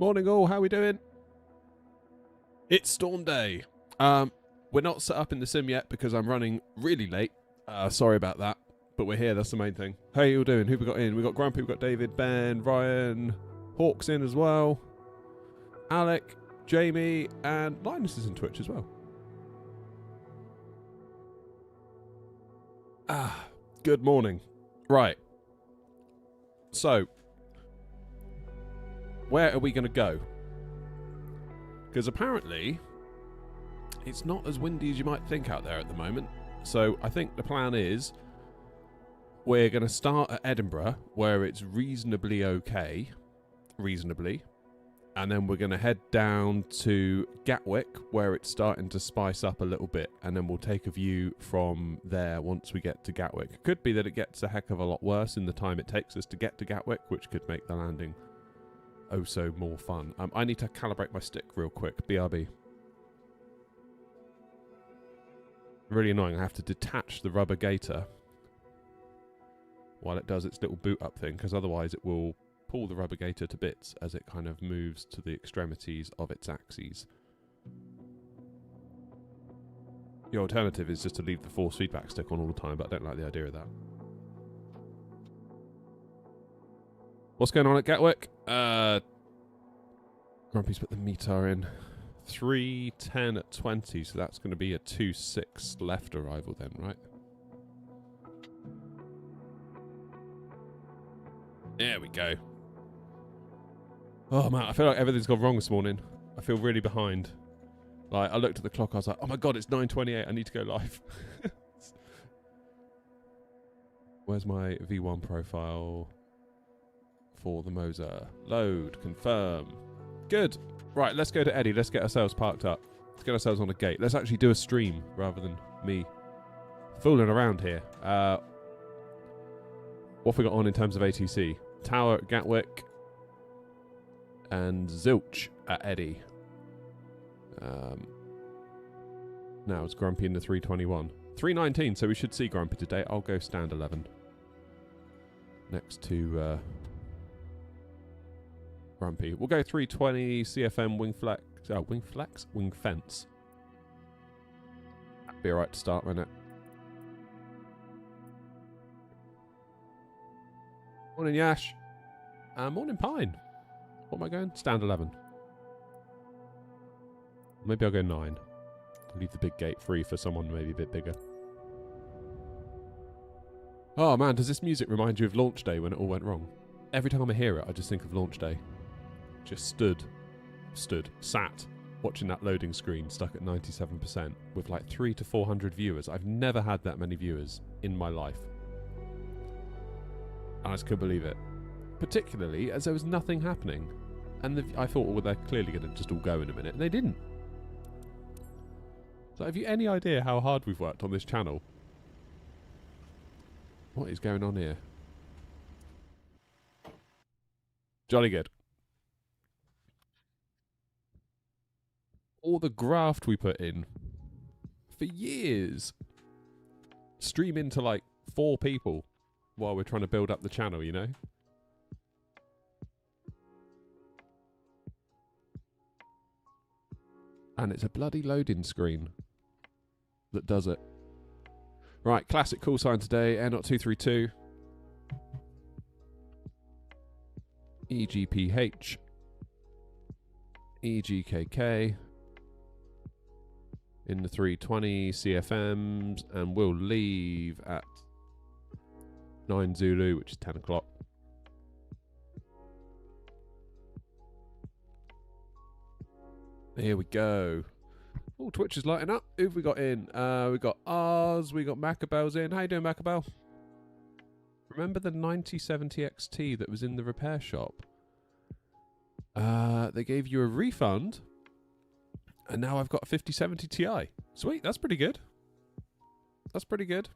Morning all, how we doing? It's storm day. We're not set up in the sim yet because I'm running really late. Sorry about that, but we're here, that's the main thing. How you all doing? Who we got in? We got Grumpy, we got David, Ben, Ryan, Hawk's in as well, Alec, Jamie, and Linus is in Twitch as well. Good morning. Right. So, where are we going to go? Because apparently, it's not as windy as you might think out there at the moment. So I think the plan is we're going to start at Edinburgh, where it's reasonably okay. And then we're going to head down to Gatwick, where it's starting to spice up a little bit. And then we'll take a view from there once we get to Gatwick. It could be that it gets a heck of a lot worse in the time it takes us to get to Gatwick, which could make the landing oh so more fun. I need to calibrate my stick real quick. BRB. Really annoying. I have to detach the rubber gaiter while it does its little boot up thing, because otherwise it will pull the rubber gaiter to bits as it kind of moves to the extremities of its axes. The alternative is just to leave the force feedback stick on all the time, but I don't like the idea of that. What's going on at Gatwick? Grumpy's put the meter in. 3:10 at 20, so that's going to be a 2:06 left arrival then, right? There we go. Oh man, I feel like everything's gone wrong this morning. I feel really behind. Like, I looked at the clock, I was like, oh my god, it's 9:28, I need to go live. Where's my V1 profile for the Moser? Load, confirm. Good. Right, let's go to Eddie. Let's get ourselves parked up. Let's get ourselves on a gate. Let's actually do a stream rather than me fooling around here. What have we got on in terms of ATC? Tower at Gatwick and Zilch at Eddie. Now it's Grumpy in the 321. 319, so we should see Grumpy today. I'll go stand 11. Next to Grumpy. We'll go 320 CFM wing flex. Oh, wing flex? Wing fence. That'd be alright to start, wouldn't it? Morning, Yash. Morning, Pine. What am I going? Stand 11. Maybe I'll go 9. Leave the big gate free for someone maybe a bit bigger. Oh man, does this music remind you of launch day when it all went wrong? Every time I hear it, I just think of launch day. Just sat, watching that loading screen stuck at 97% with like 300 to 400 viewers. I've never had that many viewers in my life. I just couldn't believe it. Particularly as there was nothing happening. And I thought, well, they're clearly going to just all go in a minute. And they didn't. So have you any idea how hard we've worked on this channel? What is going on here? Jolly good. All the graft we put in for years. Streaming to like 4 people while we're trying to build up the channel, you know? And it's a bloody loading screen that does it. Right, classic call sign today, Air-Not 232. EGPH. EGKK. In the 320 CFMs, and we'll leave at 9 Zulu, which is 10 o'clock. Here we go. Oh, Twitch is lighting up. Who've we got in? We got Oz, we got Macabel's in. How you doing, Macabel? Remember the 9070 XT that was in the repair shop? They gave you a refund, and now I've got a 5070 Ti. Sweet, that's pretty good. That's pretty good.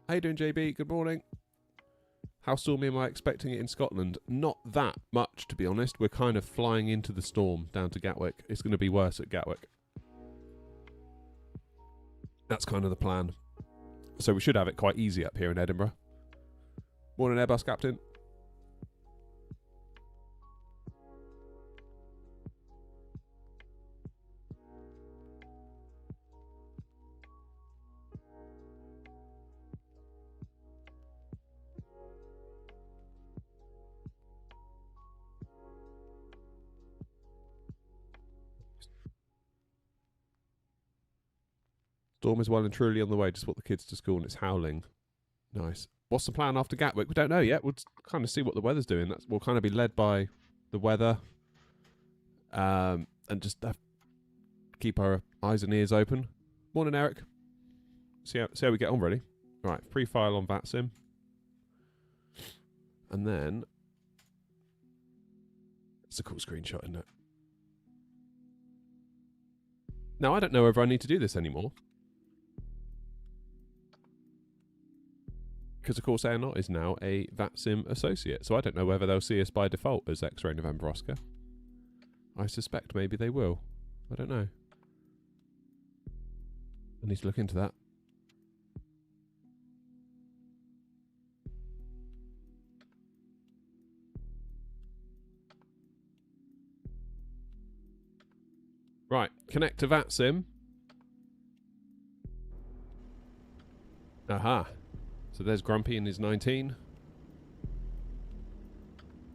How you doing, JB? Good morning. How stormy am I expecting it in Scotland? Not that much, to be honest. We're kind of flying into the storm down to Gatwick. It's going to be worse at Gatwick. That's kind of the plan. So we should have it quite easy up here in Edinburgh. Morning, Airbus Captain. Storm is well and truly on the way. Just walk the kids to school and it's howling. Nice. What's the plan after Gatwick? We don't know yet. We'll kind of see what the weather's doing. We'll kind of be led by the weather, and just keep our eyes and ears open. Morning, Eric. See how we get on, really. Right, pre-file on VATSIM. And then... It's a cool screenshot, isn't it? Now, I don't know whether I need to do this anymore. Because, of course, Aeronaut is now a VATSIM associate. So I don't know whether they'll see us by default as X-Ray November Oscar. I suspect maybe they will. I don't know. I need to look into that. Right, connect to VATSIM. Aha. So there's Grumpy and his 19.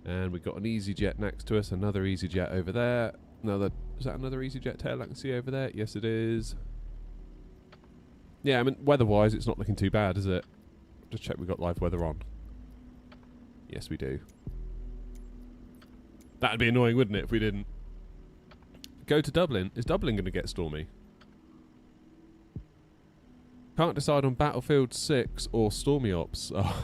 And we've got an EasyJet next to us, another EasyJet over there. Is that another EasyJet tail I can see over there? Yes, it is. Yeah, I mean, weather-wise, it's not looking too bad, is it? Just check we've got live weather on. Yes, we do. That'd be annoying, wouldn't it, if we didn't? Go to Dublin. Is Dublin going to get stormy? Can't decide on Battlefield 6 or Stormy Ops. Oh.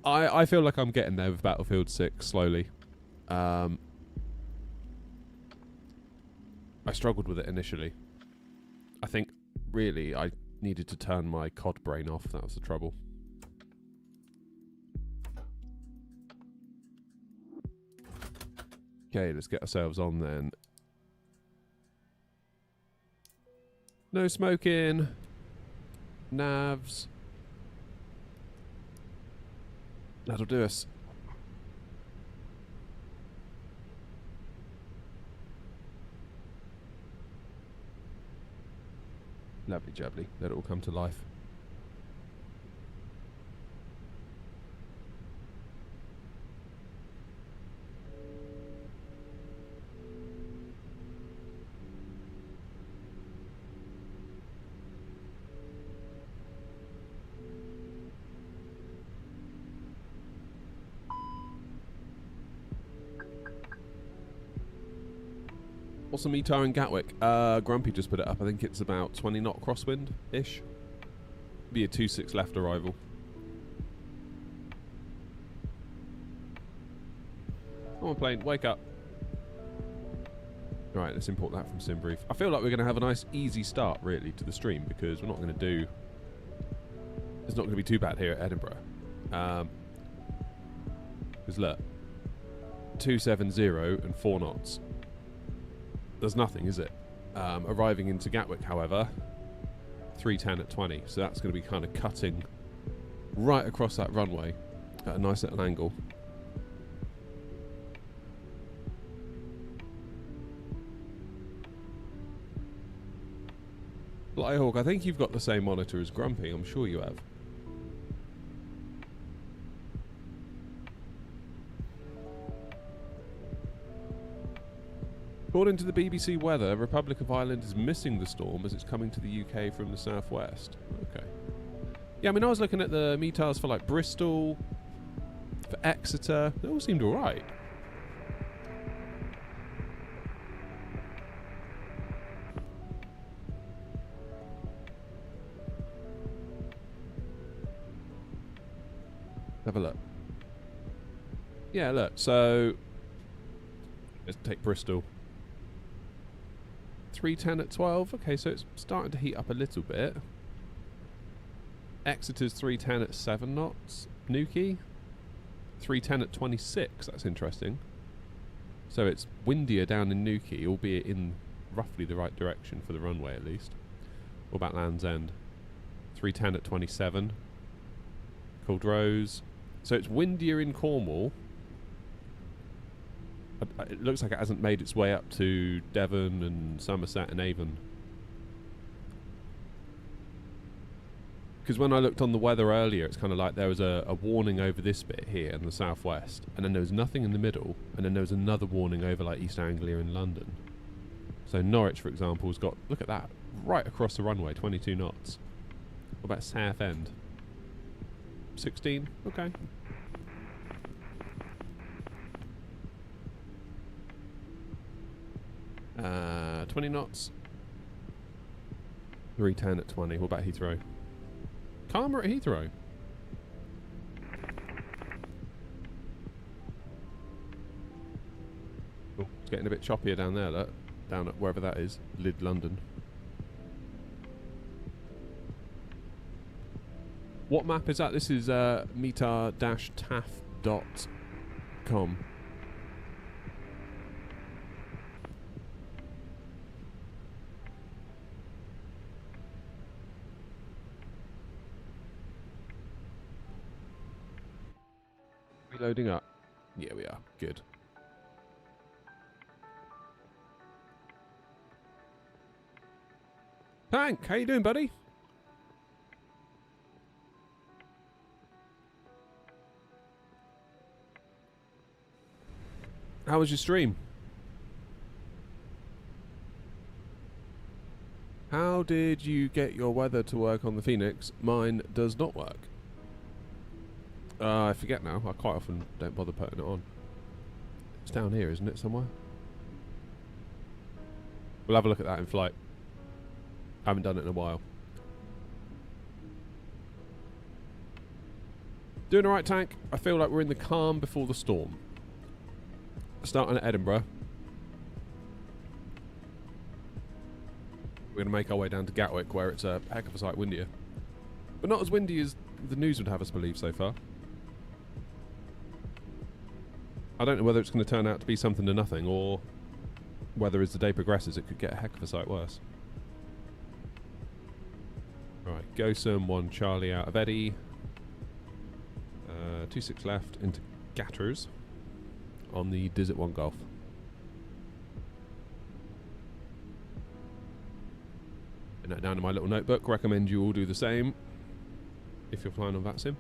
I feel like I'm getting there with Battlefield 6 slowly. I struggled with it initially. I think, really, I needed to turn my COD brain off. That was the trouble. Okay, let's get ourselves on then. No smoking. Navs. That'll do us. Lovely jubbly. Let it all come to life. What's the METAR in Gatwick? Grumpy just put it up. I think it's about 20 knot crosswind-ish. Be a 2-6 left arrival. Come on, plane, wake up. Right, let's import that from SimBrief. I feel like we're going to have a nice, easy start, really, to the stream, because we're not going to do... It's not going to be too bad here at Edinburgh. Because look, 270 and 4 knots. There's nothing, is it? Arriving into Gatwick, however, 310 at 20. So that's going to be kind of cutting right across that runway at a nice little angle. Flyhawk, I think you've got the same monitor as Grumpy. I'm sure you have. According to the BBC weather, Republic of Ireland is missing the storm as it's coming to the UK from the southwest. Okay. Yeah, I mean, I was looking at the METARs for like Bristol, for Exeter. They all seemed alright. Have a look. Yeah, look. So, let's take Bristol. 310 at 12. Okay, so it's starting to heat up a little bit. Exeter's 310 at 7 knots. Newquay 310 at 26. That's interesting. So it's windier down in Newquay, albeit in roughly the right direction for the runway at least. What about Land's End? 310 at 27. Culdrose. So it's windier in Cornwall. It looks like it hasn't made its way up to Devon and Somerset and Avon. Because when I looked on the weather earlier, it's kind of like there was a warning over this bit here in the southwest, and then there was nothing in the middle, and then there was another warning over like East Anglia and London. So Norwich, for example, has got, look at that, right across the runway, 22 knots. What about Southend? 16? Okay. Uh, 20 knots. 310 at 20. What about Heathrow? Calmer at Heathrow. Oh, it's getting a bit choppier down there, look. Down at wherever that is. Lid London. What map is that? This is meter-taf.com. Reloading up. Yeah, we are. Good. Hank, how you doing, buddy? How was your stream? How did you get your weather to work on the Phoenix? Mine does not work. I forget now. I quite often don't bother putting it on. It's down here, isn't it, somewhere? We'll have a look at that in flight. I haven't done it in a while. Doing alright, Tank. I feel like we're in the calm before the storm. Starting at Edinburgh. We're going to make our way down to Gatwick, where it's a heck of a sight windier. But not as windy as the news would have us believe so far. I don't know whether it's going to turn out to be something to nothing, or whether as the day progresses it could get a heck of a sight worse. Alright, go some 1 Charlie out of Eddie. 26 left into Gatters on the Desert 1 Golf. And that down in my little notebook. Recommend you all do the same if you're flying on VATSIM.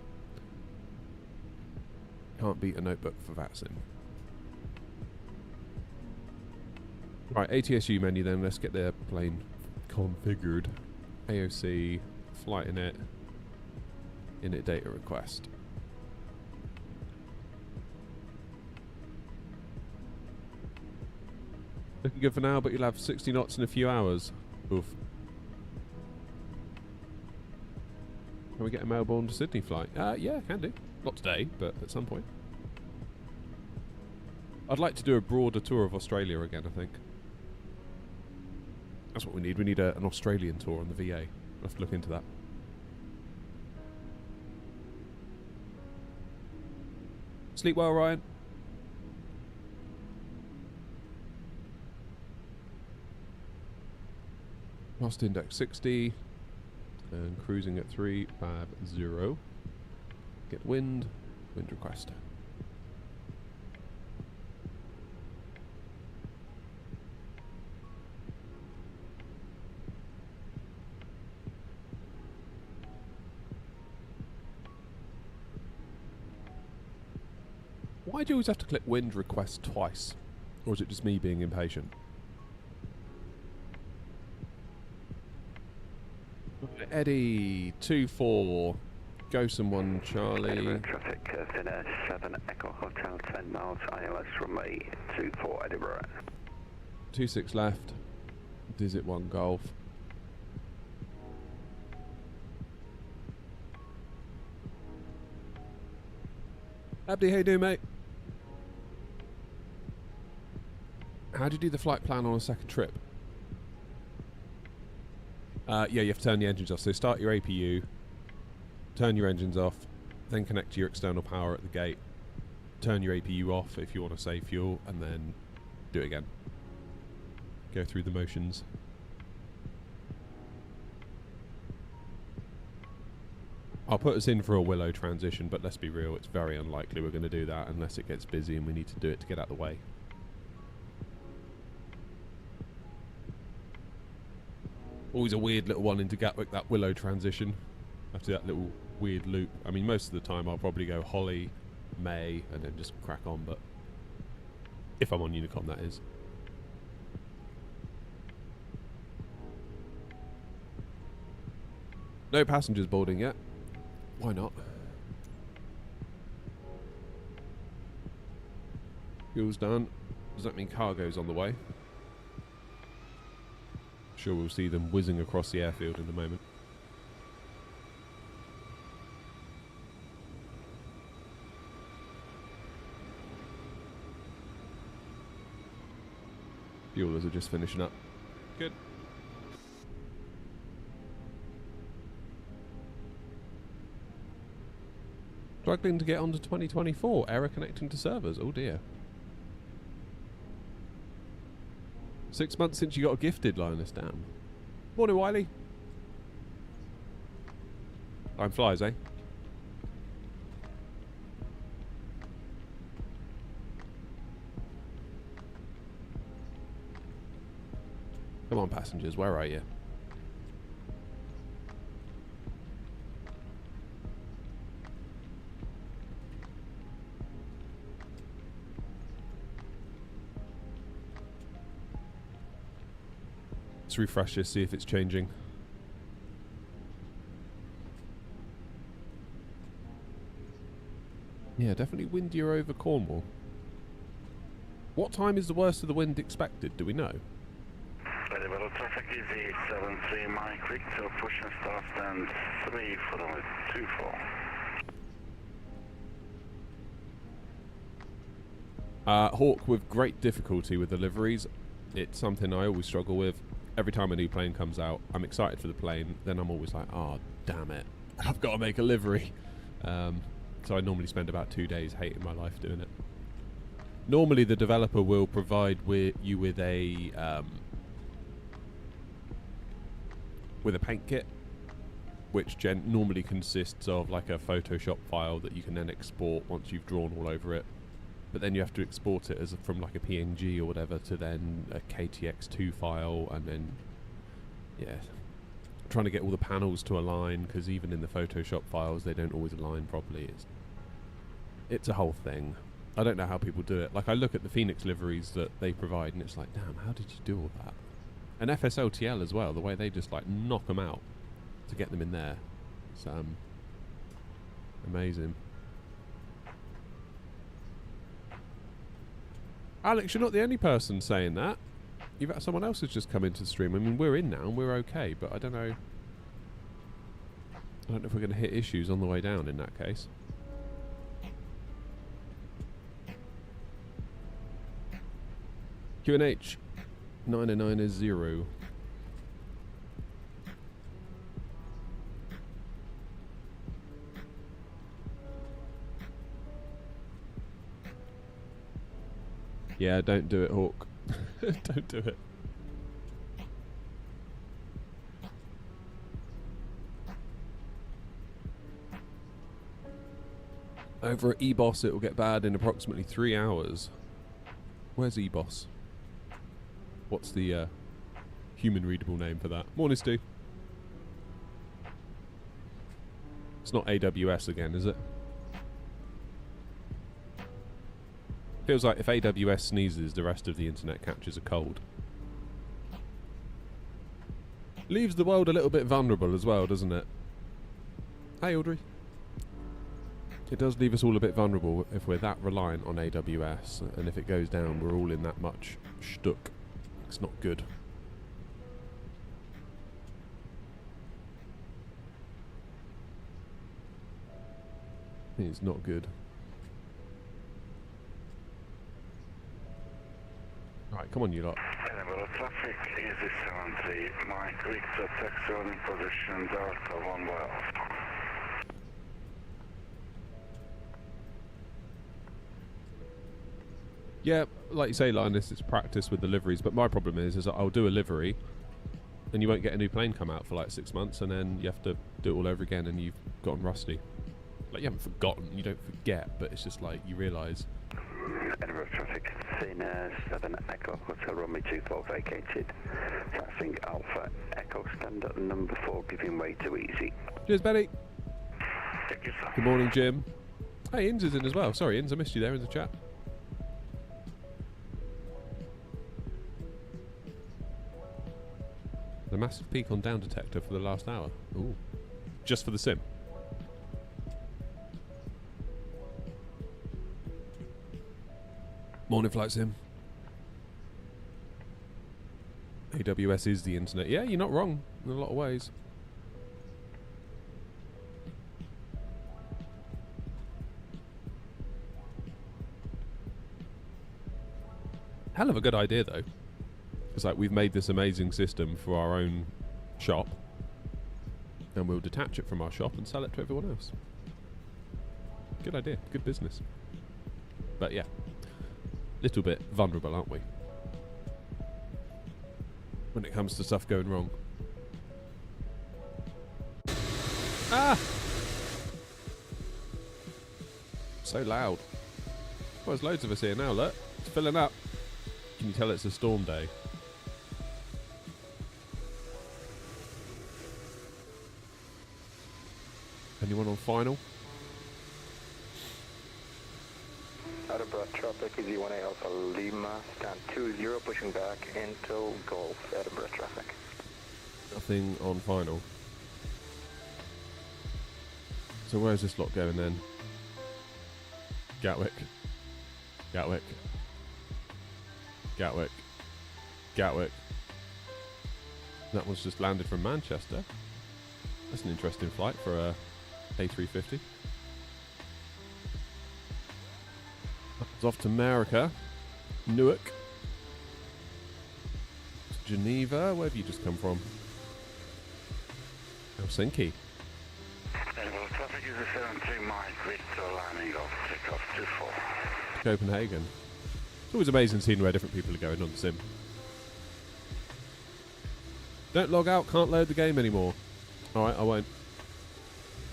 Can't beat a notebook for VATSIM. Right, ATSU menu then. Let's get the plane configured. AOC, flight init data request. Looking good for now, but you'll have 60 knots in a few hours. Oof. Can we get a Melbourne to Sydney flight? Yeah, can do. Not today, but at some point. I'd like to do a broader tour of Australia again, I think. That's what we need. We need an Australian tour on the VA. We'll have to look into that. Sleep well, Ryan. Lost index 60 and cruising at 350. Get wind request. Why do you always have to click wind request twice? Or is it just me being impatient? Eddie, 2-4, go someone, Charlie. Traffic, Finnair 7 Echo Hotel, 10 miles, ILS runway 24 Edinburgh. 26 left, Desert 1 Golf. Abdi, how you doing, mate? How do you do the flight plan on a second trip? Yeah, you have to turn the engines off. So start your APU, turn your engines off, then connect to your external power at the gate, turn your APU off if you want to save fuel, and then do it again. Go through the motions. I'll put us in for a Willow transition, but let's be real, it's very unlikely we're going to do that unless it gets busy and we need to do it to get out of the way. Always a weird little one into Gatwick, that Willow transition. After that little weird loop. I mean, most of the time I'll probably go Holly, May, and then just crack on, but if I'm on Unicom, that is. No passengers boarding yet. Why not? Fuel's done. Does that mean cargo's on the way? Sure, we'll see them whizzing across the airfield in a moment. Fuelers are just finishing up. Good. Struggling to get onto 2024. Error connecting to servers. Oh dear. 6 months since you got gifted, Linus. Damn. Morning, Wiley. Time flies, eh? Come on, passengers. Where are you? Let's refresh this, see if it's changing. Yeah, definitely windier over Cornwall. What time is the worst of the wind expected? Do we know? Very well, traffic is 873 Mike Victor, push and start stand 3 for runway 24. Hawk with great difficulty with the liveries. It's something I always struggle with. Every time a new plane comes out, I'm excited for the plane, then I'm always like, oh, damn it, I've got to make a livery. So I normally spend about 2 days hating my life doing it. Normally the developer will provide you with a paint kit, which normally consists of like a Photoshop file that you can then export once you've drawn all over it. But then you have to export it from like a PNG or whatever to then a KTX2 file, and then, yeah, trying to get all the panels to align, because even in the Photoshop files they don't always align properly. It's a whole thing. I don't know how people do it. Like, I look at the Phoenix liveries that they provide and it's like, damn, how did you do all that? And FSLTL as well, the way they just like knock them out to get them in there. It's amazing. Alex, you're not the only person saying that. You've had someone else has just come into the stream. I mean, we're in now and we're okay, but I don't know. I don't know if we're going to hit issues on the way down in that case. QNH 990. Yeah, don't do it, Hawk. Don't do it. Over at eBoss, it will get bad in approximately 3 hours. Where's eBoss? What's the human readable name for that? Morning, Stu. It's not AWS again, is it? Feels like if AWS sneezes, the rest of the internet catches a cold. Leaves the world a little bit vulnerable as well, doesn't it? Hey, Audrey. It does leave us all a bit vulnerable if we're that reliant on AWS, and if it goes down, we're all in that much stuck. It's not good. It's not good. Right, come on, you lot. Well, traffic is 73 Mike Victor, taxi on in position Delta 1 well. Yeah, like you say, Linus, it's practice with the liveries, but my problem is I'll do a livery and you won't get a new plane come out for like 6 months, and then you have to do it all over again and you've gotten rusty. Like, you haven't forgotten, you don't forget, but it's just like you realise. Edinburgh traffic, scene 7 Echo Hotel runway 24 vacated. Passing Alpha Echo standard number 4 giving way to easy. Cheers, Betty. Thank you, sir. Good morning, Jim. Hey, Inns is in as well. Sorry, Inns, I missed you there in the chat. The massive peak on down detector for the last hour. Ooh. just for the sim. Morning flight sim. AWS is the internet. Yeah, you're not wrong in a lot of ways. Hell of a good idea though. It's like we've made this amazing system for our own shop, and we'll detach it from our shop and sell it to everyone else. Good idea, good business. But yeah, little bit vulnerable, aren't we? When it comes to stuff going wrong. Ah! So loud. Well, there's loads of us here now, look. It's filling up. Can you tell it's a storm day? Anyone on final? Edinburgh traffic, Easy 1A Alpha Lima, stand 20, pushing back into Golf, Edinburgh traffic. Nothing on final. So where's this lot going then? Gatwick. Gatwick. Gatwick. Gatwick. That one's just landed from Manchester. That's an interesting flight for a A350. It's off to America. Newark. To Geneva. Where have you just come from? Helsinki. Traffic is a 73 miles with landing of takeoff 24. Copenhagen. It's always amazing seeing where different people are going on the sim. Don't log out, can't load the game anymore. Alright, I won't.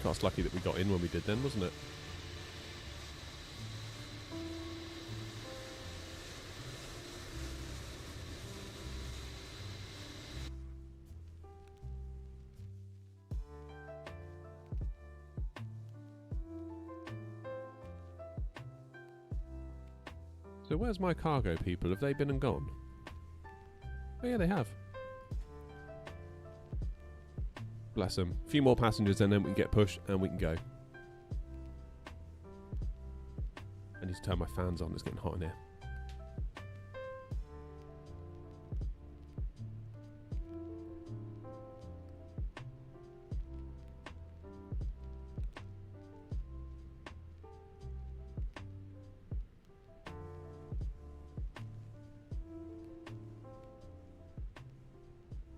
That's lucky that we got in when we did then, wasn't it? So where's my cargo people? Have they been and gone? Oh yeah, they have. Bless them. A few more passengers and then we can get pushed and we can go. I need to turn my fans on, it's getting hot in here.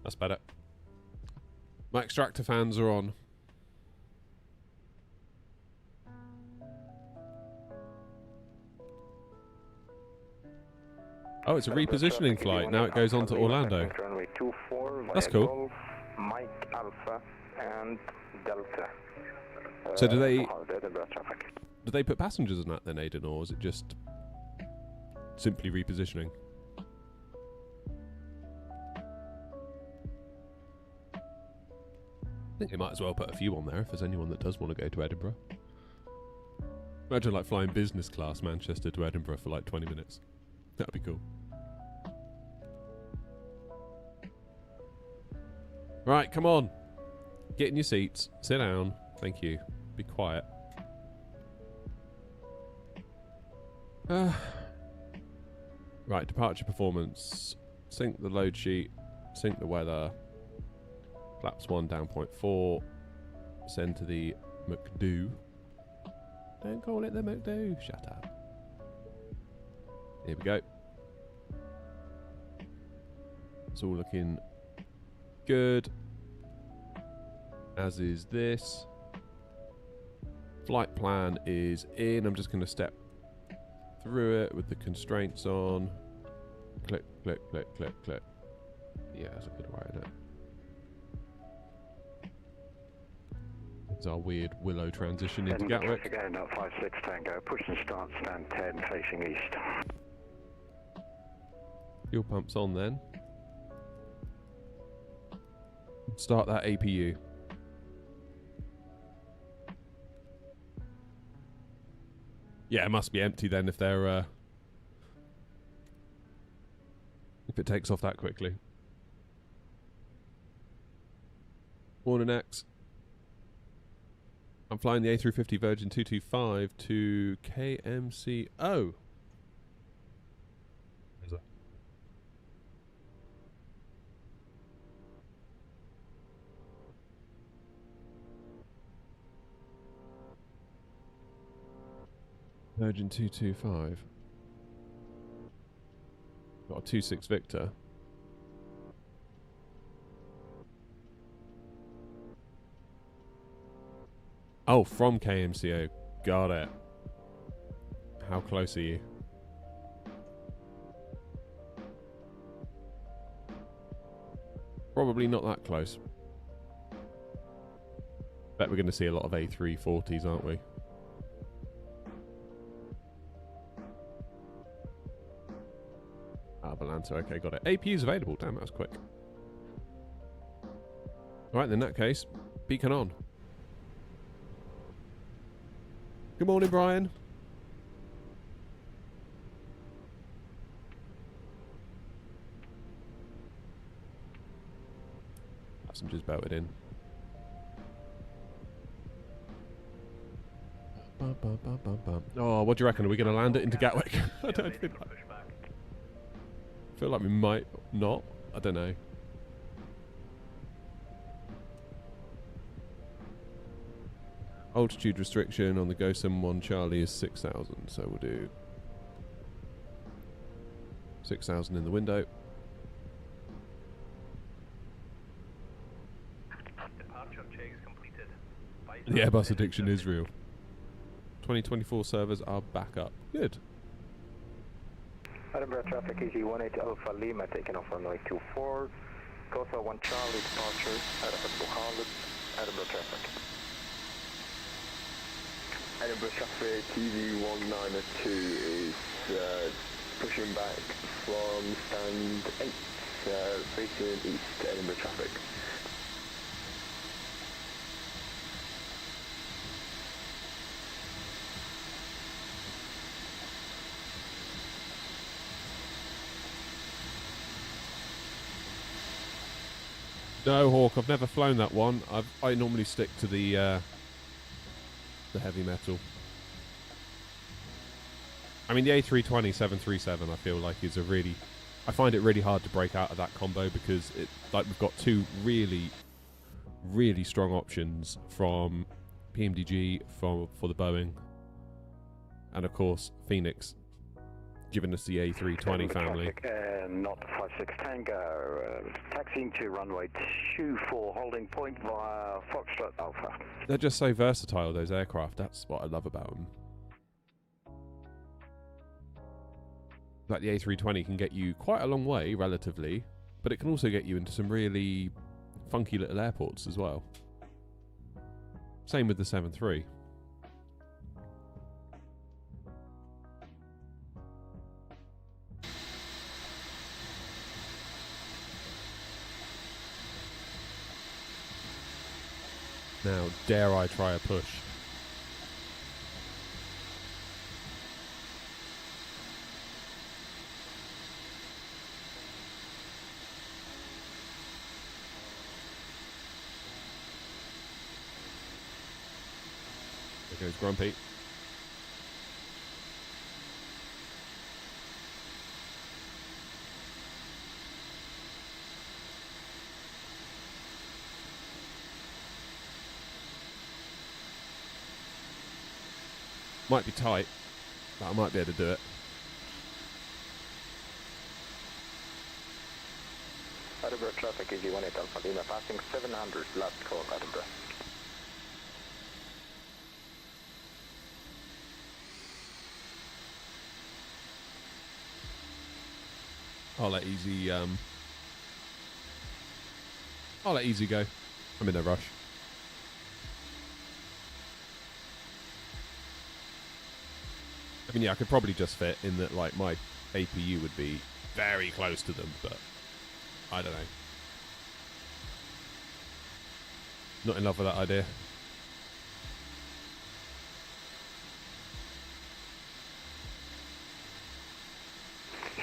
That's better. My extractor fans are on. Oh, it's a repositioning flight. Now it goes on to Orlando. That's cool. Mike Alpha and Delta. So do they put passengers in that then, Aidan, or is it just simply repositioning? I think they might as well put a few on there if there's anyone that does want to go to Edinburgh. Imagine like flying business class Manchester to Edinburgh for like 20 minutes. That'd be cool. Right, come on. Get in your seats. Sit down. Thank you. Be quiet. Right, departure performance. Sync the load sheet. Sync the weather. Flaps 1 down 0.4. Send to the McDo. Don't call it the McDo. Shut up. Here we go. It's all looking good. As is this. Flight plan is in. I'm just going to step through it with the constraints on. Click, click, click, click, click. Yeah, that's a good way, isn't it? It's our weird willow transition into Gatwick. Again, 56 Tango. Push and start, stand 10, facing east. Fuel pump's on then. Start that APU. Yeah, it must be empty then if they're if it takes off that quickly. Morning X. I'm flying the A350 Virgin 225 to KMCO. Virgin 225. Got a 26 Victor. Oh, from KMCO. Got it. How close are you? Probably not that close. Bet we're going to see a lot of A340s, aren't we? Balanta, okay, got it. APU's available. Damn, that was quick. Alright, in that case, beacon on. Good morning, Brian. Passengers belted in. Oh, what do you reckon? Are we going to land it into Gatwick? I don't think feel like we might not. I don't know. Altitude restriction on the Go 71 Charlie is 6,000, so we'll do 6,000 in the window. Departure checks completed. The Airbus addiction is real. 2024 servers are back up. Good. Edinburgh traffic EG18 Alpha Lima taking off runway 24. Coastal 1 Charlie departure out of Bucharest, Edinburgh traffic. Edinburgh traffic TV192 is pushing back from stand 8, facing east Edinburgh traffic. No, Hawk, I've never flown that one. I normally stick to the heavy metal. I mean, the A320 737 I feel like is a really... I find it really hard to break out of that combo because we've got two really, really strong options from PMDG for the Boeing, and of course Phoenix giving us the A320 family. Not 56 Tango, taxiing to runway 24, holding point via Foxtrot Alpha. They're just so versatile, those aircraft. That's what I love about them. Like the A320 can get you quite a long way, relatively, but it can also get you into some really funky little airports as well. Same with the 73. Now, dare I try a push? There goes Grumpy. Might be tight, but I might be able to do it. Edinburgh traffic EG18 Alpha Lima passing 700, last call Edinburgh. I'll let easy go. I'm in no rush. I mean, yeah, I could probably just fit in that, like, my APU would be very close to them, but I don't know. Not in love with that idea.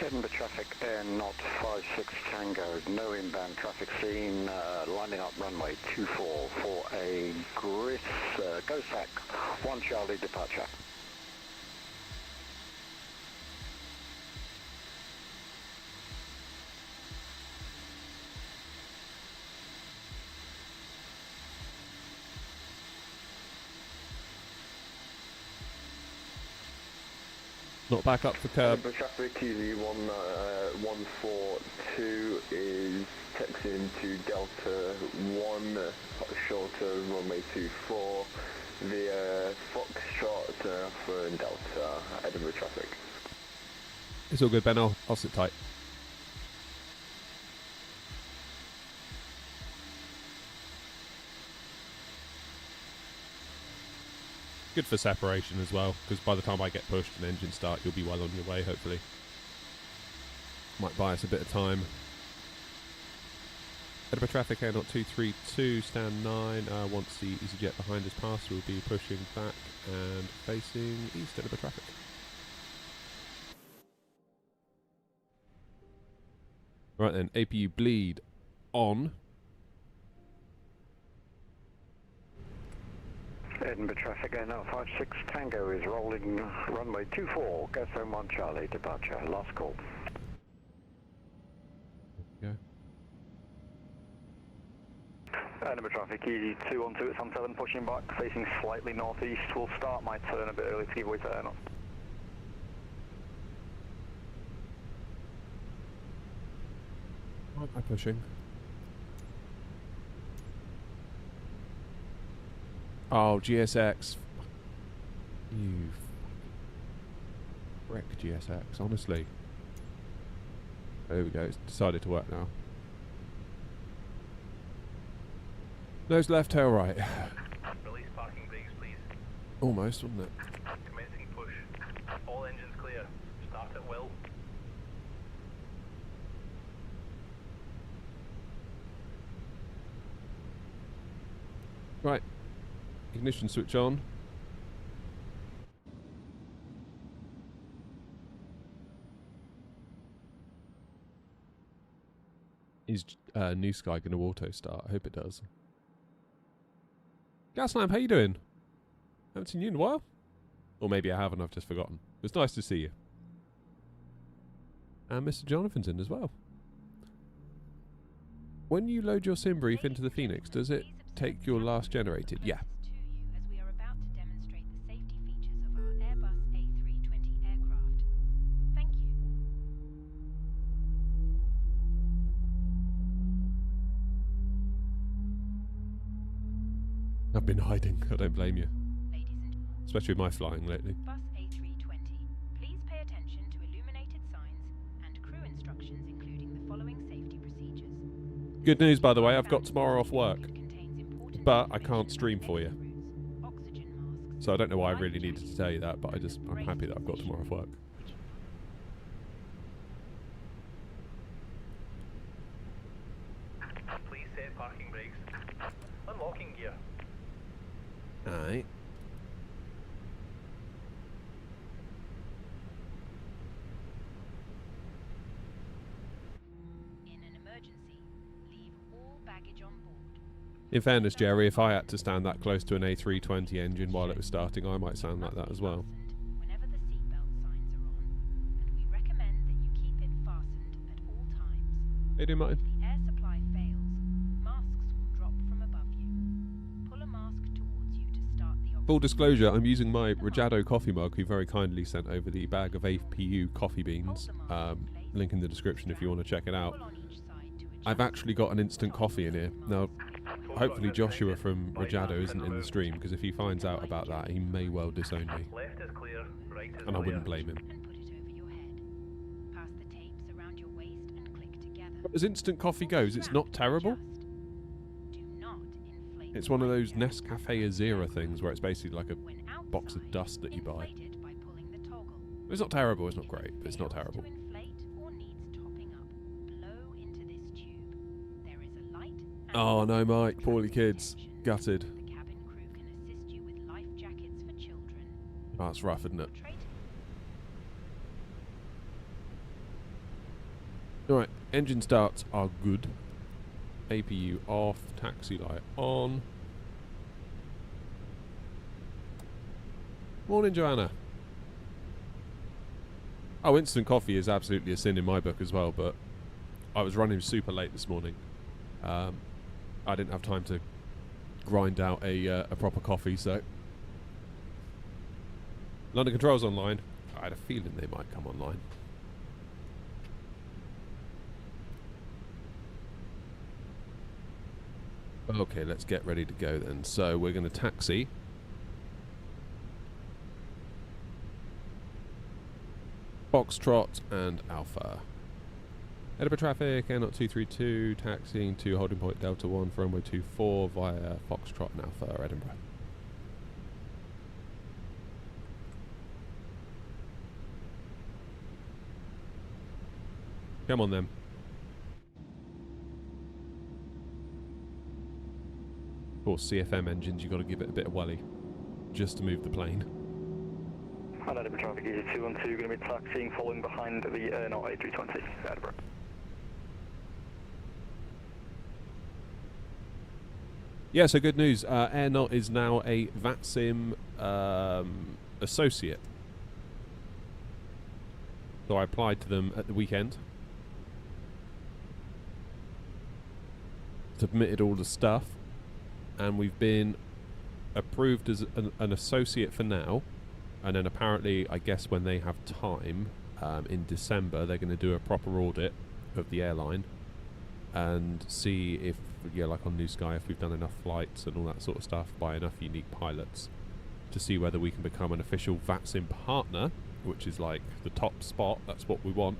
Edinburgh traffic Air Not 56 Tango, no inbound traffic seen, lining up runway 24 for a go sack 1 Charlie departure. Not back up for curb. Edinburgh traffic TV142 is taxiing to Delta 1, shorter runway 24 via Foxtrot, Alpha and Delta, Edinburgh traffic. It's all good, Ben. I'll sit tight. Good for separation as well, because by the time I get pushed and engine start, you'll be well on your way, hopefully. Might buy us a bit of time. Edinburgh traffic Air Not 232, stand 9. Once the EasyJet behind us pass, we'll be pushing back and facing east Edinburgh traffic. Right then, APU bleed on. Edinburgh traffic Air Not 56 Tango is rolling runway 24, go zone 1 Charlie departure, last call. Go. Edinburgh traffic ED212 at Sun 7, pushing back, facing slightly northeast. We'll start my turn a bit early to give way to Air Not. Why am I pushing? Oh, GSX. You wreck GSX, honestly. There we go, it's decided to work now. Nose left, tail right. Release parking brakes, please. Almost, wasn't it? Commencing push. All engines clear. Start at will. Right. Ignition switch on. Is New Sky going to auto start? I hope it does. Gaslamp, how you doing? Haven't seen you in a while. Or maybe I haven't, I've just forgotten. It's nice to see you. And Mr. Jonathan's in as well. When you load your sim brief into the Phoenix, does it take your last generated? Yeah. I've been hiding, I don't blame you. Especially with my flying lately. Bus A320, please pay attention to illuminated signs and crew instructions including the following safety procedures. Good news, by the way, I've got tomorrow off work. But I can't stream for you. So I don't know why I really needed to tell you that, but I'm happy that I've got tomorrow off work. Please set parking brakes. Unlocking gear. Alright. In an emergency, leave all baggage on board. In fairness, Jerry, if I had to stand that close to an A320 engine while it was starting, I might sound like that as well. Whenever the seatbelt signs are on, and we recommend that you keep it fastened at all times. Hey, do mine. If the air supply fails, masks will drop from above you. Pull a mask towards you to start the Full disclosure, I'm using my Rajado coffee mug, who very kindly sent over the bag of APU coffee beans. Link in the description if you want to check it out. I've actually got an instant coffee in here. Now, hopefully Joshua from Rajado isn't in the stream, because if he finds out about that, he may well disown me. Left is clear, right is And I wouldn't blame him. and put it over your head. Pass the tapes around your waist and click together. As instant coffee goes, it's not terrible. Do not inflate It's one of those the Nescafe Azera things where it's basically like a when box of outside, dust that you buy. inflate it by pulling the toggle. It's not terrible, it's not great, but it's not Fails terrible. to inflate or needs topping up, blow into this tube. There is a light and Oh no, Mike, poorly kids. protection. Gutted. The cabin crew can assist you with life jackets for children. Oh, it's rough, isn't it? Trade Alright, engine starts are good. APU off, taxi light on. Morning, Joanna. Oh, instant coffee is absolutely a sin in my book as well, but I was running super late this morning. I didn't have time to grind out a proper coffee, so... London Control's online. I had a feeling they might come online. Okay, let's get ready to go then. So we're going to taxi. Foxtrot and Alpha. Edinburgh traffic, Air 232, taxiing to holding point Delta 1 for runway 24 via Foxtrot and Alpha, Edinburgh. Come on then. Of course, CFM engines, you've got to give it a bit of welly just to move the plane. And Edinburgh traffic easy 212, going to be taxiing following behind the Air A320, Edinburgh. Yeah, so good news. Air is now a VATSIM associate. So I applied to them at the weekend. Submitted all the stuff. And we've been approved as an associate for now. And then apparently, I guess when they have time, in December, they're going to do a proper audit of the airline and see if, yeah, like on New Sky, if we've done enough flights and all that sort of stuff by enough unique pilots to see whether we can become an official VATSIM partner, which is like the top spot. That's what we want.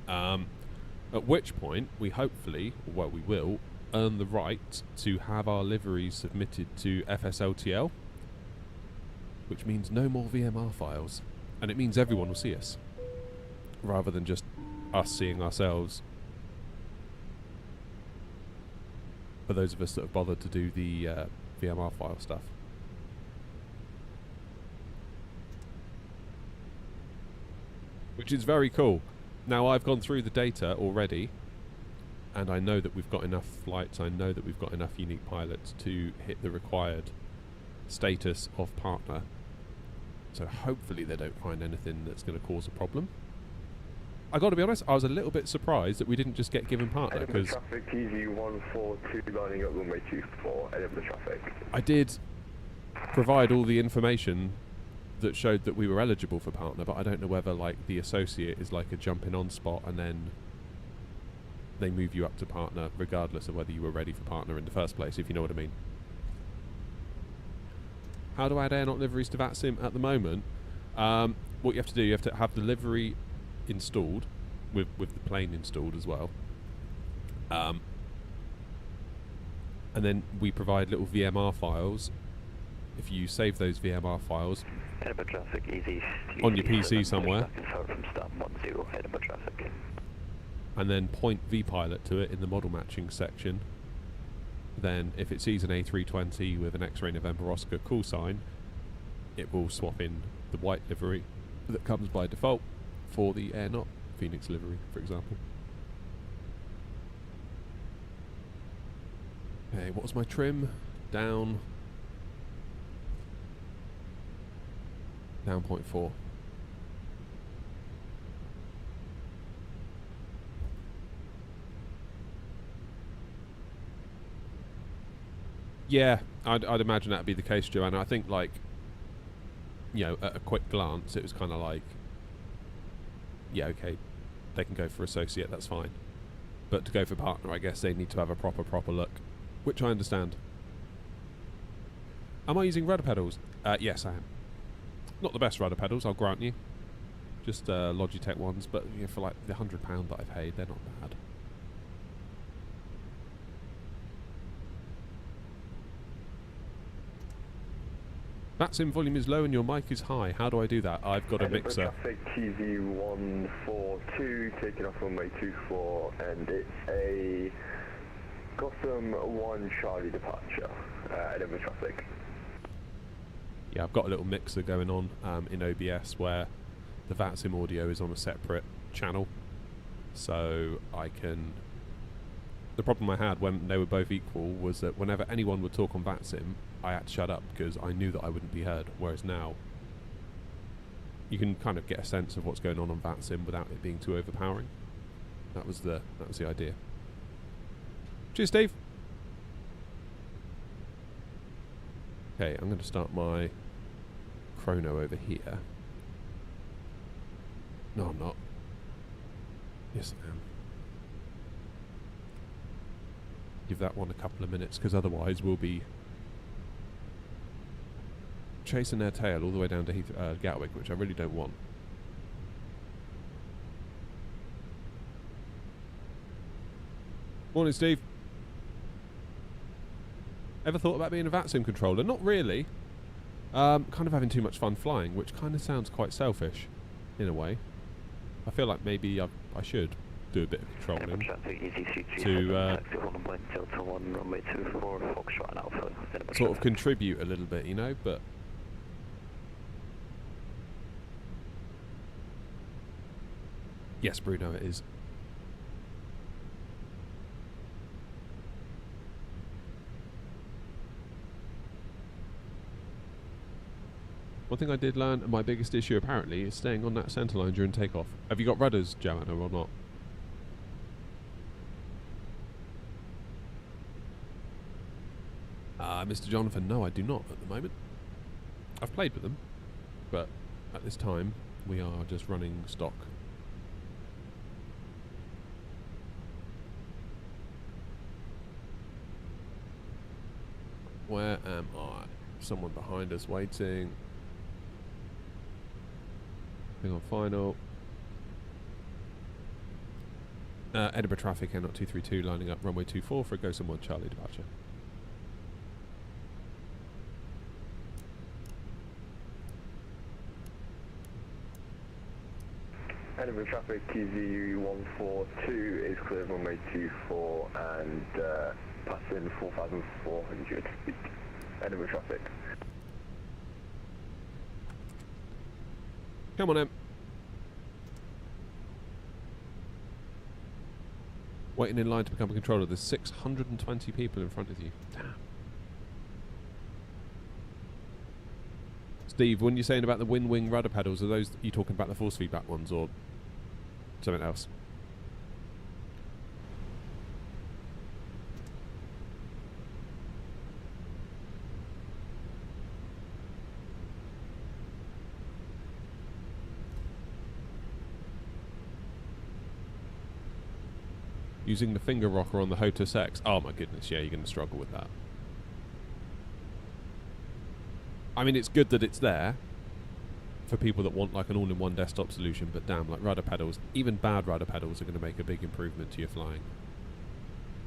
At which point, we hopefully, well, we will, earn the right to have our liveries submitted to FSLTL, which means no more VMR files. And it means everyone will see us, rather than just us seeing ourselves. For those of us that have bothered to do the VMR file stuff. Which is very cool. Now, I've gone through the data already, and I know that we've got enough flights, I know that we've got enough unique pilots to hit the required status of partner. So hopefully they don't find anything that's going to cause a problem. I got to be honest, I was a little bit surprised that we didn't just get given partner, because traffic TZ142 lining up runway 24, Edinburgh traffic. I did provide all the information that showed that we were eligible for partner, but I don't know whether like the associate is like a jumping on spot and then they move you up to partner regardless of whether you were ready for partner in the first place, if you know what I mean. How do I add Air liveries to VATSIM at the moment? What you have to do, you have to have the livery installed with the plane installed as well. And then we provide little VMR files. If you save those VMR files Edinburgh traffic easy on your PC somewhere, from start 10, Edinburgh traffic. and then point vPilot to it in the model matching section, then if it sees an A320 with an X-ray November Oscar call sign, it will swap in the white livery that comes by default for the Air Phoenix livery, for example. Okay, what was my trim? Down 0.4. Yeah, I'd imagine that'd be the case, Joanna. I think, like, you know, at a quick glance, it was kind of like, yeah, okay, they can go for associate, that's fine. But to go for partner, I guess they need to have a proper look, which I understand. Am I using rudder pedals? Yes, I am. Not the best rudder pedals, I'll grant you. Just Logitech ones, but you know, for like the £100 that I paid, they're not bad. VATSIM volume is low and your mic is high. How do I do that? I've got a mixer. Traffic TZ142 taking off runway 24, and it's a Gotham 1 Charlie departure, Edinburgh traffic. Yeah, I've got a little mixer going on in OBS where the VATSIM audio is on a separate channel. so I can... The problem I had when they were both equal was that whenever anyone would talk on VATSIM, I had to shut up because I knew that I wouldn't be heard, whereas now you can kind of get a sense of what's going on VATSIM without it being too overpowering. That was the idea. Cheers, Steve. Okay, I'm going to start my chrono over here. No, I'm not. Yes, I am. Give that one a couple of minutes, because otherwise we'll be chasing their tail all the way down to Gatwick, which I really don't want. Morning, Steve. Ever thought about being a VATSIM controller? Not really. Kind of having too much fun flying, which kind of sounds quite selfish, in a way. I feel like maybe I should do a bit of controlling to sort of contribute a little bit, you know, but yes, Bruno, it is. One thing I did learn, and my biggest issue apparently, is staying on that centre line during takeoff. Have you got rudders, Joanna, or not? Mr. Jonathan, no, I do not at the moment. I've played with them, but at this time we are just running stock. Where am I? Someone behind us waiting. Hang on, final. Edinburgh traffic, N 232 lining up runway 24 for a Go Some 1 Charlie departure. Edinburgh traffic TZ142 is clear of runway 24 and passing 4,400 feet. Edinburgh traffic. Come on, Em. Waiting in line to become a controller. There's 620 people in front of you. Damn. Steve, when you're saying about the wing rudder pedals, are those you talking about the force feedback ones or something else? Using the finger rocker on the Hotus X. Oh my goodness, yeah, you're going to struggle with that. I mean, it's good that it's there for people that want like an all-in-one desktop solution, but damn, like rudder pedals, even bad rudder pedals are going to make a big improvement to your flying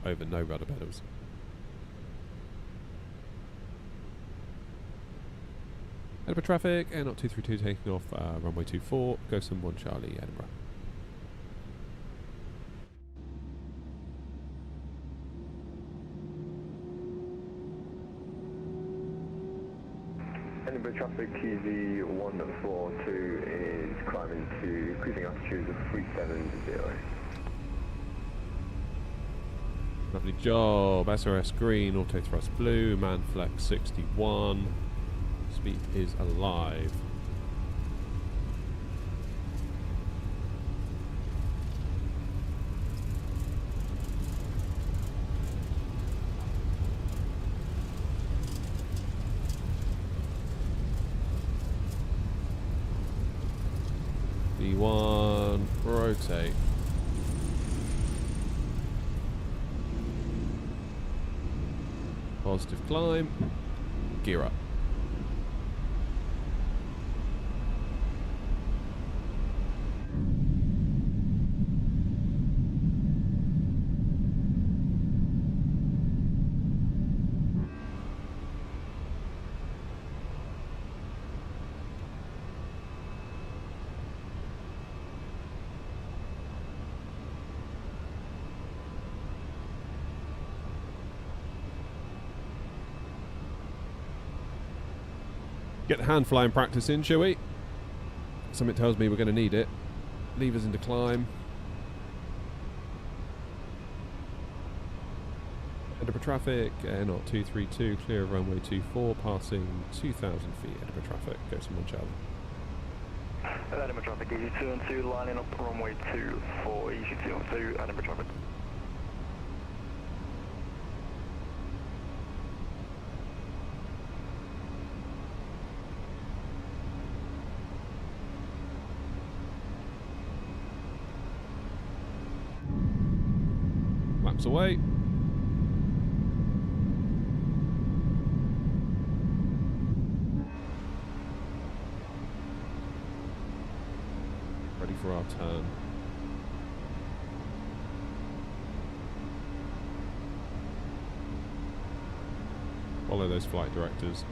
over no rudder pedals. Edinburgh traffic, Air 232 taking off runway 24, Go Some 1 Charlie, Edinburgh. Edinburgh traffic TZ142 is climbing to cruising altitudes of 370. Lovely job. SRS green, auto thrust blue, man flex 61. Speed is alive. D1, rotate. Positive climb, gear up. Get the hand flying practice in, shall we? Something tells me we're going to need it. Levers into climb. Edinburgh traffic, not 232, clear of runway 24, passing 2,000 feet. Edinburgh traffic, go to Monchal. Edinburgh traffic, easy 212, lining up runway 24, easy 212, Edinburgh traffic. Laps away. Ready for our turn. Follow those flight directors.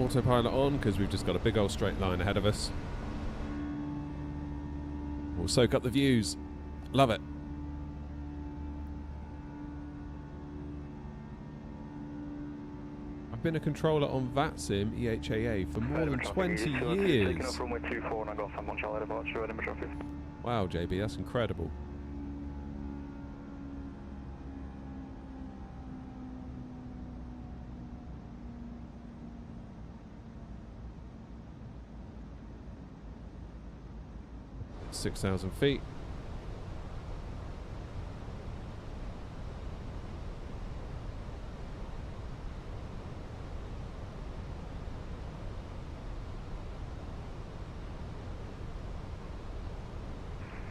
Autopilot on, because we've just got a big old straight line ahead of us. We'll soak up the views. Love it. I've been a controller on VATSIM EHAA for more than 20 years. Taking off runway 24 and I got San Monchal departure, Edinburgh traffic. Wow, JB, that's incredible. $6,000 feet.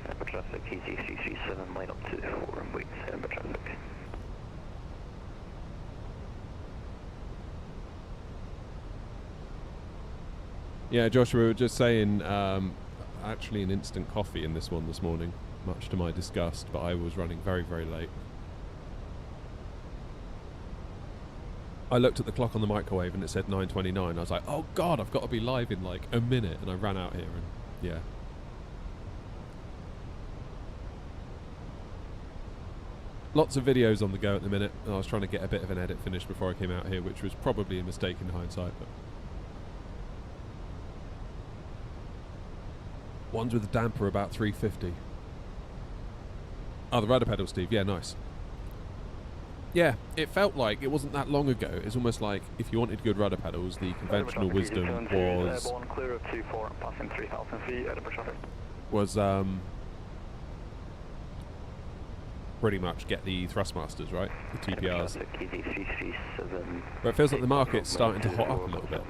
Edinburgh traffic, easy 337, line up to 4 and wait, Edinburgh traffic. Yeah, Joshua, we were just saying, actually an instant coffee in this one this morning, much to my disgust, but I was running very, very late. I looked at the clock on the microwave and it said 9:29. I was like, oh god, I've got to be live in like a minute, and I ran out here and yeah. Lots of videos on the go at the minute, and I was trying to get a bit of an edit finished before I came out here, which was probably a mistake in hindsight, but ones with a damper about 350. Oh, the rudder pedal, Steve. Yeah, nice. Yeah, it felt like it wasn't that long ago. It's almost like if you wanted good rudder pedals, the conventional wisdom was airborne, clear of 24 and passing 3,000 feet, Edinburgh traffic. Was pretty much get the thrustmasters, right? The TPRs. But it feels like the market's starting to hot up a little bit.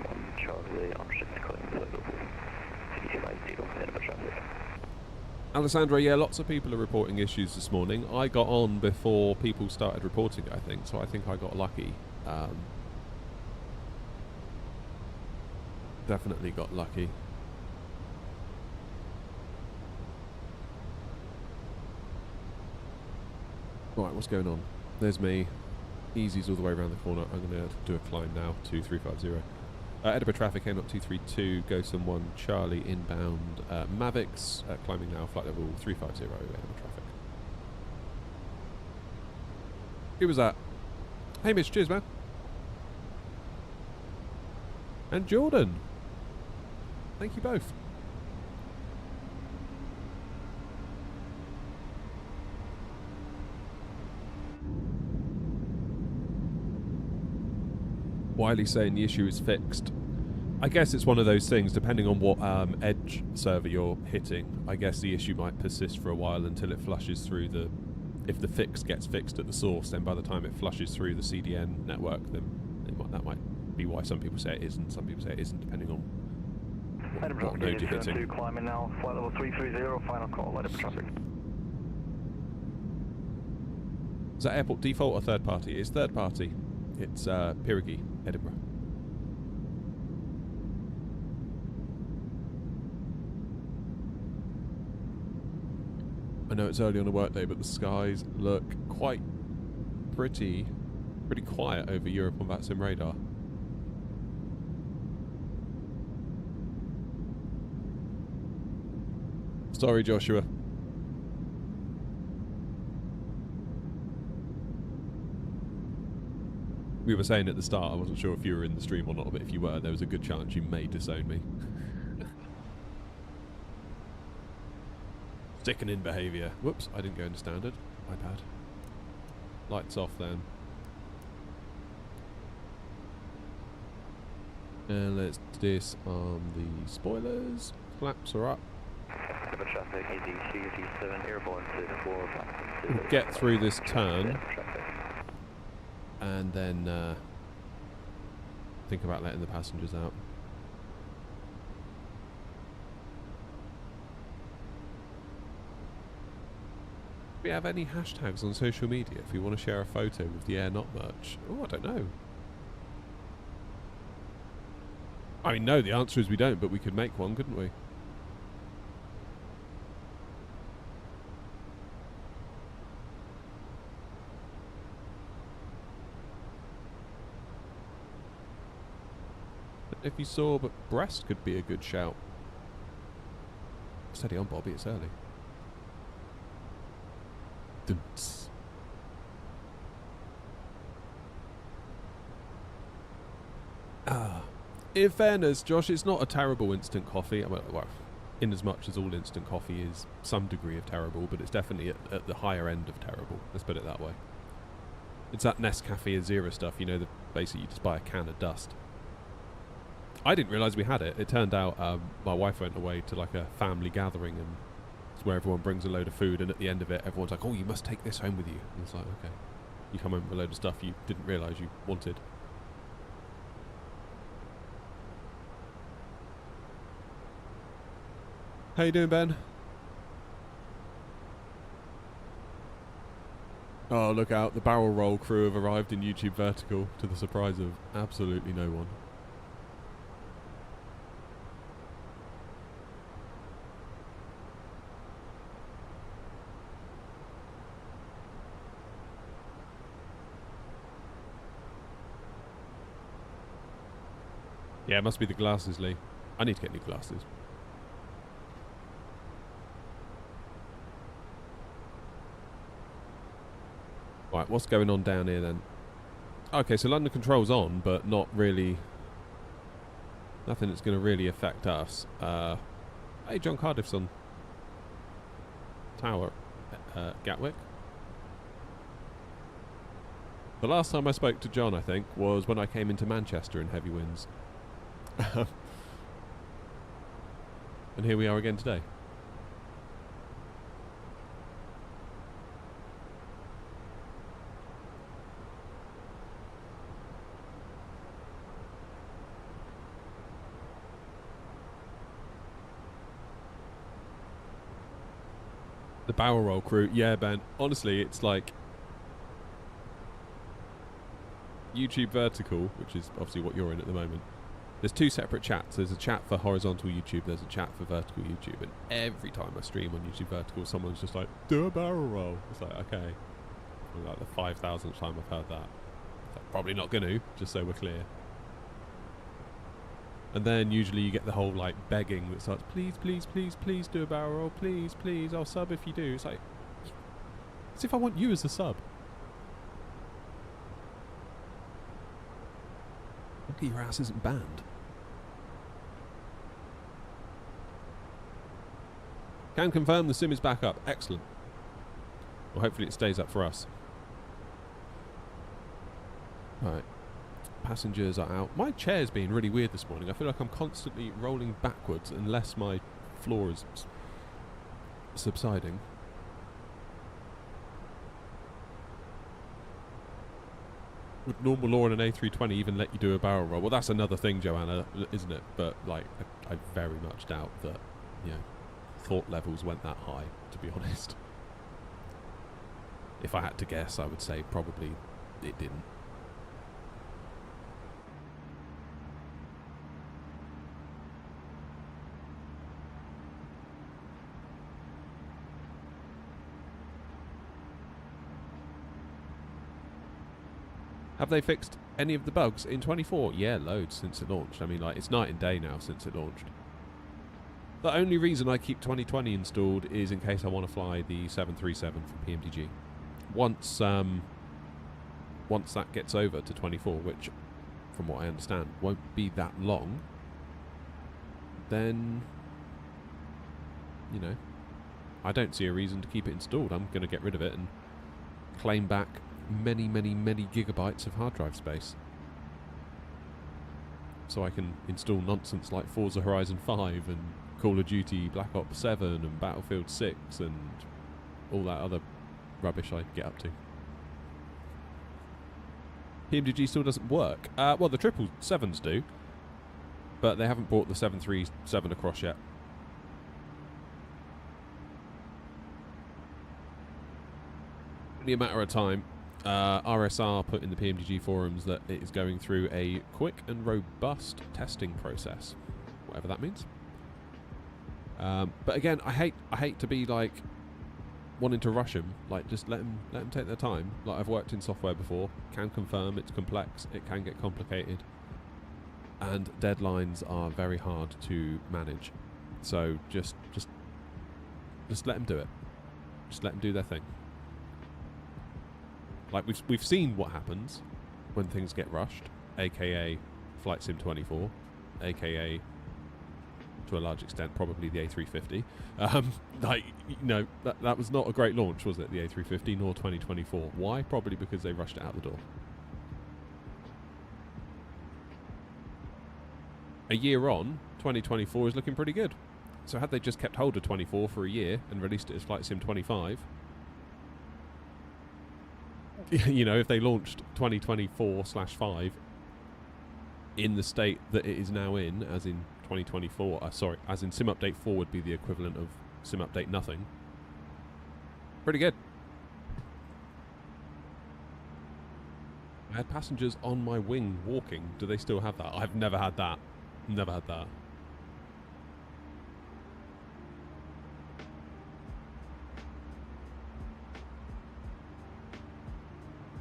Alessandro, yeah, lots of people are reporting issues this morning. I got on before people started reporting it, I think, so I think I got lucky. Definitely got lucky. Right, what's going on? There's me. Easy's all the way around the corner. I'm going to do a climb now to 350. Edinburgh traffic, came up 232, Gosam 1 Charlie inbound. Mavics, climbing now, flight level 350, Edinburgh traffic. Who was that? Hey Mitch, cheers man. And Jordan. Thank you both. Wiley saying the issue is fixed. I guess it's one of those things, depending on what edge server you're hitting. I guess the issue might persist for a while until it flushes through the... If the fix gets fixed at the source, then by the time it flushes through the CDN network, then that might be why some people say it isn't, some people say it isn't, depending on what node you're hitting. Climbing now, flight level 330, final call, Edinburgh traffic. Is that airport default or third party? It's third party. It's Pirigi, Edinburgh. I know it's early on a work day, but the skies look quite pretty Pretty quiet over Europe on VATSIM radar. Sorry, Joshua. We were saying at the start, I wasn't sure if you were in the stream or not, but if you were, there was a good chance you may disown me. Sickening behaviour. Whoops, I didn't go into standard. My bad. Lights off then. And let's disarm the spoilers. Flaps are up. Traffic, ED2, 7 airborne to 4. We'll get through this turn. And then think about letting the passengers out. Do we have any hashtags on social media if we want to share a photo with the Air Not merch? Oh, I don't know. I mean, no, the answer is we don't, but we could make one, couldn't we? If you saw, but Brest could be a good shout. Steady on, Bobby, it's early. Dunce. In fairness, Josh, it's not a terrible instant coffee. Well, in as much as all instant coffee is some degree of terrible, but it's definitely at the higher end of terrible. Let's put it that way. It's that Nescafe Azera stuff, you know, basically you just buy a can of dust. I didn't realise we had it. It turned out my wife went away to like a family gathering, and it's where everyone brings a load of food, and at the end of it everyone's like, oh, you must take this home with you. And it's like, okay. You come home with a load of stuff you didn't realise you wanted. How you doing, Ben? Oh, look out. The barrel roll crew have arrived in YouTube Vertical to the surprise of absolutely no one. Yeah, it must be the glasses, Lee. I need to get new glasses. Right, what's going on down here then? Okay, so London Control's on, but not really... Nothing that's going to really affect us. Hey, John Cardiff's on Tower, Gatwick. The last time I spoke to John, I think, was when I came into Manchester in heavy winds. And here we are again today. The barrel roll crew, yeah, Ben. Honestly, it's like YouTube Vertical, which is obviously what you're in at the moment. There's two separate chats. There's a chat for horizontal YouTube, there's a chat for vertical YouTube, and every time I stream on YouTube Vertical, someone's just like, do a barrel roll. It's like, okay. Like the 5,000th time I've heard that. Like, probably not going to, just so we're clear. And then usually you get the whole like begging that starts, please, please, please, please do a barrel roll, please, please, I'll sub if you do. It's like, as if I want you as a sub. Lucky your ass isn't banned. Can confirm the sim is back up. Excellent. Well, hopefully it stays up for us. Right. Passengers are out. My chair's been really weird this morning. I feel like I'm constantly rolling backwards unless my floor is subsiding. Would normal law on an A320 even let you do a barrel roll? Well, that's another thing, Joanna, isn't it? But like, I very much doubt that, you know, thought levels went that high, to be honest. If I had to guess, I would say probably it didn't. Have they fixed any of the bugs in 24? Yeah, loads since it launched. I mean, like, it's night and day now since it launched. The only reason I keep 2020 installed is in case I want to fly the 737 from PMDG. Once that gets over to 24, which, from what I understand, won't be that long, then, you know, I don't see a reason to keep it installed. I'm going to get rid of it and claim back many, many, many gigabytes of hard drive space. So I can install nonsense like Forza Horizon 5 and Call of Duty Black Ops 7 and Battlefield 6 and all that other rubbish I get up to. PMDG still doesn't work. Well, the 777s do, but they haven't brought the 737 across yet. Only a matter of time. RSR put in the PMDG forums that it is going through a quick and robust testing process, whatever that means. But again, I hate to be like wanting to rush them. Like, just let them take their time. Like, I've worked in software before, can confirm it's complex, it can get complicated, and deadlines are very hard to manage. So just let them do it. Just let them do their thing. Like, we've seen what happens when things get rushed, aka Flight Sim 24, aka to a large extent probably the A350. Like, you know, that was not a great launch, was it, the A350, nor 2024. Why? Probably because they rushed it out the door. A year on, 2024 is looking pretty good. So had they just kept hold of 24 for a year and released it as Flight Sim 25, you know, if they launched 2024/5 in the state that it is now in, as in 2024, as in Sim Update 4 would be the equivalent of Sim Update nothing. Pretty good. I had passengers on my wing walking. Do they still have that? I've never had that. Never had that.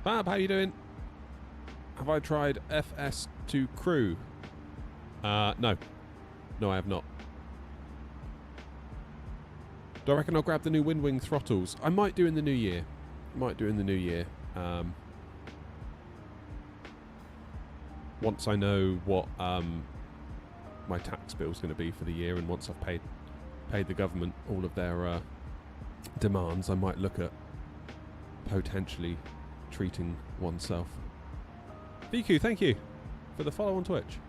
Fab, how you doing? Have I tried FS2 Crew? No. No, I have not. Do I reckon I'll grab the new Windwing throttles? I might do in the new year. Once I know what my tax bill's going to be for the year, and once I've paid the government all of their demands, I might look at potentially treating oneself. VQ, thank you for the follow on Twitch.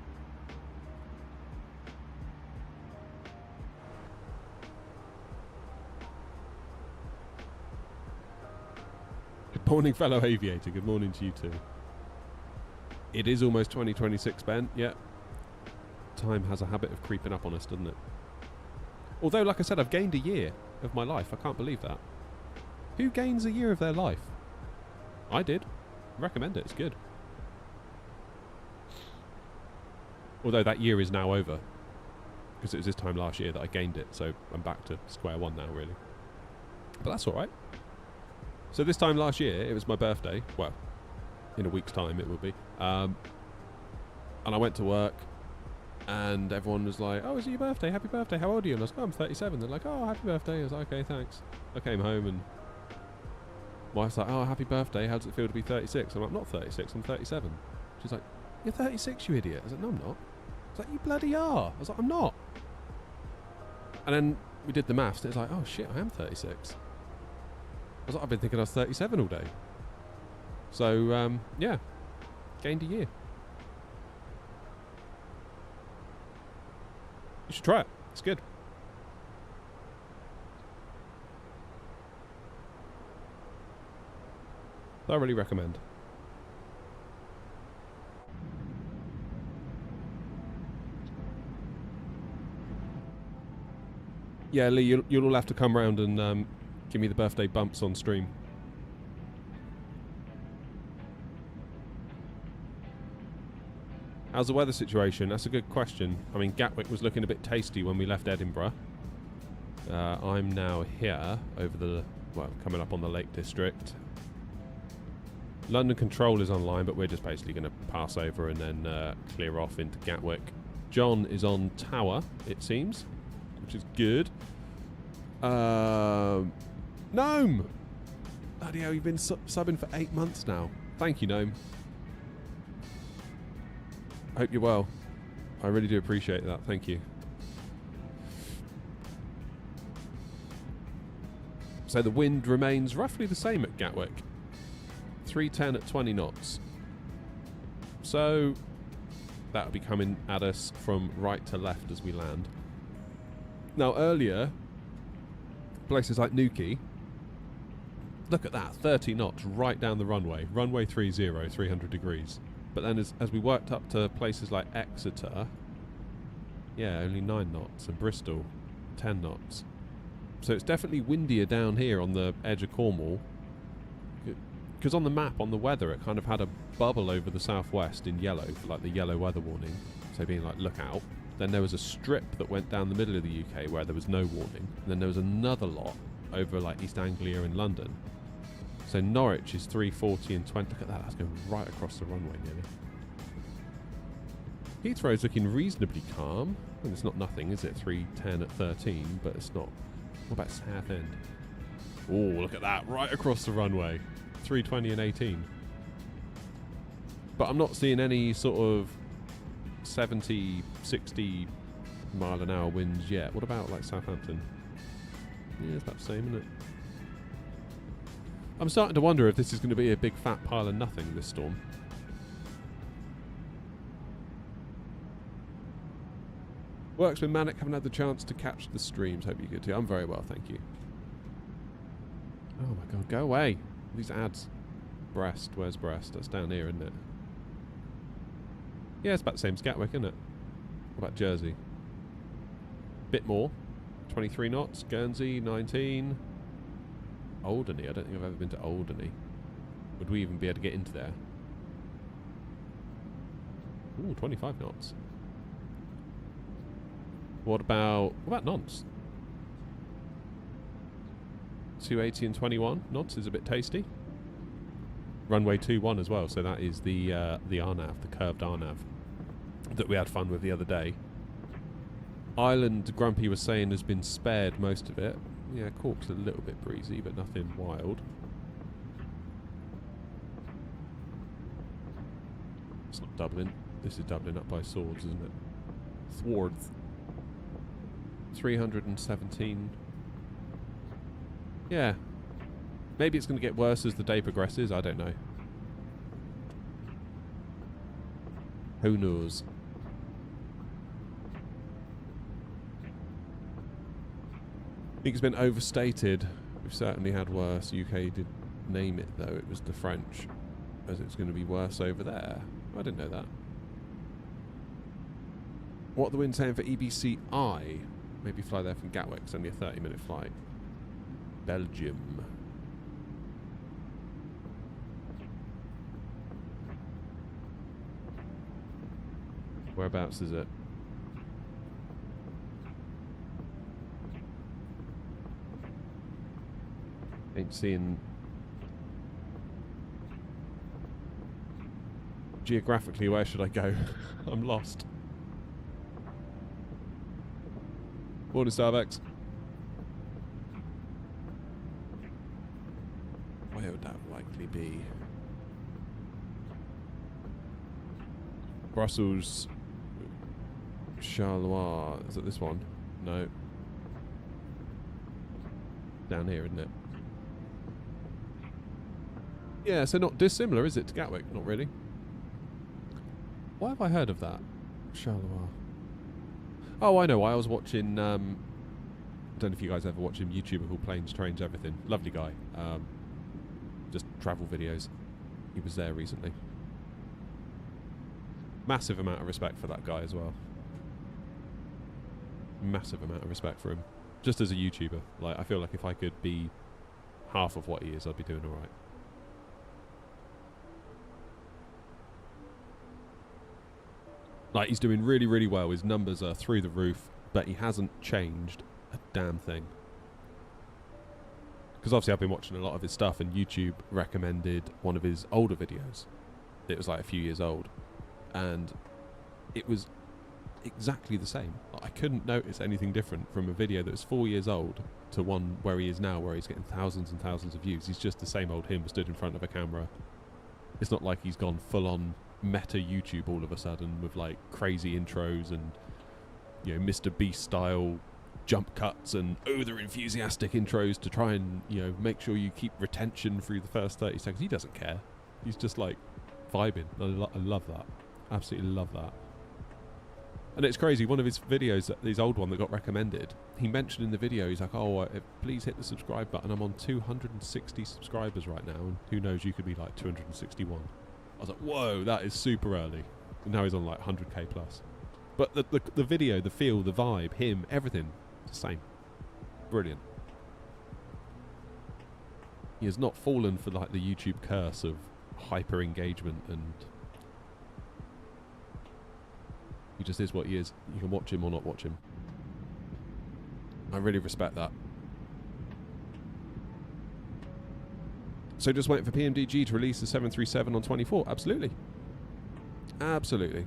Good morning, fellow aviator. Good morning to you too. It is almost 2026, Ben. Yeah. Time has a habit of creeping up on us, doesn't it? Although, like I said, I've gained a year of my life. I can't believe that. Who gains a year of their life? I did. Recommend it. It's good. Although that year is now over, because it was this time last year that I gained it, so I'm back to square one now, really. But that's alright. So this time last year, it was my birthday. Well, in a week's time it will be. And I went to work, and everyone was like, oh, is it your birthday? Happy birthday. How old are you? And I was like, oh, I'm 37. They're like, oh, happy birthday. I was like, okay, thanks. I came home, and my wife's like, oh, happy birthday. How does it feel to be 36? I'm like, I'm not 36, I'm 37. She's like, you're 36, you idiot. I was like, no, I'm not. I was like, you bloody are. I was like, I'm not. And then we did the maths, and it's like, oh shit, I am 36. I was like, I've been thinking I was 37 all day. So, yeah, gained a year. You should try it. It's good. Thoroughly recommend. Yeah, Lee, you'll all have to come round and give me the birthday bumps on stream. How's the weather situation? That's a good question. I mean, Gatwick was looking a bit tasty when we left Edinburgh. I'm now here over the, well, coming up on the Lake District. London Control is online, but we're just basically going to pass over and then clear off into Gatwick. John is on tower, it seems, which is good. Gnome! Bloody hell, you've been subbing for 8 months now. Thank you, Gnome. Hope you're well. I really do appreciate that. Thank you. So the wind remains roughly the same at Gatwick. 310 at 20 knots. So that'll be coming at us from right to left as we land. Now earlier, places like Newquay, look at that, 30 knots right down the runway. Runway 30, 300 degrees. But then as we worked up to places like Exeter, yeah, only 9 knots. And Bristol, 10 knots. So it's definitely windier down here on the edge of Cornwall. Because on the map, on the weather, it kind of had a bubble over the southwest in yellow, for like the yellow weather warning. So being like, look out. Then there was a strip that went down the middle of the UK where there was no warning. And then there was another lot over like East Anglia and London. So Norwich is 340 and 20. Look at that, that's going right across the runway nearly. Heathrow's looking reasonably calm. And it's not nothing, is it? 310 at 13, but it's not. What about Southend? Oh, look at that, right across the runway. 320 and 18. But I'm not seeing any sort of 70, 60 mile an hour winds yet. What about like Southampton? Yeah, it's about the same, isn't it? I'm starting to wonder if this is going to be a big fat pile of nothing, this storm. Work's been manic, haven't had the chance to catch the streams. Hope you're good too. I'm very well, thank you. Oh my god, go away. These ads. Brest, where's Brest? That's down here, isn't it? Yeah, it's about the same as Gatwick, isn't it? What about Jersey? Bit more. 23 knots. Guernsey, 19. Alderney, I don't think I've ever been to Alderney. Would we even be able to get into there? Ooh, 25 knots. What about Nantes? 280 and 21. Nantes is a bit tasty. Runway 21 as well, so that is the RNAV, the curved RNAV that we had fun with the other day. Ireland, Grumpy was saying, has been spared most of it. Yeah, Cork's a little bit breezy, but nothing wild. It's not Dublin. This is Dublin up by Swords, isn't it? Swords. 317. Yeah. Maybe it's going to get worse as the day progresses. I don't know. Who knows? I think it's been overstated. We've certainly had worse. UK did name it, though. It was the French, as it's going to be worse over there. I didn't know that. What are the wind saying for EBCI? Maybe fly there from Gatwick. It's only a 30-minute flight. Belgium. Whereabouts is it? Ain't seeing... Geographically, where should I go? I'm lost. Morning, Starbucks. Where would that likely be? Brussels, Charleroi. Is it this one? No. Down here, isn't it? Yeah, so not dissimilar, is it, to Gatwick? Not really. Why have I heard of that? Charleroi. Oh, I know. I was watching... I don't know if you guys ever watch him. YouTuber called Planes, Trains, Everything. Lovely guy. Just travel videos. He was there recently. Massive amount of respect for that guy as well. Massive amount of respect for him. Just as a YouTuber. Like, I feel like if I could be half of what he is, I'd be doing alright. Like, he's doing really, really well. His numbers are through the roof, but he hasn't changed a damn thing. because obviously I've been watching a lot of his stuff, and YouTube recommended one of his older videos. It was like a few years old, and it was exactly the same. I couldn't notice anything different from a video that was 4 years old to one where he is now, where he's getting thousands and thousands of views. He's just the same old him stood in front of a camera. It's not like he's gone full on meta YouTube all of a sudden with like crazy intros and, you know, Mr. Beast style jump cuts and they're enthusiastic intros to try and, you know, make sure you keep retention through the first 30 seconds. He doesn't care. He's just like vibing. I love that. Absolutely love that. And it's crazy, one of his videos, his old one that got recommended, he mentioned in the video, he's like, please hit the subscribe button. I'm on 260 subscribers right now, and who knows, you could be like 261. I was like, whoa, that is super early. And now he's on like 100k plus. But the video, the feel, the vibe, him, everything, it's the same. Brilliant. He has not fallen for like the YouTube curse of hyper engagement, and he just is what he is. You can watch him or not watch him. I really respect that. So just waiting for PMDG to release the 737 on 24. Absolutely. Absolutely.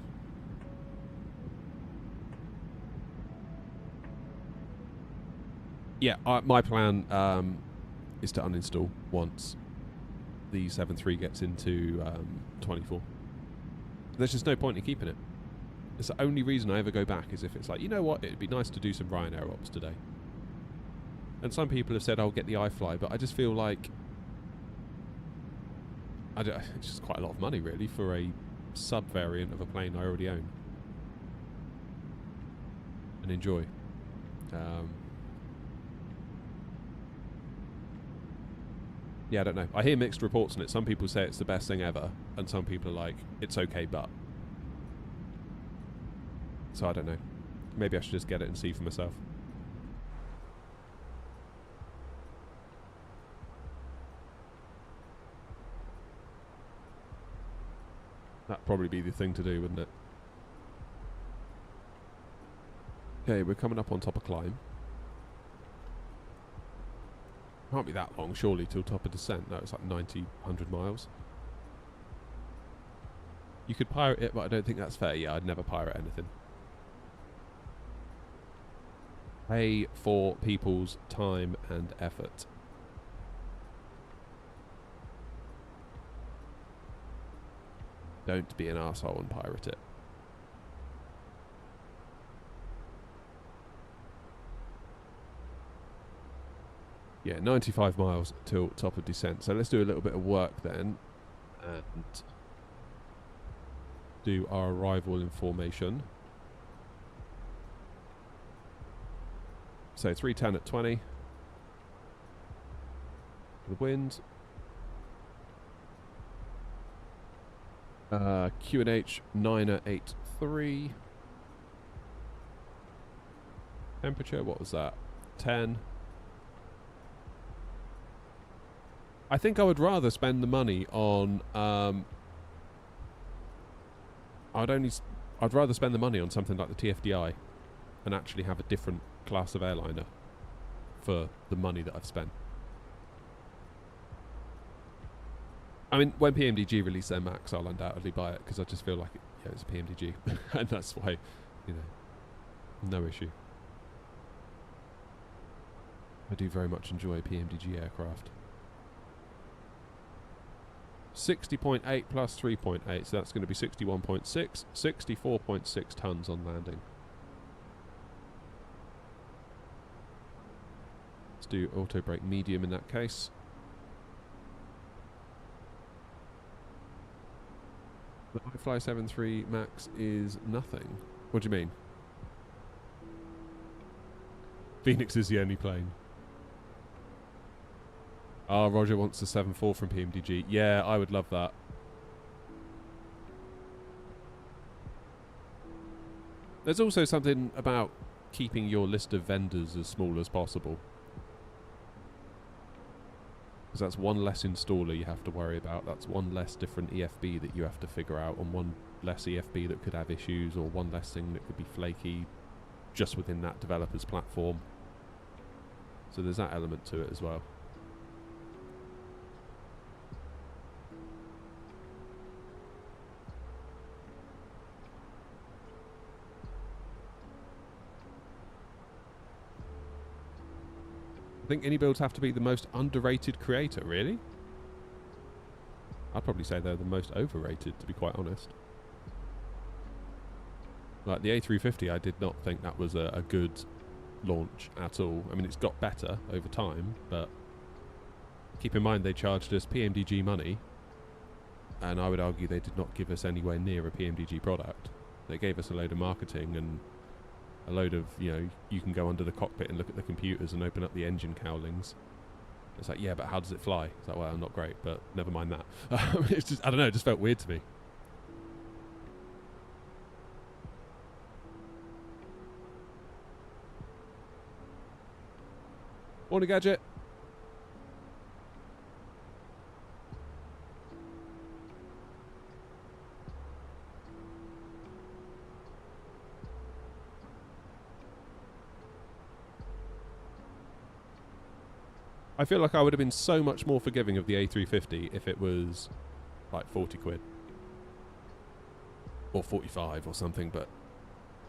Yeah, my plan is to uninstall once the 7.3 gets into 24. There's just no point in keeping it. It's the only reason I ever go back is if it's like, you know what, it'd be nice to do some Ryanair ops today. And some people have said, I'll get the iFly, but I just feel like it's just quite a lot of money, really, for a sub-variant of a plane I already own and enjoy. Yeah, I don't know. I hear mixed reports on it. Some people say it's the best thing ever, and some people are like, it's okay, but... So I don't know. Maybe I should just get it and see for myself. That'd probably be the thing to do, wouldn't it? Okay, we're coming up on top of climb. Can't be that long, surely, till top of descent. No, it's like 90, 100 miles. You could pirate it, but I don't think that's fair. Yeah, I'd never pirate anything. Pay for people's time and effort. Don't be an arsehole and pirate it. Yeah, 95 miles till top of descent. So let's do a little bit of work then and do our arrival information. So 310 at 20. The wind. QNH 9 at 83. Temperature, what was that? 10. I think I would rather spend the money on I'd rather spend the money on something like the TFDI and actually have a different class of airliner for the money that I've spent. I mean, when PMDG release their Max, I'll undoubtedly buy it because I just feel like it's a PMDG, and that's why, no issue. I do very much enjoy PMDG aircraft. 60.8 plus 3.8, so that's going to be 61.6, 64.6 tons on landing. Let's do auto brake medium in that case. The iFly 7.3 Max is nothing. What do you mean? Phoenix is the only plane. Ah, Roger wants the 7.4 from PMDG. Yeah, I would love that. There's also something about keeping your list of vendors as small as possible. Because that's one less installer you have to worry about. That's one less different EFB that you have to figure out, and one less EFB that could have issues, or one less thing that could be flaky just within that developer's platform. So there's that element to it as well. think indie builds have to be the most underrated creator, really? I'd probably say they're the most overrated, to be quite honest. Like, the A350, I did not think that was a good launch at all. I mean, it's got better over time, but keep in mind they charged us PMDG money, and I would argue they did not give us anywhere near a PMDG product. They gave us a load of marketing and a load of, you know, you can go under the cockpit and look at the computers and open up the engine cowlings. It's like, yeah, but how does it fly? It's like, well, not great, but never mind that. It's just, I don't know, it just felt weird to me. Morning, Gadget. I feel like I would have been so much more forgiving of the A350 if it was like 40 quid. Or 45 or something, but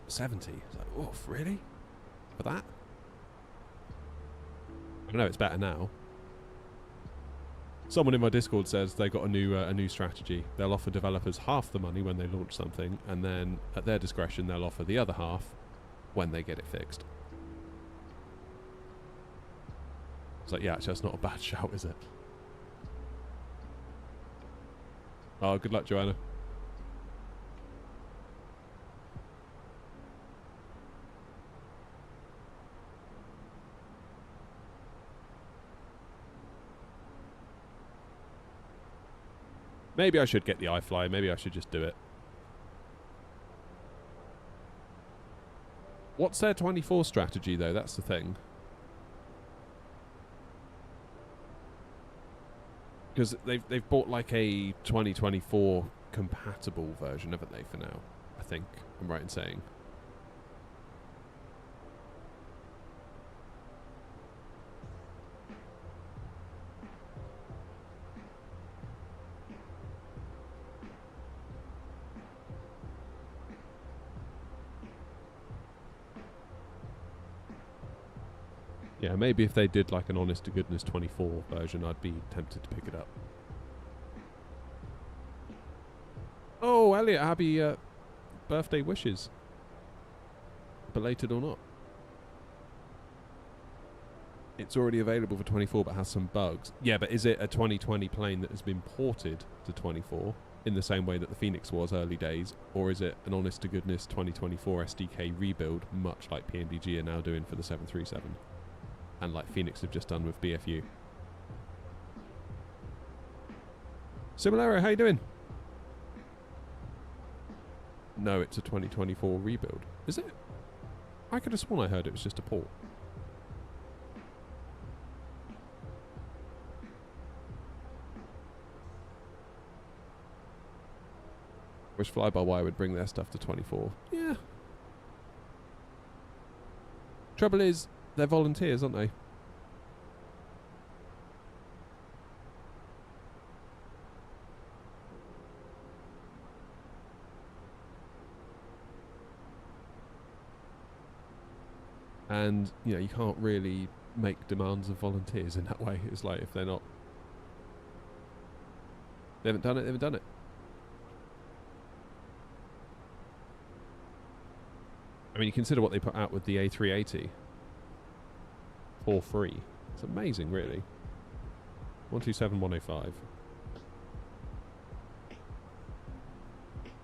70. It's like, oof, really? For that? I know it's better now. Someone in my Discord says they got a new strategy. They'll offer developers half the money when they launch something, and then at their discretion they'll offer the other half when they get it fixed. It's like, yeah, actually that's not a bad shout, is it? Oh, good luck, Joanna. Maybe I should get the iFly. Maybe I should just do it. What's their 24 strategy, though? That's the thing. Because they've bought like a 2024 compatible version, haven't they, for now? I think I'm right in saying. Yeah, maybe if they did like an honest to goodness 24 version, I'd be tempted to pick it up. Oh, Elliot, happy birthday wishes. Belated or not. It's already available for 24 but has some bugs. Yeah, but is it a 2020 plane that has been ported to 24 in the same way that the Phoenix was early days? Or is it an honest to goodness 2024 SDK rebuild, much like PMDG are now doing for the 737? And like Phoenix have just done with BFU. Similaro, how you doing? No, it's a 2024 rebuild. Is it? I could have sworn I heard it was just a port. Wish Fly-by-Wire would bring their stuff to 24. Yeah. Trouble is, they're volunteers, aren't they? And, you know, you can't really make demands of volunteers in that way. It's like, if they're not... They haven't done it, they haven't done it. I mean, you consider what they put out with the A380. For free. It's amazing, really. 127105.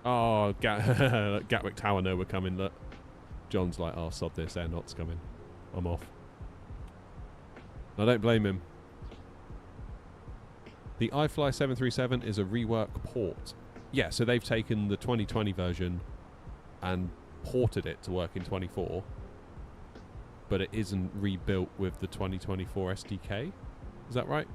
Oh, Gatwick Tower know we're coming. Look, John's like, oh, sod this, they're not coming. I'm off. I don't blame him. The iFly 737 is a rework port. Yeah, so they've taken the 2020 version and ported it to work in 24. But it isn't rebuilt with the 2024 SDK. Is that right?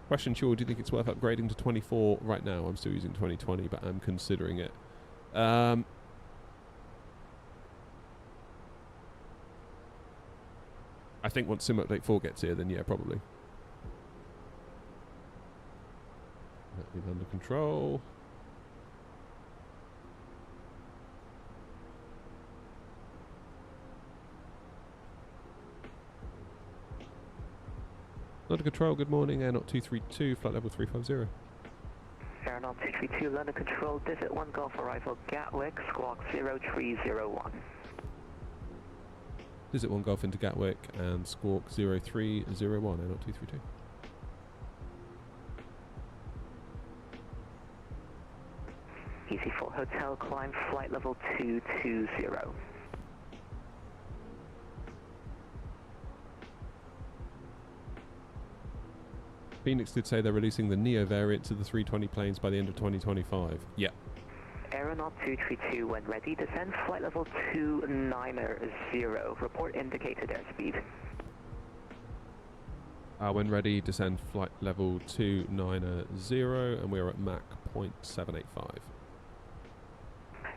Question, Chua, do you think it's worth upgrading to 24 right now? I'm still using 2020, but I'm considering it. I think once Sim Update 4 gets here, then yeah, probably. That is under control. Under control, good morning, Airnaut 232, flight level 350. Airnaut 232, London Control, Visit 1 Golf arrival Gatwick, squawk 0301. Visit 1 Golf into Gatwick and squawk 0301, Airnaut 232. Easy 4 Hotel, climb flight level 220. Phoenix did say they're releasing the Neo variant to the 320 planes by the end of 2025. Yeah. Aeronaut 232, when ready, descend flight level 290. Report indicated airspeed. When ready, descend flight level 290, and we are at Mach 0.785.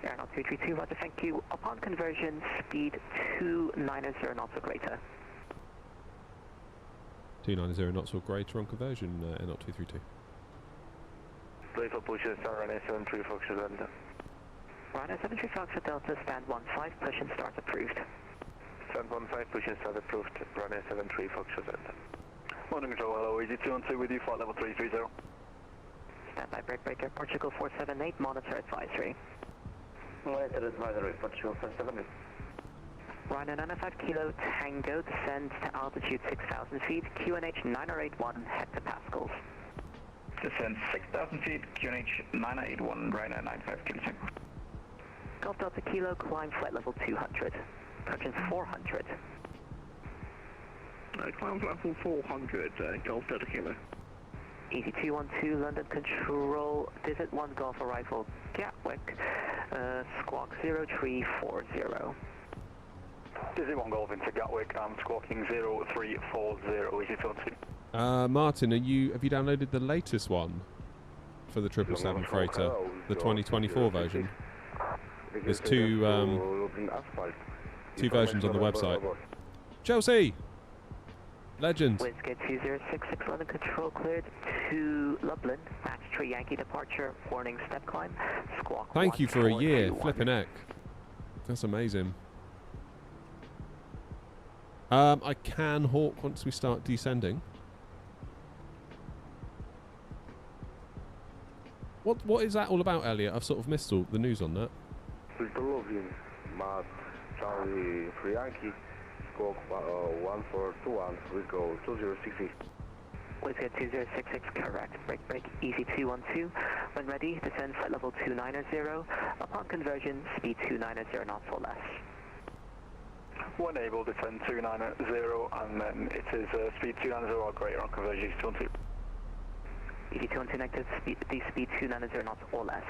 Aeronaut 232, roger, thank you. Upon conversion, speed 290 knots or greater. 290 knots or greater on conversion, Airnaut 232. Please push and start runway 73 Foxtrot Delta. Runway 73 Foxtrot Delta, stand 15, push and start approved. Stand 15, push and start approved. Runway 73 Foxtrot Delta. Morning control, hello, easy 212 with you, flight level 330. Standby breaker, Portugal 478, monitor advisory. Monitor advisory, Portugal 478. Ryanair 95 Kilo Tango, descends to altitude 6,000 feet, QNH 9081 hectopascals. Descend 6,000 feet, QNH 981, Ryanair 95 Kilo Tango. Golf Delta Kilo, climb flight level 200. Approaching 400. Climb level 400, Golf Delta Kilo. Easy 212, London Control, Visit 1 Golf arrival Gatwick, squawk 0340. Visit 1 Golf into Gatwick, I'm squawking 0340, easy 212. Martin, have you downloaded the latest one for the 777 freighter, the 2024 version? There's two versions on the website. Chelsea! Legend! Whiskey 2066, London Control cleared to Lublin, Max 3 Yankee departure, warning step climb, squawk. Thank you for a year, flippin' heck. That's amazing. I can hawk once we start descending. What is that all about, Elliot? I've sort of missed all the news on that. Mr. Lovin, Matt, Charlie, Free Yankee, squawk 1421, we go 2060. Whiskey 2066, correct. Break, easy 212. When ready, descend flight level 290. Upon conversion, speed 290 knots or less. When able, descend 290, and then it is speed 290 or greater on conversion, easy 212. Easy 212 negative, speed 290 knots or less.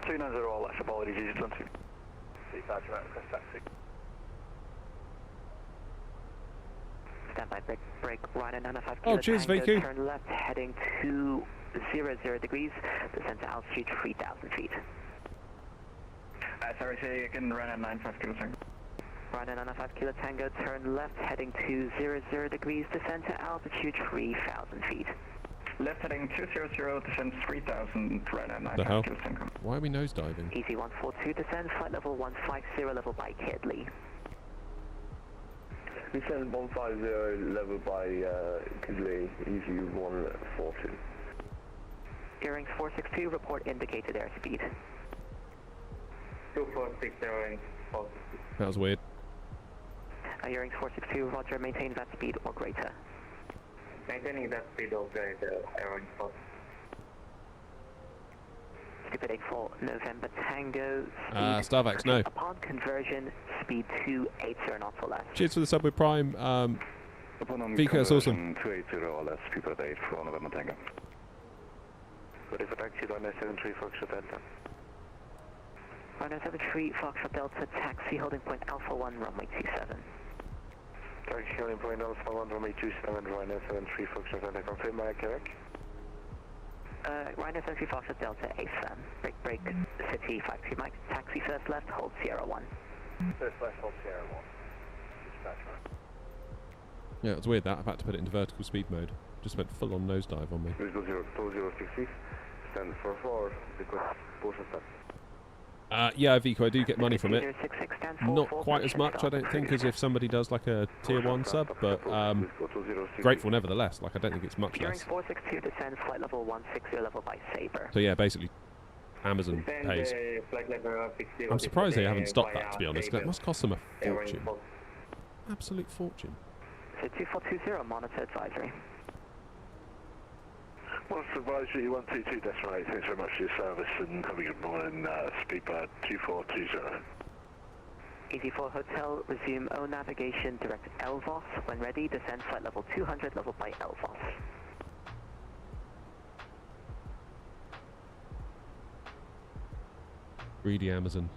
290 or less, apologies, easy 212. Taxi. Standby break, Ryanair 95 Kilo Oh, cheers, Tango, VQ. turn left, heading 200 degrees, descend to altitude 3,000 feet. Sorry, say again, Ryanair 95 Kilo Tango. Ryanair 95 Kilo Tango, turn left, heading 200 degrees, descend to altitude 3,000 feet. Left heading 200, descend 3,000, Ryanair 95 Kilo Tango. Why are we nosediving? Easy 142, descend flight level 150, level by Kidley. Descend 150 level by Kidley, easy 142. Earings 462, report indicated airspeed. 2460, That was weird. Earings 462, roger, maintain that speed or greater. Maintaining that speed or greater, Earings 4. Stupid 84, November Tango, Starvax, no. Upon conversion, speed 280 knots or less. Cheers for the sub with Prime. VK, that's awesome. 280 or less, Stupid 8 for November Tango. Ready for taxi, Ryanair 73 Foxtrot Delta. Ryanair 73 Foxtrot Delta, taxi holding point Alpha 1, runway 27. Taxi holding point Alpha 1, runway 27, Ryanair 73 Foxtrot Delta. Confirm my correct? Ryanair 73 Foxtrot Delta, AFM. Break, City 52 Mike, taxi first left, hold Sierra 1. First left, hold Sierra 1. Dispatch Yeah, it's weird that. I've had to put it into vertical speed mode. Just went full on nosedive on me. 2066, stand for 4, request push and start. Yeah, Vico, I do get money from it. 066 stand for Not 4, quite push as and much, I start. don't think, as if somebody does like a tier 1 sub, but grateful nevertheless. Like, I don't think it's much Bearing less. 462 descend flight level 160 level by Sabre. So yeah, basically, Amazon pays. I'm surprised they haven't stopped that, to be honest. That must cost them a fortune. Absolute fortune. So 2420 monitor advisory. Monitor advisory 122 decimal 8. Thanks very much for your service and have a good morning. Speedbird 2420. Easy 4 Hotel, resume O navigation, direct Elvos. When ready, descend flight level 200, level by Elvos. Greedy Amazon.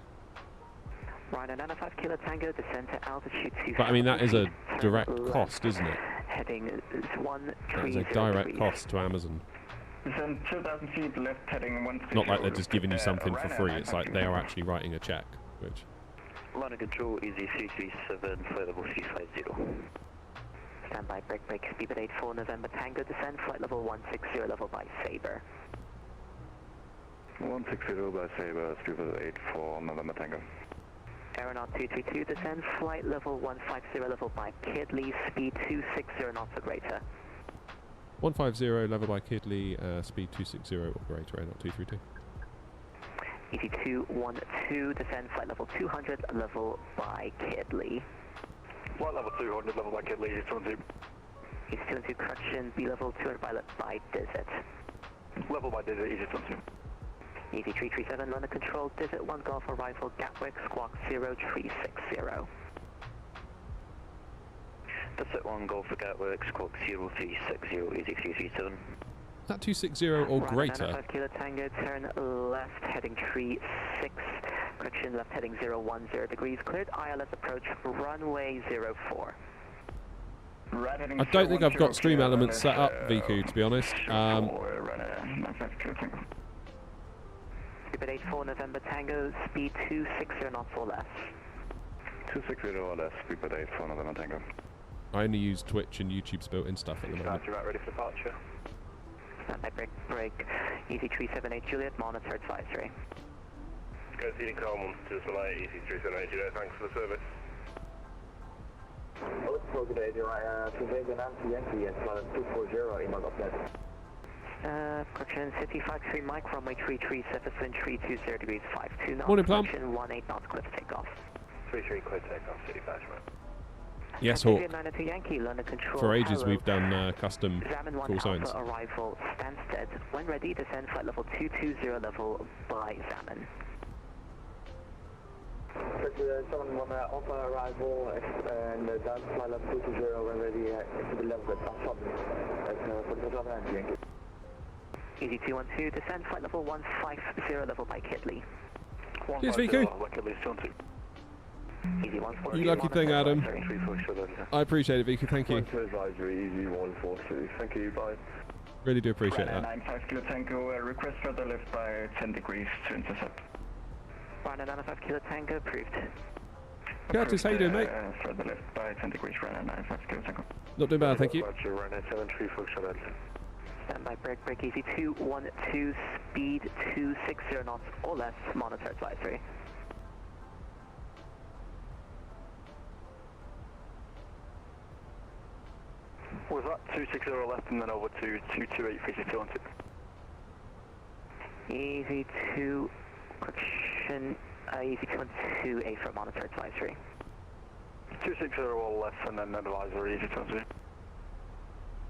Ryder 95 Kilo Tango, descend to altitude 2. But I mean, that is a direct cost, isn't it? Heading 130 That is a direct cost to Amazon. Descend 2,000 feet, left heading 160. Not like they're just giving you something for free. It's like they are actually writing a check, which... Line of control, easy 337, flight level 350. Standby, break, speed at 84 November Tango, descend, flight level 160, level by Sabre. 160 by Sabre, speed at 84 November Tango. Aeronaut 232, descend, flight level 150, level by Kidley, speed 260 knots or greater. 150, level by Kidley, speed 260 or greater, Aeronaut 232. ET212, descend flight level 200, level by Kidley. Flight level 200, level by Kidley, ET212. ET212, correction, B level 200 by Desert. Level by Desert, ET212. ET337, London Control, Desert 1 Golf arrival, Gatwick, squawk 0360. Desert 1 Golf for Gatwick, squawk 0360, easy 337. Is that 260 or greater? 5 Kilo Tango, turn left, heading 36, correction, left heading 010 degrees, cleared ILS approach, runway 04. I don't think I've got stream elements set up, Viku, to be honest. Speed 84 November Tango, speed 260 knots or less. 260 or less, speed at 84 November Tango. I only use Twitch and YouTube's built-in stuff at the moment. Roger, ready for departure. Standby, break, easy 378 Juliet, monitor advisory. Go seating Common to Malay, easy 378 Juliet, thanks for the service. Correction, City 53 Mike, runway 33, surface wind 320 degrees, 52 knots. Morning, Plum. Correction, 18 knots, clear for takeoff. 33 clear takeoff, City 53. Yes, Hawk. Yankee, London Control, For ages hello. we've done custom Xamin 1 call signs. Alpha arrival, Stansted. When ready, descend flight level 220, level by Xamin. 71 Alpha arrival and down flight level 220 when ready to the level at Yankee. Easy 212, descend flight level 150, level by Kidley. Cheers, Viku. Easy 140. You lucky thing, Adam. 347. I appreciate it, Viku. Thank you. Advisory, easy 142. Thank you, bye. Really do appreciate Ryder that. 95 Kilo Tango, request further lift by 10 degrees to intercept. Ryder 95 Kilo Tango, approved. Curtis, how you doing, mate? Further lift by 10 degrees, Ryder 95 Kilo Tango. Not doing bad, thank you. Roger, Ryder 734 Standby, break, easy 212, speed 260 knots or less, monitor advisory. Was that 260 left and then over to 228 36212? Easy 2, correction, easy 212, A for monitor advisory. 260 all left and then advisory, easy 212.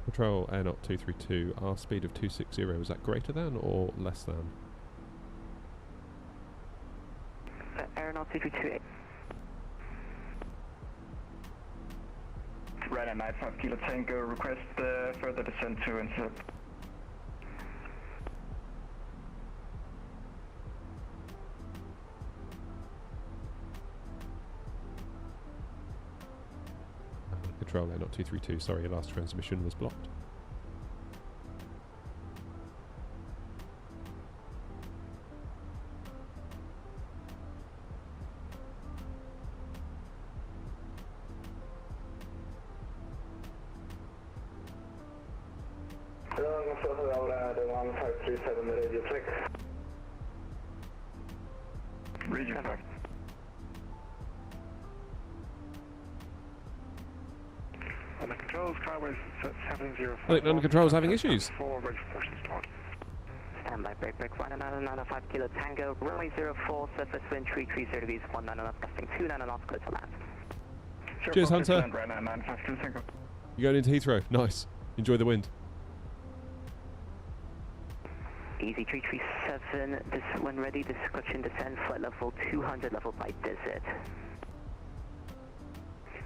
Control Aeronaut 232. Our speed of 260, is that greater than or less than? Aeronaut 232, Ryder 95 Kilo Tango, request further descent to intercept. Control Aeronaut 232. Sorry, your last transmission was blocked. Alfa, ahora de 1537 the radio check. Region check. On the controls, Carway 704. I think London Control's having issues. Standby, break 19905 Kilo Tango, runway 04, surface wind 330 degrees, 19 knots, gusting 29 knots, clear to land. Cheers, Hunter. Right now, 952 Tango. You're going into Heathrow. Nice. Enjoy the wind. Easy 337, this when ready, discussion descend, flight level 200, level by desert.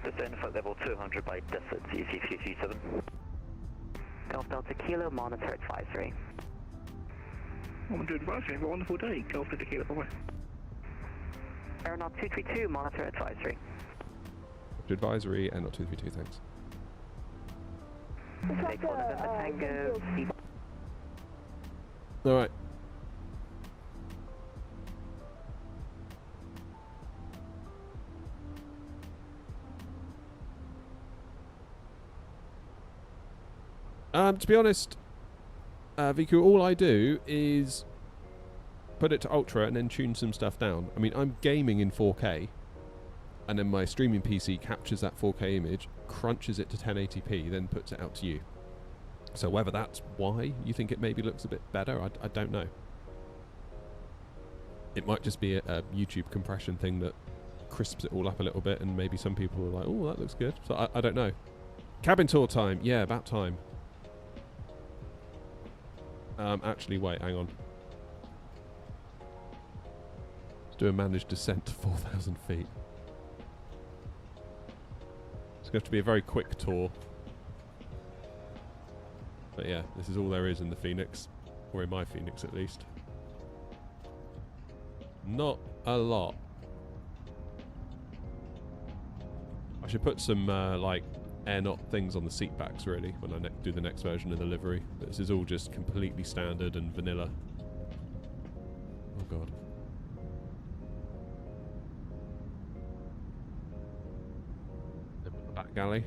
Descend flight level 200 by desert, easy 337. Golf Delta Kilo, monitor advisory. Monitor advisory, have a wonderful day. Golf Delta Kilo, bye-bye. Aeronaut 232, monitor advisory. Advisory and not 232, thanks. Take 4 November Tango, C. All right. To be honest, VQ, all I do is put it to ultra and then tune some stuff down. I mean, I'm gaming in 4K, and then my streaming PC captures that 4K image, crunches it to 1080p, then puts it out to you. So whether that's why you think it maybe looks a bit better, I don't know. It might just be a YouTube compression thing that crisps it all up a little bit, and maybe some people are like, oh, that looks good. So I don't know. Cabin tour time. Yeah, about time. Actually, wait, hang on. Let's do a managed descent to 4,000 feet. It's going to have to be a very quick tour. But yeah, this is all there is in the Phoenix. Or in my Phoenix, at least. Not a lot. I should put some, like, air knot things on the seat backs, really, when I do the next version of the livery. This is all just completely standard and vanilla. Oh, God. Then the back galley.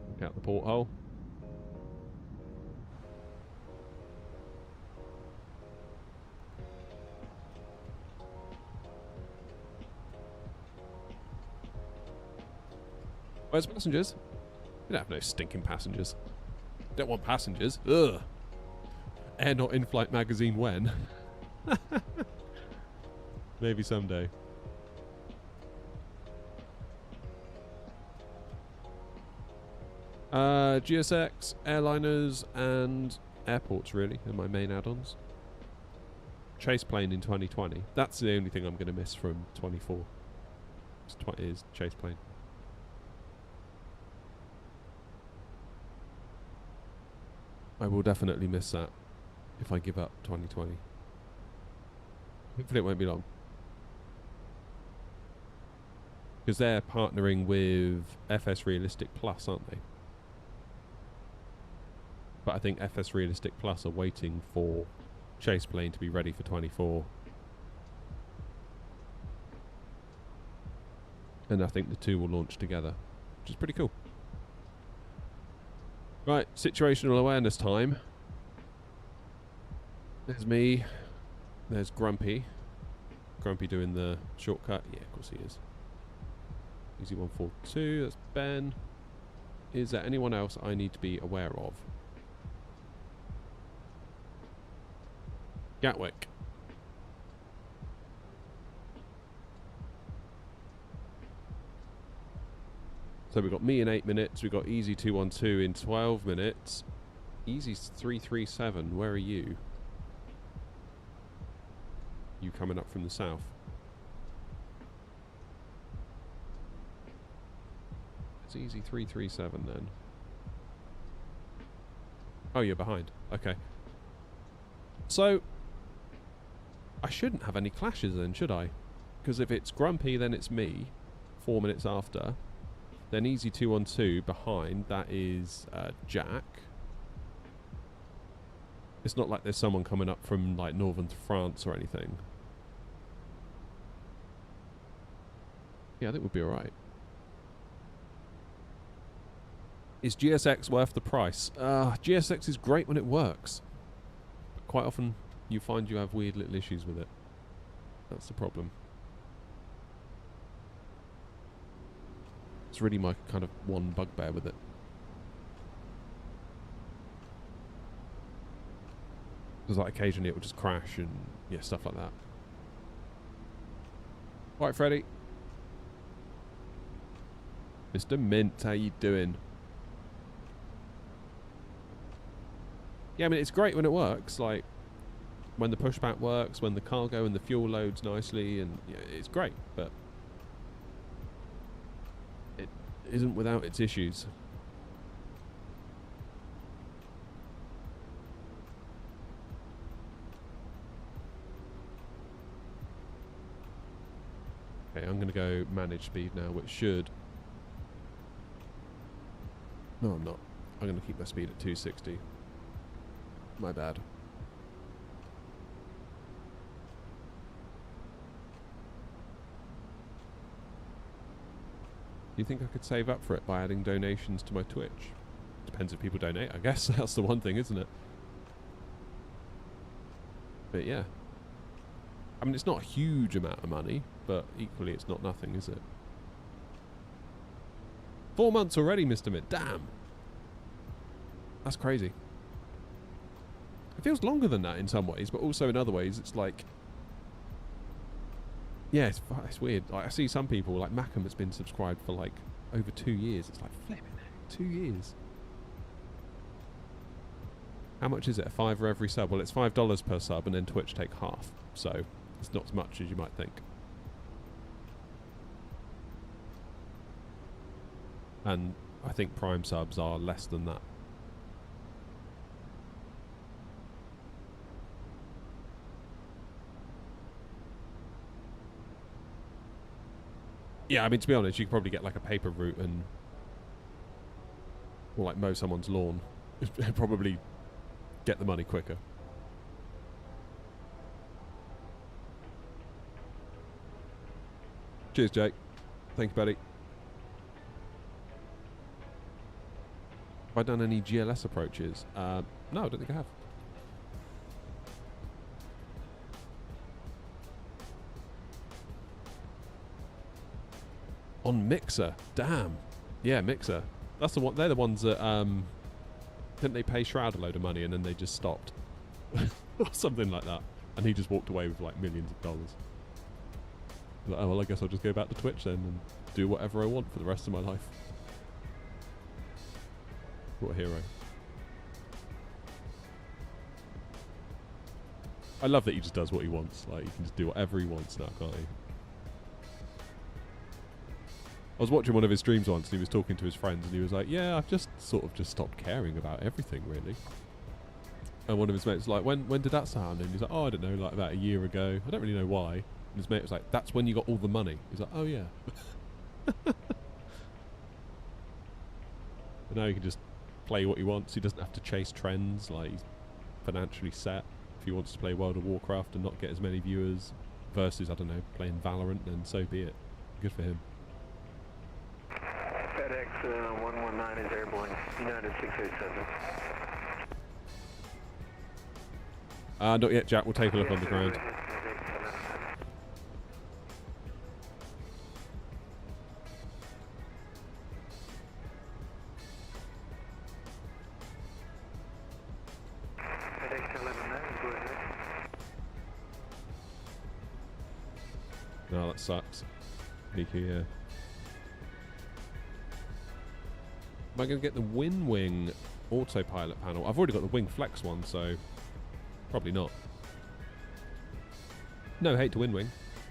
Look out the porthole. Where's passengers? We don't have no stinking passengers. Don't want passengers. Ugh. Air not in-flight magazine when? Maybe someday. GSX, airliners, and airports really are my main add-ons. Chase plane in 2020. That's the only thing I'm going to miss from 24. Is chase plane. I will definitely miss that if I give up 2020. Hopefully it won't be long. Because they're partnering with FS Realistic Plus, aren't they? But I think FS Realistic Plus are waiting for Chase Plane to be ready for 24. And I think the two will launch together, which is pretty cool. Right, situational awareness time. There's me. There's Grumpy. Grumpy doing the shortcut. Yeah, of course he is. Easy 142. That's Ben. Is there anyone else I need to be aware of? Gatwick. So we've got me in 8 minutes, we've got Easy 212 in 12 minutes. Easy 337, where are you? You coming up from the south. It's Easy 337 then. Oh, you're behind. Okay. So, I shouldn't have any clashes then, should I? Because if it's Grumpy, then it's me, 4 minutes after. Then Easy 212 behind, that is Jack. It's not like there's someone coming up from like northern France or anything. Yeah, I think we'll be alright. Is GSX worth the price? GSX is great when it works. But quite often you find you have weird little issues with it. That's the problem. It's really my kind of one bugbear with it. Because like occasionally it will just crash and yeah, stuff like that. Right, Freddie. Mr. Mint, how you doing? Yeah, I mean, it's great when it works. Like, when the pushback works, when the cargo and the fuel loads nicely, and yeah, it's great, but it isn't without its issues. Okay, I'm going to go manage speed now, which should... No, I'm not. I'm going to keep my speed at 260. My bad. Do you think I could save up for it by adding donations to my Twitch? Depends if people donate, I guess. That's the one thing, isn't it? But yeah. I mean, it's not a huge amount of money, but equally it's not nothing, is it? 4 months already, Mr. Mint. Damn. That's crazy. It feels longer than that in some ways, but also in other ways, it's like... Yeah, it's weird. Like, I see some people, like Mackham has been subscribed for like over 2 years. It's like, flipping it, 2 years. How much is it? A $5 every sub? Well, it's $5 per sub, and then Twitch take half. So, it's not as much as you might think. And I think Prime subs are less than that. Yeah, I mean, to be honest, you could probably get like a paper route and... or like mow someone's lawn. It'd probably get the money quicker. Cheers, Jake. Thank you, buddy. Have I done any GLS approaches? No, I don't think I have. On Mixer, damn. Yeah, Mixer. That's the one. They're the ones that didn't they pay Shroud a load of money and then they just stopped, or something like that, and he just walked away with like millions of dollars. Like, oh well, I guess I'll just go back to Twitch then and do whatever I want for the rest of my life. What a hero. I love that he just does what he wants. Like, he can just do whatever he wants now, can't he? I was watching one of his streams once and he was talking to his friends and he was like, yeah, I've just sort of just stopped caring about everything, really. And one of his mates was like, when did that start? And he's like, oh, I don't know, like about a year ago. I don't really know why. And his mate was like, that's when you got all the money. He's like, oh, yeah. And now he can just play what he wants. He doesn't have to chase trends. Like, he's financially set. If he wants to play World of Warcraft and not get as many viewers versus, I don't know, playing Valorant, then so be it. Good for him. FedEx 119 is airborne, United 687. Not yet, Jack. We'll take a look on the ground. No, that sucks. Sneaky, yeah. Am I going to get the WinWing autopilot panel? I've already got the Wing Flex one, so probably not. No hate to WinWing,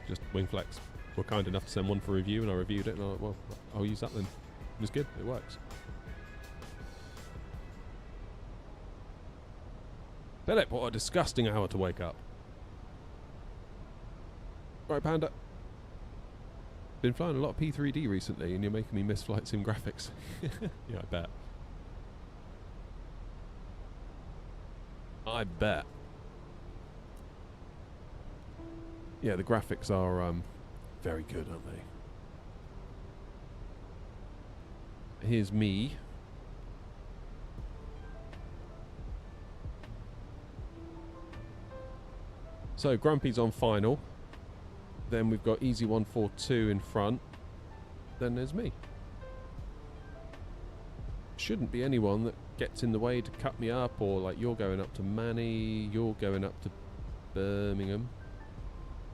just Wing Flex. We're kind enough to send one for review, and I reviewed it, and I was like, well, I'll use that then. It was good, it works. Philip, what a disgusting hour to wake up. Right, Panda. Been flying a lot of P3D recently, and you're making me miss flight sim graphics. Yeah, I bet. I bet. Yeah, the graphics are very good, aren't they? Here's me So Grumpy's on final. Then we've got Easy 142 in front. Then there's me. Shouldn't be anyone that gets in the way to cut me up, or like you're going up to Manny, you're going up to Birmingham.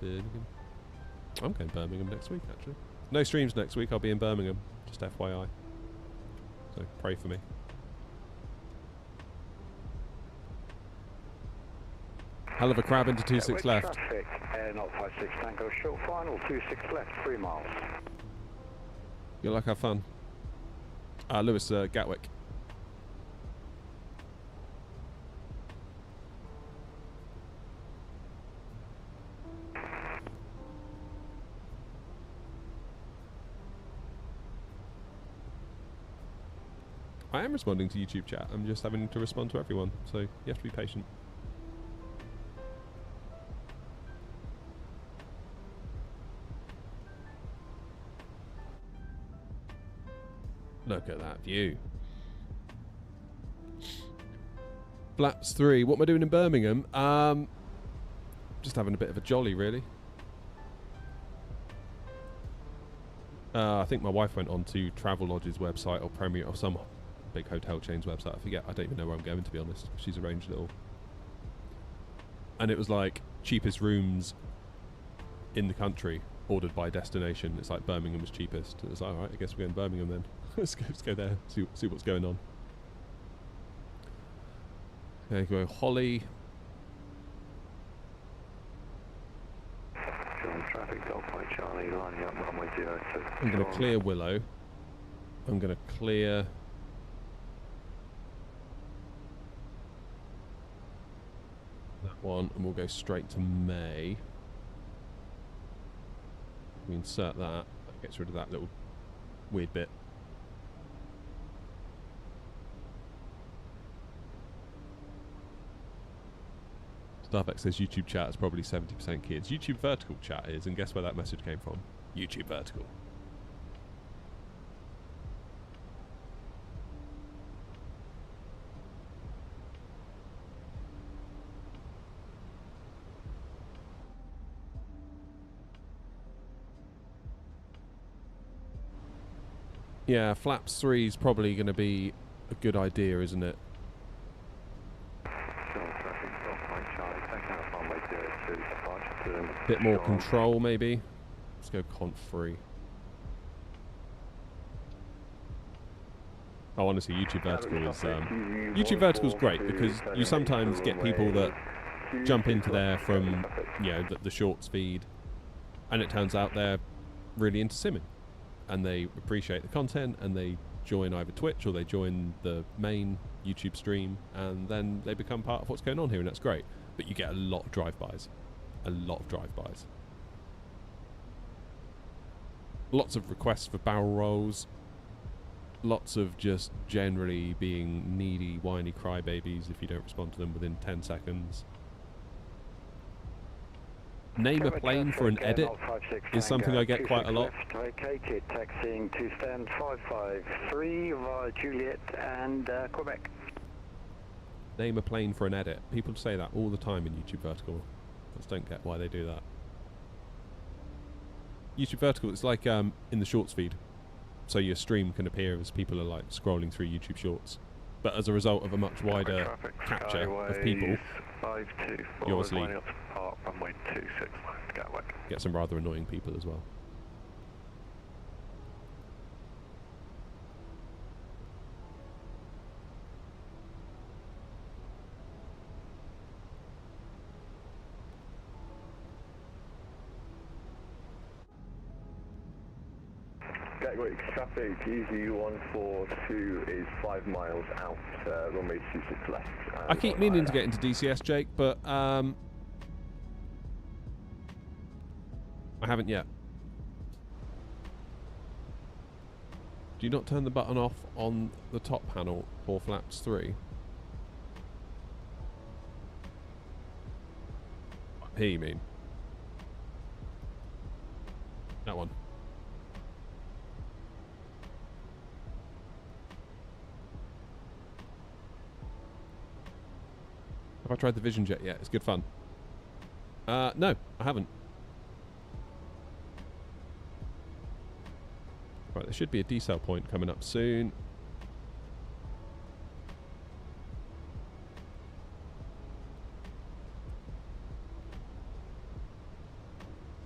I'm going Birmingham next week, actually. No streams next week, I'll be in Birmingham. Just FYI. So pray for me. Hell of a crab into 26 left. Traffic, Air 056 Tango, short final, 26 left, 3 miles. Good luck, have fun. Lewis, Gatwick. I am responding to YouTube chat. I'm just having to respond to everyone, so you have to be patient. Look at that view. Flaps 3. What am I doing in Birmingham? Just having a bit of a jolly, really. I think my wife went on to Travelodge's website or Premier or some big hotel chain's website. I forget. I don't even know where I'm going, to be honest. She's arranged it all. And it was like cheapest rooms in the country ordered by destination. It's like Birmingham was cheapest. It was like, alright, I guess we're going to Birmingham then. let's go there, see what's going on. There you go, Holly. Traffic, Delta Charlie, lining up runway 02. I'm going to clear Willow. I'm going to clear... that one, and we'll go straight to May. We insert that. That gets rid of that little weird bit. Starbucks says YouTube chat is probably 70% kids. YouTube vertical chat is, and guess where that message came from? YouTube vertical. Yeah, flaps 3 is probably going to be a good idea, isn't it? Bit more control, maybe. Let's go conf 3. Oh, honestly, YouTube vertical is YouTube vertical is great because you sometimes get people that jump into there from the shorts feed, and it turns out they're really into simming, and they appreciate the content, and they join either Twitch or they join the main YouTube stream, and then they become part of what's going on here, and that's great. But you get a lot of drive-bys. A lot of drive-bys. Lots of requests for barrel rolls. Lots of just generally being needy, whiny crybabies if you don't respond to them within 10 seconds. Name a plane for an edit is something I get quite a lot. Located, taxiing to stand 553 via Juliet and Quebec. Name a plane for an edit. People say that all the time in YouTube vertical. I just don't get why they do that. YouTube vertical, it's like in the shorts feed. So your stream can appear as people are like scrolling through YouTube shorts. But as a result of a much wider capture of people, you obviously get some rather annoying people as well. Gatwick traffic, easy 142 is 5 miles out, runway 26 left. I keep meaning to get into DCS, Jake, but I haven't yet. Do you not turn the button off on the top panel for flaps 3? Here you mean? That one. Have I tried the Vision Jet yet? It's good fun. No, I haven't. Right, there should be a decel point coming up soon.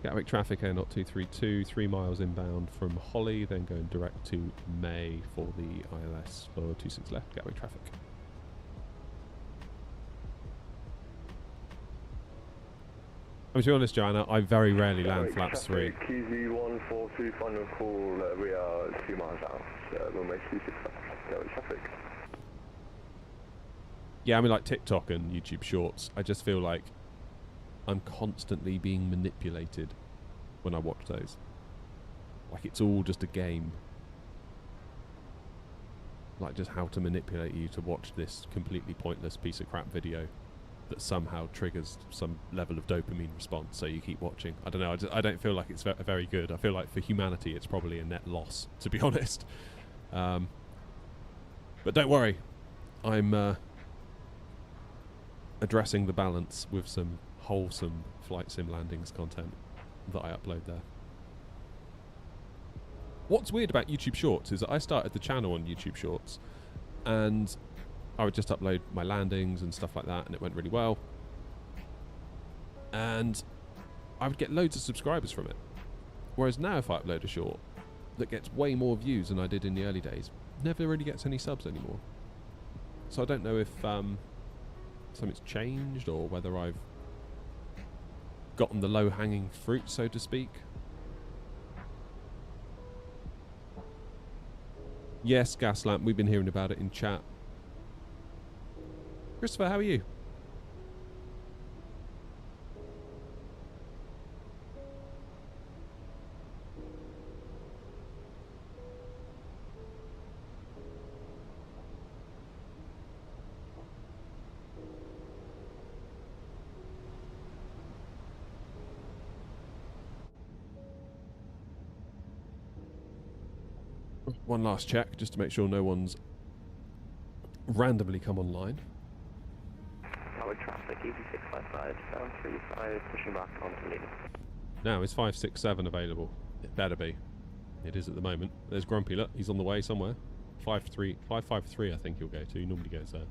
Gatwick traffic air 232, 3 miles inbound from Holly, then going direct to May for the ILS for 26 left, Gatwick traffic. To be honest, Joanna, I very rarely land flaps 3. QZ142, final call, we are 2 miles out, runway 26 left, Gatwick traffic. Yeah, I mean like TikTok and YouTube Shorts, I just feel like I'm constantly being manipulated when I watch those. Like it's all just a game. Like just how to manipulate you to watch this completely pointless piece of crap video that somehow triggers some level of dopamine response, so you keep watching. I don't know, I don't feel like it's very good. I feel like for humanity it's probably a net loss, to be honest. But don't worry, I'm addressing the balance with some wholesome flight sim landings content that I upload there. What's weird about YouTube Shorts is that I started the channel on YouTube Shorts and I would just upload my landings and stuff like that, and it went really well. And I would get loads of subscribers from it. Whereas now if I upload a short that gets way more views than I did in the early days, never really gets any subs anymore. So I don't know if something's changed or whether I've gotten the low-hanging fruit, so to speak. Yes, Gaslamp, we've been hearing about it in chat. Christopher, how are you? One last check, just to make sure no one's randomly come online. Tower traffic, EV655, 735, pushing back onto Lima. Now, is 567 available? It better be. It is at the moment. There's Grumpy, look, he's on the way somewhere. 553, I think he'll go to. He normally goes there.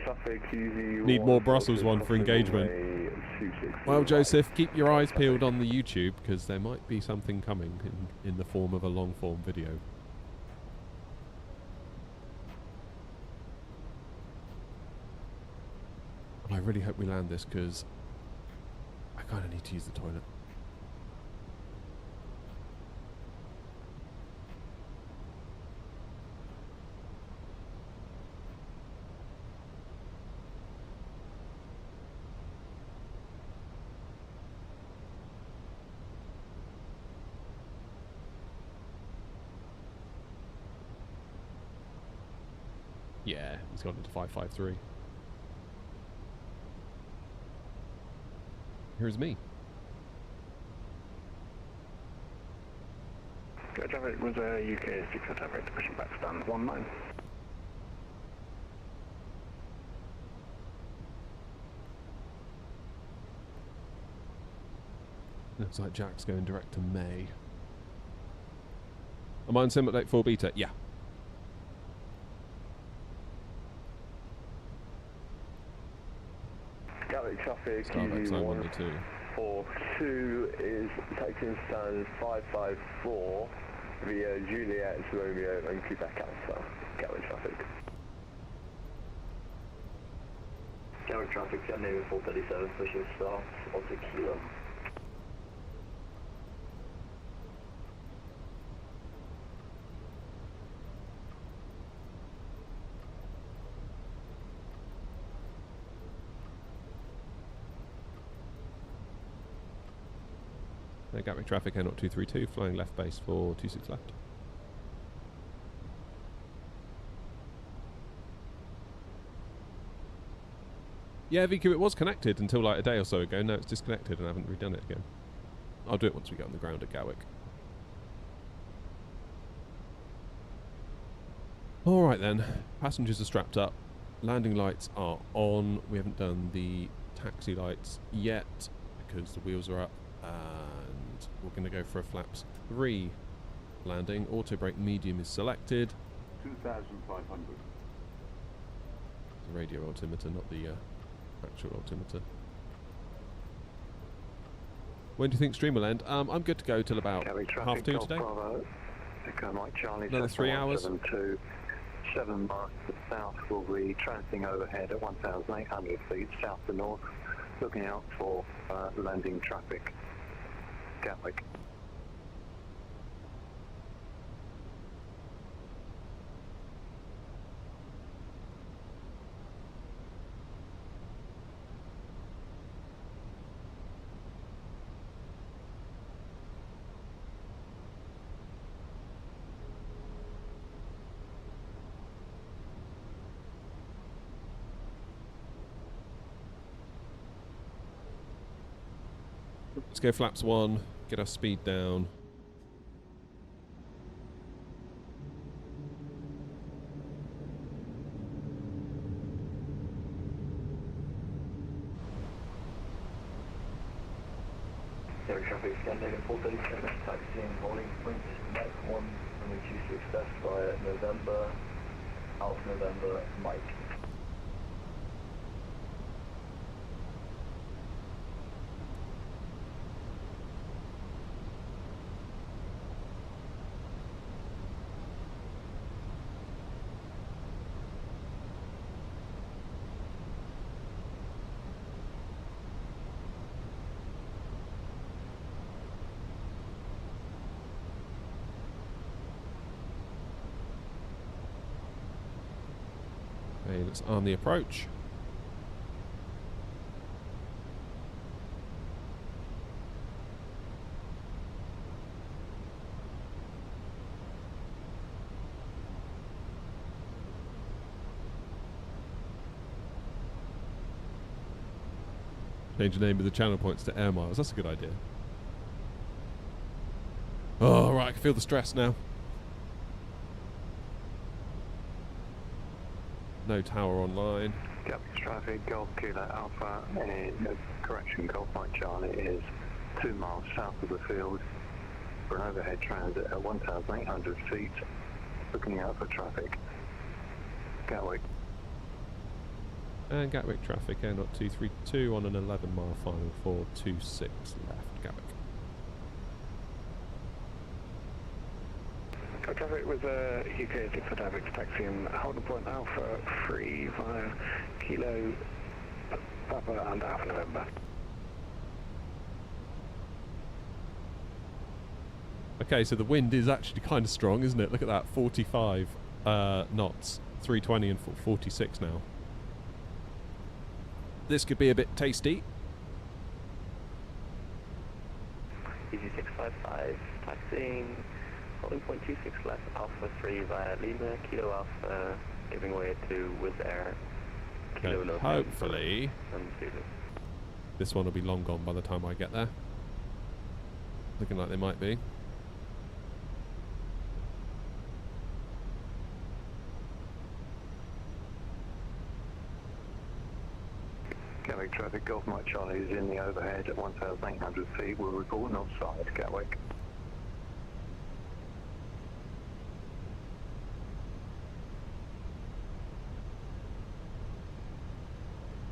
Traffic, QZ Need more Brussels one for engagement. Well, Joseph, keep your eyes peeled on the YouTube, because there might be something coming in the form of a long-form video. I really hope we land this, because I kind of need to use the toilet. Yeah, he's gone into 553. Here's me. Go traffic was UK 607, pushing back stand 19. Looks like Jack's going direct to May. Am I on sim update 4 beta? Yeah. Gatwick traffic, Starbucks 912. QZ142 is taxing stand 554 via Juliet, Romeo and Quebec Alpha. Gatwick traffic. Gatwick traffic, got Navy 437, pushing south, also Kilo. Gatwick traffic, Air 232, flying left base for 26 left. Yeah, VQ, it was connected until like a day or so ago. Now it's disconnected and I haven't redone it again. I'll do it once we get on the ground at Gatwick. Alright then, passengers are strapped up. Landing lights are on. We haven't done the taxi lights yet because the wheels are up. And we're going to go for a flaps 3 landing. Auto brake medium is selected. 2,500. The radio altimeter, not the actual altimeter. When do you think stream will end? I'm good to go till about Gatwick half traffic, 2 Golf today. Bravo, Echo Mike Charlie, Another 3 hours. 7 miles to the south. Will be transiting overhead at 1,800 feet south to north, looking out for landing traffic. Gatwick. Let's go flaps 1, get our speed down. Gatwick traffic, Scandinavian 437, taxiing, holding point, Mike 1, runway 26 left via November, Alpha November, Mike. Okay, let's arm the approach. Change the name of the channel points to air miles. That's a good idea. Oh, right, I can feel the stress now. No tower online. Gatwick traffic, Golf Kilo Alpha, correction, Golf Mike Charlie is 2 miles south of the field for an overhead transit at 1,800 feet, looking out for traffic. Gatwick. And Gatwick traffic, air not 232 on an 11-mile final 426 left, Gatwick. Traffic with UK 6 for Gatwick, taxiing Holden Point Alpha 3 via Kilo Papa and Alpha November. Okay, so the wind is actually kind of strong, isn't it? Look at that, 45 knots, 320 and 46 now. This could be a bit tasty. Easy 655, taxiing, holding point 26 left, Alpha 3 via Lima, Kilo Alpha, giving way to Wizz Air, Kilo Okay, November, hopefully and Zulu. this one will be long gone by the time I get there. Looking like they might be. Gatwick traffic, Golf Mike Charlie is in the overhead at 1,800 feet. We'll report north side, Gatwick.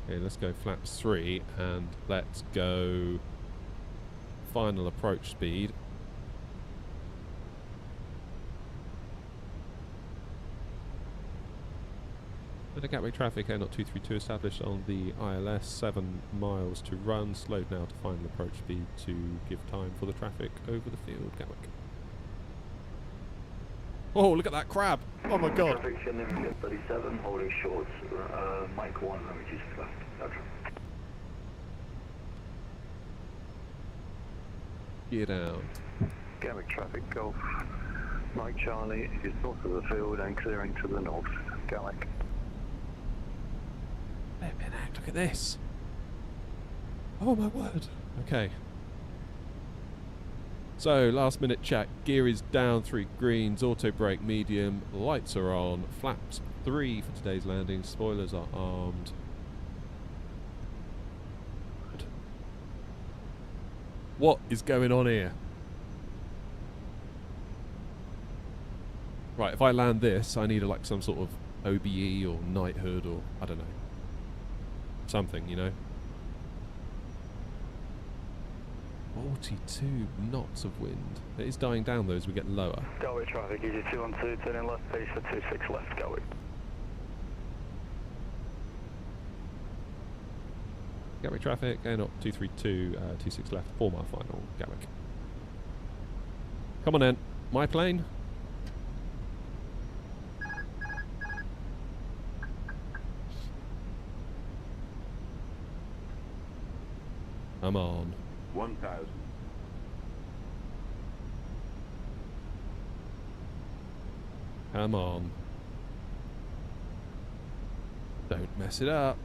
Okay, let's go flaps 3 and let's go final approach speed. And the Gatwick traffic, air not 232 established on the ILS, 7 miles to run, slowed now to final approach speed to give time for the traffic over the field, Gatwick. Oh, look at that crab! Oh my god! Traffic, Scandinavian 37, holding short, Mike 1, runway 26 left, Gotcha. Gear down. Gatwick traffic, Golf Mike Charlie is north of the field and clearing to the north, Gatwick. Let me Flipping heck, look at this. Oh my word. Okay. So, last minute check. Gear is down, 3 greens, auto brake medium, lights are on, flaps 3 for today's landing, spoilers are armed. Good. What is going on here? Right, if I land this, I need like some sort of OBE or knighthood or, I don't know. Something, you know. 42 knots of wind. It is dying down though as we get lower. Galway traffic, easy 212, turning left base for 26 left, Galway. Gatwick traffic, going up 232, 26 left, 4 mile final, Gatwick. Come on then, my plane. Come on. 1,000. Come on. Don't mess it up.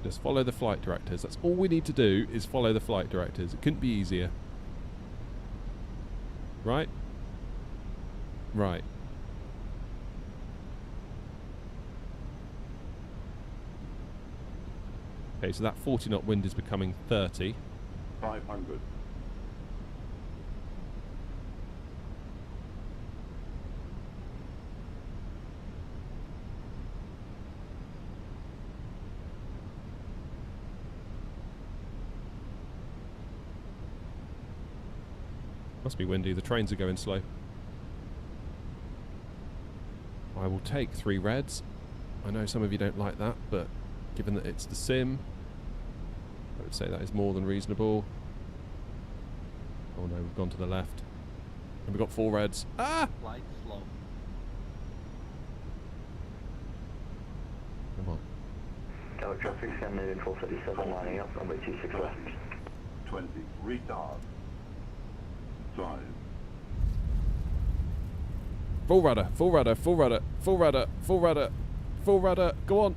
Just follow the flight directors. That's all we need to do is follow the flight directors. It couldn't be easier. Right? Right. Okay, so that 40 knot wind is becoming 30. 500. Must be windy, the trains are going slow. I will take 3 reds. I know some of you don't like that, but given that it's the sim, I would say that is more than reasonable. Oh no, we've gone to the left. And we've got 4 reds. Ah! Light slow. Come on. Tower traffic, scanning in 437, lining up, runway 26 left. 20. Retard. 5. Full rudder, full rudder, full rudder, full rudder, full rudder, full rudder, go on.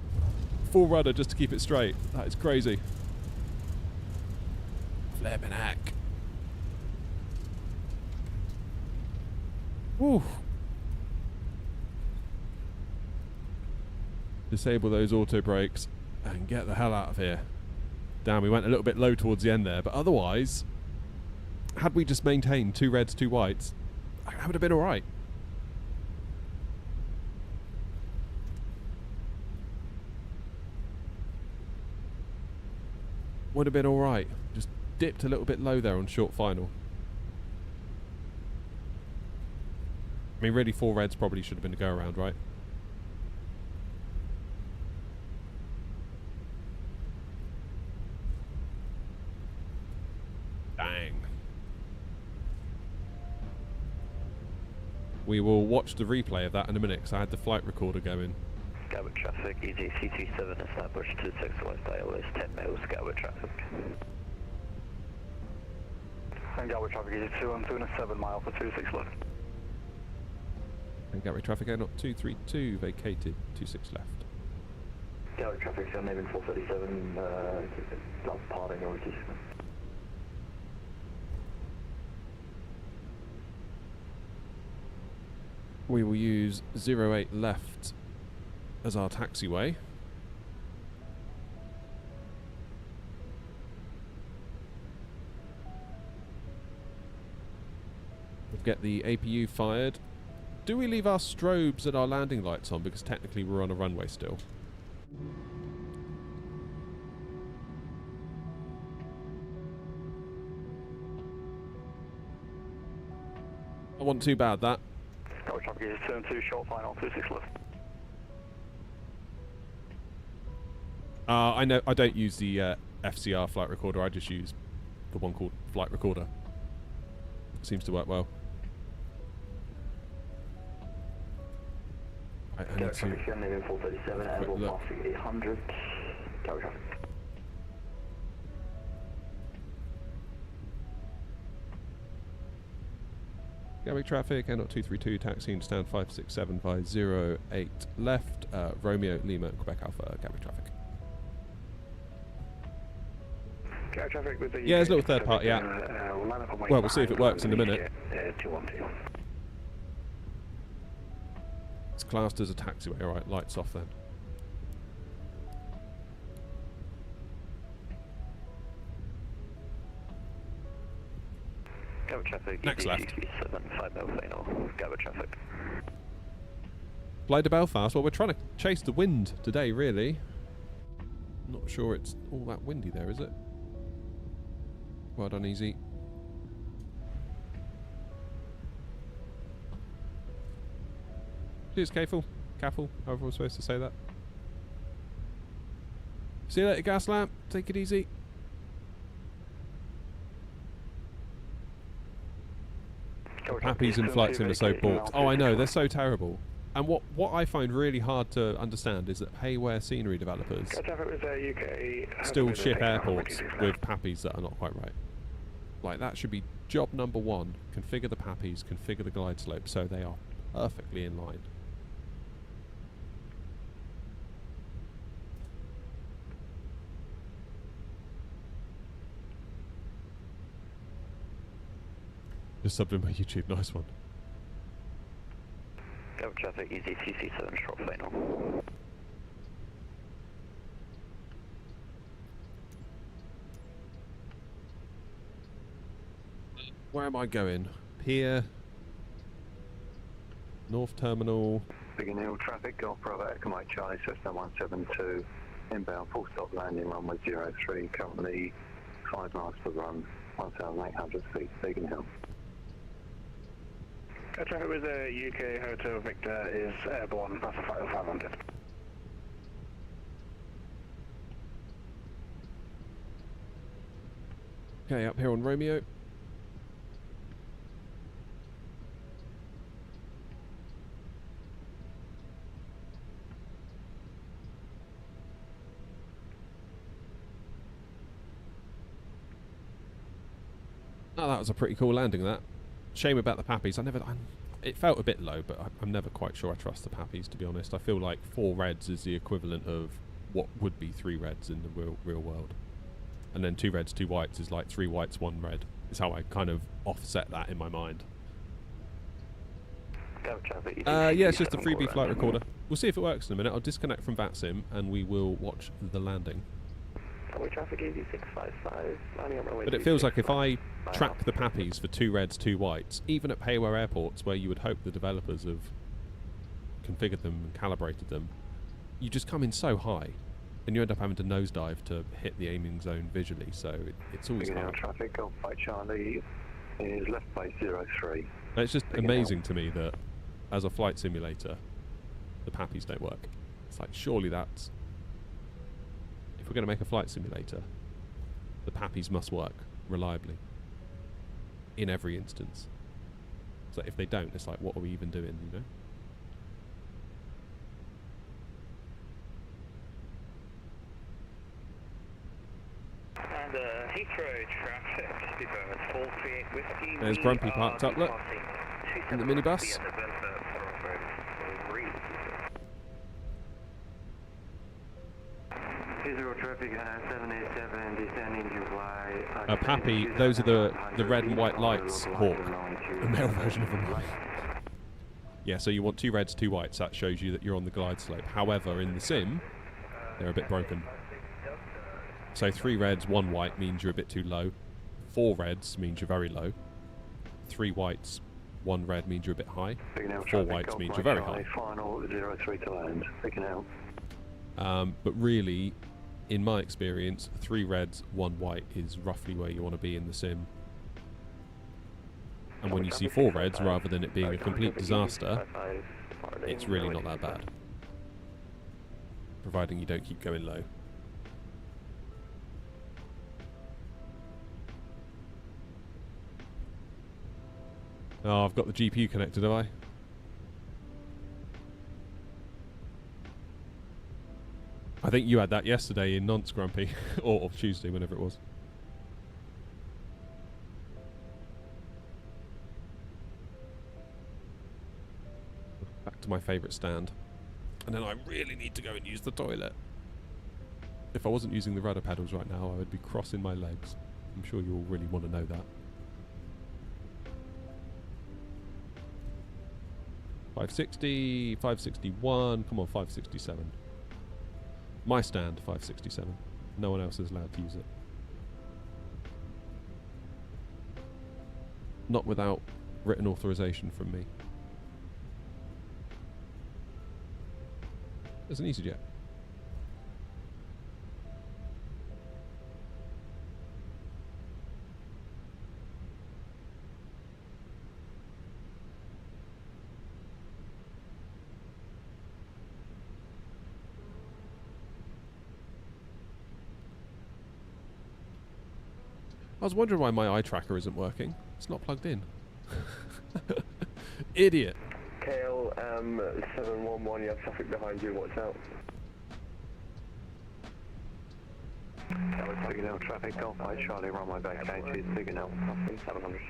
Full rudder just to keep it straight. That is crazy. Flippin' heck. Woo. Disable those auto brakes and get the hell out of here. Damn, we went a little bit low towards the end there, but otherwise, had we just maintained 2 reds, 2 whites, that would have been alright. Would have been alright. Just dipped a little bit low there on short final. I mean, really 4 reds probably should have been a go around, right? Dang. We will watch the replay of that in a minute because I had the flight recorder going. Gatwick traffic, easy CT7 established 26 west ILS 10 miles, Gatwick traffic. And Gatwick traffic, easy 212 and a 7 mile for 26 left. And Gatwick traffic, not 232, vacated, 26 left. Gatwick traffic, scanning 437, not parting or reducing. We will use 08 left as our taxiway. We'll get the APU fired. Do we leave our strobes and our landing lights on because technically we're on a runway still? I want too bad that. Gatwick traffic, easy 212, short final, 26 left. I know I don't use the FCR flight recorder. I just use the one called flight recorder. Seems to work well. I need Gatwick to traffic, scanning 437, airborne look. passing 800. Gatwick traffic. Gatwick traffic, N0232, taxiing stand 56750 left, Romeo, Lima, Quebec Alpha, Gatwick traffic. Gatwick traffic with the Yeah, there's a little third party app. Well, we'll see if it works in a minute. 212. It's classed as a taxiway. Alright, lights off then. Gatwick traffic. Next left. 750 final. Gatwick traffic. Fly to Belfast. Well, we're trying to chase the wind today, really. Not sure it's all that windy there, is it? Well done, Easy. Cheers, Careful, however we're supposed to say that. See you later, gas lamp. Take it easy. Pappies and flight sim are so balked. Oh, I know, they're so terrible. And what I find really hard to understand is that payware scenery developers still ship airports with pappies that are not quite right. Like, that should be job number one. Configure the pappies, configure the glide slope so they are perfectly in line. Just subbed in my YouTube, nice one. Gatwick traffic, easy TC7 short final. Where am I going? Pier, North Terminal. Biggin Hill traffic, Golf Bravo, Echo Mike Charlie, Cessna 172, inbound full stop landing runway 03, currently 5 miles per run, 1,800 feet, Biggin Hill. Traffic with the UK Hotel Victor is airborne, plus a flight of 500. Okay, up here on Romeo. Oh, that was a pretty cool landing, that. Shame about the pappies. It felt a bit low, but I'm never quite sure I trust the pappies, to be honest. I feel like 4 reds is the equivalent of what would be 3 reds in the real world. And then 2 reds, 2 whites is like 3 whites, 1 red. Is how I kind of offset that in my mind. Yeah, it's just a freebie flight recorder. We'll see if it works in a minute. I'll disconnect from VATSIM and we will watch the landing. Traffic easy 655, landing on runway. But it feels like if I track the pappies for 2 reds, 2 whites, even at payware airports where you would hope the developers have configured them and calibrated them, you just come in so high and you end up having to nosedive to hit the aiming zone visually, so it's always hard. Traffic, Golf Mike Charlie is left base 03. And it's just amazing to me that as a flight simulator, the pappies don't work. It's like, surely that's... If we're going to make a flight simulator, the pappies must work reliably in every instance. So if they don't, it's like, what are we even doing, you know? And Heathrow traffic, 48 Whiskey. There's Grumpy parked up, look, in the minibus. A pappy, those are the red and white lights, Hawk. A male version of them. Yeah, so you want 2 reds, 2 whites. That shows you that you're on the glide slope. However, in the sim, they're a bit broken. So 3 reds, 1 white means you're a bit too low. 4 reds means you're very low. 3 whites, 1 red means you're a bit high. 4 whites means you're very high. Final 03 to land, picking out. But really, in my experience, 3 reds, 1 white is roughly where you want to be in the sim. And when you see 4 reds, rather than it being a complete disaster, it's really not that bad. Providing you don't keep going low. Oh, I've got the GPU connected, have I? I think you had that yesterday in Nonce, Grumpy. or Tuesday, whenever it was. my favourite stand. And then I really need to go and use the toilet. If I wasn't using the rudder pedals right now, I would be crossing my legs. I'm sure you all really want to know that. 560, 561, come on, 567. My stand, 567. No one else is allowed to use it. Not without written authorization from me. There's an EasyJet. I was wondering why my eye tracker isn't working. It's not plugged in. Idiot. KLM 711, you have traffic behind you, watch out. Signal traffic, Golf Mike Charlie, runway back 80, signal, 700.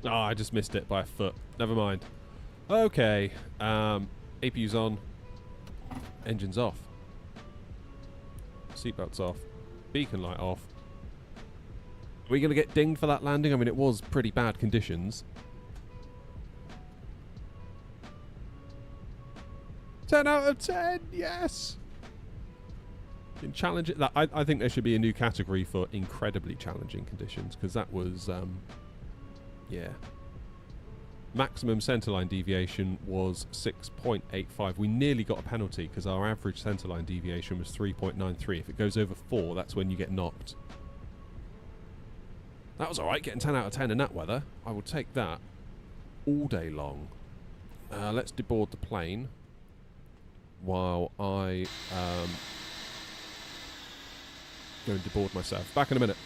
Oh, I just missed it by a foot. Never mind. Okay. APU's on. Engine's off. Seatbelt's off. Beacon light off. Are we going to get dinged for that landing? I mean, it was pretty bad conditions. 10 out of 10, yes! In challenge, I think there should be a new category for incredibly challenging conditions, because that was, yeah. Maximum centerline deviation was 6.85. We nearly got a penalty because our average centerline deviation was 3.93. If it goes over 4, that's when you get knocked. That was alright, getting 10 out of 10 in that weather. I will take that all day long. Let's deboard the plane while I go and deboard myself. Back in a minute.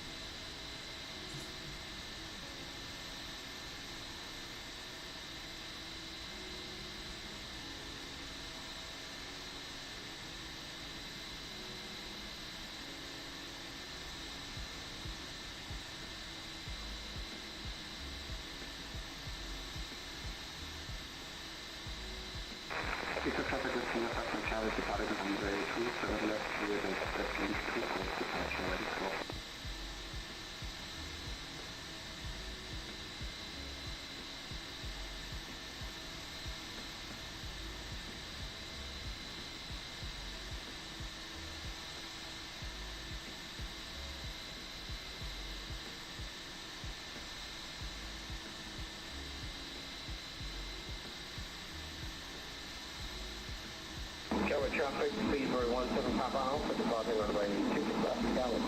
Traffic, Speedbury 17 Papa Alpha, departing runway 26 left, Gallop.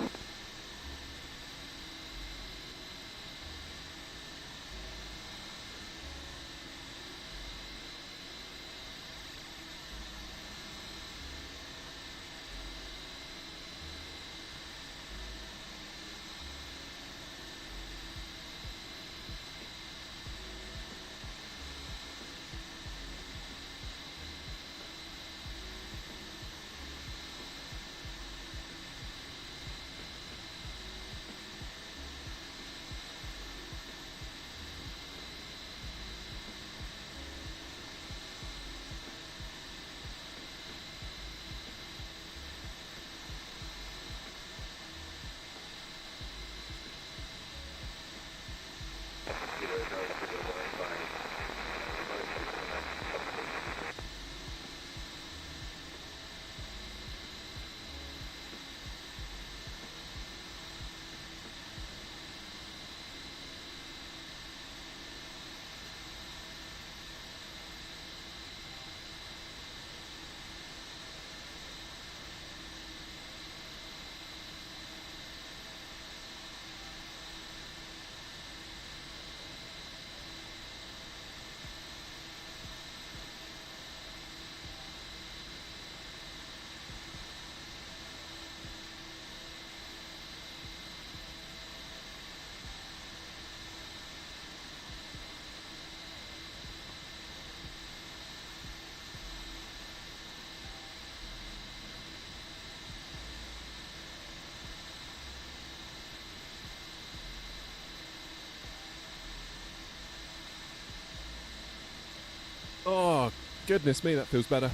Goodness me, that feels better.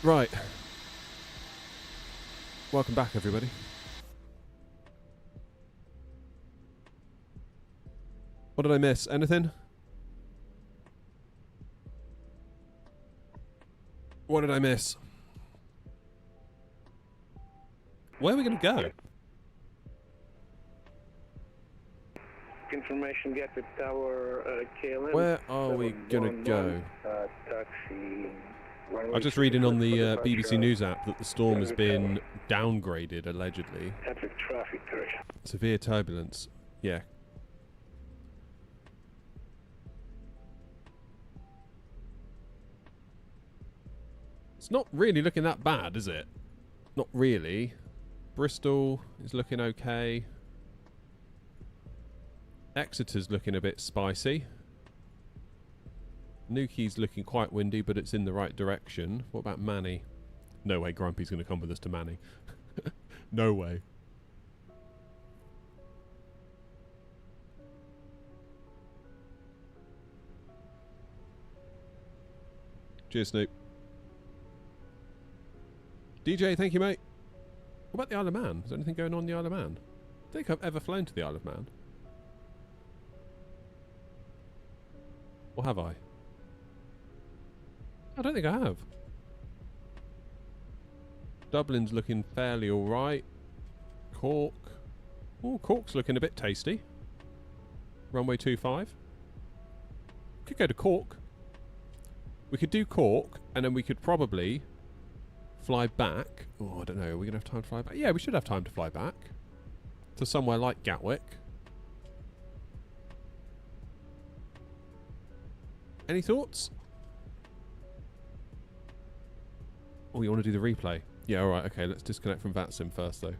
Right. Welcome back, everybody. What did I miss? Anything? What did I miss? Where are we going to go? Information get to tower KLM. Where are we going to go? Taxi. I'm just reading on the BBC News app that the storm has been downgraded, allegedly. Epic traffic direction. Severe turbulence. Yeah. It's not really looking that bad, is it? Not really. Bristol is looking okay. Exeter's looking a bit spicy. Newquay's looking quite windy, but it's in the right direction. What about Manny? No way Grumpy's going to come with us to Manny. No way. Cheers, Snoop. DJ, thank you, mate. What about the Isle of Man? Is there anything going on in the Isle of Man? I don't think I've ever flown to the Isle of Man. Or have I? I don't think I have. Dublin's looking fairly alright. Cork. Oh, Cork's looking a bit tasty. Runway 25. Could go to Cork. We could do Cork, and then we could probably fly back. Oh, I don't know. Are we going to have time to fly back? Yeah, we should have time to fly back. To somewhere like Gatwick. Any thoughts? Oh, you want to do the replay? Yeah, alright, okay, let's disconnect from VATSIM first, though.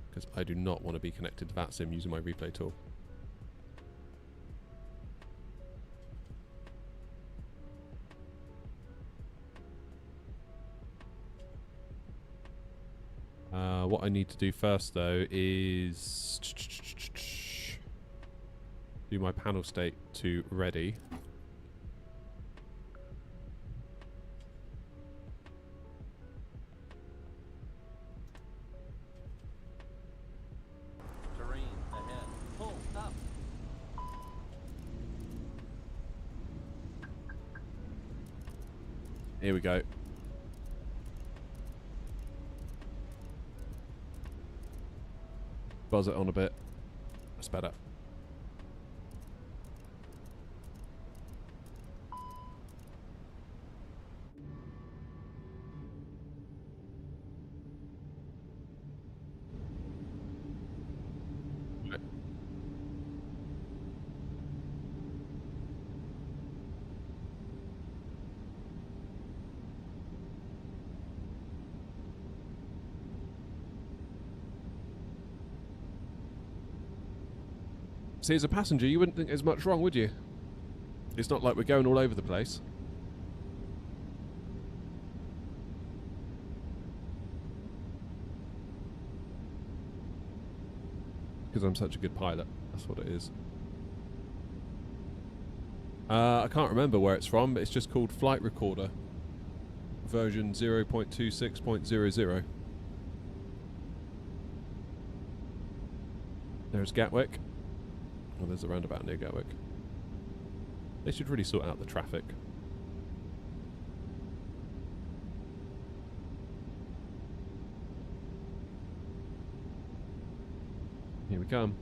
Because I do not want to be connected to VATSIM using my replay tool. What I need to do first, though, is do my panel state to ready. Terrain ahead. Pull up. Here we go. Buzz it on a bit. That's better. See, as a passenger, you wouldn't think there's much wrong, would you? It's not like we're going all over the place. Because I'm such a good pilot. That's what it is. I can't remember where it's from, but it's just called Flight Recorder. Version 0.26.00. There's Gatwick. Oh, there's a roundabout near Gatwick. They should really sort out the traffic. Here we come.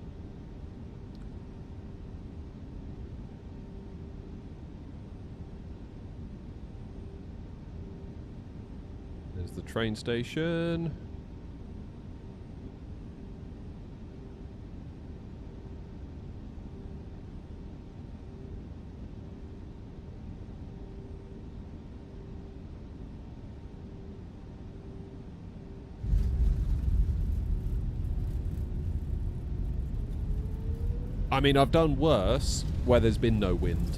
There's the train station. I mean, I've done worse where there's been no wind,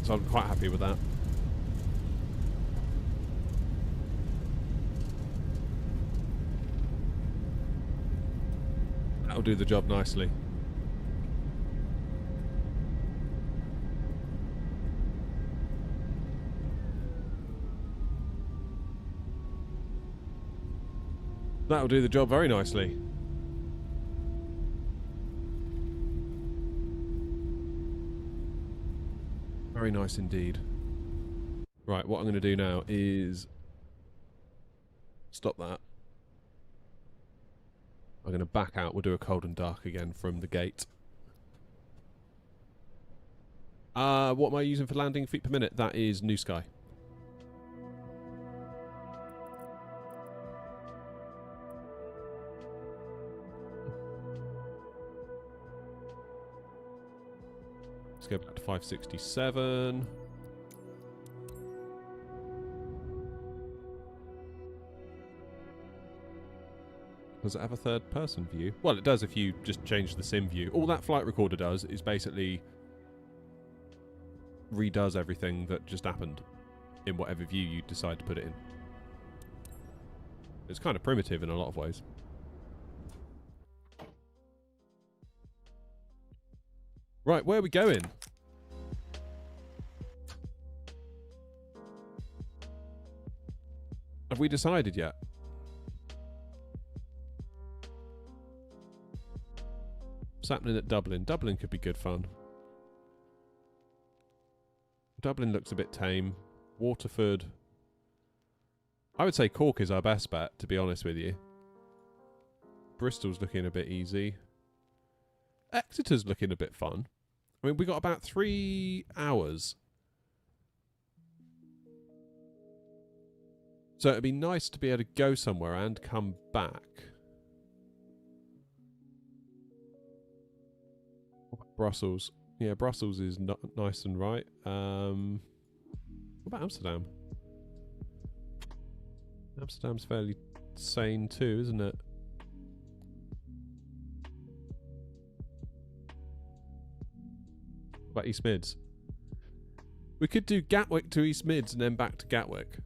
so I'm quite happy with that. That'll do the job nicely. That'll do the job very nicely. Very nice indeed. Right, what I'm going to do now is stop that. I'm going to back out. We'll do a cold and dark again from the gate. What am I using for landing feet per minute? That is New Sky. Let's go back to 567. Does it have a third person view? Well, it does if you just change the sim view. All that flight recorder does is basically redoes everything that just happened in whatever view you decide to put it in. It's kind of primitive in a lot of ways. Right, where are we going? Have we decided yet? What's happening at Dublin? Dublin could be good fun. Dublin looks a bit tame. Waterford. I would say Cork is our best bet, to be honest with you. Bristol's looking a bit easy. Exeter's looking a bit fun. I mean, we got about 3 hours. So it'd be nice to be able to go somewhere and come back. Brussels. Yeah, Brussels is nice and right. What about Amsterdam? Amsterdam's fairly sane too, isn't it? What about East Mids? We could do Gatwick to East Mids and then back to Gatwick.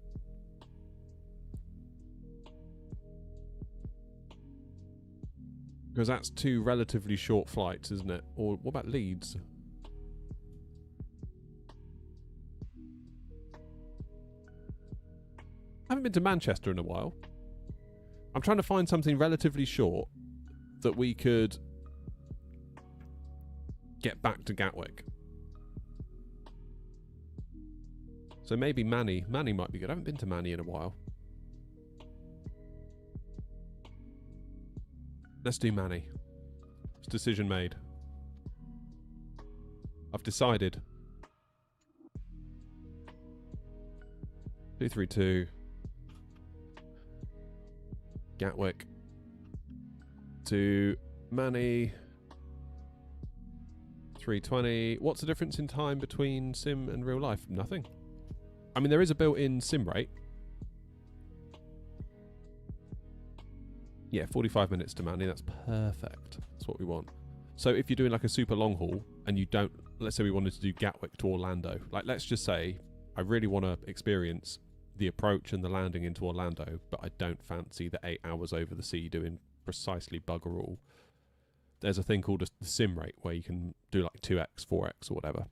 Because that's 2 relatively short flights, isn't it? Or what about Leeds? I haven't been to Manchester in a while. I'm trying to find something relatively short that we could get back to Gatwick. So maybe Manny. Manny might be good. I haven't been to Manny in a while. Let's do Manny. It's decision made. I've decided. 232. Gatwick. To Manny. 320. What's the difference in time between sim and real life? Nothing. I mean, there is a built-in sim rate. Yeah, 45 minutes to Manny. That's perfect. That's what we want. So if you're doing like a super long haul and you don't, let's say we wanted to do Gatwick to Orlando. Like, let's just say I really want to experience the approach and the landing into Orlando, but I don't fancy the 8 hours over the sea doing precisely bugger all. There's a thing called the sim rate where you can do like 2x, 4x or whatever.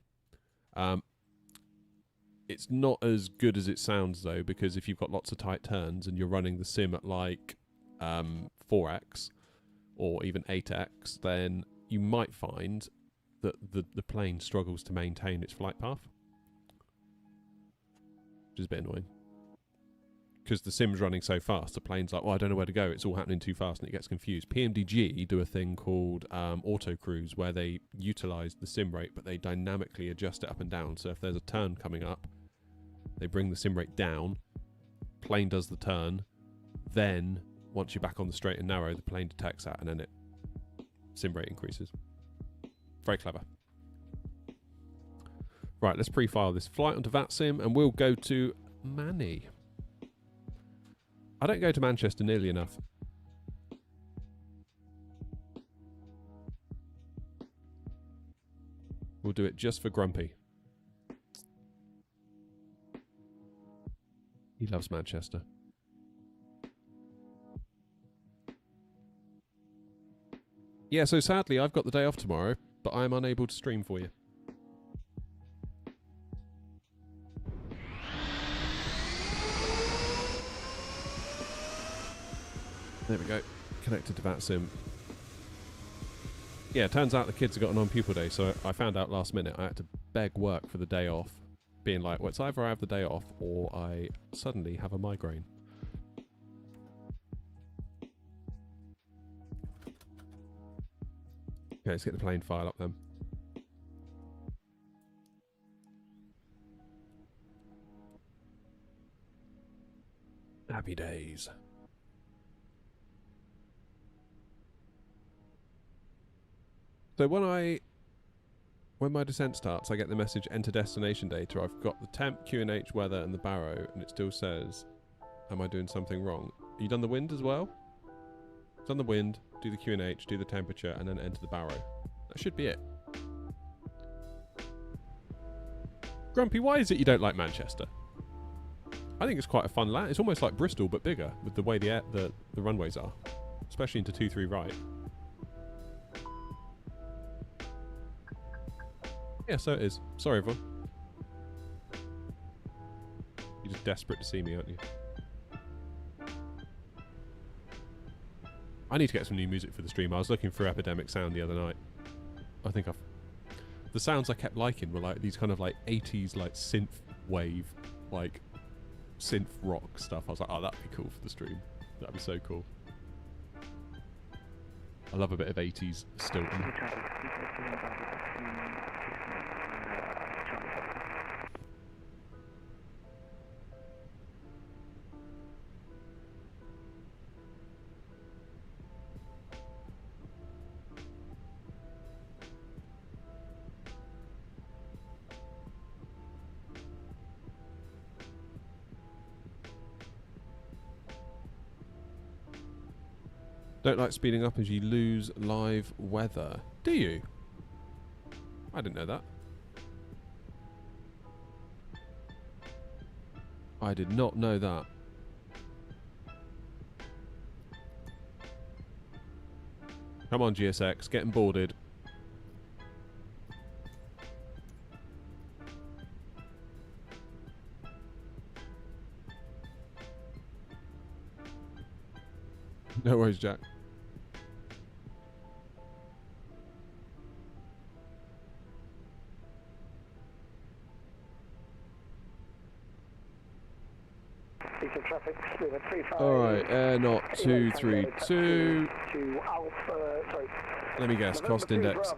It's not as good as it sounds though, because if you've got lots of tight turns and you're running the sim at like 4x or even 8x, then you might find that the plane struggles to maintain its flight path, which is a bit annoying. Because the sim's running so fast, the plane's like, well, I don't know where to go. It's all happening too fast, and it gets confused. PMDG do a thing called auto cruise, where they utilize the sim rate, but they dynamically adjust it up and down. So if there's a turn coming up, they bring the sim rate down, plane does the turn, then once you're back on the straight and narrow, the plane detects that, and then it sim rate increases. Very clever. Right, let's pre-file this flight onto VATSIM, and we'll go to Manny. I don't go to Manchester nearly enough. We'll do it just for Grumpy. He loves Manchester. Yeah, so sadly I've got the day off tomorrow, but I'm unable to stream for you. There we go. Connected to VATSIM. Yeah, it turns out the kids have got an on-pupil day, so I found out last minute I had to beg work for the day off, being like, well, it's either I have the day off or I suddenly have a migraine. Okay, let's get the plane file up then. Happy days. So when my descent starts, I get the message enter destination data. I've got the temp, QNH, weather, and the baro, and it still says, am I doing something wrong? You done the wind as well? Done the wind, do the QNH, do the temperature, and then enter the baro. That should be it. Grumpy, why is it you don't like Manchester? I think it's quite a fun land. It's almost like Bristol, but bigger, with the way the runways are. Especially into 2-3 right. Yeah, so it is. Sorry, everyone. You're just desperate to see me, aren't you? I need to get some new music for the stream. I was looking for Epidemic Sound the other night. I think the sounds I kept liking were like these kind of like 80s like synth wave, like synth rock stuff. I was like, oh, that'd be cool for the stream. That'd be so cool. I love a bit of 80s Stilton. Don't like speeding up as you lose live weather. Do you? I didn't know that. I did not know that. Come on, GSX, getting boarded. No worries, Jack. Alright, air not 232. Let me guess, cost index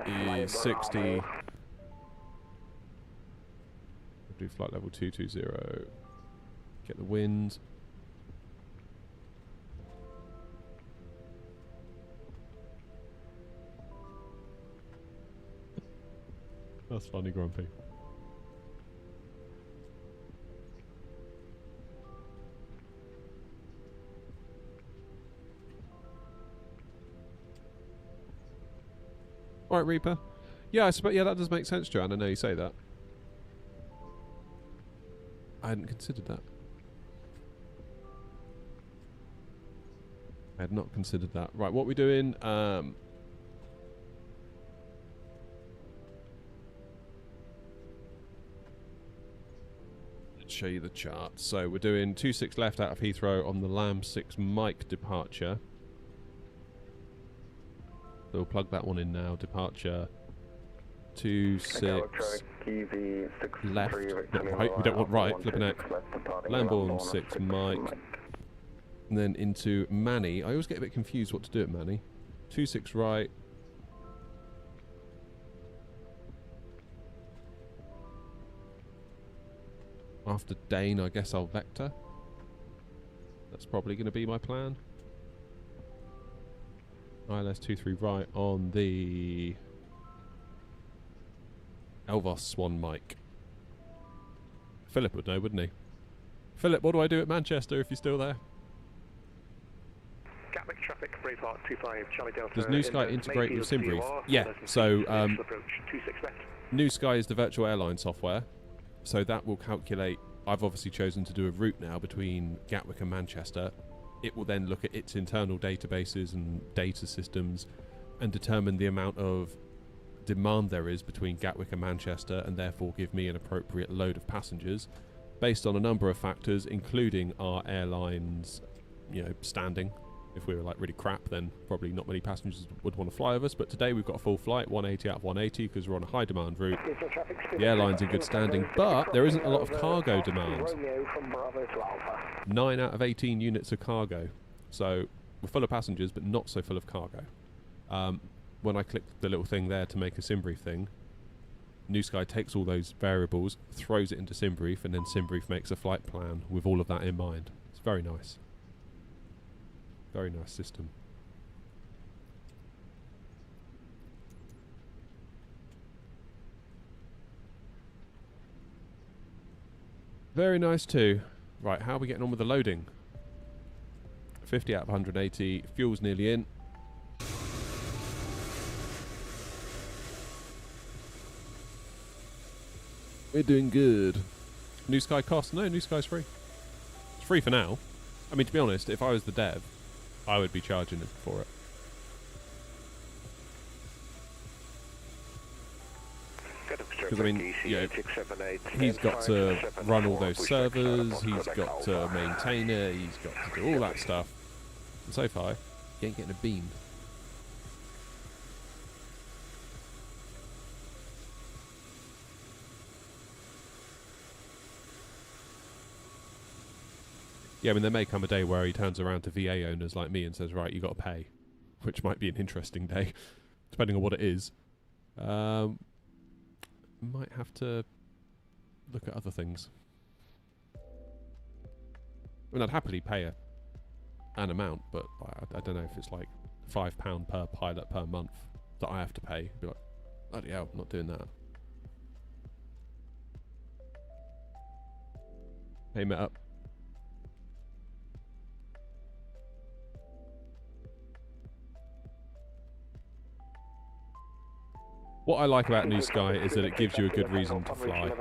is 60. Do flight level 220. Get the wind. That's funny, Grumpy. Alright, Reaper. Yeah, I suppose, yeah, that does make sense, Joanne. I know you say that. I hadn't considered that. I had not considered that. Right, what are we doing? Let's show you the chart. So we're doing 26 left out of Heathrow on the Lamb 6 Mike departure. So we'll plug that one in now. Departure 26 left. Not right. We don't want right. Flipping out. Lamborn 6 Mike. And then into Manny. I always get a bit confused what to do at Manny. 26 right. After Dane, I guess I'll vector. That's probably going to be my plan. ILS 23 right on the Elvos Swan Mike. Philip would know, wouldn't he? Philip, what do I do at Manchester if you're still there? Gatwick traffic, Braveheart 25, Charlie Delta. Does New Sky integrate with SimBrief? Yeah, so New Sky is the virtual airline software, so that will calculate. I've obviously chosen to do a route now between Gatwick and Manchester. It will then look at its internal databases and data systems and determine the amount of demand there is between Gatwick and Manchester, and therefore give me an appropriate load of passengers based on a number of factors, including our airline's you know, standing. If we were like really crap, then probably not many passengers would want to fly with us. But today we've got a full flight, 180 out of 180, because we're on a high demand route. The airline's in good standing, but there isn't a lot of cargo demand. 9 out of 18 units of cargo. So we're full of passengers, but not so full of cargo. When I click the little thing there to make a SimBrief thing, New Sky takes all those variables, throws it into SimBrief, and then SimBrief makes a flight plan with all of that in mind. It's very nice. Very nice system. Very nice too. Right, how are we getting on with the loading? 50 out of 180. Fuel's nearly in. We're doing good. New Sky cost? No, New Sky's free. It's free for now. I mean, to be honest, if I was the dev, I would be charging it for it. Because I mean, you know, he's got to run all those servers, he's got to maintain it, he's got to do all that stuff. And so far, he ain't getting a bean. Yeah, I mean, there may come a day where he turns around to VA owners like me and says, right, you got to pay. Which might be an interesting day, depending on what it is. Might have to look at other things. I mean, I'd happily pay an amount, but I don't know if it's like £5 per pilot per month that I have to pay. Be like, bloody hell, I'm not doing that. Hey, met up. What I like about New Sky is that it gives you a good reason to fly.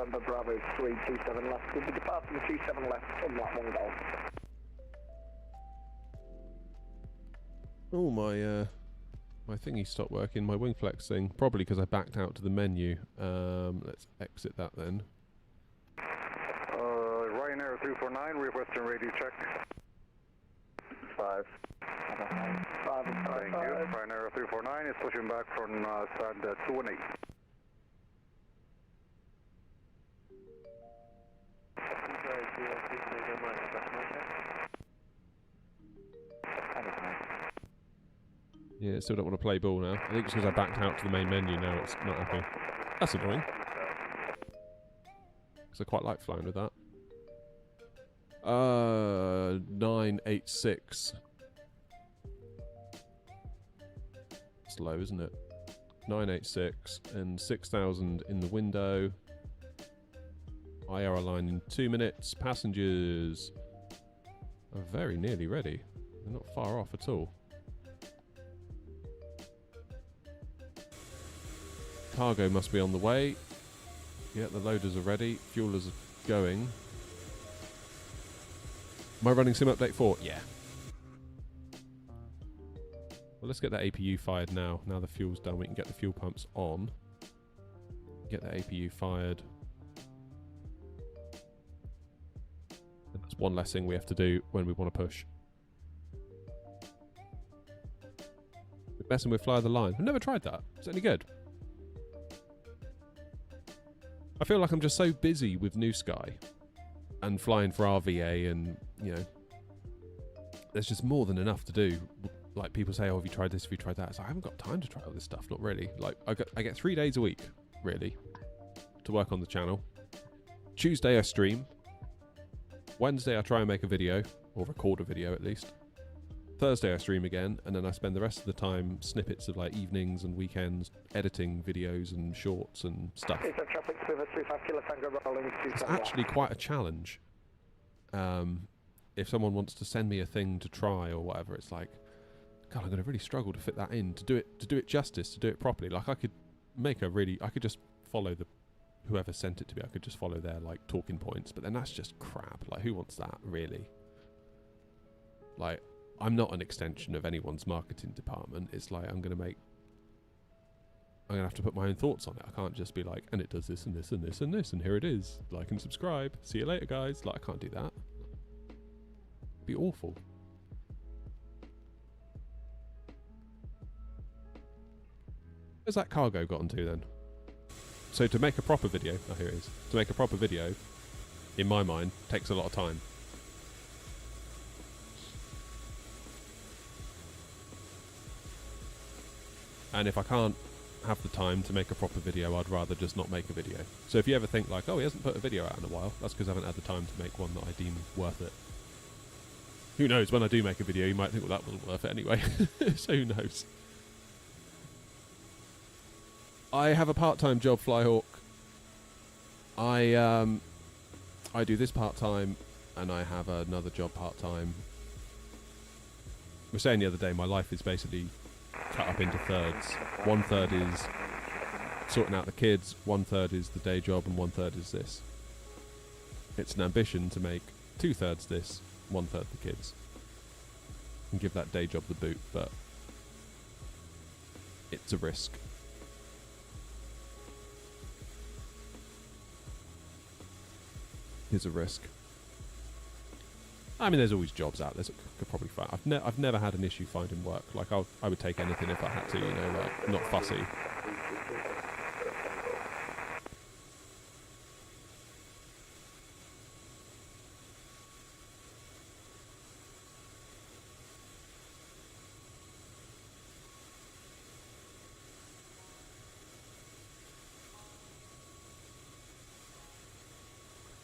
Oh, my thingy stopped working, my Wingflex thing. Probably because I backed out to the menu. Let's exit that then. Ryanair 349, requesting radio check. 5. Thank you. Ryanair 349 is pushing back from stand 218. Yeah, still don't want to play ball now. I think it's because I backed out to the main menu now, it's not happy. That's annoying. Because I quite like flying with that. 986. It's low, isn't it? 986 and 6,000 in the window. IR line in 2 minutes. Passengers are very nearly ready. They're not far off at all. Cargo must be on the way. Yeah, the loaders are ready. Fuelers are going. Am I running Sim Update 4? Yeah. Well, let's get that APU fired now. Now the fuel's done, we can get the fuel pumps on. Get that APU fired. And that's one less thing we have to do when we want to push. We're messing with Fly the Line. I've never tried that. Is it any good? I feel like I'm just so busy with New Sky and flying for RVA, and you know, there's just more than enough to do. Like people say, oh, have you tried this, have you tried that? So I haven't got time to try all this stuff, not really. Like I get 3 days a week, really, to work on the channel. Tuesday I stream. Wednesday I try and make a video, or record a video at least. Thursday I stream again, and then I spend the rest of the time snippets of like evenings and weekends editing videos and shorts and stuff. It's actually quite a challenge. If someone wants to send me a thing to try or whatever, it's like, God, I'm going to really struggle to fit that in, to do it justice, to do it properly. Like I could just follow whoever sent it to me. I could just follow their like talking points, but then that's just crap. Like who wants that really? Like, I'm not an extension of anyone's marketing department. It's like I'm going to have to put my own thoughts on it. I can't just be like, and it does this and this and this and this, and here it is. Like and subscribe. See you later, guys. Like I can't do that. It'd be awful. Where's that cargo gotten to then? So to make a proper video, oh here it is. To make a proper video, in my mind, takes a lot of time. And if I can't have the time to make a proper video, I'd rather just not make a video. So if you ever think like, oh, he hasn't put a video out in a while, that's because I haven't had the time to make one that I deem worth it. Who knows, when I do make a video, you might think, well, that wasn't worth it anyway. So who knows? I have a part-time job, Flyhawk. I do this part-time, and I have another job part-time. We were saying the other day, my life is basically cut up into thirds. 1/3 is sorting out the kids, 1/3 is the day job, and 1/3 is this. It's an ambition to make 2/3 this, 1/3 the kids, and give that day job the boot, but it's a risk. It's a risk. I mean, there's always jobs out there that could probably find. I've never had an issue finding work. Like I would take anything if I had to, you know, like not fussy.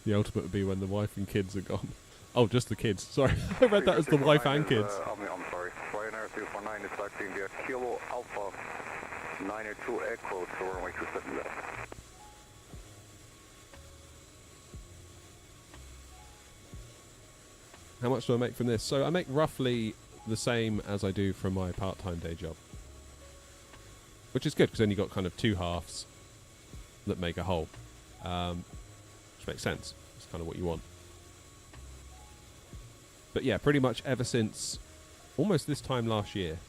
The ultimate would be when the wife and kids are gone. Oh, just the kids. Sorry, I read that as the wife and kids. I'm sorry. Ryanair 249 is taxiing via Kilo Alpha 902 Echo to runway 27 left. How much do I make from this? So I make roughly the same as I do from my part-time day job. Which is good, because then you've got kind of two halves that make a whole. Which makes sense. It's kind of what you want. But yeah, pretty much ever since almost this time last year,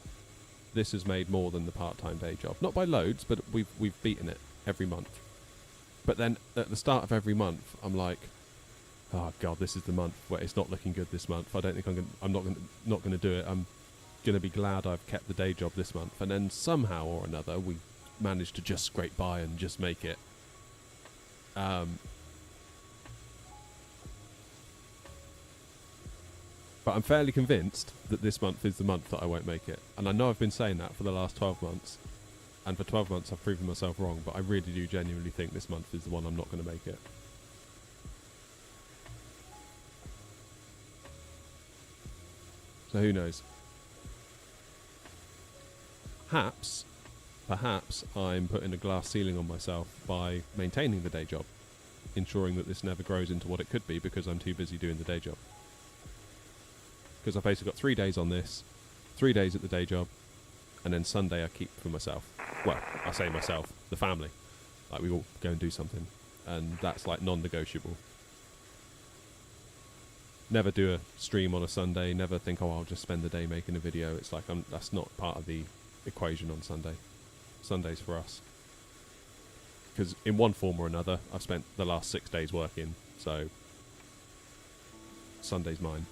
this has made more than the part-time day job. Not by loads, but we've beaten it every month. But then at the start of every month, I'm like, oh god, this is the month where it's not looking good this month. I don't think I'm not gonna do it. I'm gonna be glad I've kept the day job this month. And then somehow or another, we managed to just scrape by and just make it. But I'm fairly convinced that this month is the month that I won't make it. And I know I've been saying that for the last 12 months. And for 12 months I've proven myself wrong, but I really do genuinely think this month is the one I'm not going to make it. So who knows? Perhaps I'm putting a glass ceiling on myself by maintaining the day job, ensuring that this never grows into what it could be because I'm too busy doing the day job. Because I've basically got 3 days on this, 3 days at the day job, and then Sunday I keep for myself. Well, I say myself, the family. Like, we all go and do something, and that's like non-negotiable. Never do a stream on a Sunday, never think, oh, I'll just spend the day making a video. It's like, that's not part of the equation on Sunday. Sunday's for us. Because in one form or another, I've spent the last 6 days working, so Sunday's mine.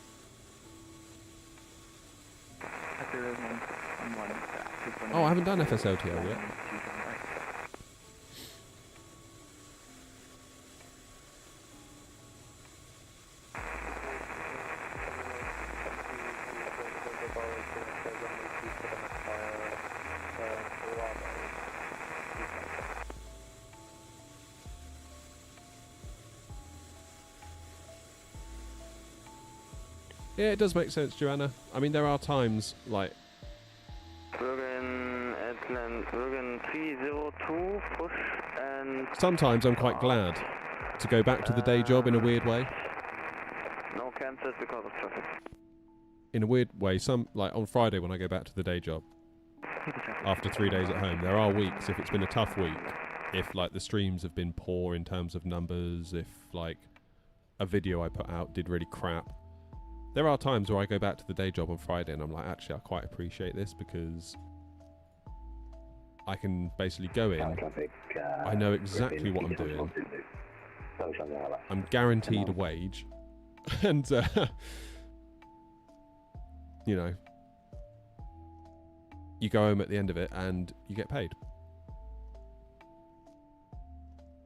Oh, I haven't done FSLTL yet. Yeah, it does make sense, Joanna. I mean, there are times, like... Bergen 302, push and... Sometimes I'm quite glad to go back to the day job in a weird way. No cancels because of traffic. In a weird way, like on Friday when I go back to the day job, after 3 days at home, there are weeks, if it's been a tough week, if like the streams have been poor in terms of numbers, if like a video I put out did really crap, there are times where I go back to the day job on Friday and I'm like, actually, I quite appreciate this because I can basically go in, I know exactly what I'm doing, I'm guaranteed a wage, and, you know, you go home at the end of it and you get paid.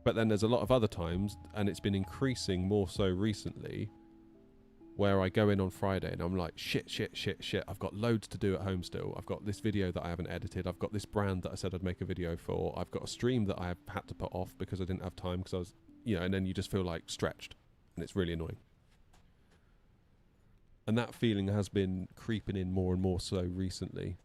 But then there's a lot of other times, and it's been increasing more so recently, where I go in on Friday and I'm like, shit. I've got loads to do at home still. I've got this video that I haven't edited. I've got this brand that I said I'd make a video for. I've got a stream that I have had to put off because I didn't have time because I was, and then you just feel like stretched, and it's really annoying. And that feeling has been creeping in more and more so recently,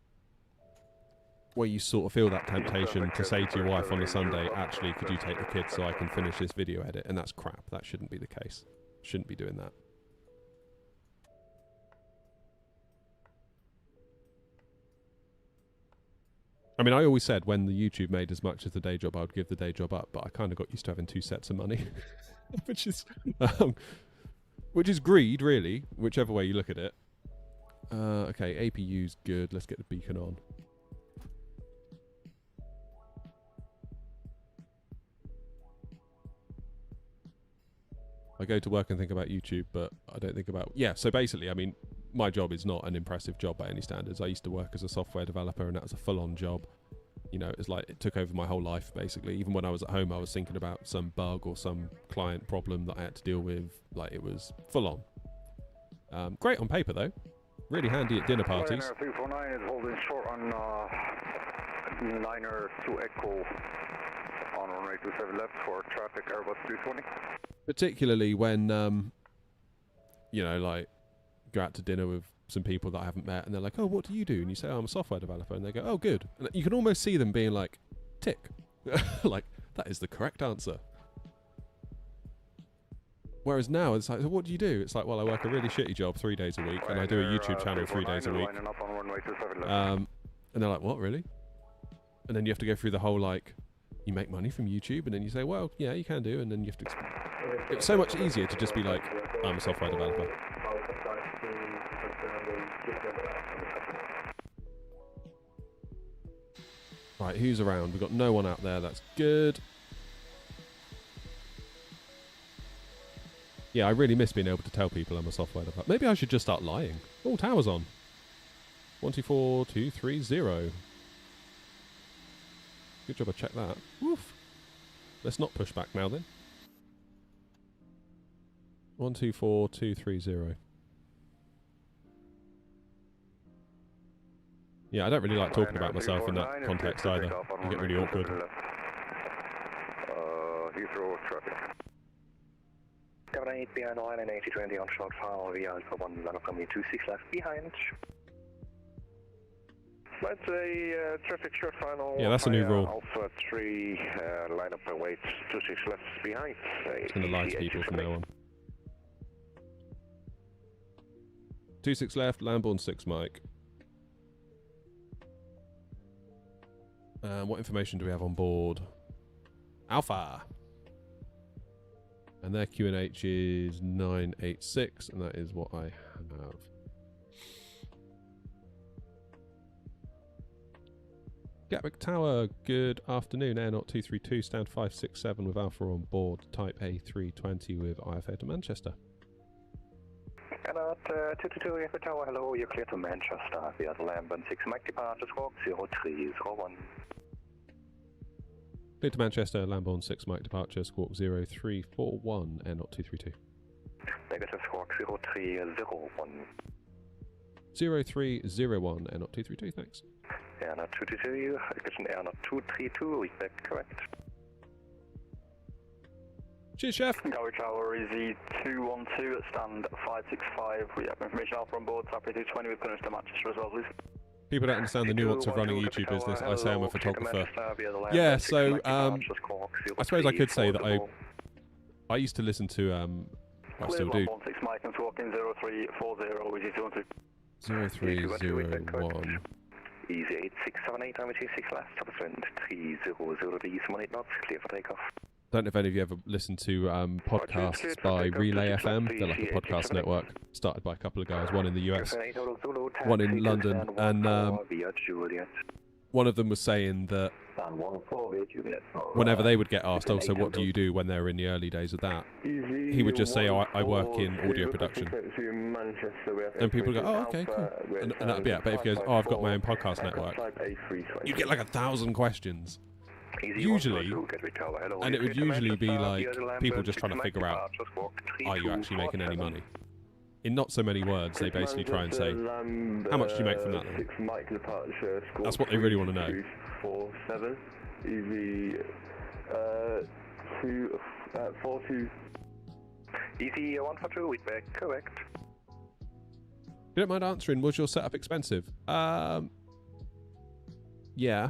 where you sort of feel that temptation to say to your wife on a Sunday, actually, could you take the kids so I can finish this video edit? And that's crap. That shouldn't be the case. Shouldn't be doing that. I mean, I always said when the YouTube made as much as the day job, I would give the day job up, but I kind of got used to having 2 sets of money, which is greed, really, whichever way you look at it. Okay, APU's good. Let's get the beacon on. I go to work and think about YouTube, but I don't think about... Yeah, so basically, I mean, my job is not an impressive job by any standards. I used to work as a software developer, and that was a full-on job. It was like, it took over my whole life, basically. Even when I was at home, I was thinking about some bug or some client problem that I had to deal with. Like, it was full-on. Great on paper, though. Really handy at dinner parties. Liner 349 is holding short on Liner 2 Echo on runway 27 left for traffic Airbus 320. Particularly when, like, go out to dinner with some people that I haven't met, and they're like, oh, what do you do? And you say, oh, I'm a software developer. And they go, oh, good. And you can almost see them being like, tick. Like, that is the correct answer. Whereas now, it's like, so what do you do? It's like, well, I work a really shitty job 3 days a week, and I do a YouTube channel 3 days a week. And they're like, what, really? And then you have to go through the whole, like, you make money from YouTube, and then you say, well, yeah, you can do, and then you have to... It's so much easier to just be like, I'm a software developer. Right, who's around? We've got no one out there, that's good. Yeah, I really miss being able to tell people I'm a software developer. Maybe I should just start lying. Oh, tower's on. 124230. Good job I checked that. Woof. Let's not push back now then. 124230. Yeah, I don't really like talking about myself in that context either. I get really awkward. Heathrow traffic. Cabin 8 behind the line and 8020 on short file via Alpha 1, runway 26 left behind. That's a traffic short final. Yeah, that's a new rule. Alpha 3, line up and wait 26 left behind. It's going to lie to people from now on. 26 left, Lambourne 6 Mike. What information do we have on board? Alpha. And their QNH is 986, and that is what I have. Gatwick Tower, good afternoon. Airnaut 232, stand 567 with Alpha on board. Type A320 with IFA to Manchester. Airnaut 222, Gatwick Tower, hello, you're clear to Manchester via the Lambourne 6 Mike departure, squawk 0301. Clear to Manchester, Lambourne 6 Mike departure, squawk 0341, Airnaut 232. Negative, squawk 0301. 0301, Airnaut 232, thanks. Airnaut 222, attention Airnaut 232, is that correct? Cheers, Chef. Gatwick Tower, Easy 212 at stand 565. We have information Alpha on board, Type 220 with clearance to Manchester as well, please. People don't understand the nuance of running a YouTube business. I say I'm a photographer. Yeah, so I suppose I could say that I used to listen to I still do. 16 Mike and squawking 0340, Easy 0301. Easy 8678, runway 26 left, upwind 300 degrees, 18 knots, clear for takeoff. Don't know if any of you ever listened to podcasts by Relay FM. They're like a podcast network started by a couple of guys, one in the US, one in London, and one of them was saying that whenever they would get asked, oh, so what do you do when they're in the early days of that? He would just say, oh, I work in audio production. And people go, oh, okay, cool. And that would be it. But if he goes, oh, I've got my own podcast network, you'd get like 1,000 questions. usually, and it would usually be like people just trying to figure out, are you actually making any money? In not so many words, they basically try and say, how much do you make from that then? That's what they really want to know. 247, EV 42. Easy 142, with back, correct. You don't mind answering, was your setup expensive? Yeah.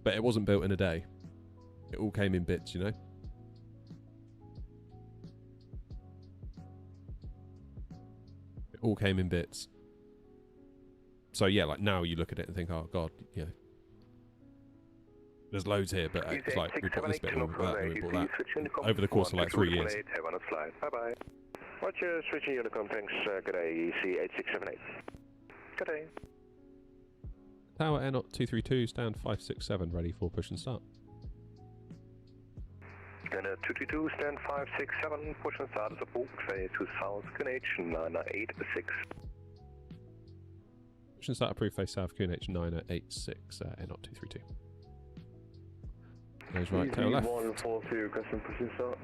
But it wasn't built in a day. It all came in bits, you know? It all came in bits. So yeah, like now you look at it and think, oh god, you know, there's loads here, but it's like we bought this bit, we bought that, and we bought that over the course of like 3 years. Bye-bye. Roger, switching Unicom, thanks. Good day, EC8678. Good day. Tower Air 232, stand 567, ready for push and start. Scanner 222, stand 567, push and start as a book, phase to south, QNH 986. Push and start approved, face south, QNH 986, Air 232. Goes right, tail left. 142, custom push and start.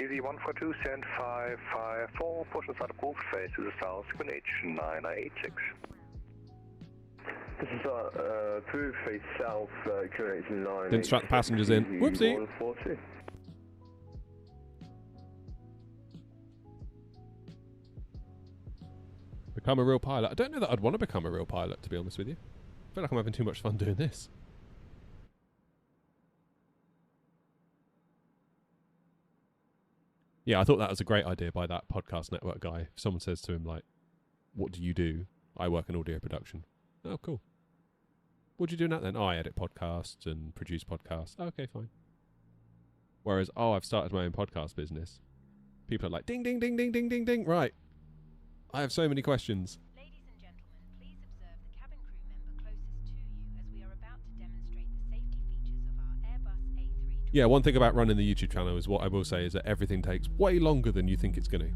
Easy 142, stand 554, push and start approved, phase to the south, QNH 986. This is approved, face south, QNH 986. Didn't strap the passengers in. Whoopsie! 142. Become a real pilot. I don't know that I'd want to become a real pilot, to be honest with you. I feel like I'm having too much fun doing this. Yeah, I thought that was a great idea by that podcast network guy. If someone says to him, like, what do you do? I work in audio production. Oh, cool. What do you do now then? Oh, I edit podcasts and produce podcasts. Oh, okay, fine. Whereas, oh, I've started my own podcast business. People are like, ding, ding, ding, ding, ding, ding, ding. Right. I have so many questions. Ladies and gentlemen, please observe the cabin crew member closest to you as we are about to demonstrate the safety features of our Airbus A320. Yeah, one thing about running the YouTube channel is what I will say is that everything takes way longer than you think it's going to.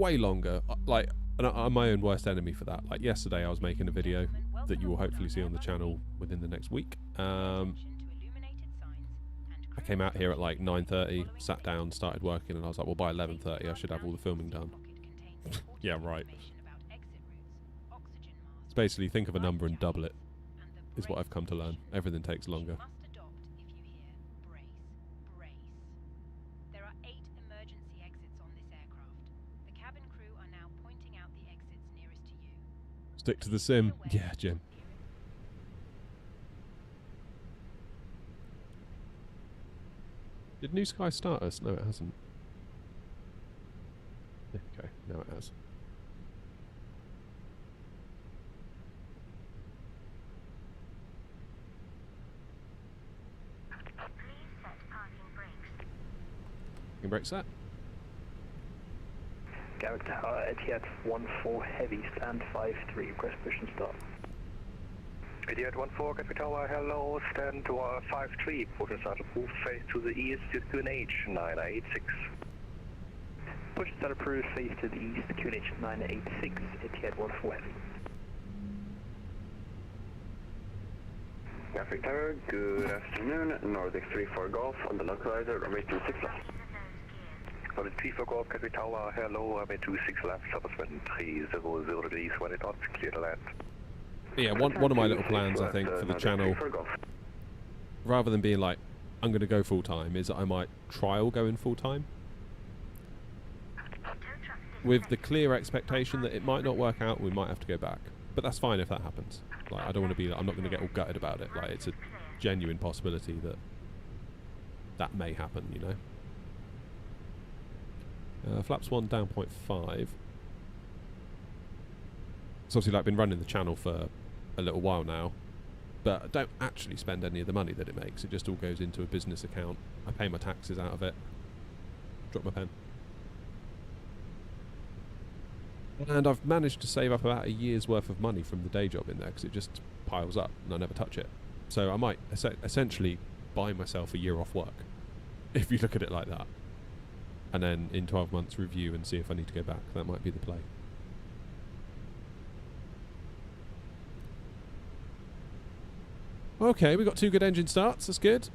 Way longer. Like, and I'm my own worst enemy for that. Like yesterday I was making a video that you will hopefully see on the channel within the next week. I came out here at like 9:30, sat down, started working, and I was like, well, by 11:30 I should have all the filming done. Yeah, right. It's basically think of a number and double it, is what I've come to learn. Everything takes longer. There are 8 emergency exits on this aircraft. The cabin crew are now pointing out the exits nearest to you. Stick to the sim. Yeah, Jim. Did New Sky start us? No, it hasn't. Okay, now it has. Parking brake set. Garrick Tower, Etihad 14 heavy, stand 53, request push and start. Etihad 14, Garrick Tower, hello, stand 53, push and start approved, face to the east, QNH 986. Push and start approved, face to the east, QNH 986, Etihad 14 heavy. Garrick Tower, good afternoon, Nordic 34 Golf on the localizer, runway 26 left. Nordic 34 Golf, Garrick Tower, hello, runway 26 left, Southwest 300 degrees, 20 knots, clear to land. Yeah, one of my little plans, I think, for the channel, rather than being like, I'm going to go full-time, is that I might trial going full-time. With the clear expectation that it might not work out, we might have to go back. But that's fine if that happens. Like, I don't want to be like, I'm not going to get all gutted about it. Like, it's a genuine possibility that that may happen, you know. Flaps 1 down 0.5. It's obviously like been running the channel for a little while now, but I don't actually spend any of the money that it makes. It just all goes into a business account. I pay my taxes out of it. Drop my pen. And I've managed to save up about a year's worth of money from the day job in there because it just piles up and I never touch it. So I might essentially buy myself a year off work, if you look at it like that. And then in 12 months review and see if I need to go back. That might be the play. Okay, we got 2 good engine starts. That's good.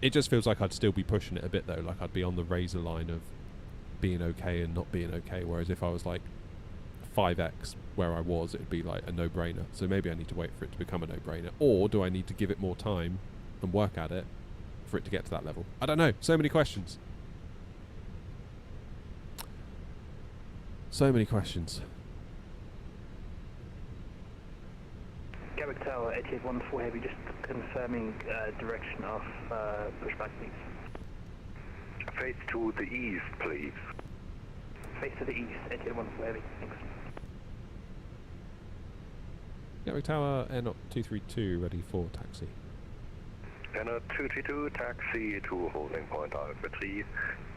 It just feels like I'd still be pushing it a bit though. Like I'd be on the razor line of being okay and not being okay. Whereas if I was like 5x where I was, it'd be like a no-brainer. So maybe I need to wait for it to become a no-brainer. Or do I need to give it more time and work at it for it to get to that level? I don't know. So many questions. So many questions. Garrick Tower, 8814 Heavy, just confirming direction of pushback, please. Face to the east, please. Face to the east, 8814 Heavy, thanks. Gatwick Tower, Air 232, ready for taxi. Air 232, taxi to holding point Alpha 3,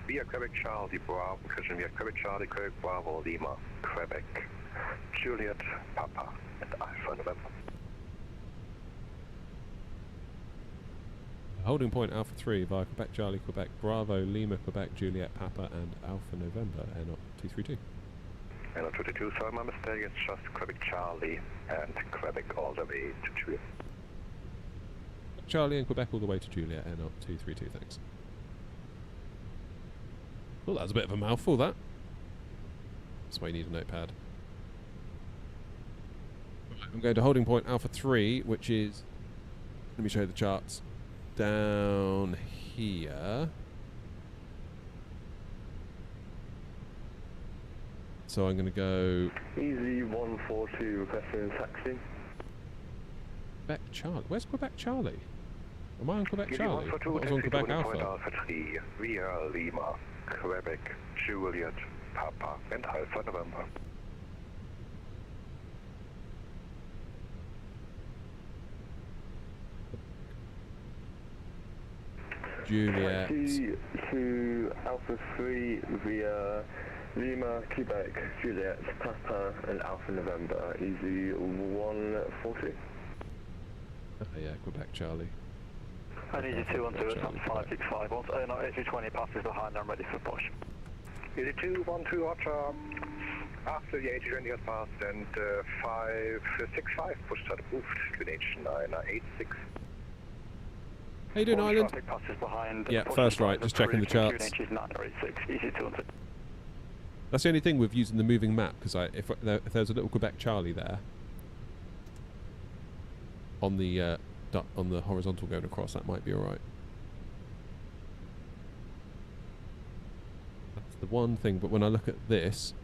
via Quebec Charlie Bravo, Christian via Quebec Charlie, Quebec Bravo, Lima, Quebec, Juliet, Papa, and Alpha November. Holding point Alpha 3 via Quebec Charlie, Quebec Bravo, Lima, Quebec, Juliet, Papa, and Alpha November, Air 232. Air 232, sorry, my mistake, it's just Quebec Charlie and Quebec all the way to Juliet. Charlie and Quebec all the way to Juliet, Air 232, thanks. Well, that was a bit of a mouthful, that. That's why you need a notepad. Right, I'm going to holding point Alpha 3, which is... Let me show you the charts. Down here. So I'm going to go... Easy 142, requesting taxi. Quebec Charlie. Where's Quebec Charlie? Am I on Quebec Easy Charlie? I 142, thought I was on taxi to Quebec holding point Alpha. Alpha 3, via Lima, Quebec, Juliet, Papa, and Alpha November. Juliet. Taxi to Alpha 3 via Lima, Quebec, Juliet, Papa, and Alpha November. Easy 140. Oh yeah, Quebec Charlie. I need you 212 at 565. Once 09820 passes behind, I'm ready for push. Easy 212, Roger. After the 8020 has passed and 565, push start approved, QNH 986. How you doing, Island? Traffic passes behind. Yeah, first right, just checking the charts. QNH is 986, easy 212. That's the only thing with using the moving map, because if there's a little Quebec Charlie there on the horizontal going across, that might be all right. That's the one thing. But when I look at this,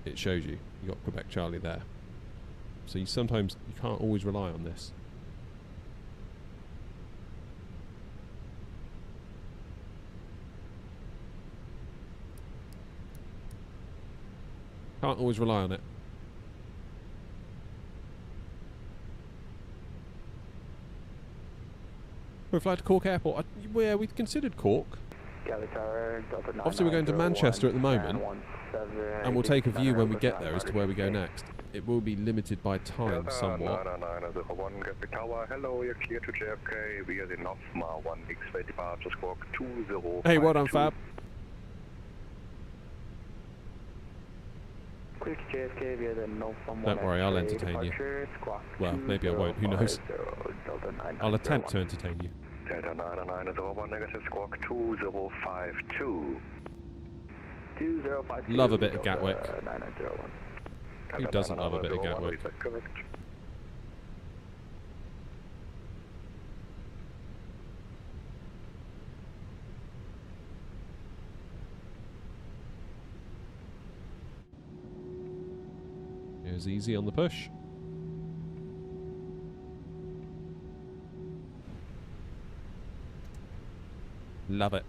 it shows you got Quebec Charlie there. So sometimes you can't always rely on this. Can't always rely on it. We've flight to Cork Airport. Yeah, we've considered Cork. Obviously we're going to Manchester at the moment, and we'll take a view when we get there as to where we go next. It will be limited by time somewhat. 901, Gatwick Tower, hello, you're clear to JFK via the Northmar 1 X-ray departure squawk 2052. Hey, well done, Fab. Quick JFK via the Northmar 1 Don't worry, I'll entertain you. Well, maybe I won't, who knows. I'll attempt to entertain you. Delta 901 negative squawk 2052. 2052. Love a bit of Gatwick. 9901. Who doesn't love a bit of Gatwick? Correct. Here's easy on the push. Love it.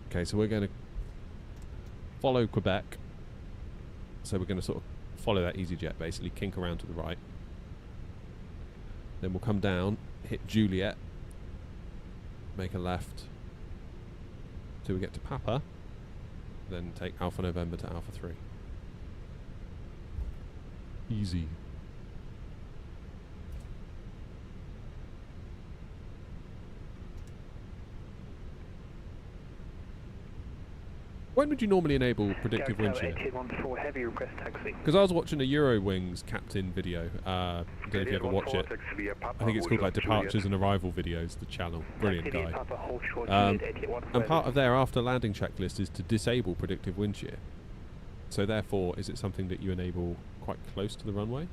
Okay, so we're going to follow Quebec. So we're going to sort of follow that EasyJet, basically, kink around to the right. Then we'll come down, hit Juliet, make a left till we get to Papa, then take Alpha November to Alpha 3. Easy. When would you normally enable predictive wind shear? 8814, heavy request taxi. Because I was watching a Eurowings captain video. I don't know if you ever watch it. I think it's called like Departures and Arrival Videos, the channel. Brilliant guy. And part of their after landing checklist is to disable predictive wind shear. So therefore, is it something that you enable quite close to the runway?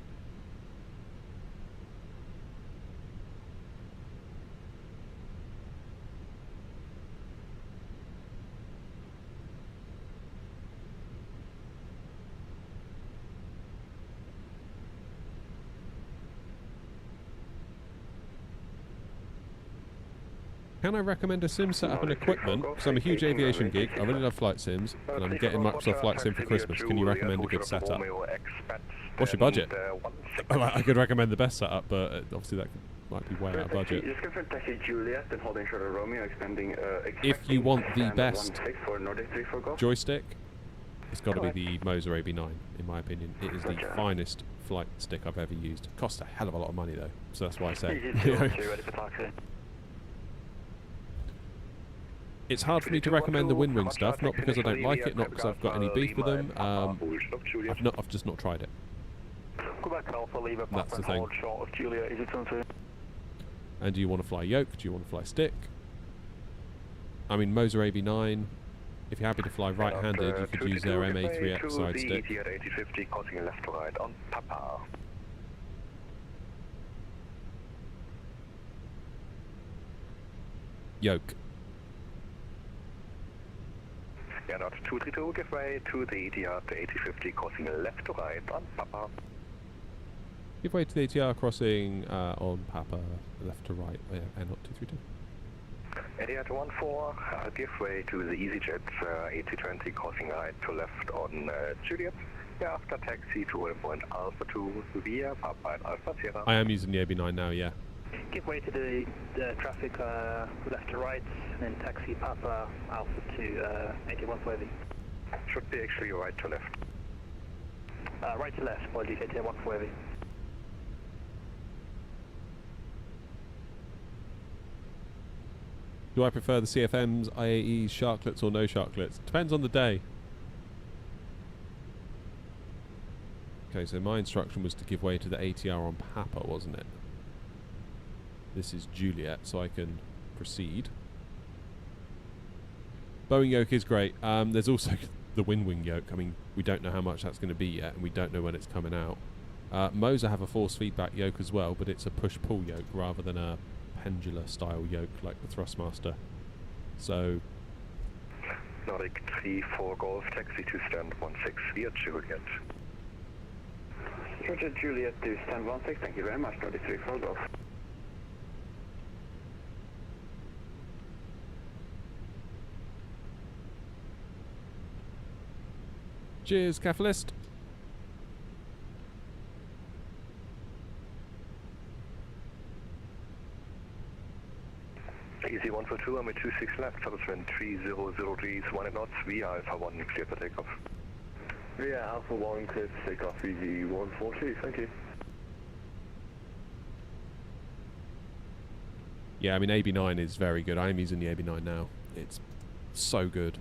Can I recommend a sim setup and equipment? Because I'm a huge aviation geek, I really love flight sims, and I'm getting Microsoft Flight Sim for Christmas. Can you recommend a good setup? What's your budget? I could recommend the best setup, but obviously that might be way out of budget. If you want the best joystick, it's got to be the Moser AB9, in my opinion. It is the finest flight stick I've ever used. Costs a hell of a lot of money though, so that's why I say. It's hard for me to recommend the Windwing stuff, not because I don't like it, not because I've got any beef with them. I've just not tried it. That's the thing. And do you want to fly yoke? Do you want to fly stick? I mean, Moser AB9, if you're happy to fly right-handed, you could use their MA3X side stick. Yoke. Yeah, not 232, give way to the ETR to 8050, crossing left to right on Papa. Give way to the ATR crossing on Papa, left to right, and not 232. ETR to 14, give way to the EasyJet 8020, crossing right to left on Juliet. Yeah, after taxi to waypoint Alpha 2 via Papa and Alpha Sierra. I am using the AB9 now, yeah. Give way to the traffic left to right, and then taxi Papa Alpha to 81 Wavy. Should be actually right to left. Right to left, apologies, 81 Wavy. Do I prefer the CFMs, IAEs, sharklets or no sharklets? Depends on the day. Okay, so my instruction was to give way to the ATR on Papa, wasn't it? This is Juliet, so I can proceed. Boeing yoke is great. There's also the Windwing yoke. I mean, we don't know how much that's going to be yet, and we don't know when it's coming out. Moser have a force feedback yoke as well, but it's a push-pull yoke rather than a pendular style yoke like the Thrustmaster. So... Nordic 34 Golf, taxi to stand 16 via Juliet. Roger, Juliet to stand 16, thank you very much, Nordic 34 Golf. Cheers, Catalyst. Easy 142, I'm at 26 left, Southern 3003, 1 knots, via Alpha 1, clear for takeoff. Via Alpha 1, clear for takeoff, easy 142, thank you. Yeah, I mean, AB9 is very good. I am using the AB9 now. It's so good.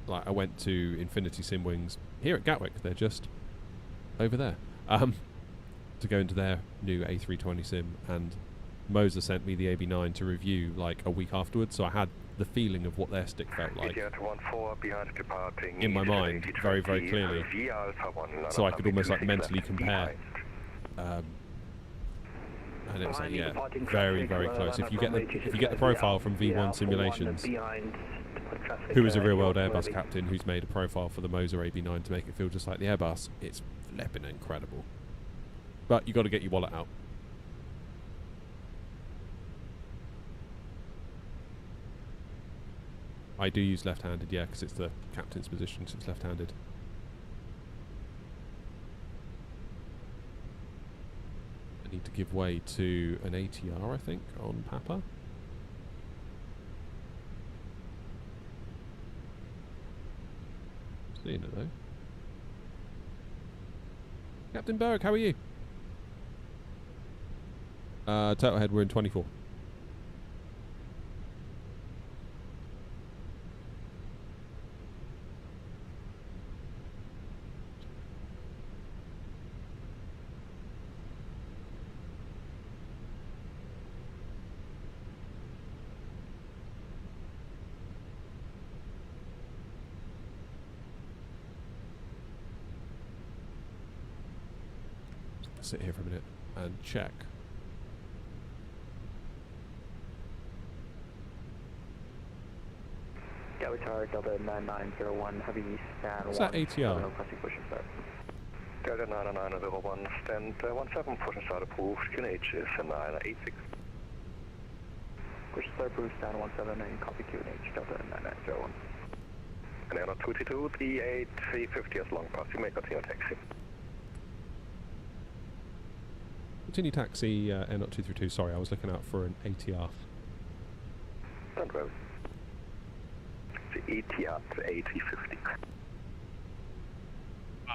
Like, I went to Infinity Sim Wings here at Gatwick. They're just over there. To go into their new A320 sim, and Moser sent me the AB9 to review like a week afterwards, so I had the feeling of what their stick felt like in my mind very, very clearly, so I could almost like mentally compare. And it was like, yeah, very, very close. If you get the profile from V1 Simulations, who is a real-world Airbus captain who's made a profile for the Moser AB9 to make it feel just like the Airbus, it's flipping incredible. But you got to get your wallet out. I do use left-handed, yeah, because it's the captain's position, so it's left-handed. I need to give way to an ATR, I think, on Papa. Seeing it though. Captain Berg, how are you? Total head, we're in 24. sit here for a minute and check. Gatwick Tower, Delta 9901, heavy stand 1. What's that ATR? No classic pushing start. Delta 9901, stand 17, pushing start approved, QNH is 986. Push start approved, stand 17, and copy QNH, Delta 9901. And Airlot 222, the 350 is long pass, you may continue taxi. Continue taxi, Airnot 232. Sorry, I was looking out for an ATR. Don't worry. The ATR, the A350.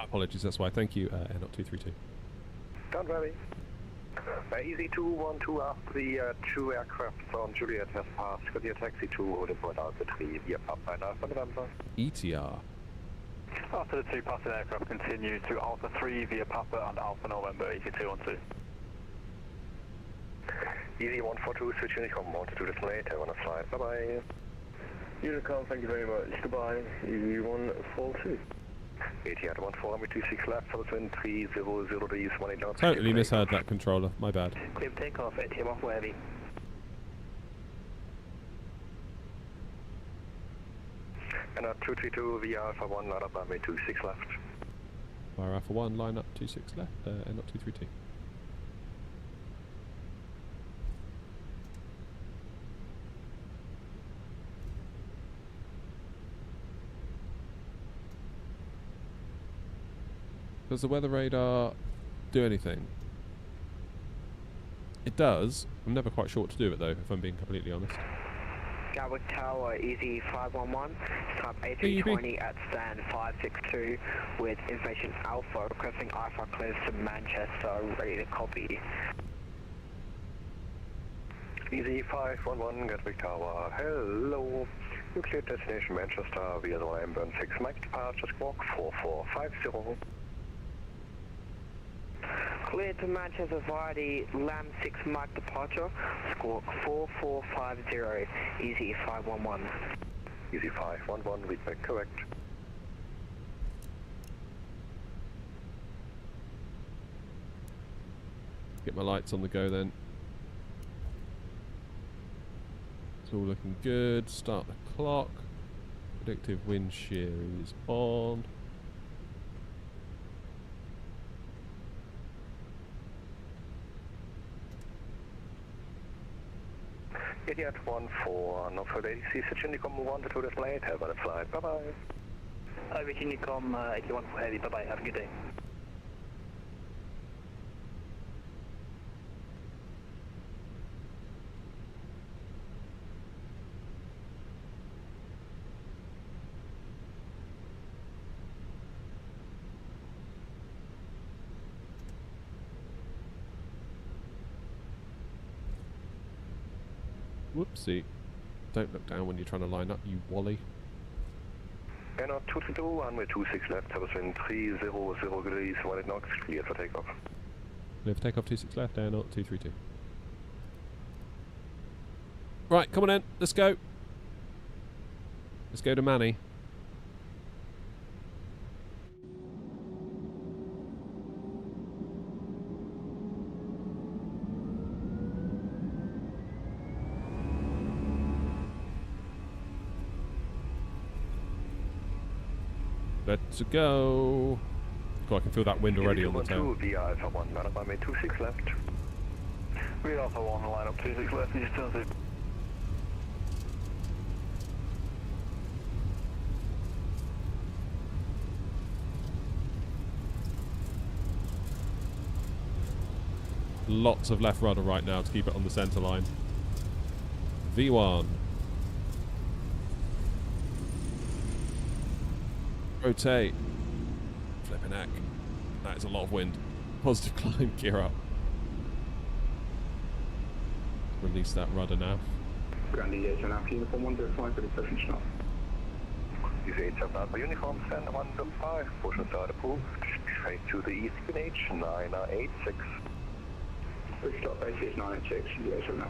Apologies, that's why. Thank you, Airnot 232. Don't worry. Easy 212 after the 2 aircraft on Juliet has passed. Continue taxi 2, holding point out the 3 via Papa 9 for November. ETR. After the 2 passing aircraft, continue to Alpha 3 via Papa and Alpha November, Easy 212. Easy 142, switch Unicom, altitude is later on a flight. Bye bye. Unicom, thank you very much. Goodbye. Easy 142. ATR 1426 left, for the wind 300 degrees, 18 knots. Totally misheard that controller. My bad. Clear for takeoff, ATM off heavy. And 232 via Alpha 1, line up runway 26 left. Via Alpha 1, line up 26 left, Airnot 232. Does the weather radar do anything? It does. I'm never quite sure what to do with it though, if I'm being completely honest. Gatwick Tower, Easy 511, type A320 at stand 562 with information Alpha, requesting IFR clears to Manchester, ready to copy. Easy 511, Gatwick Tower, hello. You cleared destination Manchester via the Lambert 6 Mike departure, squawk 4450. Cleared to Manchester via the Lam 6 Mike departure, squawk 4450, Easy 511. Easy 511, read back correct. Get my lights on the go then. It's all looking good. Start the clock. Predictive wind shear is on. Idiot 14, no further ATC, switch Unicom 122 days later, have a flight, bye bye. Over Unicom 81 for heavy, bye bye, have a good day. Whoopsie. Don't look down when you're trying to line up, you wally. Airnot 222, runway 26 left, have a wind 300 degrees, 18 knots, cleared for takeoff. Clear for takeoff 26 left, Airnot 232. Right, come on in, let's go. Let's go to Manny. Let's go. God, I can feel that wind already on the tail. Via Alpha 1, line up runway 26 left. Read Alpha 1, line up 26 left, just turn to. Lots of left rudder right now to keep it on the centre line. V1. Rotate. Flipping heck. That is a lot of wind. Positive climb, gear up. Release that rudder now. Grand deviation after uniform 105 for the session stop. Use 879 for uniform, stand 105, portion start approved, straight to the east QNH 986. Stop base 986, yes or no?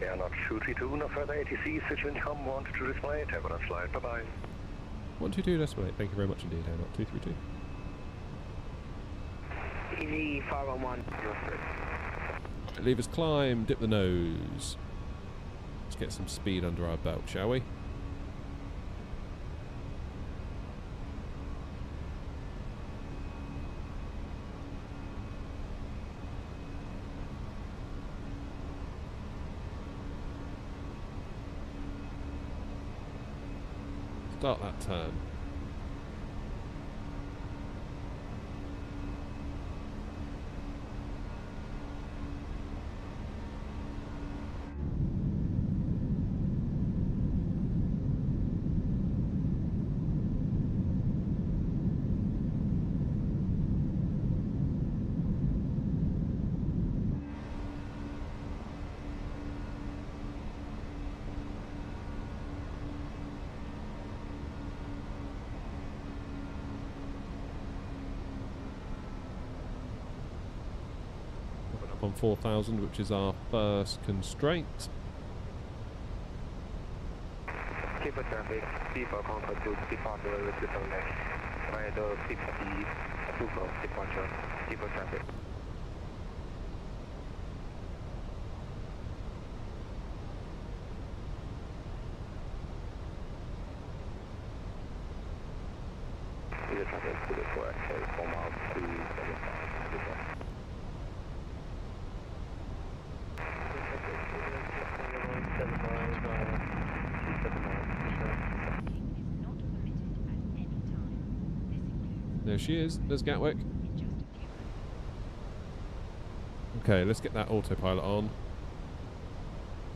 Airnot 232, no further ATC, switch Unicom 122 display, have a flight, bye bye. 122.8. Thank you very much indeed, Hannah. 232. Easy 511. Right, levers climb, dip the nose. Let's get some speed under our belt, shall we? Start that turn. On 4,000, which is our first constraint. Keep a traffic, people contact to depart the with the next. Via the 50 super departure, keep a traffic. Keep the traffic to the correct, so 4 miles to 75. There she is. There's Gatwick. Okay, let's get that autopilot on.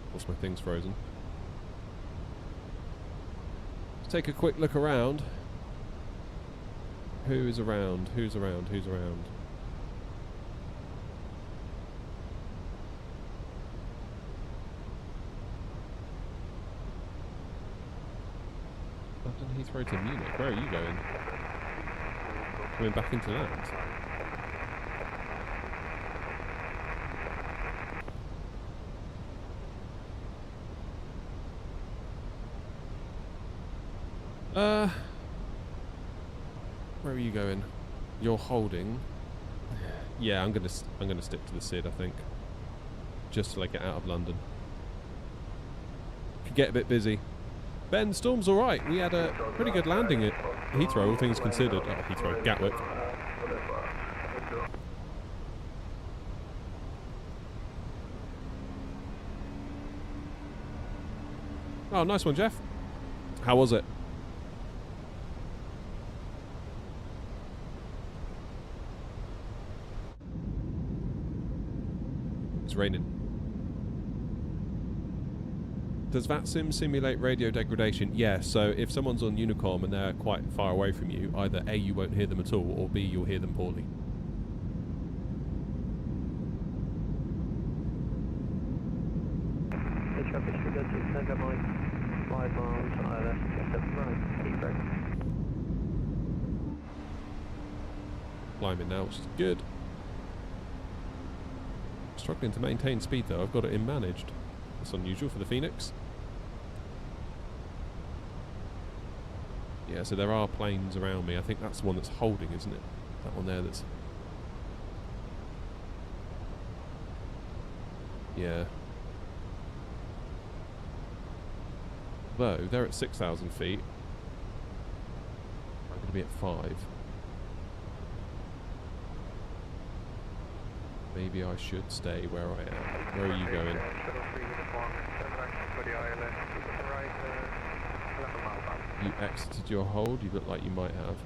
Of course, my thing's frozen. Let's take a quick look around. Who is around? Who's around? Who's around? London Heathrow to Munich. Where are you going? Coming back into that. Where are you going? You're holding. Yeah, I'm gonna stick to the SID, I think. Just till I get out of London. Could get a bit busy. Ben, storm's alright. We had a pretty good landing at Heathrow, all things considered. Oh, Heathrow, Gatwick. Oh, nice one, Jeff. How was it? It's raining. Does VATSIM simulate radio degradation? Yeah, so if someone's on Unicom and they're quite far away from you, either A, you won't hear them at all, or B, you'll hear them poorly. The traffic should go to Center Line, 5 miles, left, 7 right, keep right. Climbing now, which is good. Struggling to maintain speed though, I've got it in managed. That's unusual for the Phoenix. Yeah, so there are planes around me. I think that's the one that's holding, isn't it? That one there that's... Yeah. Though, they're at 6,000 feet. I'm going to be at 5. Maybe I should stay where I am. Where are you going? You exited your hold? You look like you might have.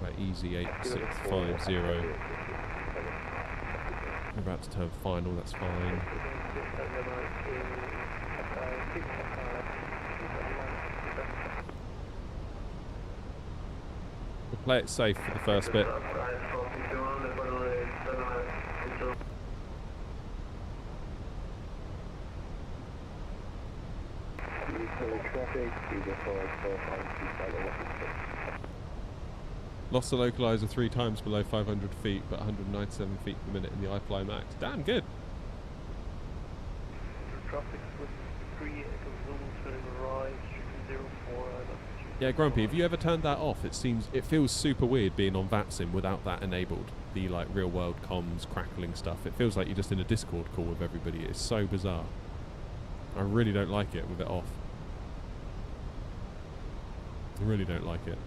Right, easy 8650. We're about to turn final, that's fine. We'll play it safe for the first bit. Lost the localizer 3 times below 500 feet, but 197 feet per minute in the iFly Max. Damn good. Traffic with 3 Echo Zulu to the right, 04, Yeah, Grumpy, have you ever turned that off? It feels super weird being on VATSIM without that enabled. The like real world comms crackling stuff. It feels like you're just in a Discord call with everybody. It's so bizarre. I really don't like it with it off. I really don't like it.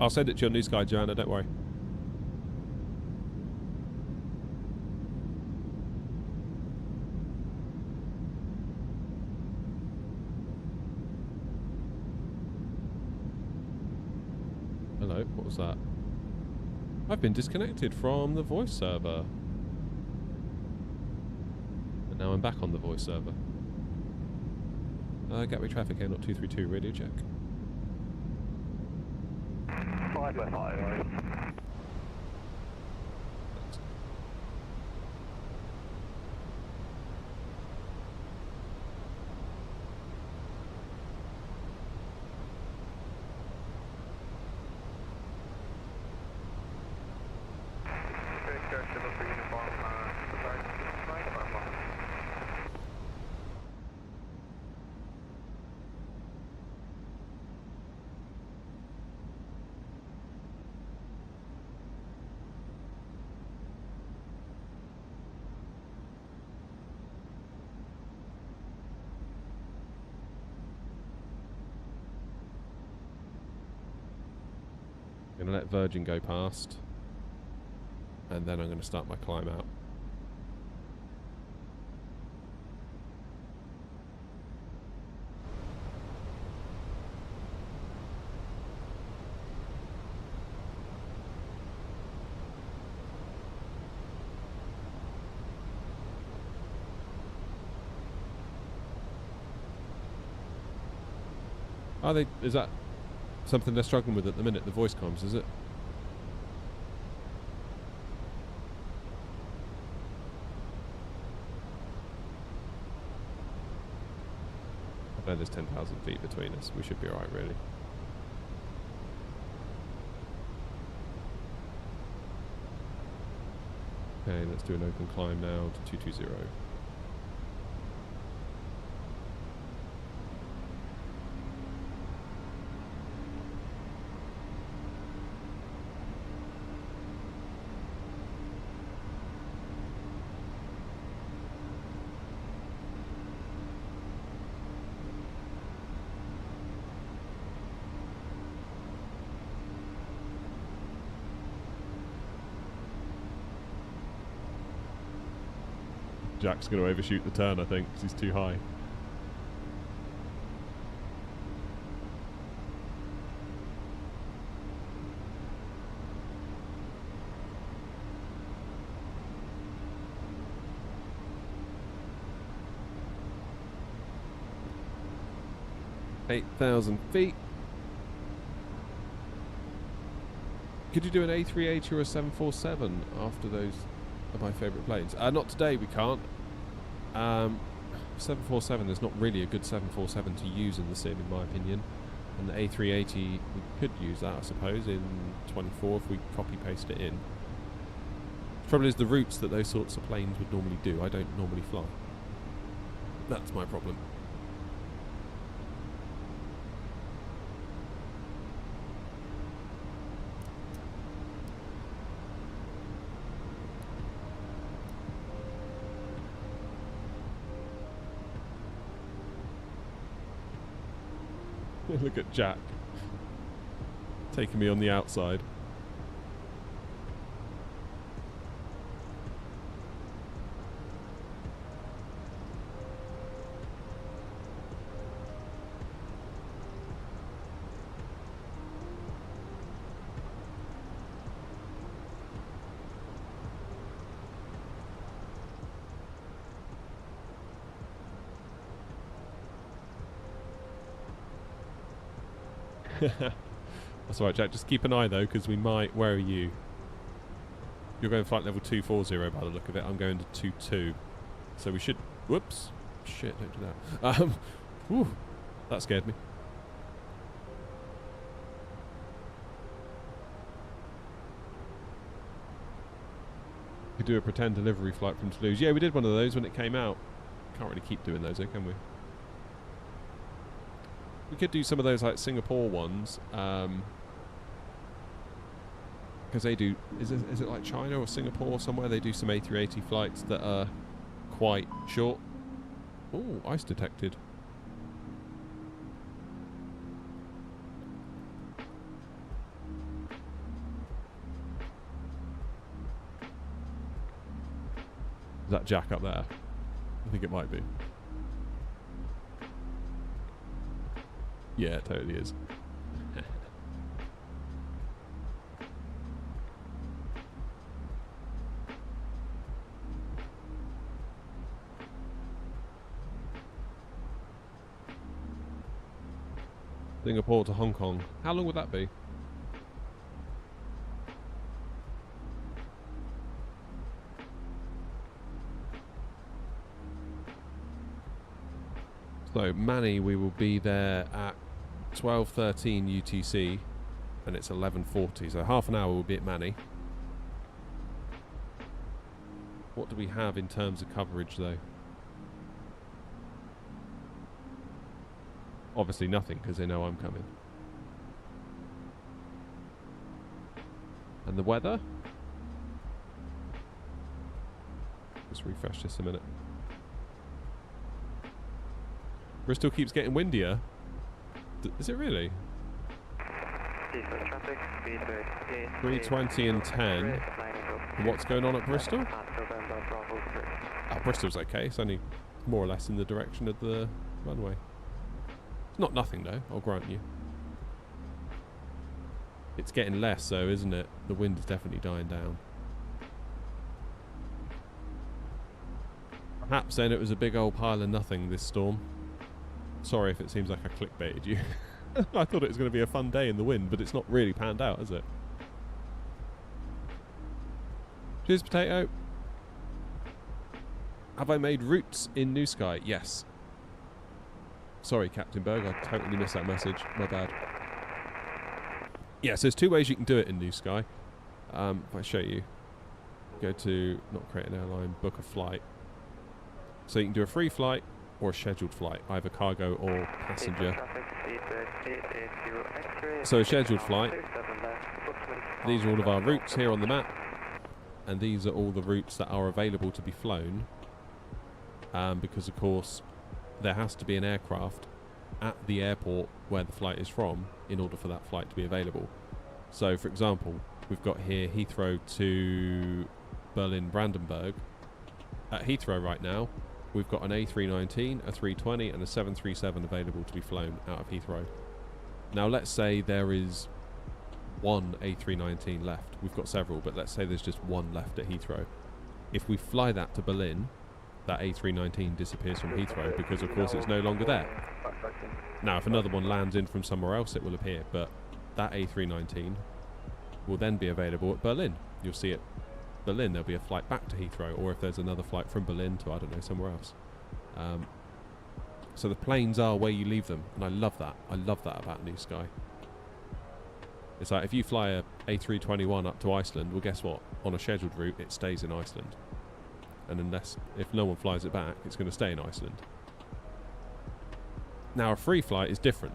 I'll send it to your news guy, Joanna, don't worry. Hello, what was that? I've been disconnected from the voice server. And now I'm back on the voice server. Gateway traffic, not 232, radio check. 5 by 5, right? I'm going to let Virgin go past, and then I'm going to start my climb out. Is that something they're struggling with at the minute, the voice comms, is it? I know there's 10,000 feet between us. We should be alright, really. Okay, let's do an open climb now to 220. Jack's going to overshoot the turn, I think, because he's too high. $8,000 feet. Could you do an A380 or a 747 after those are my favourite planes? Not today, we can't. 747, there's not really a good 747 to use in the sim, in my opinion. And the A380, we could use that, I suppose, in 24 if we copy-paste it in. The trouble is the routes that those sorts of planes would normally do, I don't normally fly. That's my problem. Look at Jack taking me on the outside. That's alright, Jack. Just keep an eye, though, because we might... Where are you? You're going flight level 240 by the look of it. I'm going to 22. So we should... Whoops. Shit, don't do that. Whew, that scared me. We could do a pretend delivery flight from Toulouse. Yeah, we did one of those when it came out. Can't really keep doing those, though, can we? We could do some of those like Singapore ones. Because they do... Is it like China or Singapore or somewhere? They do some A380 flights that are quite short. Oh, ice detected. Is that Jack up there? I think it might be. Yeah, it totally is. Singapore to Hong Kong. How long would that be? So, Manny, we will be there at 12:13 UTC, and it's 11:40, so half an hour we'll be at Manny. What do we have in terms of coverage, though? Obviously nothing, because they know I'm coming. And the weather? Let's refresh this a minute. Bristol keeps getting windier. Is it really? 320 and 10. And what's going on at Bristol? Oh, Bristol's okay. It's only more or less in the direction of the runway. It's not nothing though, I'll grant you. It's getting less though, isn't it? The wind is definitely dying down. Perhaps then it was a big old pile of nothing, this storm. Sorry if it seems like I clickbaited you. I thought it was going to be a fun day in the wind, but it's not really panned out, is it? Cheers, Potato. Have I made routes in New Sky? Yes. Sorry, Captain Berg, I totally missed that message. My bad. Yeah, so there's two ways you can do it in New Sky. If I show you, go to, not create an airline, book a flight. So you can do a free flight or a scheduled flight, either cargo or passenger. So a scheduled flight, these are all of our routes here on the map, and these are all the routes that are available to be flown, because of course there has to be an aircraft at the airport where the flight is from in order for that flight to be available. So for example, we've got here Heathrow to Berlin Brandenburg. At Heathrow right now we've got an A319, a 320 and a 737 available to be flown out of Heathrow. Now let's say there is one A319 left. We've got several, but let's say there's just one left at Heathrow. If we fly that to Berlin, that A319 disappears from Heathrow because of course it's no longer there. Now if another one lands in from somewhere else it will appear, but that A319 will then be available at Berlin. You'll see it Berlin, there'll be a flight back to Heathrow, or if there's another flight from Berlin to, I don't know, somewhere else. So the planes are where you leave them, and I love that. I love that about New Sky. It's like if you fly a A321 up to Iceland, well guess what? On a scheduled route it stays in Iceland. And if no one flies it back, it's going to stay in Iceland. Now a free flight is different,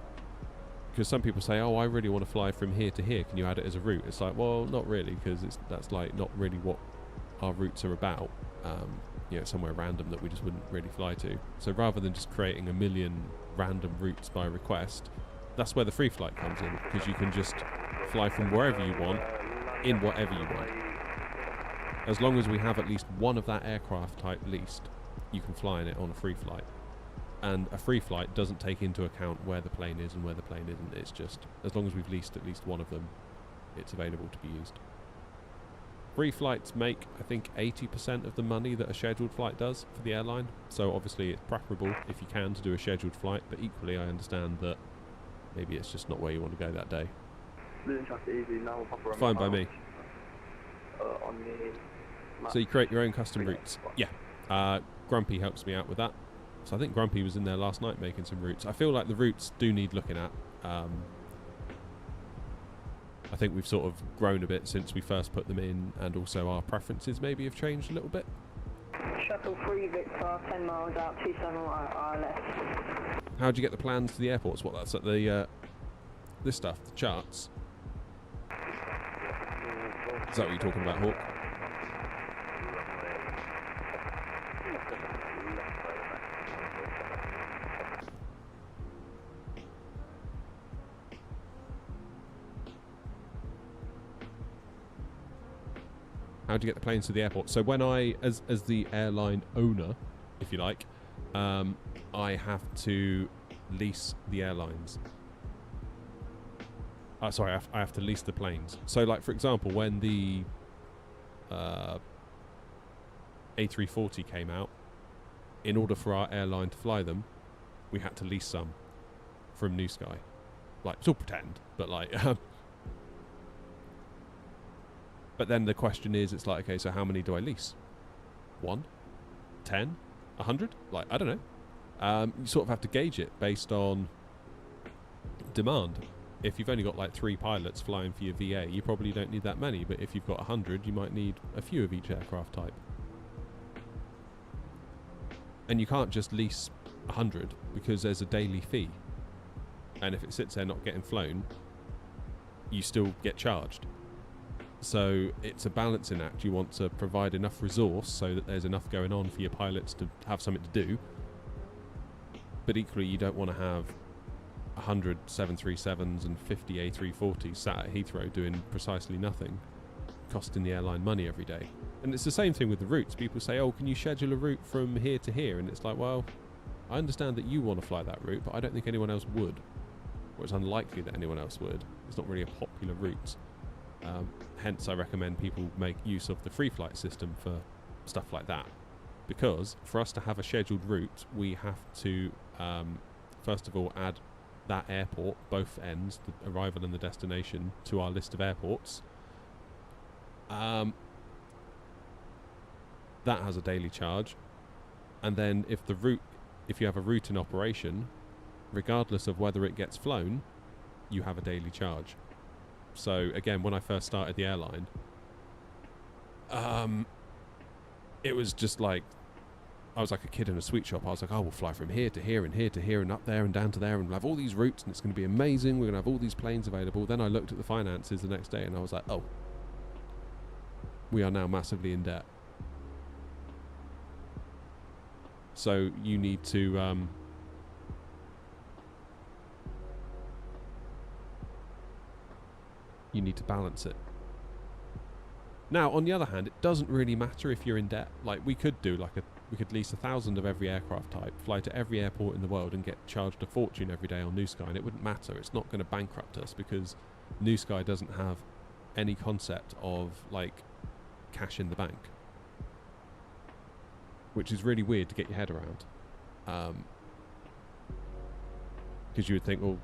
because some people say, oh, I really want to fly from here to here, can you add it as a route? It's like, well, not really, because that's like not really what our routes are about. You know, somewhere random that we just wouldn't really fly to. So rather than just creating a million random routes by request, that's where the free flight comes in, because you can just fly from wherever you want, in whatever you want. As long as we have at least one of that aircraft type leased, you can fly in it on a free flight. And a free flight doesn't take into account where the plane is and where the plane isn't. It's just, as long as we've leased at least one of them, it's available to be used. Free flights make, I think, 80% of the money that a scheduled flight does for the airline. So obviously it's preferable, if you can, to do a scheduled flight, but equally I understand that maybe it's just not where you want to go that day. Losing traffic easy, now we'll pop around. Fine by me. On the map. So you create your own custom routes. Yeah. Grumpy helps me out with that. So I think Grumpy was in there last night making some routes. I feel like the routes do need looking at. I think we've sort of grown a bit since we first put them in, and also our preferences maybe have changed a little bit. Shuttle 3 Victor, 10 miles out, 27 ILS. How do you get the plans to the airports? What, that's at the this stuff, the charts? Is that what you're talking about, Hawk? How do you get the planes to the airport? So when I, as the airline owner, if you like, I have to lease the airlines. Sorry, I have to lease the planes. So, like, for example, when the A340 came out, in order for our airline to fly them, we had to lease some from New Sky. Like, it's all pretend, but like... But then the question is, it's like, okay, so how many do I lease? 1? 10? 100? Like, I don't know. You sort of have to gauge it based on demand. If you've only got like 3 pilots flying for your VA, you probably don't need that many. But if you've got 100, you might need a few of each aircraft type. And you can't just lease 100 because there's a daily fee. And if it sits there not getting flown, you still get charged. So it's a balancing act. You want to provide enough resource so that there's enough going on for your pilots to have something to do. But equally, you don't want to have 100 737s and 50 A340s sat at Heathrow doing precisely nothing, costing the airline money every day. And it's the same thing with the routes. People say, oh, can you schedule a route from here to here? And it's like, well, I understand that you want to fly that route, but I don't think anyone else would. Or it's unlikely that anyone else would. It's not really a popular route. Hence, I recommend people make use of the free flight system for stuff like that. Because for us to have a scheduled route, we have to, first of all, add that airport, both ends, the arrival and the destination, to our list of airports. That has a daily charge. And then if you have a route in operation, regardless of whether it gets flown, you have a daily charge. So again, when I first started the airline, it was just like, I was like a kid in a sweet shop. I was like, oh, we'll fly from here to here and here to here and up there and down to there, and we'll have all these routes and it's going to be amazing. We're going to have all these planes available. Then I looked at the finances the next day and I was like, oh, we are now massively in debt. So you need to balance it. Now, on the other hand, it doesn't really matter if you're in debt. Like, we could lease 1,000 of every aircraft type, fly to every airport in the world and get charged a fortune every day on New Sky, and it wouldn't matter. It's not going to bankrupt us because New Sky doesn't have any concept of, like, cash in the bank. Which is really weird to get your head around. Because you would think, well,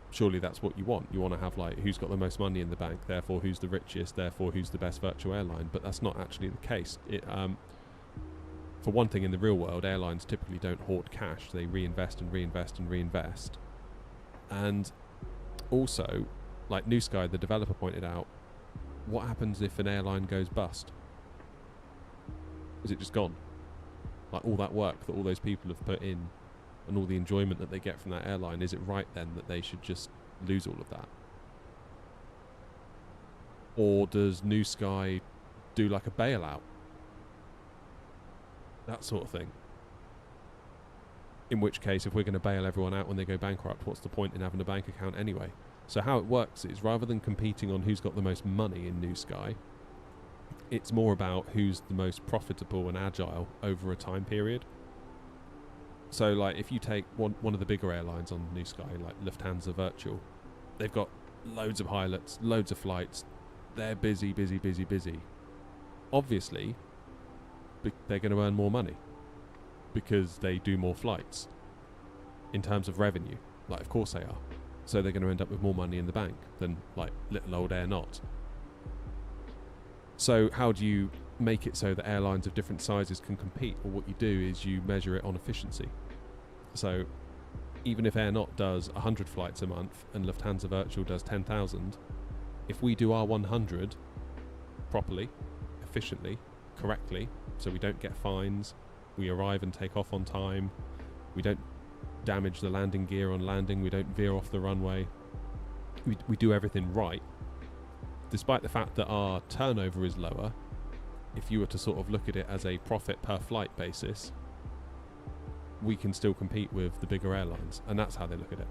surely that's what you want. You want to have, like, who's got the most money in the bank, therefore who's the richest, therefore who's the best virtual airline. But that's not actually the case. For one thing, in the real world, airlines typically don't hoard cash. They reinvest and reinvest and reinvest. And also, like New Sky, the developer pointed out, what happens if an airline goes bust? Is it just gone? Like, all that work that all those people have put in and all the enjoyment that they get from that airline, is it right then that they should just lose all of that? Or does New Sky do like a bailout? That sort of thing. In which case, if we're going to bail everyone out when they go bankrupt, what's the point in having a bank account anyway? So how it works is, rather than competing on who's got the most money in New Sky, it's more about who's the most profitable and agile over a time period. So, like, if you take one of the bigger airlines on New Sky, like Lufthansa Virtual, they've got loads of pilots, loads of flights. They're busy. Obviously, they're going to earn more money because they do more flights in terms of revenue. Like, of course they are. so they're going to end up with more money in the bank than like little old Air Not. So how do you make it so that airlines of different sizes can compete? Well, what you do is you measure it on efficiency. So even if Air Not does 100 flights a month and Lufthansa Virtual does 10,000, if we do our 100 properly, efficiently, correctly, so we don't get fines, we arrive and take off on time, we don't damage the landing gear on landing, we don't veer off the runway, we do everything right, despite the fact that our turnover is lower. If you were to sort of look at it as a profit per flight basis, we can still compete with the bigger airlines, and that's how they look at it.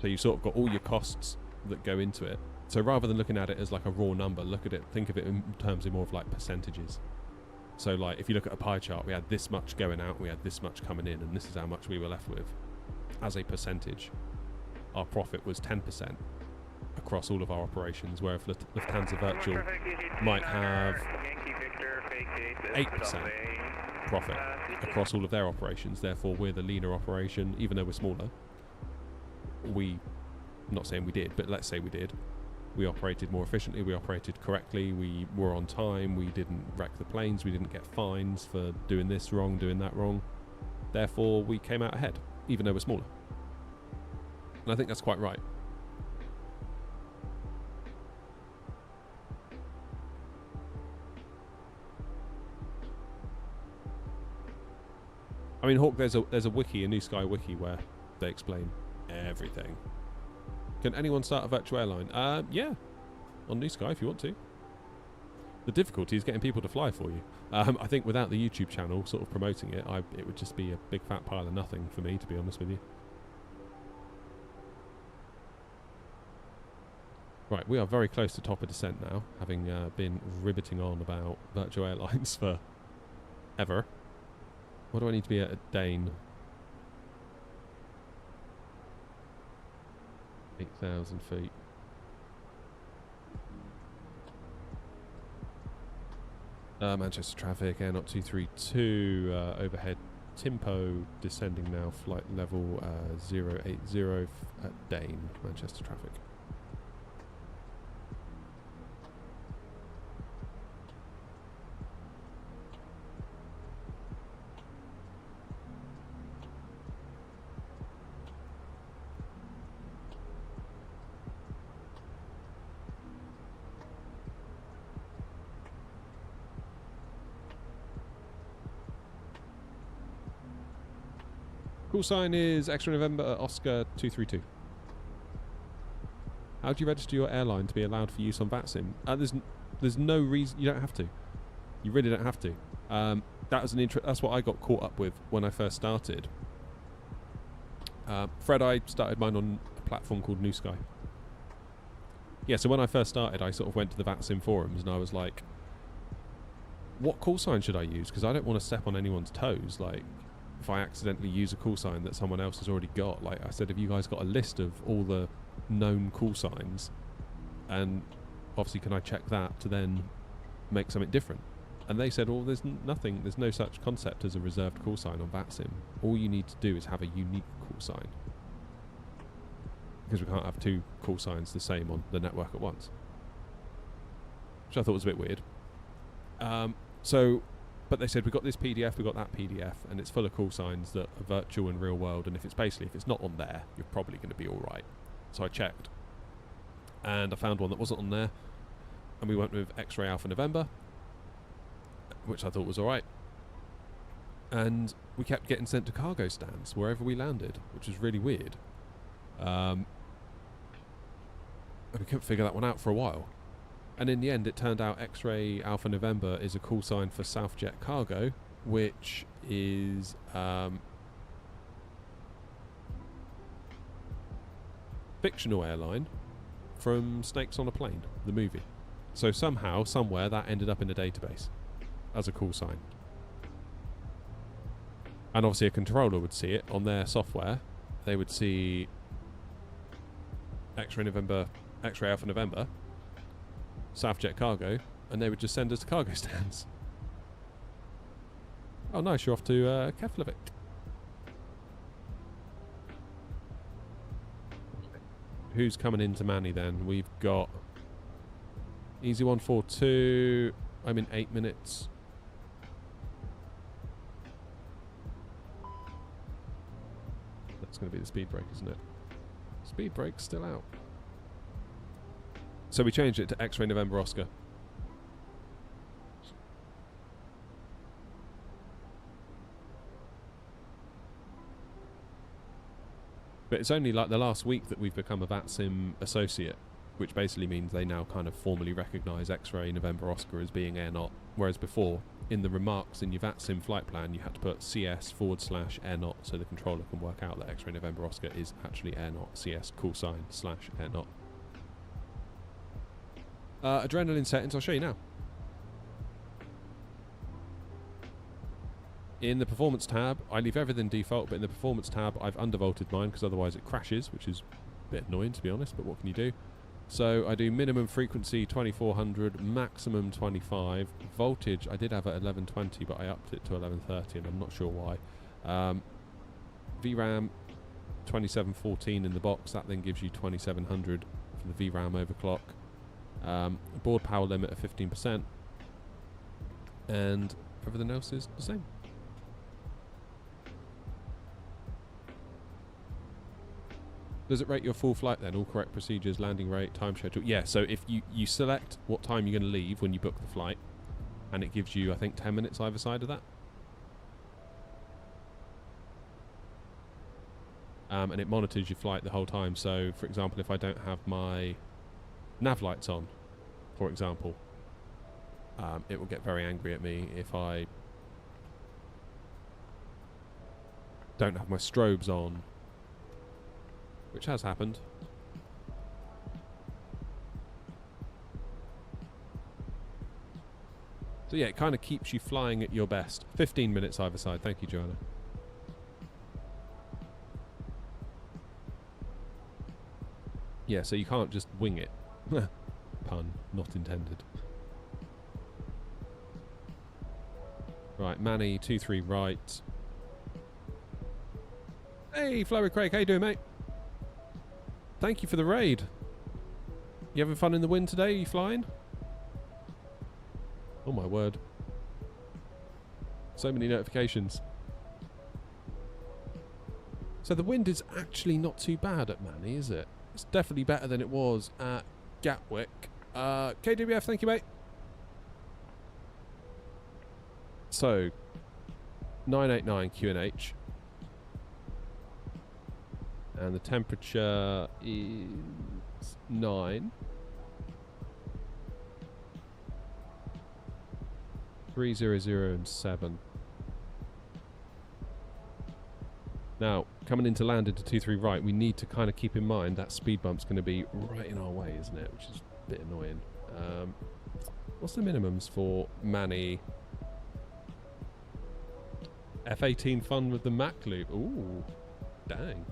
So you've sort of got all your costs that go into it. So rather than looking at it as like a raw number, think of it in terms of more of like percentages. So like if you look at a pie chart, we had this much going out, we had this much coming in, and this is how much we were left with. As a percentage, our profit was 10% across all of our operations, whereas Lufthansa Virtual might have 8% profit across all of their operations. Therefore, we're the leaner operation, even though we're smaller. I'm not saying we did, but let's say we did. We operated more efficiently, we operated correctly, we were on time, we didn't wreck the planes, we didn't get fines for doing this wrong, doing that wrong. Therefore, we came out ahead, even though we're smaller. And I think that's quite right. I mean, Hawk, there's a wiki, a New Sky wiki, where they explain everything. Can anyone start a virtual airline? Yeah, on New Sky if you want to. The difficulty is getting people to fly for you. I think without the YouTube channel sort of promoting it, it would just be a big fat pile of nothing for me, to be honest with you. Right, we are very close to top of descent now, having been ribbiting on about virtual airlines for ever. What do I need to be at Dane? 8,000 feet. Manchester traffic, Air Not 232, overhead Timpo, descending now, flight level 080 at Dane, Manchester traffic. Call sign is Extra November Oscar 232. How do you register your airline to be allowed for use on VATSIM? There's no reason. You don't have to. You really don't have to. That was that's what I got caught up with when I first started. Fred, I started mine on a platform called New Sky. Yeah, so when I first started, I sort of went to the VATSIM forums and I was like, what call sign should I use? Because I don't want to step on anyone's toes. Like, if I accidentally use a call sign that someone else has already got, like I said, have you guys got a list of all the known call signs? And obviously, can I check that to then make something different? And they said, well, there's nothing, there's no such concept as a reserved call sign on VATSIM. All you need to do is have a unique call sign. Because we can't have two call signs the same on the network at once. Which I thought was a bit weird. But they said, we've got this PDF, we've got that PDF, and it's full of call signs that are virtual and real world, and if it's not on there, you're probably going to be alright. So I checked. And I found one that wasn't on there, and we went with X-Ray Alpha November, which I thought was alright. And we kept getting sent to cargo stands wherever we landed, which was really weird. And we couldn't figure that one out for a while. And in the end, it turned out X-Ray Alpha November is a call sign for Southjet Cargo, which is fictional airline from Snakes on a Plane, the movie. So somehow, somewhere, that ended up in a database as a call sign. And obviously a controller would see it on their software. They would see X-Ray Alpha November, Southjet Cargo, and they would just send us to cargo stands. Oh, nice, you're off to Keflavik. Who's coming into Manny then? We've got Easy 142. I'm in 8 minutes. That's going to be the speed brake, isn't it? Speed brake's still out. So we changed it to X-Ray November Oscar. But it's only like the last week that we've become a VATSIM associate, which basically means they now kind of formally recognise X-Ray November Oscar as being AirNot, whereas before, in the remarks in your VATSIM flight plan, you had to put CS/AirNot so the controller can work out that X-Ray November Oscar is actually AirNot, CS /AirNot. Adrenaline settings, I'll show you now. In the performance tab, I leave everything default, but in the performance tab, I've undervolted mine because otherwise it crashes, which is a bit annoying to be honest, but what can you do? So I do minimum frequency 2400, maximum 25. Voltage, I did have at 1120, but I upped it to 1130, and I'm not sure why. VRAM 2714 in the box, that then gives you 2700 for the VRAM overclock. Board power limit of 15%, and everything else is the same. Does it rate your full flight then? All correct procedures, landing rate, time schedule? Yeah, so if you select what time you're going to leave when you book the flight, and it gives you, I think, 10 minutes either side of that. And it monitors your flight the whole time. So, for example, if I don't have my nav lights on, for example, it will get very angry at me if I don't have my strobes on, which has happened. So yeah, it kind of keeps you flying at your best. 15 minutes either side. Thank you, Joanna. Yeah, so you can't just wing it. Pun not intended. Right, Manny, 2-3 right. Hey, Fly with Craig, how you doing, mate? Thank you for the raid. You having fun in the wind today? Are you flying? Oh my word. So many notifications. So the wind is actually not too bad at Manny, is it? It's definitely better than it was at Gatwick. KWF, thank you, mate. So, 989 QNH. And the temperature is 9. 300 and 7. Now, coming into land into 2-3 right, we need to kind of keep in mind that speed bump's going to be right in our way, isn't it? Which is a bit annoying. What's the minimums for Manny? F18 fun with the Mac loop. Ooh, dang.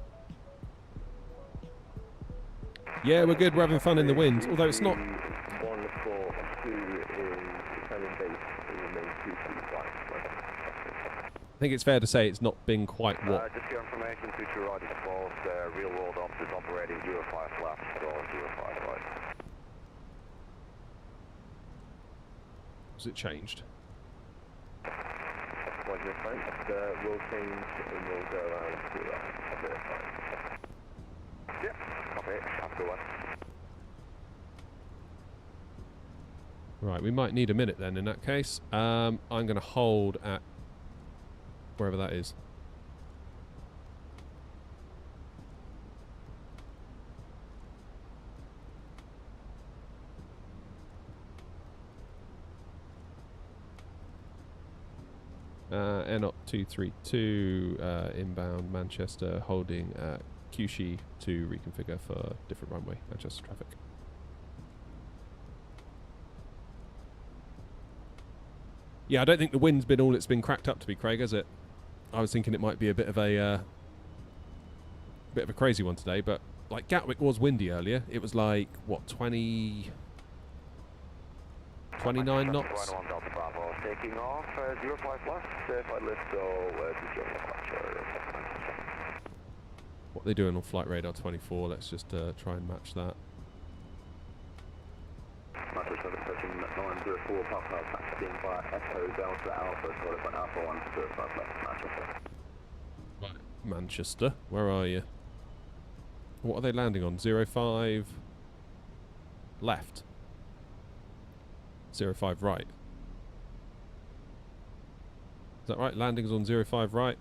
Yeah, we're good. We're having fun in the wind, although it's not. 142 in Italian base in the main 235. I think it's fair to say it's not been quite what. Just your information, future right is false. Real world ops is operating 05 left or 05 right. Has it changed? What is fine? We'll change and we'll go around to a bit of time. Yep, copy. Have a good one. Right, we might need a minute then in that case. I'm going to hold at wherever that is. AirNot 232 inbound Manchester, holding at Kyushu to reconfigure for different runway, Manchester traffic. Yeah, I don't think the wind's been all it's been cracked up to be, Craig, has it? I was thinking it might be a bit of a crazy one today, but like Gatwick was windy earlier. It was like what 20 29 knots. One Delta Bravo, taking off 05 plus, certified lift, so What are they doing on flight radar 24? Let's just try and match that. Manchester approaching 904 Papa, taxiing by Echo Delta Alpha, followed by Alpha 1 to 5 left, Manchester. Right, Manchester, where are you? What are they landing on? 05 left. 05 right. Is that right? Landings on 05 right.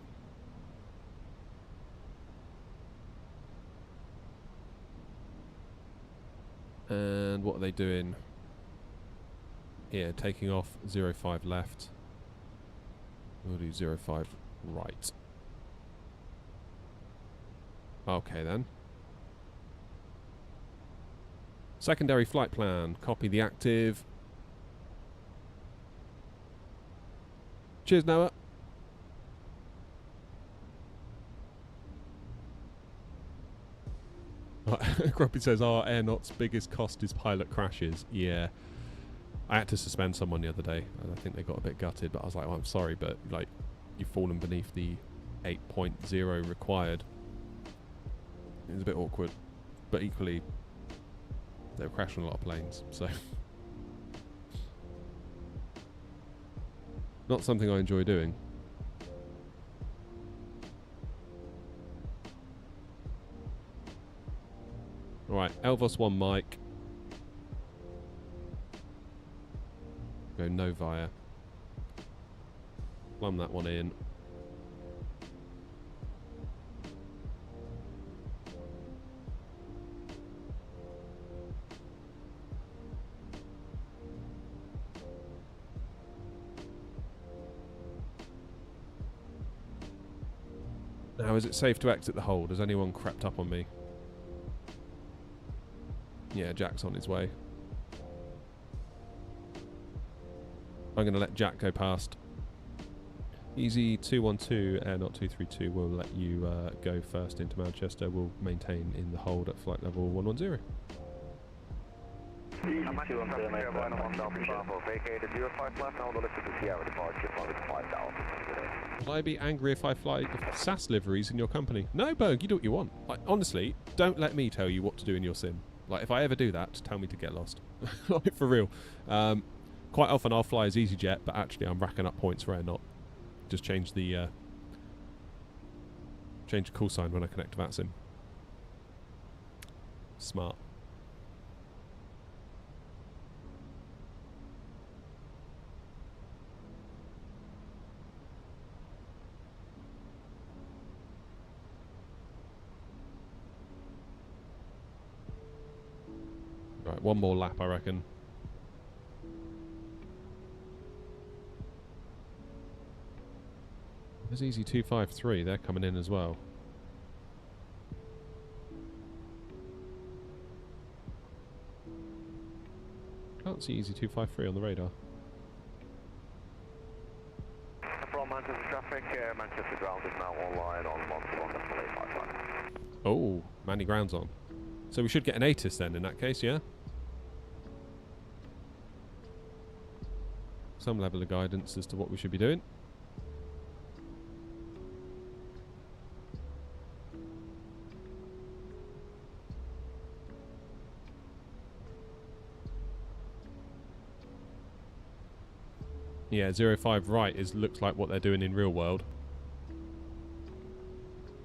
And what are they doing? Here, taking off 05 left. We'll do 05 right. Okay then. Secondary flight plan. Copy the active. Cheers, Noah. Grumpy says, our air knots biggest cost is pilot crashes. Yeah. I had to suspend someone the other day. I think they got a bit gutted, but I was like, oh, I'm sorry, but like, you've fallen beneath the 8.0 required. It was a bit awkward, but equally, they were crashing a lot of planes, so. Not something I enjoy doing. Alright, Elvos 1 mic. Go no via. Plumb that one in. Now, is it safe to exit the hold? Has anyone crept up on me? Yeah, Jack's on his way. I'm going to let Jack go past. Easy 212, Air Knot 232 will let you go first into Manchester. We'll maintain in the hold at flight level 110. Easy 210, vacated 05 left, now the lift to the Sierra departure, 5 down. Will I be angry if I fly SAS liveries in your company? No, Berg, you do what you want. Like, honestly, don't let me tell you what to do in your sim. Like, if I ever do that, tell me to get lost. Like, for real. Quite often I'll fly as EasyJet, but actually I'm racking up points for Air Knot. Just change the call sign when I connect to that sim. Smart. Right, one more lap, I reckon. There's Easy 253, they're coming in as well. Can't see Easy 253 on the radar. From Manchester traffic, Manchester ground is now online on 121.855. Oh, Manny ground's on. So we should get an ATIS then in that case, yeah? Some level of guidance as to what we should be doing. Yeah, 05 right looks like what they're doing in real world.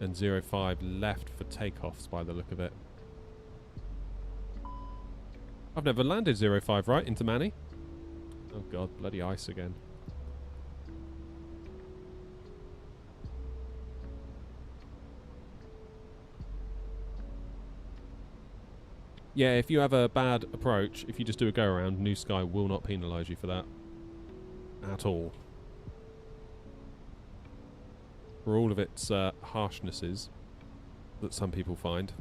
And 05 left for takeoffs by the look of it. I've never landed 05 right into Manny. Oh god, bloody ice again. Yeah, if you have a bad approach, if you just do a go around, New Sky will not penalise you for that. At all. For all of its harshnesses that some people find,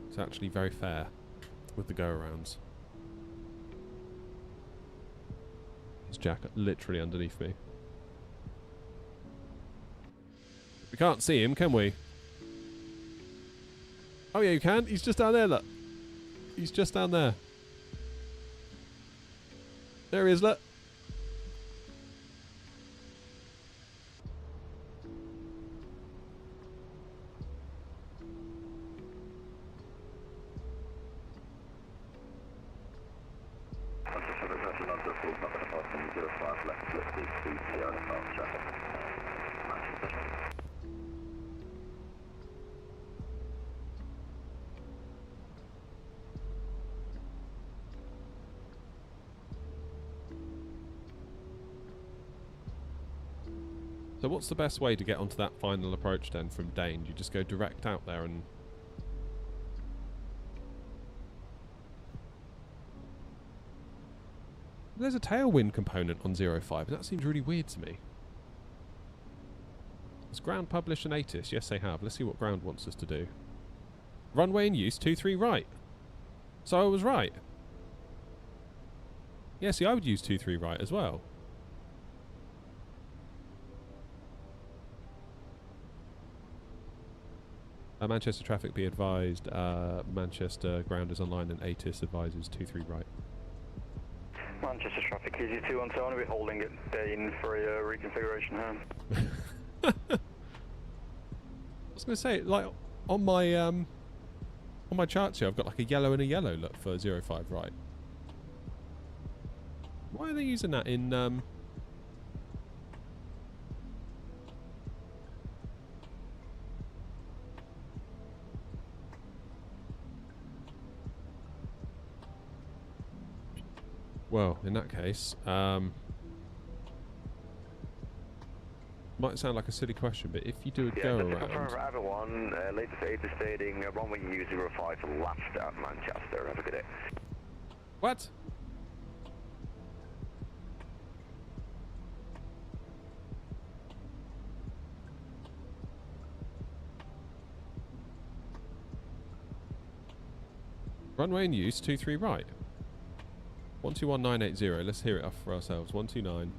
it's actually very fair with the go-arounds. There's Jack literally underneath me. We can't see him, can we? Oh yeah, you can. He's just down there, look. He's just down there. There he is, look. So what's the best way to get onto that final approach then from Dane? You just go direct out there and... There's a tailwind component on 05, and that seems really weird to me. Has Ground published an ATIS? Yes, they have. Let's see what Ground wants us to do. Runway in use, 23 right. So I was right. Yeah, see, I would use 23 right as well. Manchester traffic be advised. Manchester ground is online and ATIS advises 23 right. Manchester traffic, easy 217, we'll be holding it Dane for a reconfiguration home. I was going to say, like, on my charts here, I've got like a yellow and a yellow look for 05 right. Why are they using that in... Well, in that case, might sound like a silly question, but if you do a go around... Confirm for everyone, latest ATIS stating runway use 05 left at Manchester. Have a good day. What? Runway in use, 23 right. 121980, let's hear it off for ourselves. 129.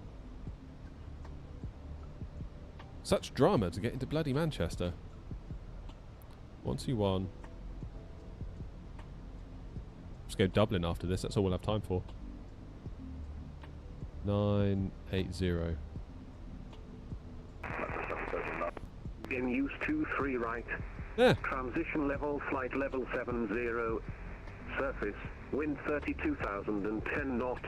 Such drama to get into bloody Manchester. 121. Let's go Dublin after this, that's all we'll have time for. 980. In use 23 right. Yeah. Transition level, flight level 70. Surface, wind 32,010 knots.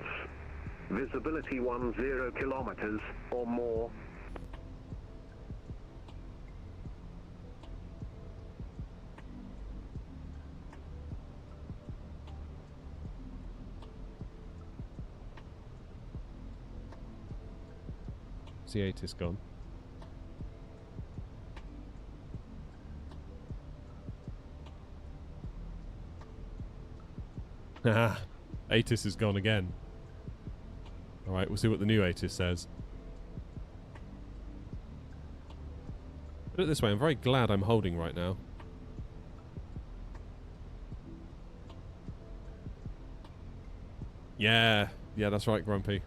Visibility 10 kilometers or more. C8 is gone. Haha, ATIS is gone again. Alright, we'll see what the new ATIS says. Put it this way, I'm very glad I'm holding right now. Yeah, that's right, Grumpy.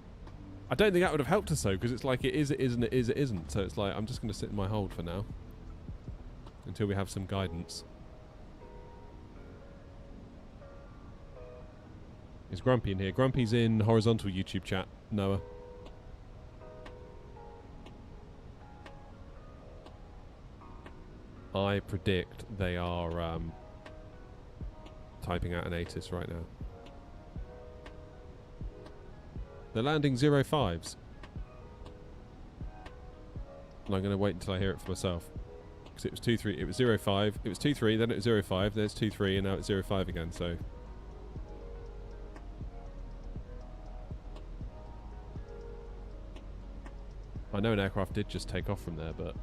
I don't think that would have helped us though, because it's like it is, it isn't, it is, it isn't. So it's like, I'm just going to sit in my hold for now. Until we have some guidance. Is Grumpy in here? Grumpy's in horizontal YouTube chat, Noah. I predict they are typing out an ATIS right now. They're landing 05s. And I'm going to wait until I hear it for myself. Because it was 2-3, it was 05, it was 2-3, then it was 05, then it's 2-3, and now it's 05 again, so... I know an aircraft did just take off from there, but...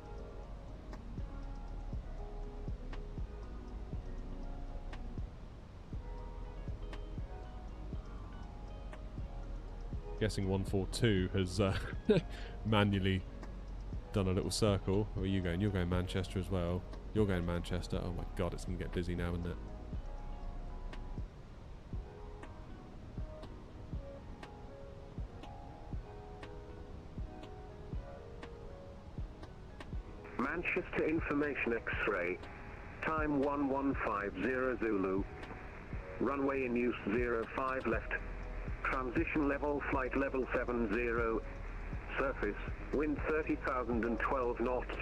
Guessing 142 has manually done a little circle. Where are you going? You're going Manchester as well. You're going Manchester. Oh my god, it's going to get busy now, isn't it? Manchester Information X-ray. Time 1150 Zulu. Runway in use 05 left. Transition level flight level 70. Surface, wind 30,012 knots.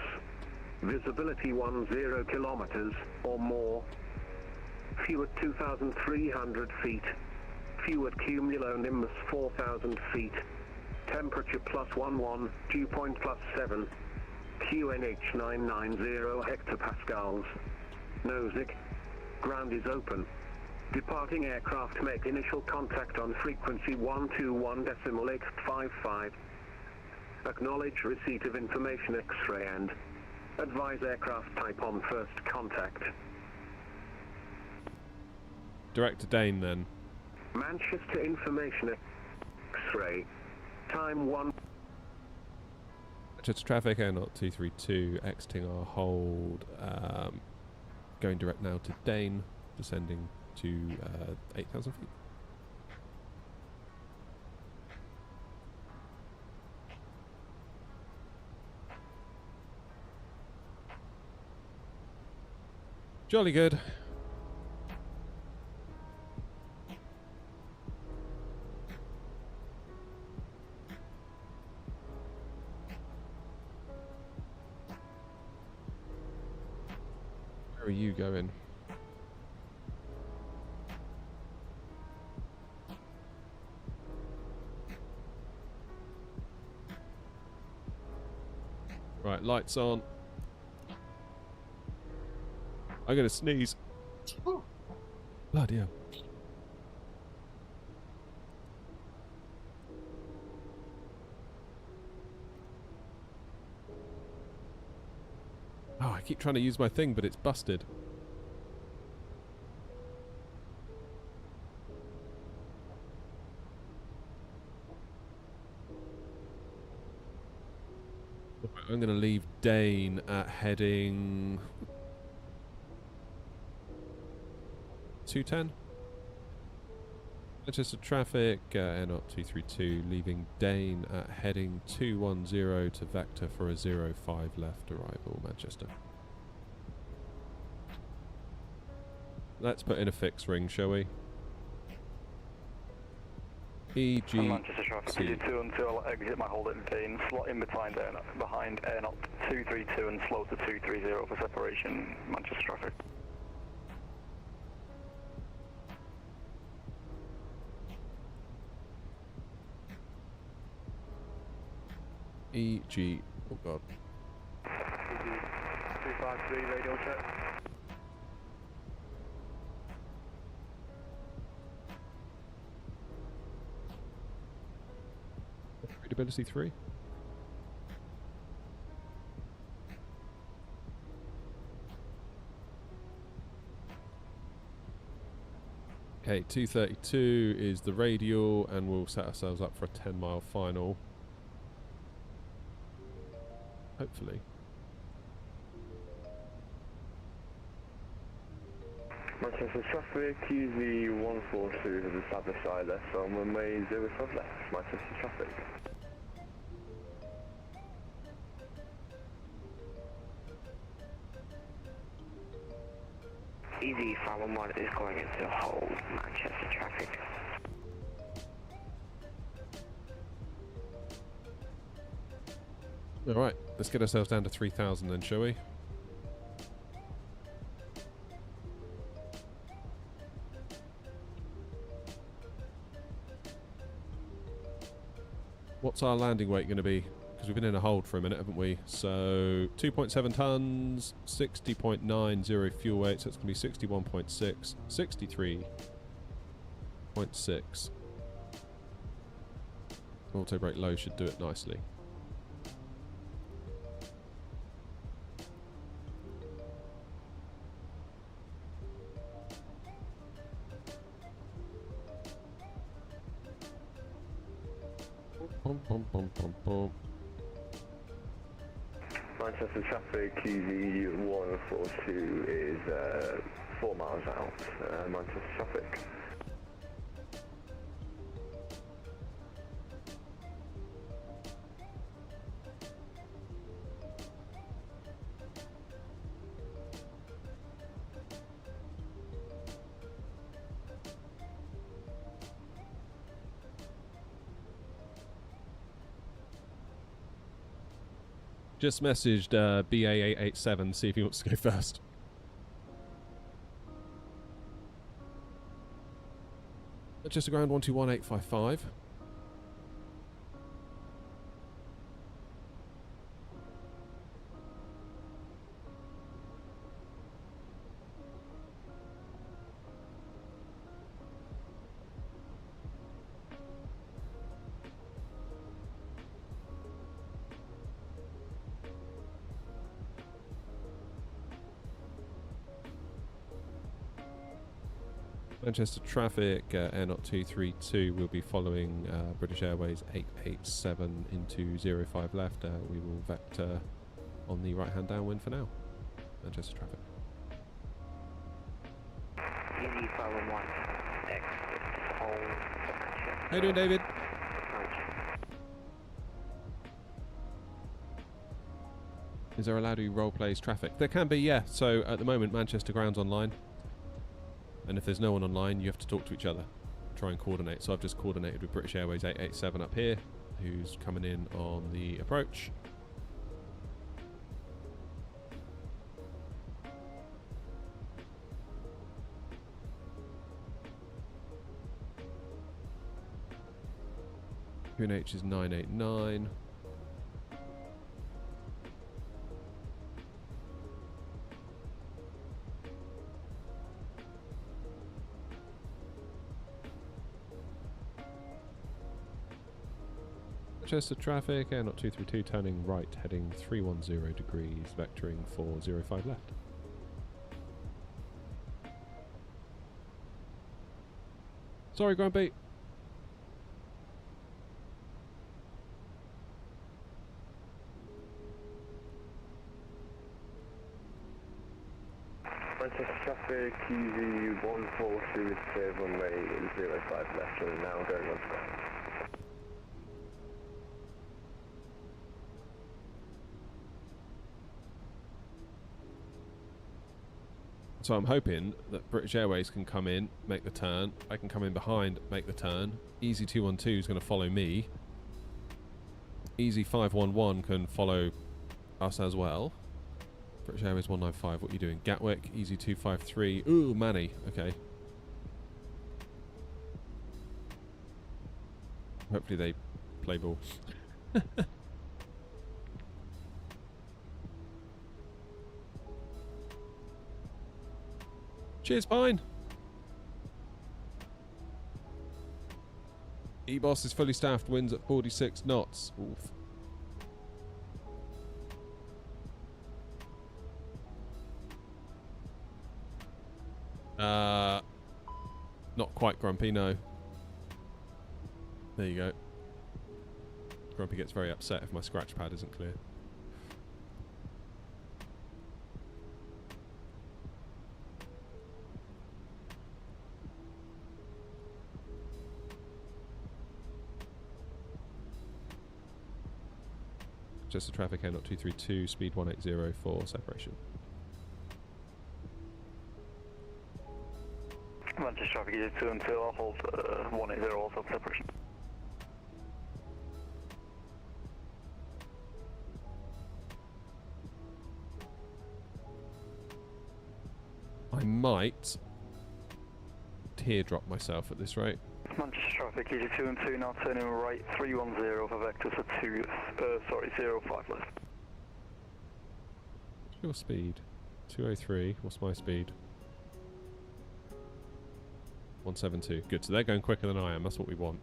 Visibility 10 kilometers or more. Fuel 2,300 feet. Fuel cumulonimbus 4,000 feet. Temperature +11, dew point +7. QNH 990 hectopascals. Nozick. Ground is open. Departing aircraft make initial contact on frequency 121.855. Acknowledge receipt of information X-ray and advise aircraft type on first contact. Direct to Dane then. Manchester information X-ray. Time 1. Manchester traffic, air not 232, exiting our hold. Going direct now to Dane, descending to 8,000 feet. Jolly good. Where are you going? Right, lights on. I'm gonna sneeze. Bloody hell. Oh, I keep trying to use my thing, but it's busted. I'm going to leave Dane at heading 210. Manchester traffic, air not 232, leaving Dane at heading 210 to Vector for a 05 left arrival, Manchester. Let's put in a fixed ring, shall we? EG. Manchester traffic, EG2 until I exit my hold at Dane, slot in behind air not 232 and slow to 230 for separation, Manchester traffic. EG, oh god. EG 253 radio check. Readability 3. Okay, 232 is the radial, and we'll set ourselves up for a 10-mile final. Hopefully. Manchester traffic, QZ142 has established ILS on runway 05 left, Manchester traffic. Easy 511 is going into hold, Manchester traffic. Alright, let's get ourselves down to 3,000 then, shall we? What's our landing weight going to be? Because we've been in a hold for a minute, haven't we? So 2.7 tons, 60.90 fuel weight, so it's going to be 61.6, 63.6. Auto brake low should do it nicely. Manchester traffic, QZ142 is 4 miles out, Manchester traffic. Just messaged BA887, see if he wants to go first. Manchester ground 121855. Manchester traffic, Air Not 232 will be following British Airways 887 into 05 left. We will vector on the right hand downwind for now. Manchester traffic. Easy 501, X, hold. How you doing, David? Is there allowed to be role plays traffic? There can be, yeah. So at the moment, Manchester ground's online. And if there's no one online, you have to talk to each other, try and coordinate. So I've just coordinated with British Airways 887 up here, who's coming in on the approach. QNH is 989. Manchester traffic, Air Not 232 turning right, heading 310 degrees, vectoring for 05 left. Sorry, Grumpy. Manchester traffic, QV 142 runway 05 left and now going on ground. So I'm hoping that British Airways can come in, make the turn. I can come in behind, make the turn. Easy 212 is going to follow me. Easy 511 can follow us as well. British Airways 195, what are you doing? Gatwick, Easy 253. Ooh, Manny. Okay. Hopefully they play ball. Cheers, Pine. E-Boss is fully staffed, winds at 46 knots. Oof. Not quite Grumpy, no. There you go. Grumpy gets very upset if my scratch pad isn't clear. Just the traffic Air Not 232, speed 180 for separation. Manchester traffic is 2 until I'll hold 180 also for separation. I might teardrop myself at this rate. Manchester traffic, easy 2 and 2, now turning right 310 for vectors for 05 left. What's your speed? 203. What's my speed? 172. Good, so they're going quicker than I am. That's what we want.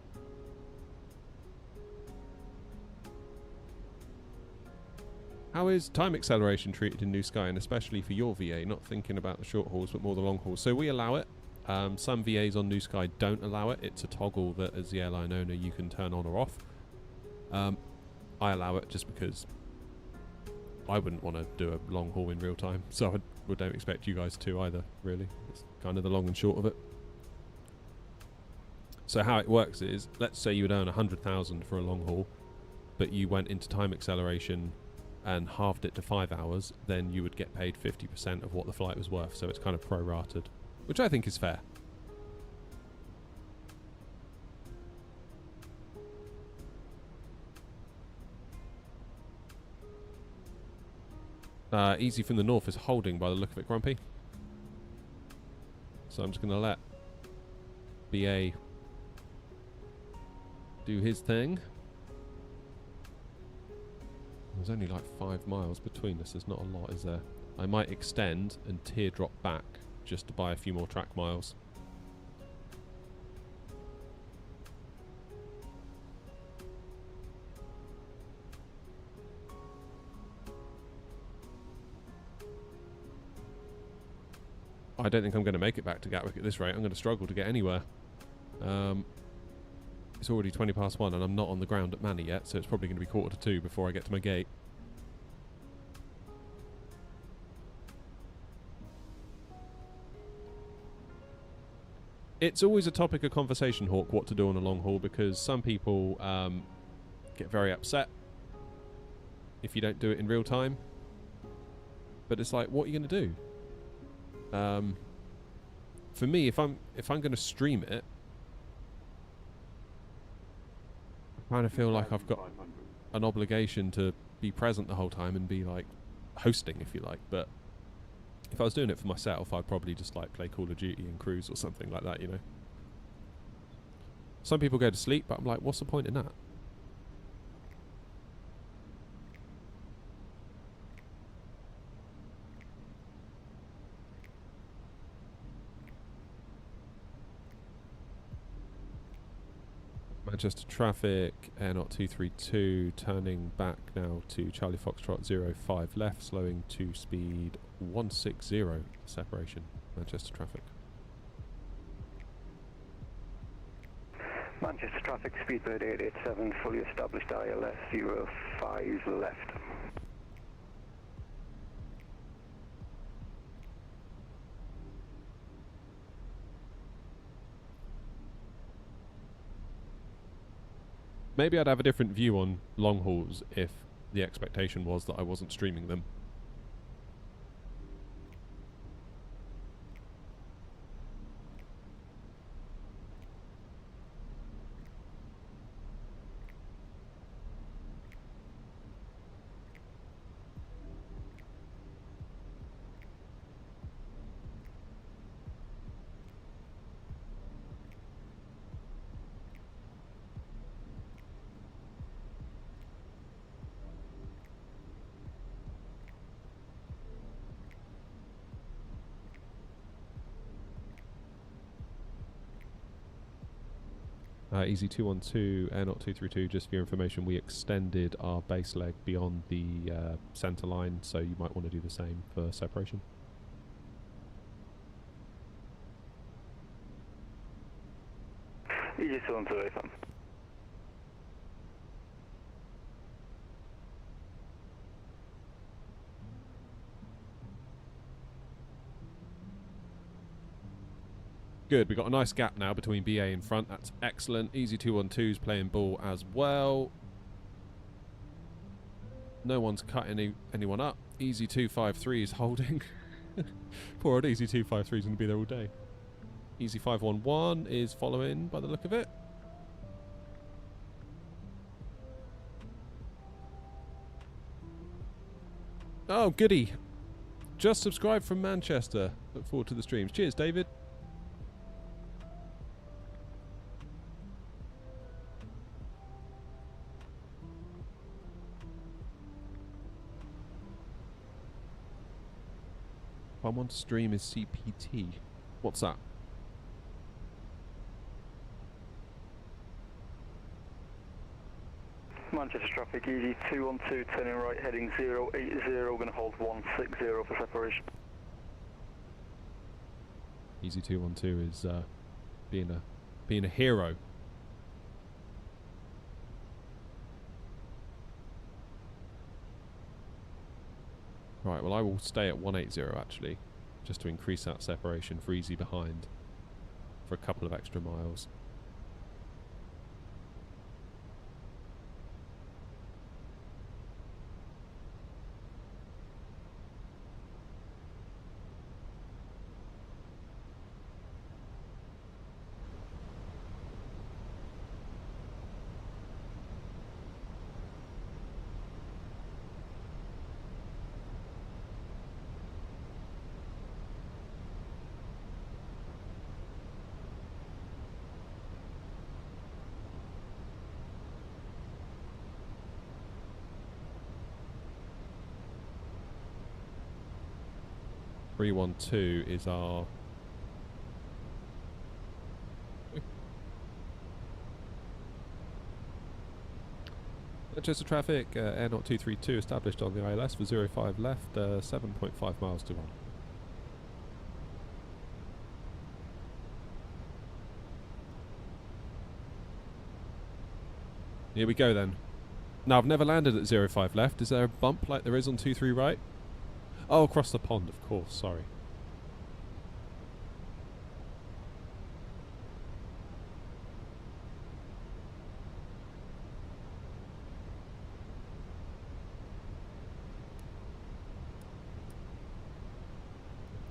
How is time acceleration treated in New Sky, and especially for your VA? Not thinking about the short hauls, but more the long hauls. So we allow it. Some VAs on New Sky don't allow it. It's a toggle that, as the airline owner, you can turn on or off. I allow it just because I wouldn't want to do a long haul in real time, so I don't expect you guys to either, really. It's kind of the long and short of it. So how it works is, let's say you would earn 100,000 for a long haul, but you went into time acceleration and halved it to 5 hours, then you would get paid 50% of what the flight was worth. So it's kind of prorated, which I think is fair. Easy from the north is holding by the look of it, Grumpy. So I'm just going to let BA do his thing. There's only like 5 miles between us. There's not a lot, is there? I might extend and teardrop back just to buy a few more track miles. I don't think I'm going to make it back to Gatwick at this rate. I'm going to struggle to get anywhere. It's already 20 past 1 and I'm not on the ground at Manny yet, so it's probably going to be 1:45 before I get to my gate. It's always a topic of conversation, Hawk, what to do on a long haul, because some people get very upset if you don't do it in real time. But it's like, what are you going to do? For me, if I'm going to stream it, I kind of feel like I've got an obligation to be present the whole time and be like hosting, if you like. But if I was doing it for myself, I'd probably just like play Call of Duty and cruise or something like that, you know. Some people go to sleep, but I'm like, what's the point in that? Manchester traffic, Airnaut 232, turning back now to Charlie Foxtrot 05 left, slowing to speed 160 separation, Manchester traffic. Manchester traffic, speedbird 887, fully established ILS 05 left. Maybe I'd have a different view on long hauls if the expectation was that I wasn't streaming them. Easy 212, Airnaut 232, just for your information, we extended our base leg beyond the centre line, so you might want to do the same for separation. Easy 212, FM. Good, we've got a nice gap now between BA in front. That's excellent. Easy 212's playing ball as well. No one's cutting anyone up. Easy 253 is holding. Poor old Easy 253 is going to be there all day. Easy 511 is following by the look of it. Oh, goody. Just subscribed from Manchester. Look forward to the streams. Cheers, David. If I want to stream is CPT. What's that? Manchester traffic, easy 212, turning right, heading 080, going to hold 160 for separation. Easy 212 is being a hero. Right, well I will stay at 180 actually, just to increase that separation for Easy behind for a couple of extra miles. 312 is our... Manchester traffic, Air 232 established on the ILS for 05 left, 7.5 miles to run. Here we go then. Now, I've never landed at 05 left. Is there a bump like there is on 23 right? Oh, across the pond, of course, sorry.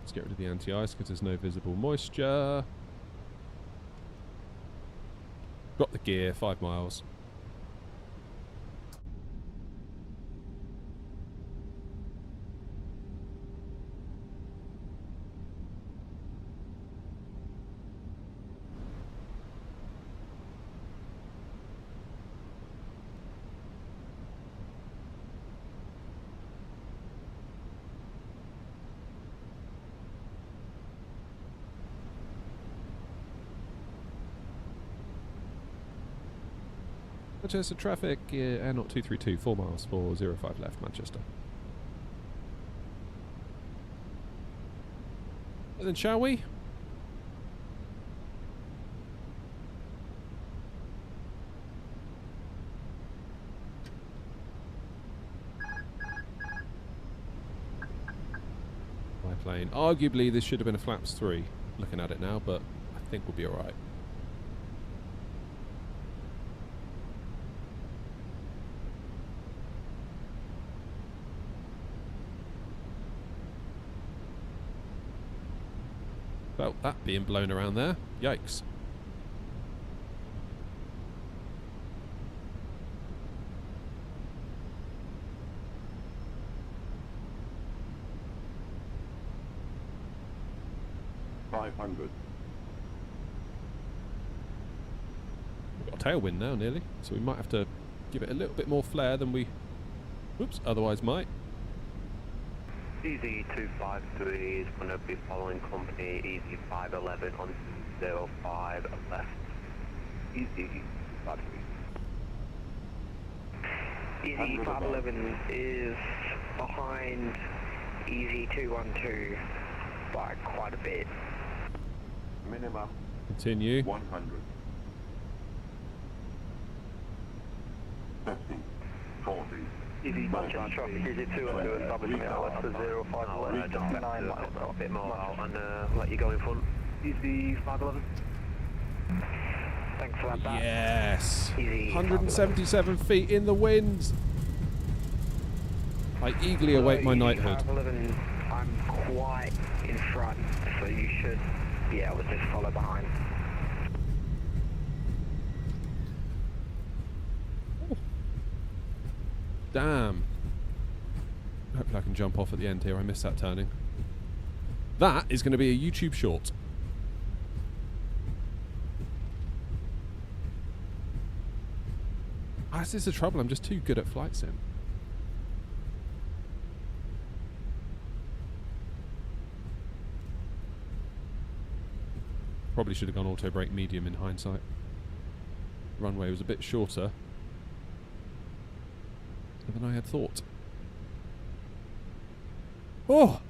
Let's get rid of the anti-ice because there's no visible moisture. Drop the gear, 5 miles. Manchester traffic, Air 232, 4 miles for 05 left, Manchester. And then shall we? Biplane. Arguably this should have been a flaps 3, looking at it now, but I think we'll be alright. Felt that being blown around there. Yikes. $500. We've got a tailwind now nearly, so we might have to give it a little bit more flair than we otherwise might. Easy 253 is going to be following company, easy 511 on 05 left. Easy 553. Easy 511 is behind Easy 212 by quite a bit. Minimum. Continue. 100. 50. 40. Easy Manchester traffic, Easy 212 establishing LS for 05 left, 9 miles A out. bit more out and let you go in front. Easy 511. Thanks for that. Yes. Easy 177 feet in the wind. I eagerly await my knighthood. 511, I'm quite in front, so you should be able to just follow behind. Damn. Hopefully I can jump off at the end here. I missed that turning. That is going to be a YouTube short. This is the trouble. I'm just too good at flight sim. Probably should have gone auto brake medium in hindsight. Runway was a bit shorter than I had thought. Oh!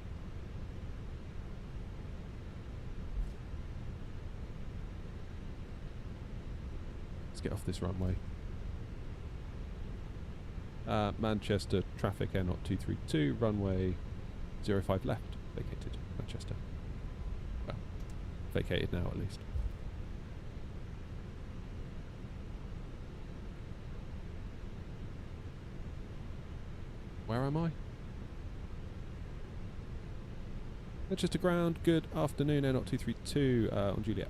Let's get off this runway. Manchester traffic Air 232, runway 05 left, vacated, Manchester. Well, vacated now at least. Where am I? Manchester ground, good afternoon, Air 232 on Juliet.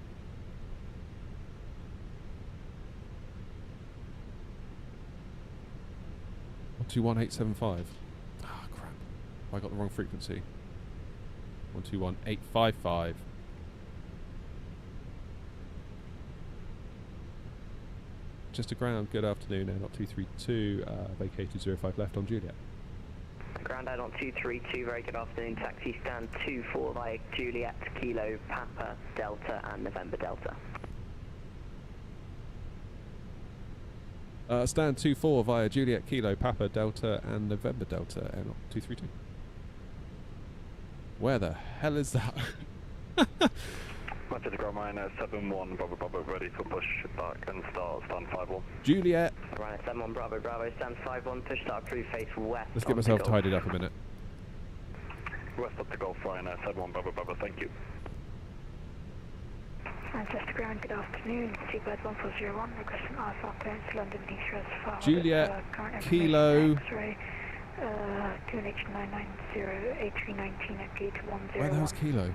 One 21875. Ah, crap. I got the wrong frequency. 121855. Manchester ground, good afternoon, Air 232 vacated 05 left on Juliet. Ground out on 232, very good afternoon. Taxi stand 24 via Juliet, Kilo, Papa, Delta and November Delta. Stand 24 via Juliet, Kilo, Papa, Delta and November Delta, and 232. Where the hell is that? Manchester Ground Line 71 Bravo Bravo ready for push back and start stand 51. Juliet. Right, 71 Bravo Bravo stand 51, push start approved face west. Let's get myself tidied up a minute. West up to Golf Line 71 Bravo Bravo, thank you. Manchester Ground, good afternoon. Seabird 1401, requesting Alpha clearance London Heathrow as Juliet, Kilo. X-ray, 2H990, A319 at gate 101. Where the hell's Kilo?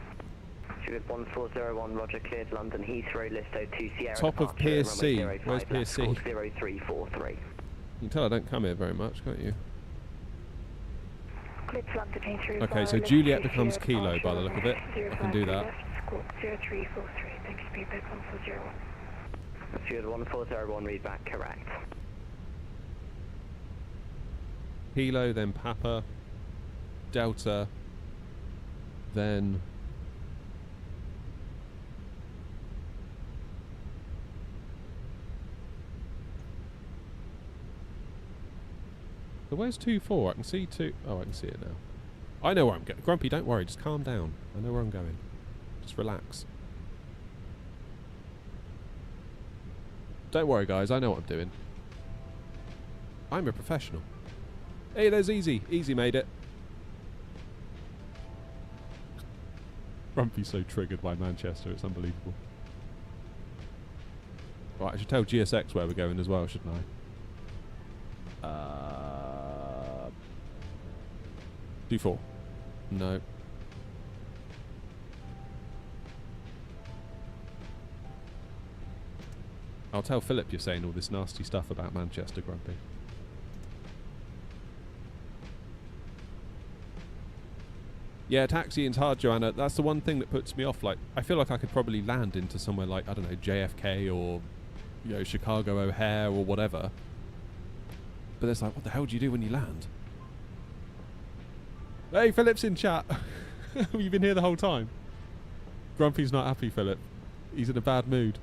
Seabird 1401, Roger, cleared London Heathrow, list 02 Sierra. Top of Pier C. Where's Pier C? 0343. You can tell I don't come here very much, can't you? London Heathrow. Okay, so Juliet becomes Kilo by the look of it. I can do that. 0343, thanks, Seabird 1401. Seabird 1401, read back correct. Kilo, then Papa, Delta, then so where's 2-4? I can see 2. Oh, I can see it now. I know where I'm going. Grumpy, don't worry. Just calm down. I know where I'm going. Just relax. Don't worry, guys. I know what I'm doing. I'm a professional. Hey, there's Easy. Easy made it. Grumpy's so triggered by Manchester. It's unbelievable. Right, I should tell GSX where we're going as well, shouldn't I? 2-4. No. I'll tell Philip you're saying all this nasty stuff about Manchester, Grumpy. Yeah, taxiing's hard, Joanna. That's the one thing that puts me off. Like, I feel like I could probably land into somewhere like, I don't know, JFK or, you know, Chicago O'Hare or whatever. But it's like, what the hell do you do when you land? Hey, Philip's in chat. You've been here the whole time. Grumpy's not happy, Philip. He's in a bad mood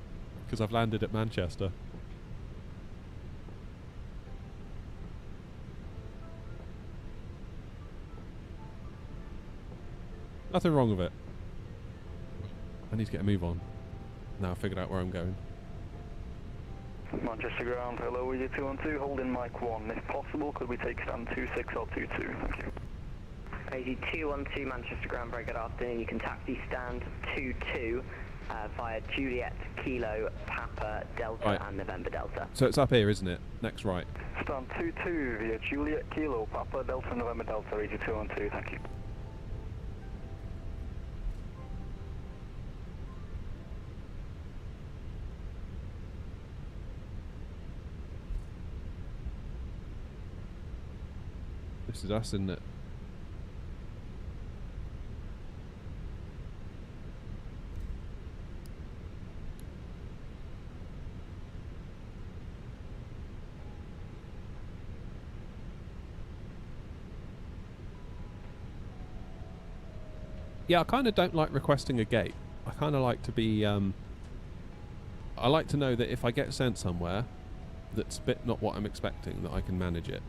because I've landed at Manchester. Nothing wrong with it. I need to get a move on. Now I've figured out where I'm going. Manchester Ground, hello, EG 212, holding mic 1. If possible, could we take stand 26 or 22? Thank you. AG 212 Manchester Ground, very good afternoon. You can taxi stand 22 via Juliet, Kilo, Papa, Delta and November Delta. So it's up here, isn't it? Next right. Stand 22 via Juliet, Kilo, Papa, Delta, November Delta, AG 212, thank you. This is us, isn't it? Yeah, I kind of don't like requesting a gate. I kind of like to be, I like to know that if I get sent somewhere that's a bit not what I'm expecting, that I can manage it.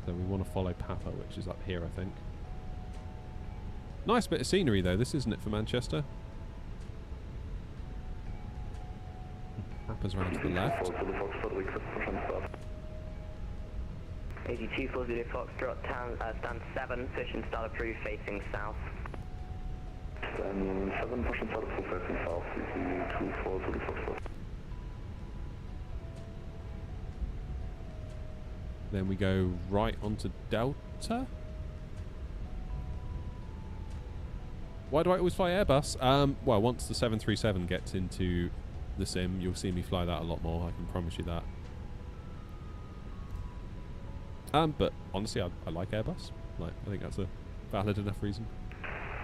So we want to follow Papa, which is up here, I think. Nice bit of scenery, though, this, isn't it, for Manchester? Papa's round to the left. AG 240 Foxtrot, stand 7, push and start approved, facing south. Stand 7, push and start approved, facing south, EG 240 Foxtrot. Then we go right onto Delta. Why do I always fly Airbus? Well, once the 737 gets into the sim, you'll see me fly that a lot more, I can promise you that. But honestly, I like Airbus. Like, I think that's a valid enough reason.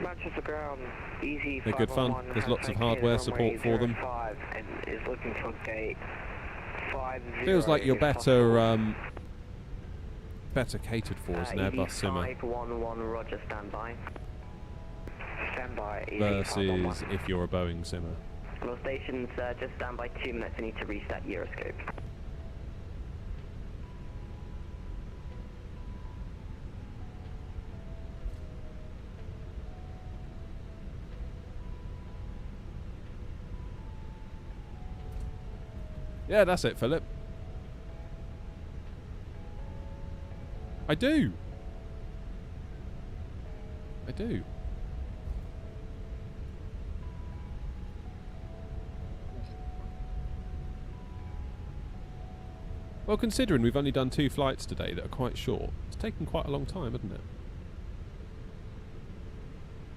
Manchester ground, easy. They're good fun. There's lots of hardware support for them. And is looking for gate 50. Feels like you're better better catered for as an Airbus simmer 511, Roger, standby. Standby. versus if you're a Boeing simmer. All stations, just stand by 2 minutes. I need to reset Euroscope. Yeah, that's it, Philip. I do. I do. Well, considering we've only done 2 flights today that are quite short, it's taken quite a long time, hasn't it?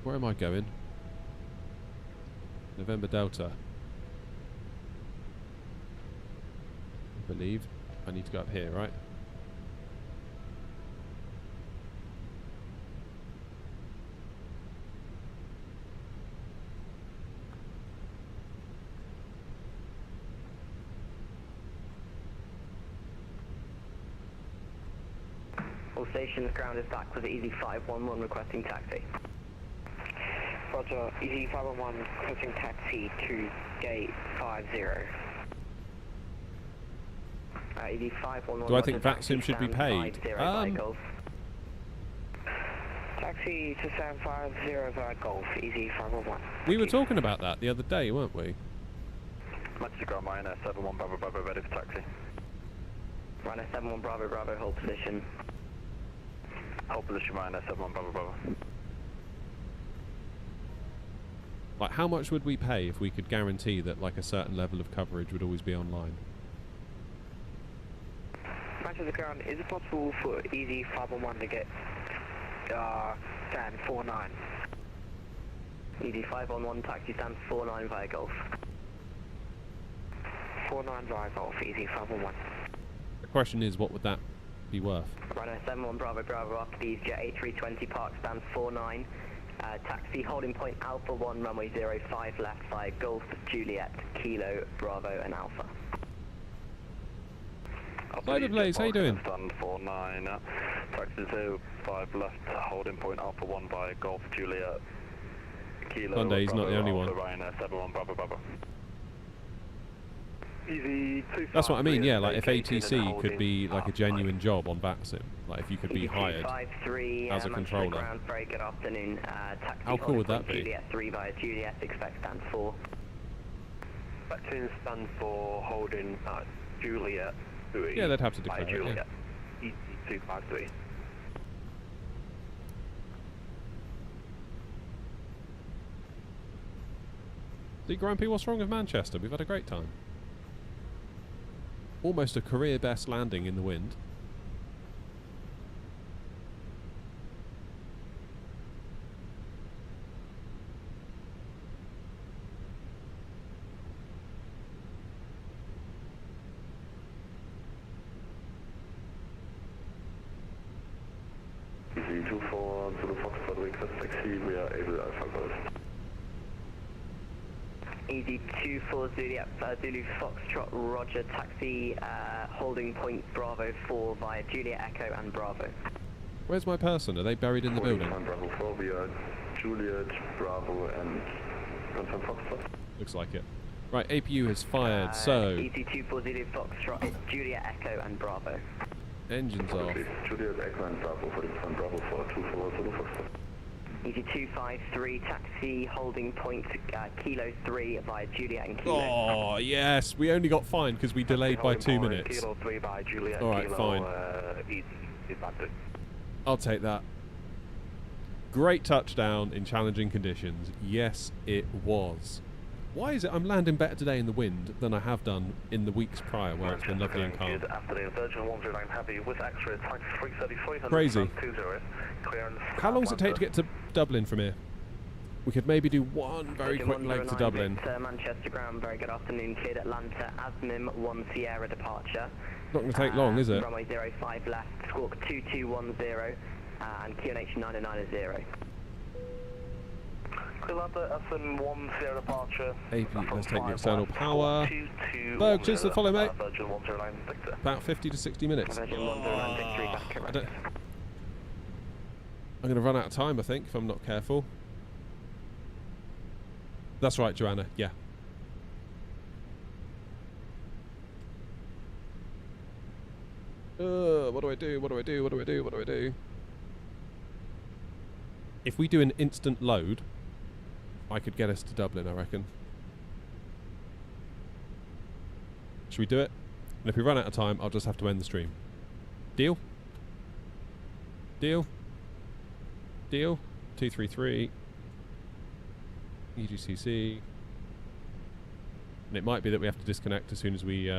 Where am I going? November Delta. I believe I need to go up here, right? All stations, ground is back with Easy 511 requesting taxi. Roger, Easy 511 requesting taxi to gate 50. Easy 511. Do I think VATSIM should be paid? Taxi to stand 50 via Golf, Easy 511. We were talking about that the other day, weren't we? Manchester ground, Ryanair 71 Bravo Bravo, ready for taxi. Ryanair 71 Bravo Bravo, hold position. Hold position, Ryanair 71 Bravo Bravo. Like, how much would we pay if we could guarantee that, like, a certain level of coverage would always be online? Manchester ground, is it possible for Easy 511 to get stand 49? Easy 511, taxi stand 49 via Golf. 49 via Golf, Easy 511. The question is, what would that be worth? Ryanair 71 Bravo Bravo, after these Jet A320 park stand 49. Taxi holding point Alpha 1, runway 05 left via Golf, Juliet, Kilo, Bravo and Alpha. Loader Blaze, how you doing? Stand 49, taxi 05 left, holding point Alpha 1 via Golf, Juliet, Kilo, Sunday, he's not the only one. Ryanair 71 Bravo Bravo. Easy 253. That's what I mean, yeah, like if ATC could be like a genuine job on VATSIM, like if you could be hired as a controller. Ground, very good afternoon. Taxi how cool would that be? Juliet 3 via Juliet, expect stand 4. Vaccine stand for holding Juliet 3. Yeah, they'd have to declare it, Juliet. Easy 253. See, Grumpy, what's wrong with Manchester? We've had a great time. Almost a career best landing in the wind. Easy 24 Zulu Foxtrot request taxi, we are able Alpha Golf. Easy 24 Zulu Foxtrot, Roger, taxi holding point Bravo 4 via Juliet Echo and Bravo. Where's my person? Are they buried in the building? Bravo 4, we are Juliet, Bravo and confirm Foxtrot. Looks like it. Right, APU has fired, so... Easy 24 Zulu Foxtrot, Juliet Echo and Bravo. Engines off. Juliet Echo and Bravo for the Bravo 4, 24 Zulu Foxtrot. Easy 253, taxi holding point Kilo 3 via Juliet and Kilo. Oh, yes, we only got fined because we delayed by 2 minutes. Kilo 3 by Juliet. Alright, fine. Easy I'll take that. Great touchdown in challenging conditions. Yes, it was. Why is it I'm landing better today in the wind than I have done in the weeks prior where it's been lovely and calm? Afternoon, Virgin 109 Heavy with extra taxi 333. Crazy. 20, clearance. How long does it take to get to Dublin from here? We could maybe do one very quick leg to Dublin. Manchester ground, very good afternoon. Cleared Atlanta, Asmim 1 Sierra departure. Not going to take long, is it? Runway 05 left, squawk 2210, and QNH 990. Clearlander, SM10 departure. AP, let's take the external power. Berg, just to follow, mate. Virgin 109 Victor. About 50 to 60 minutes. Virgin 109 Victory, that's I correct. don't- I'm going to run out of time, I think, if I'm not careful. That's right, Joanna. Yeah. What do I do? What do I do? What do I do? What do I do? If we do an instant load, I could get us to Dublin, I reckon. Should we do it? And if we run out of time, I'll just have to end the stream. Deal? Deal? Deal? 233. EGCC. And it might be that we have to disconnect as soon as we...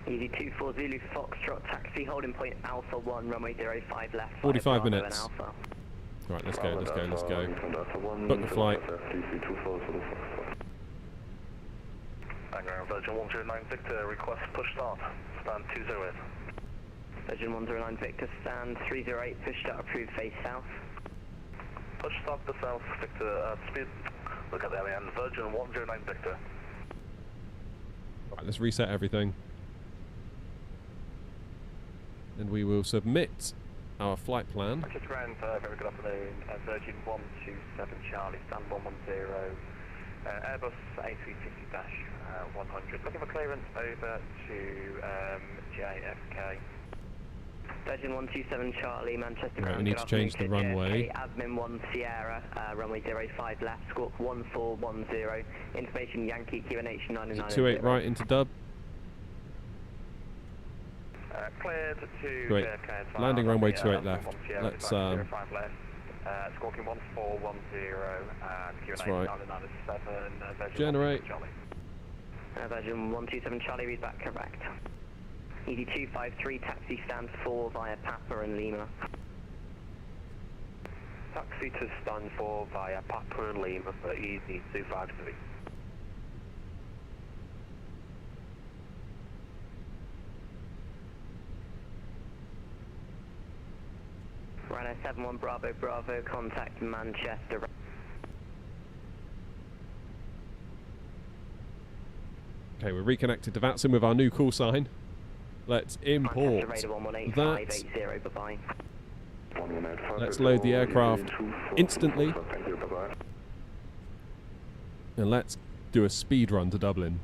Easy 24 Zulu Foxtrot taxi, holding point Alpha 1, runway 05 left. 45 Bravo minutes. and Alpha. Right, let's go, let's go, let's go. Book the flight. Background Virgin 109 Victor, request push start. Stand 208. Virgin 109 Victor, stand 308, push start approved, face south. Push start to south, Victor, speed. Look at the area and Virgin 109 Victor. Right, let's reset everything. And we will submit our flight plan. Just ground, very good afternoon. Virgin 127 Charlie, stand 110. Airbus A350-100. Looking for clearance over to JFK. Virgin 127 Charlie, Manchester Right, ground. we need good to change the afternoon, runway. JFK, Admin 1 Sierra, runway 05 left, squawk 1410. Information Yankee QNH 990. 28 right into Dub. Cleared to Great. JFK. Landing runway 28 left. Let's squawking 1410 and QNH That's right. 997. Generate. Virgin 127 Charlie, read back correct. Easy 253, taxi stand 4 via Papa and Lima. Taxi to stand 4 via Papa and Lima for Easy 253. Rhino 71 Bravo Bravo, contact Manchester. Okay, we're reconnected to Vatsim with our new call sign. Let's import Manchester Radar that. 118 bye-bye. Let's load the aircraft instantly. And let's do a speed run to Dublin.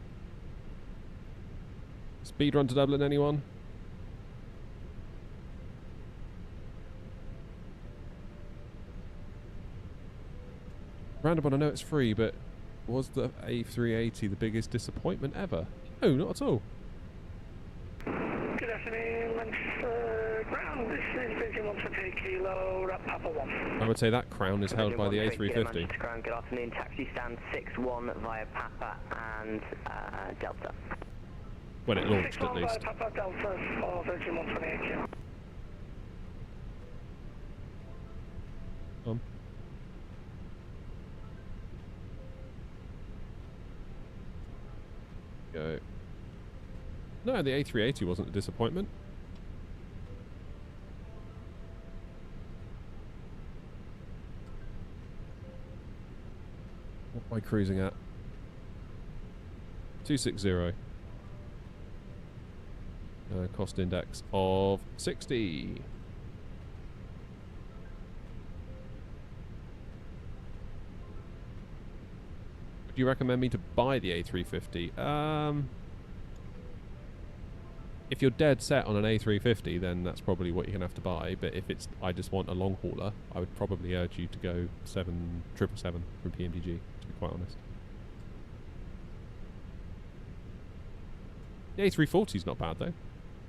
Speed run to Dublin, anyone? Roundabout, I know it's free, but was the A380 the biggest disappointment ever? No, not at all. Good afternoon, Manchester ground. This is Virgin 128 Kilo, Papa 1. I would say that crown is held by the A350. Manchester ground, good afternoon, taxi stand 61 via Papa and Delta. When it launched, at least. Papa Delta for Virgin 128 Kilo. Go. No, the A380 wasn't a disappointment. What am I cruising at? 260. Cost index of 60. Would you recommend me to buy the A350? If you're dead set on an A350, then that's probably what you're going to have to buy. But if it's, I just want a long hauler, I would probably urge you to go 777 from PMDG, to be quite honest. The A340 is not bad, though.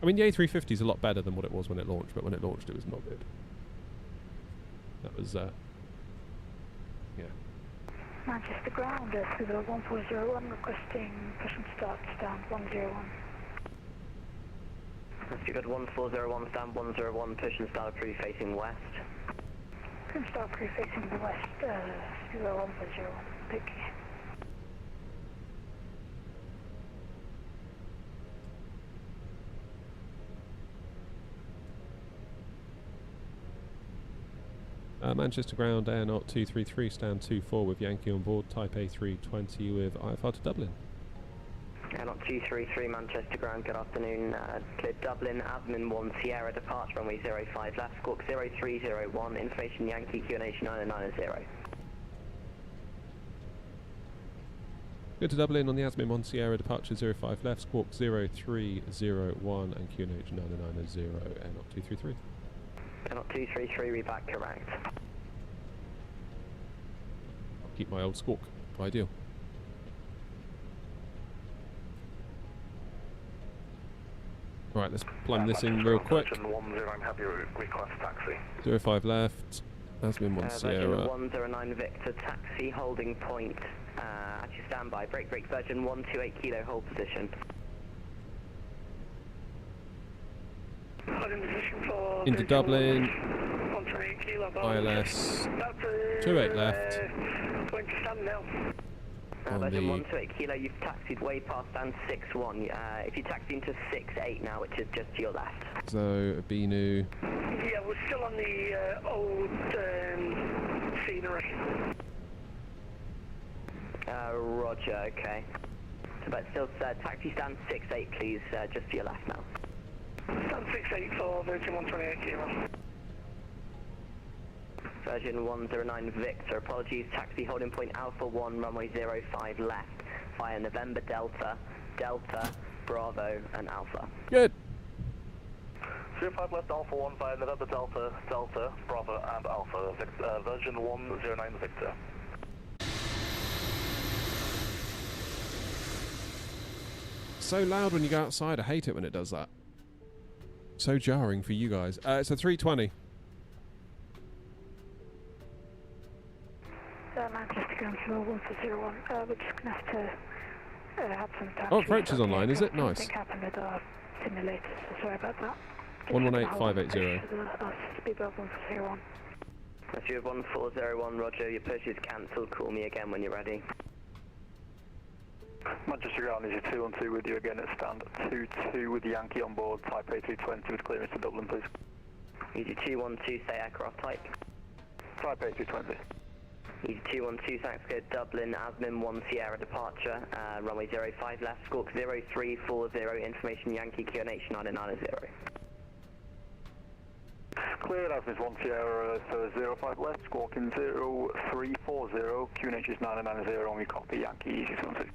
I mean, the A350 is a lot better than what it was when it launched, but when it launched, it was not good. That was, yeah. Manchester ground, Sugar 1401, requesting push and start, stand 101. Stuttgart 1401, stand 101, push and start approved facing west. Push and start approved facing the west, Stuttgart 1401, pick. Manchester ground, Air Knot 233, stand 24 with Yankee on board, type A320 with IFR to Dublin. Air Knot 233, Manchester ground, good afternoon. Cleared Dublin, Admin 1, Sierra, departure runway 05 left, squawk 0301, information Yankee, QNH 990. Good to Dublin on the Asmin 1 Sierra, departure 05 left, squawk 0301 and QNH 990, Air Knot 233. Air Knot 233, read back correct. I'll keep my old squawk, ideal. Right, let's plumb this in real quick. 10 heavy request taxi. 05 left, Asmin 1 Sierra. 109 Victor, taxi holding point. Actually standby, break, Virgin 128 kilo, hold position. Holding position for Into Dublin, 128 kilo, ILS, 28 left. Going to stand now. Virgin 128 kilo, you've taxied way past stand 61. If you taxi into 68 now, which is just to your left. So, Binu. Yeah, we're still on the old scenery. Roger, okay. So, but still, taxi stand 68, please, just to your left now. Stand 68 for Virgin 128 kilo. Virgin 109 Victor, apologies, taxi holding point Alpha 1, runway 05 left, via November Delta, Delta, Bravo, and Alpha. Good. 05 left, Alpha 1 via November Delta, Delta, Bravo, and Alpha. Virgin 109 Victor. So loud when you go outside, I hate it when it does that. So jarring for you guys. It's a 320. Manchester ground for 1401. We're just going to have to have some time. Oh, approach is online, is it? Nice. Something happened with our simulator, so sorry about that. 118580. Speedbird 1401. That's you 1401, Roger, your push is cancelled, call me again when you're ready. Manchester ground is your 212 with you again at stand 22 with Yankee on board, type A320 with clearance to Dublin, please. Easy 212, say aircraft type. Type A320. Easy 212, thanks, go Dublin, Asmin 1 Sierra departure, runway 05 left, squawk 0340, information Yankee, QNH 990. Cleared, Asmin 1 Sierra for 05 left, squawking 0340, QNH is 990, and we copy Yankee, easy 212.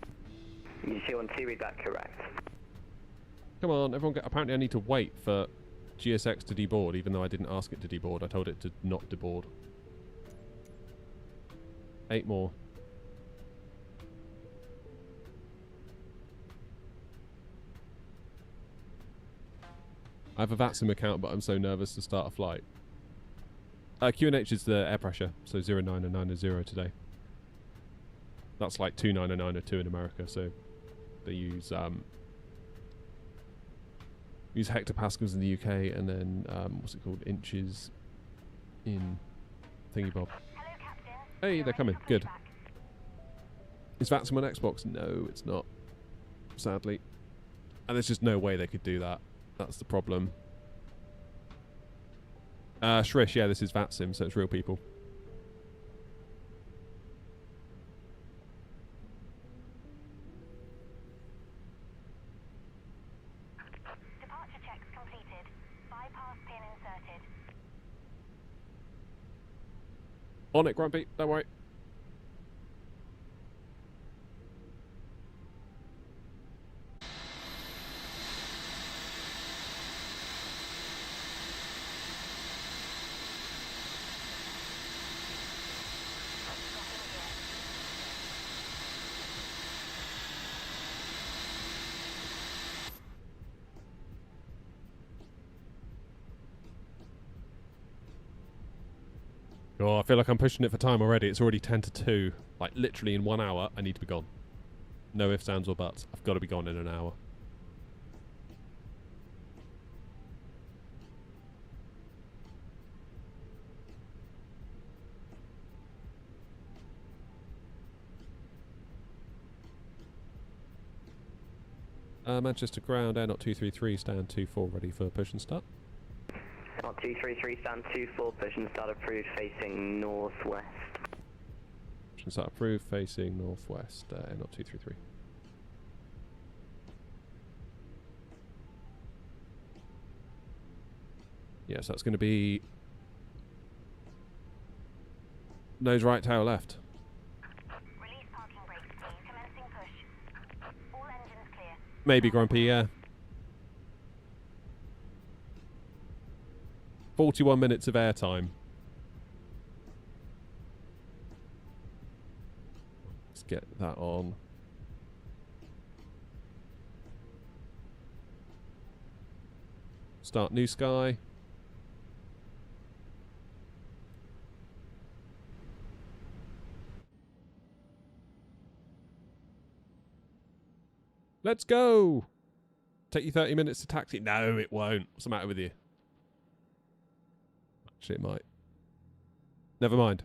Easy 212, read that correct. Come on, everyone get... Apparently I need to wait for GSX to deboard, even though I didn't ask it to deboard. I told it to not deboard. 8 more. I have a VATSIM account, but I'm so nervous to start a flight. QNH is the air pressure, so 0990 today. That's like 2990 in America, so they use hectopascals in the UK, and then what's it called, inches in thingy bob. Hey, they're coming. Good. Is VATSIM on Xbox? No, it's not. Sadly. And there's just no way they could do that. That's the problem. Shrish, yeah, this is VATSIM, so it's real people. Departure checks completed. Bypass pin inserted. On it, Grumpy. Don't worry. Oh, I feel like I'm pushing it for time already. It's already 10 to 2. Like, literally in 1 hour, I need to be gone. No ifs, ands, or buts. I've got to be gone in an hour. Manchester ground, Air Knot 233, stand 24, ready for push and start. Not Not 233, stand 24, pushing start approved, facing northwest. Pushing start approved, facing northwest, not 233. Yes, that's going to be nose right, tail left. Release parking brakes, please. Commencing push. All engines clear. Maybe Grumpy, yeah. 41 minutes of airtime. Let's get that on. Start new sky. Let's go! Take you 30 minutes to taxi. No, it won't. What's the matter with you? Actually, it might. Never mind.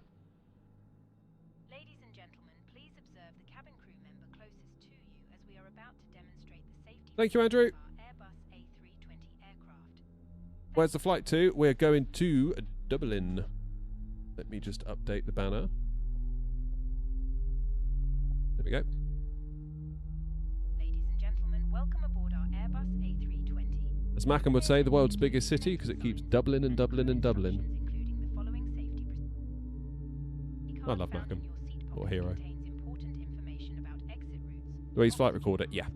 Ladies and gentlemen, please observe the cabin crew member closest to you as we are about to demonstrate the safety Thank you, Andrew. of our Airbus A320 aircraft. Where's the flight to? We're going to Dublin. Let me just update the banner. There we go. Ladies and gentlemen, welcome aboard our Airbus A320. As Mackham would say, the world's biggest city because it keeps doubling and doubling and doubling. Including the following safety I love Mackham. What a hero. contains important information about exit routes, The way he's flight recorder, yeah.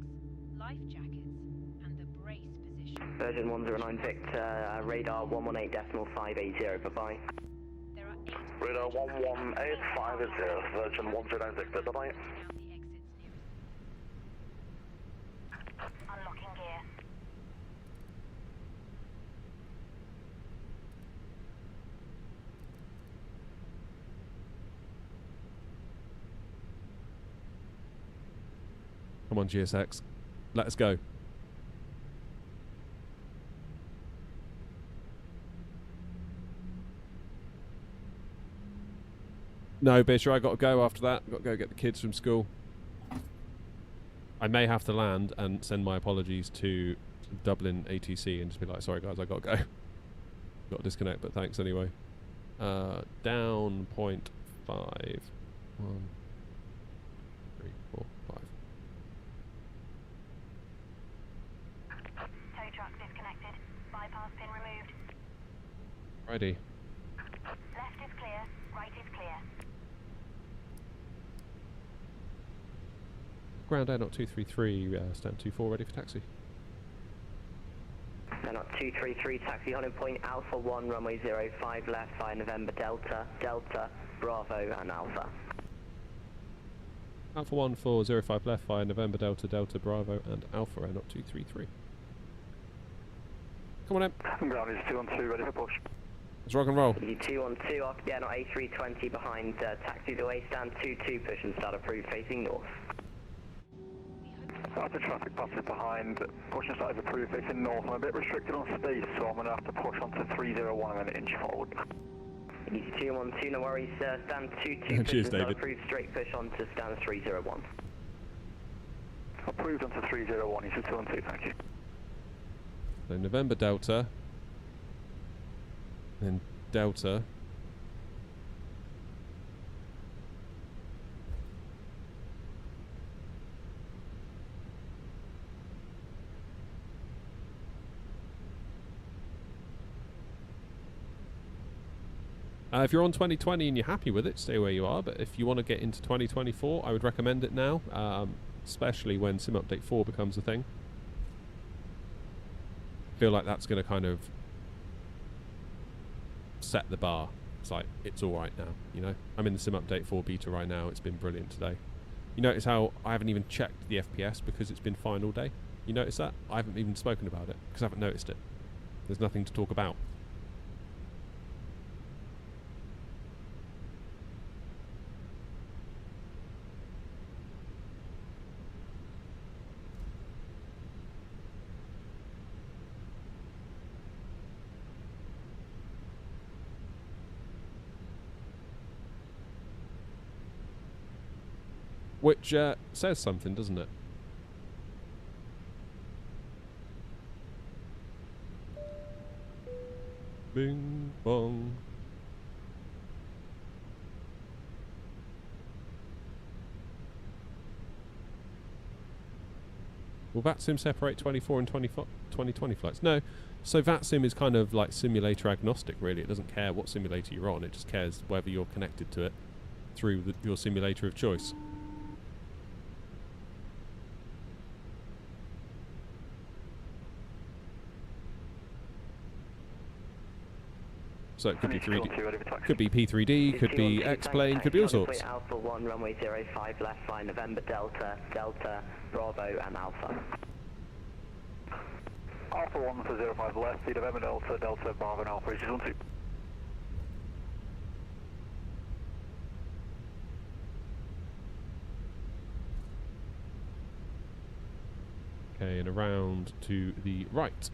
life jackets, and the brace position. Virgin 109 Victor, radar 118.580, bye-bye. Radar 118.580, Virgin 109 Victor, bye-bye. Unlocking gear. Come on, GSX. Let us go. No, Bisher, I got to go after that. Got to go get the kids from school. I may have to land and send my apologies to Dublin ATC and just be like, sorry guys, I got to go. Got to disconnect, but thanks anyway. Down 0.5. 1, 3, 4, 5. Tow truck disconnected. Bypass pin removed. Righty. Left is clear. Right is clear. Ground air not 233, stand 24, ready for taxi. Not 233, taxi on point Alpha 1, runway 05 left via November Delta, Delta, Bravo and Alpha. Alpha 1405 left via November Delta, Delta, Bravo and Alpha air not 233. Come on in. Ground is 212, ready for push. Let's rock and roll. 212, yeah, not A320 behind, taxi away, stand 22, push and start approved, facing north. After traffic passes behind, push and start is approved, facing north. I'm a bit restricted on space, so I'm going to have to push onto 301 and then inch forward. Easy 212, no worries, stand 22, push Cheers, and start David. approved, straight push onto stand 301. Approved onto 301, easy 212, thank you. So November Delta, then Delta. If you're on 2020 and you're happy with it, stay where you are. But if you want to get into 2024, I would recommend it now, especially when Sim Update 4 becomes a thing. I feel like that's going to kind of set the bar. It's like, it's alright now, you know? I'm in the Sim Update 4 beta right now. It's been brilliant today. You notice how I haven't even checked the FPS because it's been fine all day? You notice that? I haven't even spoken about it because I haven't noticed it. There's nothing to talk about. Which says something, doesn't it? Bing bong. Will VATSIM separate 24 and 2020 flights? No. So VATSIM is kind of like simulator agnostic, really. It doesn't care what simulator you're on. It just cares whether you're connected to it through your simulator of choice. So it could be 3D, could be P3D, could be X-plane, could be all sorts. Alpha 1, runway 05 left, fly November Delta, Delta, Bravo and Alpha. Alpha 1 for 05 left, the November Delta, Delta, Bravo and Alpha, is 12. Okay, and around to the right.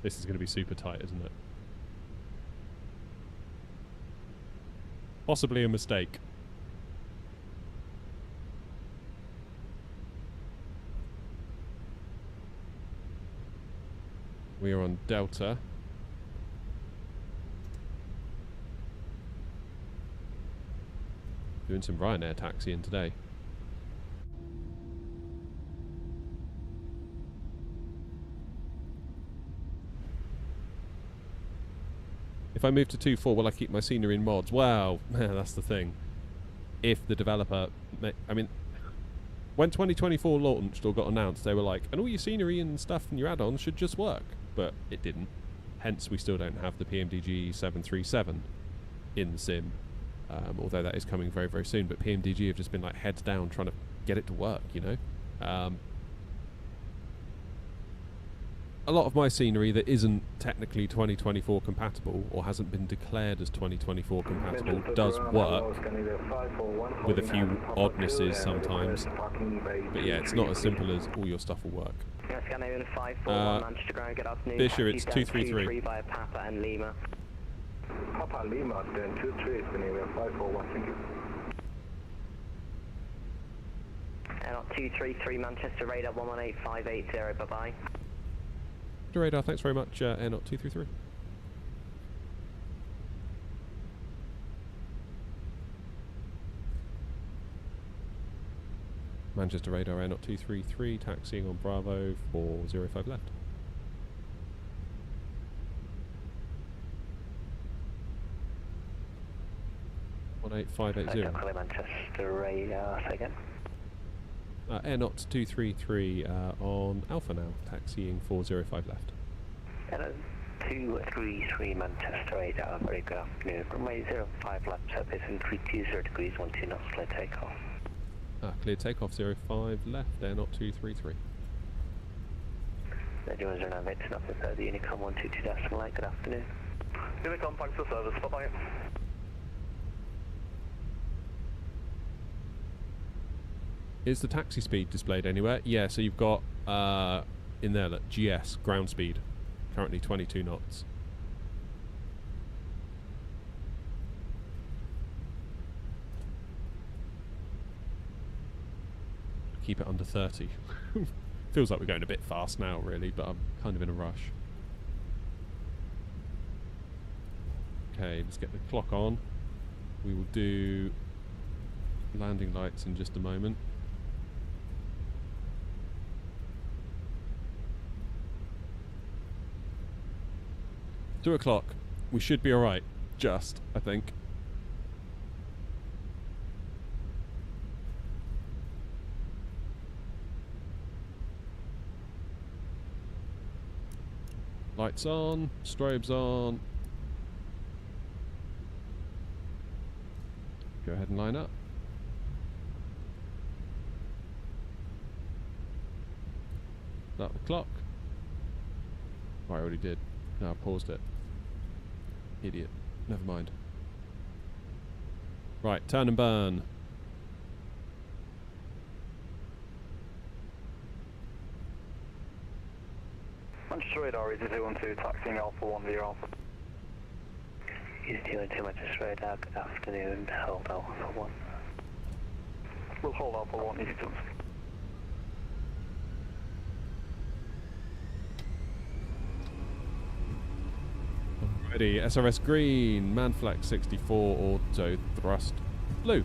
This is going to be super tight, isn't it? Possibly a mistake. We are on Delta. Doing some Ryanair taxiing today. If I move to 2.4, will I keep my scenery in mods? Well, that's the thing. If the developer... I mean, when 2024 launched or got announced, they were like, and all your scenery and stuff and your add-ons should just work. But it didn't. Hence, we still don't have the PMDG 737 in the sim. Although that is coming very, very soon. But PMDG have just been like heads down trying to get it to work, you know? A lot of my scenery that isn't technically 2024 compatible or hasn't been declared as 2024 compatible does work with a few oddnesses sometimes. But yeah, it's not as simple as all your stuff will work. Fisher, it's 233. Via Papa and Lima. Papa Lima, then 23 is going to be 541, thank you. Airlock 233 Manchester, radar 118580, bye-bye. Radar, thanks very much, Airnaut 233. Manchester radar, Airnaut 233, taxiing on Bravo 405 left. 18580. Manchester radar, say again. Airnaut 233 on Alpha now, taxiing 405 left. Hello, 233 Manchester radar, very good afternoon. Runway 05 left, surface and 320 degrees, 12 knots, clear takeoff. Clear takeoff 05 left, Airnaut 233. 009, it's nothing further, Unicom 122.8, good afternoon. Unicom, thanks for service, bye-bye. Is the taxi speed displayed anywhere? Yeah, so you've got in there, look, GS, ground speed, currently 22 knots. Keep it under 30. Feels like we're going a bit fast now, really, but I'm kind of in a rush. Okay, let's get the clock on. We will do landing lights in just a moment. 2 o'clock. We should be alright. Just, I think. Lights on. Strobes on. Go ahead and line up. Start the clock. Oh, I already did. No, I paused it. Idiot. Never mind. Right, turn and burn. Manchester radar is 012, taxiing Alpha 1 via Alpha. Easy 212 Manchester Road, good afternoon, hold Alpha 1. We'll hold Alpha 1, easy 212. Ready, SRS green, Manflex 64 auto thrust blue.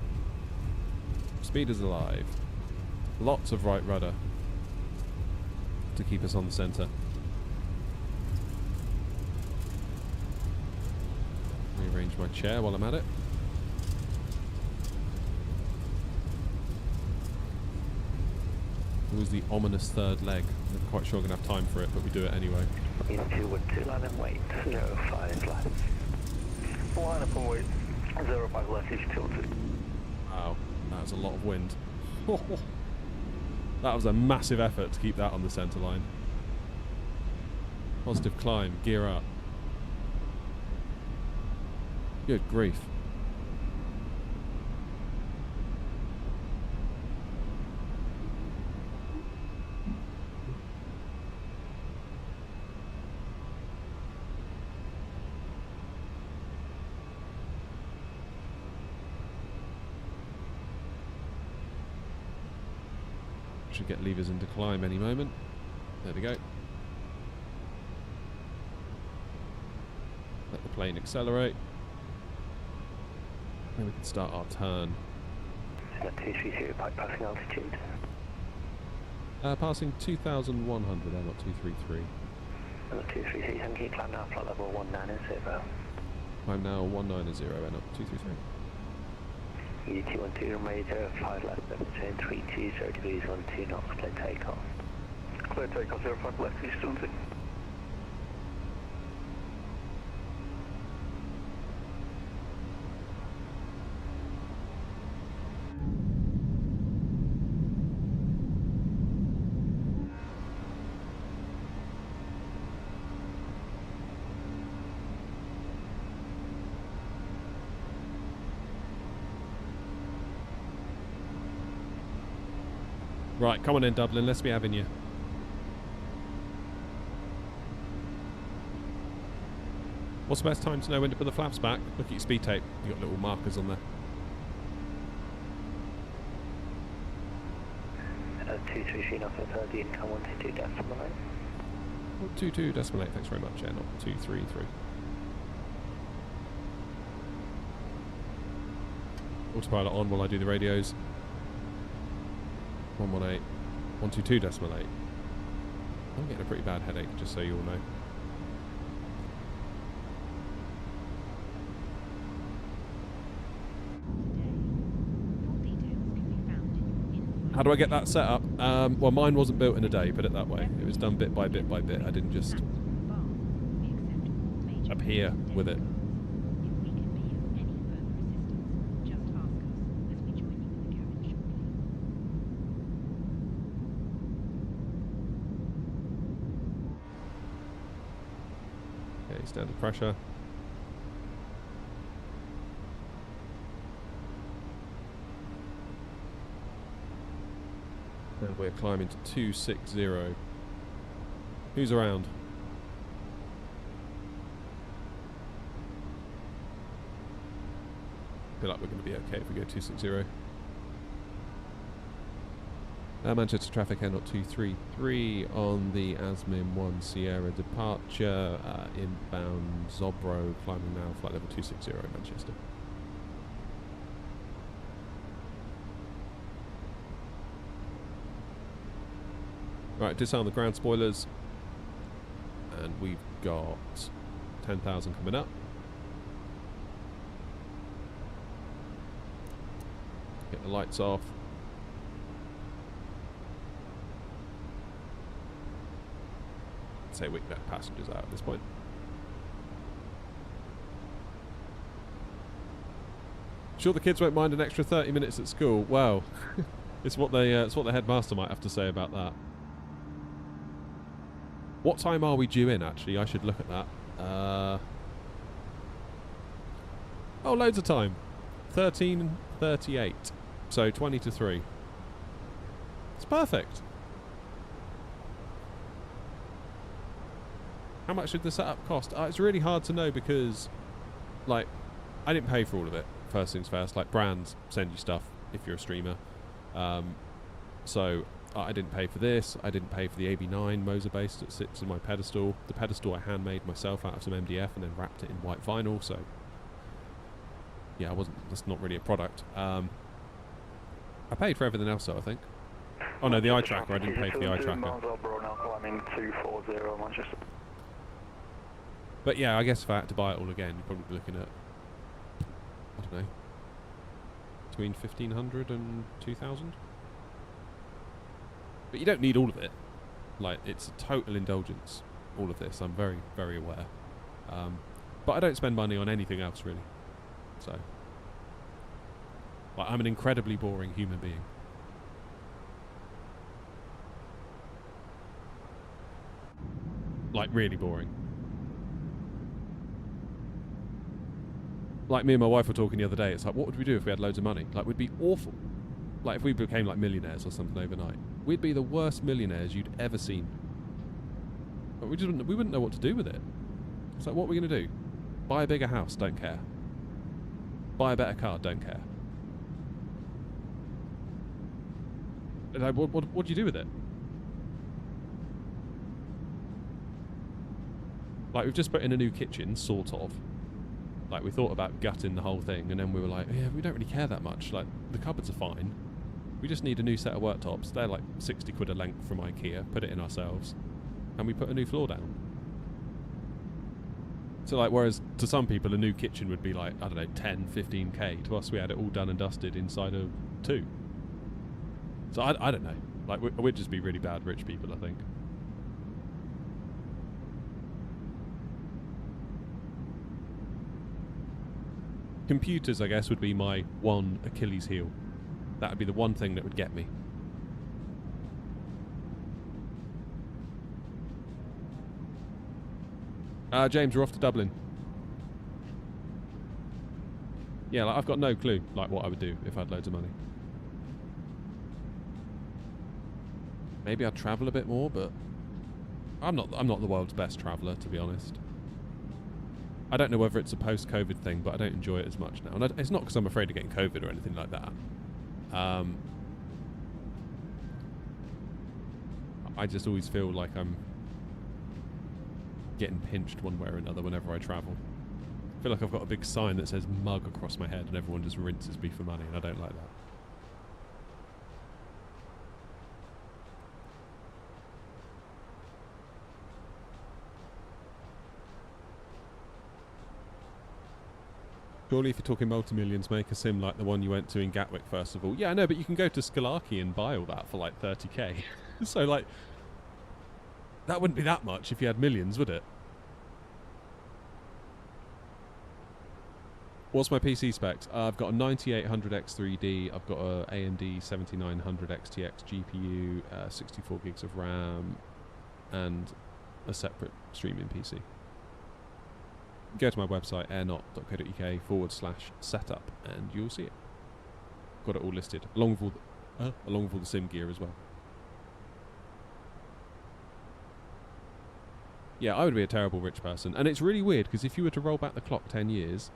Speed is alive. Lots of right rudder to keep us on the centre. Rearrange my chair while I'm at it. It was the ominous third leg. I'm not quite sure I'm going to have time for it, but we do it anyway. Easy 212, line and wait, 05 left. Line up and wait, 05 left, easy 212. Wow, that was a lot of wind. That was a massive effort to keep that on the centre line. Positive climb, gear up. Good grief. Should get levers into climb any moment. There we go. Let the plane accelerate. And we can start our turn. Is that 230 pipe passing altitude? Passing 2,100, I'm not 233. I'm not 233, can you climb now, flight level 190. I'm now 190, I'm not 233. Easy 212, runway 05 left, between 320 degrees, 12 knots, clear takeoff. Clear takeoff, 05 left, easy 212. Right, come on in, Dublin. Let's be having you. What's the best time to know when to put the flaps back? Look at your speed tape. You've got little markers on there. 233, nothing further, income 122 decimal 8. 122 decimal 8, thanks very much. Yeah, not 233. Autopilot on while I do the radios. 118, 122 decimal 8. I'm getting a pretty bad headache, just so you all know. How do I get that set up? Well, mine wasn't built in a day, put it that way. It was done bit by bit by bit. I didn't just appear with it. Okay, standard pressure. And we're climbing to 260. Who's around? Feel like we're going to be okay if we go 260. Manchester traffic N0233 on the Asmin 1 Sierra departure, inbound Zobro, climbing now, flight level 260 Manchester. Right, disarm the ground spoilers, and we've got 10,000 coming up. Get the lights off. Say we can let passengers out at this point. Sure, the kids won't mind an extra 30 minutes at school. Wow, it's what the headmaster might have to say about that. What time are we due in, actually? I should look at that. Oh, loads of time. 13:38. So 20 to 3. It's perfect. How much did the setup cost? It's really hard to know because like, I didn't pay for all of it. First things first. Like, brands send you stuff if you're a streamer. So I didn't pay for this. I didn't pay for the AB9 Moser base that sits in my pedestal. The pedestal I handmade myself out of some MDF and then wrapped it in white vinyl. So yeah, that's not really a product. I paid for everything else though, I think. Oh no, the eye tracker. I didn't pay for the eye tracker. I'm 240 Manchester. But yeah, I guess if I had to buy it all again, you're probably looking at, I don't know, between 1,500 and 2,000. But you don't need all of it. Like, it's a total indulgence, all of this. I'm very, very aware. But I don't spend money on anything else, really. So, like, I'm an incredibly boring human being. Like, really boring. Like, me and my wife were talking the other day. It's like, what would we do if we had loads of money? Like, we'd be awful. Like, if we became, like, millionaires or something overnight. We'd be the worst millionaires you'd ever seen. But we wouldn't know what to do with it. It's like, what are we going to do? Buy a bigger house? Don't care. Buy a better car? Don't care. Like, what do you do with it? Like, we've just put in a new kitchen, sort of. Like, we thought about gutting the whole thing, and then we were like, yeah, we don't really care that much. Like, the cupboards are fine. We just need a new set of worktops. They're like 60 quid a length from IKEA. Put it in ourselves. And we put a new floor down. So, like, whereas to some people a new kitchen would be like, I don't know, 10, 15k. To us, we had it all done and dusted inside of 2. So, I don't know. Like, we'd just be really bad rich people, I think. Computers, I guess, would be my one Achilles heel. That would be the one thing that would get me. James, we're off to Dublin. Yeah, like, I've got no clue, like, what I would do if I had loads of money. Maybe I'd travel a bit more, but I'm not the world's best traveller, to be honest. I don't know whether it's a post-COVID thing, but I don't enjoy it as much now. And it's not because I'm afraid of getting COVID or anything like that. I just always feel like I'm getting pinched one way or another whenever I travel. I feel like I've got a big sign that says mug across my head and everyone just rinses me for money, and I don't like that. Surely if you're talking multi-millions, make a sim like the one you went to in Gatwick, first of all. Yeah, I know, but you can go to Skalaki and buy all that for like 30k. So, like, that wouldn't be that much if you had millions, would it? What's my PC specs? I've got a 9800X3D, I've got a AMD 7900 XTX GPU, 64 gigs of RAM, and a separate streaming PC. Go to my website, airnot.co.uk/setup, and you'll see it. Got it all listed, along with all the sim gear as well. Yeah, I would be a terrible rich person. And it's really weird, because if you were to roll back the clock 10 years,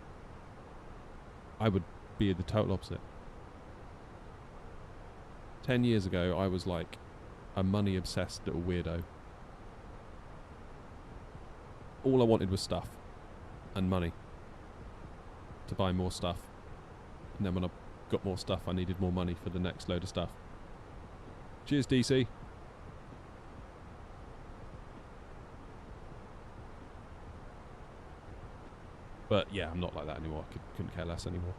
I would be the total opposite. 10 years ago, I was like a money-obsessed little weirdo. All I wanted was stuff. And money. To buy more stuff. And then when I got more stuff, I needed more money for the next load of stuff. Cheers, DC. But yeah, I'm not like that anymore. I couldn't care less anymore.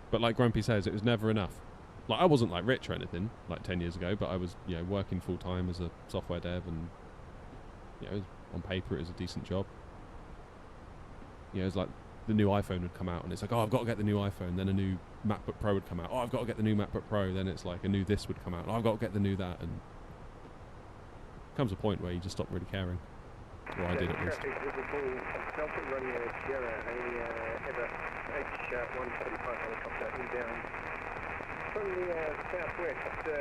But like Grumpy says, it was never enough. Like, I wasn't like rich or anything like 10 years ago, but I was, you know, working full time as a software dev, and you know, on paper it was a decent job. You know, it was like the new iPhone would come out, and it's like, oh, I've got to get the new iPhone. Then a new MacBook Pro would come out. Oh, I've got to get the new MacBook Pro. Then it's like a new this would come out. Oh, I've got to get the new that. And comes a point where you just stop really caring. Or I did at least. from the southwest, 15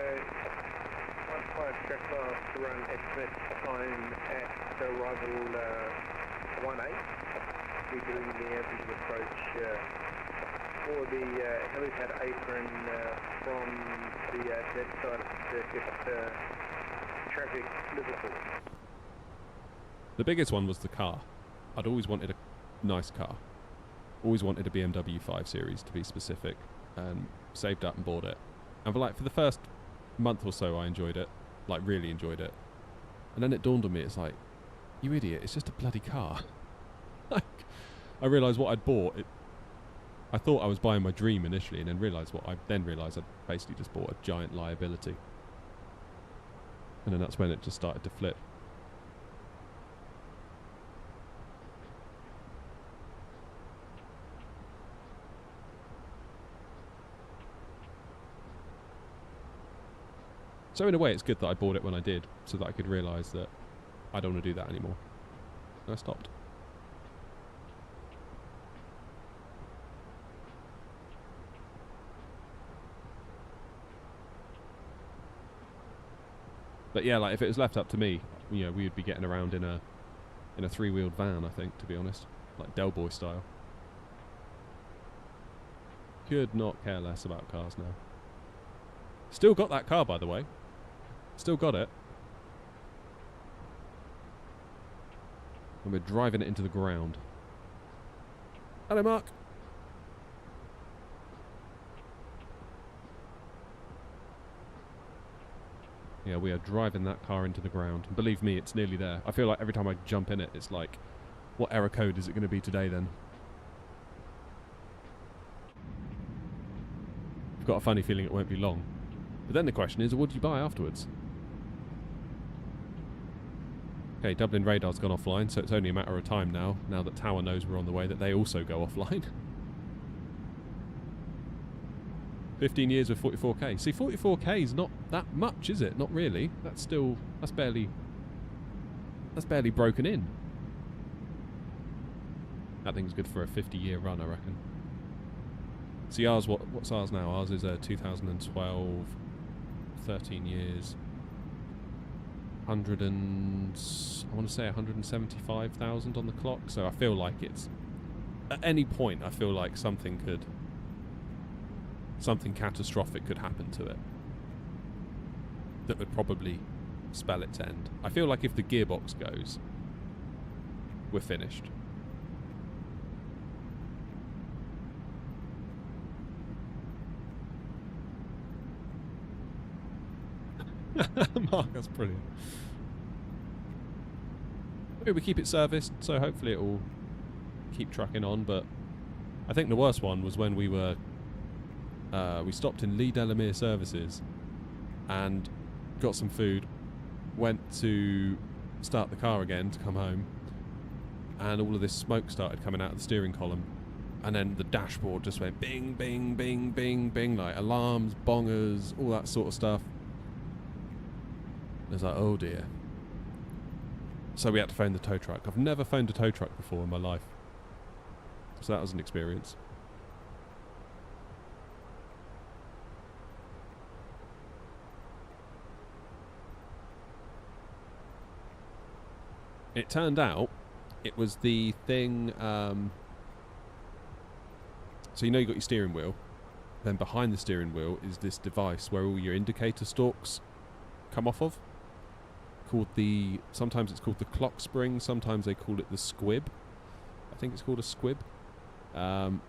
track last to run estimate time at arrival 18. We're doing the visual approach for the helipad apron from the that side of the circuit, traffic Liverpool. The biggest one was the car. I'd always wanted a nice car. Always wanted a BMW 5 Series to be specific, and saved up and bought it. And for the first month or so I enjoyed it, like really enjoyed it. And then it dawned on me, it's like, you idiot, it's just a bloody car. Like, I realised what I'd bought, I thought I was buying my dream initially, and then realised I'd basically just bought a giant liability. And then that's when it just started to flip. So in a way it's good that I bought it when I did, so that I could realise that I don't want to do that anymore. And I stopped. But yeah, like if it was left up to me, you know, we would be getting around in a three-wheeled van, I think, to be honest. Like Del Boy style. Could not care less about cars now. Still got that car, by the way. Still got it. And we're driving it into the ground. Hello, Mark. Yeah, we are driving that car into the ground. And believe me, it's nearly there. I feel like every time I jump in it, it's like, what error code is it going to be today then? I've got a funny feeling it won't be long. But then the question is, what do you buy afterwards? Okay, Dublin radar's gone offline, so it's only a matter of time now that Tower knows we're on the way, that they also go offline. 15 years with 44k. See, 44k is not that much, is it? Not really. That's barely broken in. That thing's good for a 50-year run, I reckon. See, ours, what's ours now? Ours is 2012, 13 years. I want to say 175,000 on the clock, so I feel like it's, at any point, I feel like something catastrophic could happen to it that would probably spell its end. I feel like if the gearbox goes, we're finished. Mark, that's brilliant. We keep it serviced, so hopefully it will keep trucking on, but I think the worst one was when we stopped in Lee Delamere Services and got some food, went to start the car again to come home, and all of this smoke started coming out of the steering column, and then the dashboard just went bing, bing, bing, bing, bing, like alarms, bongers, all that sort of stuff. It was like, oh dear. So we had to phone the tow truck. I've never phoned a tow truck before in my life, so that was an experience. It turned out it was the thing, so you know you've got your steering wheel, then behind the steering wheel is this device where all your indicator stalks come off of, sometimes it's called the clock spring, sometimes they call it the squib. I think it's called a squib. And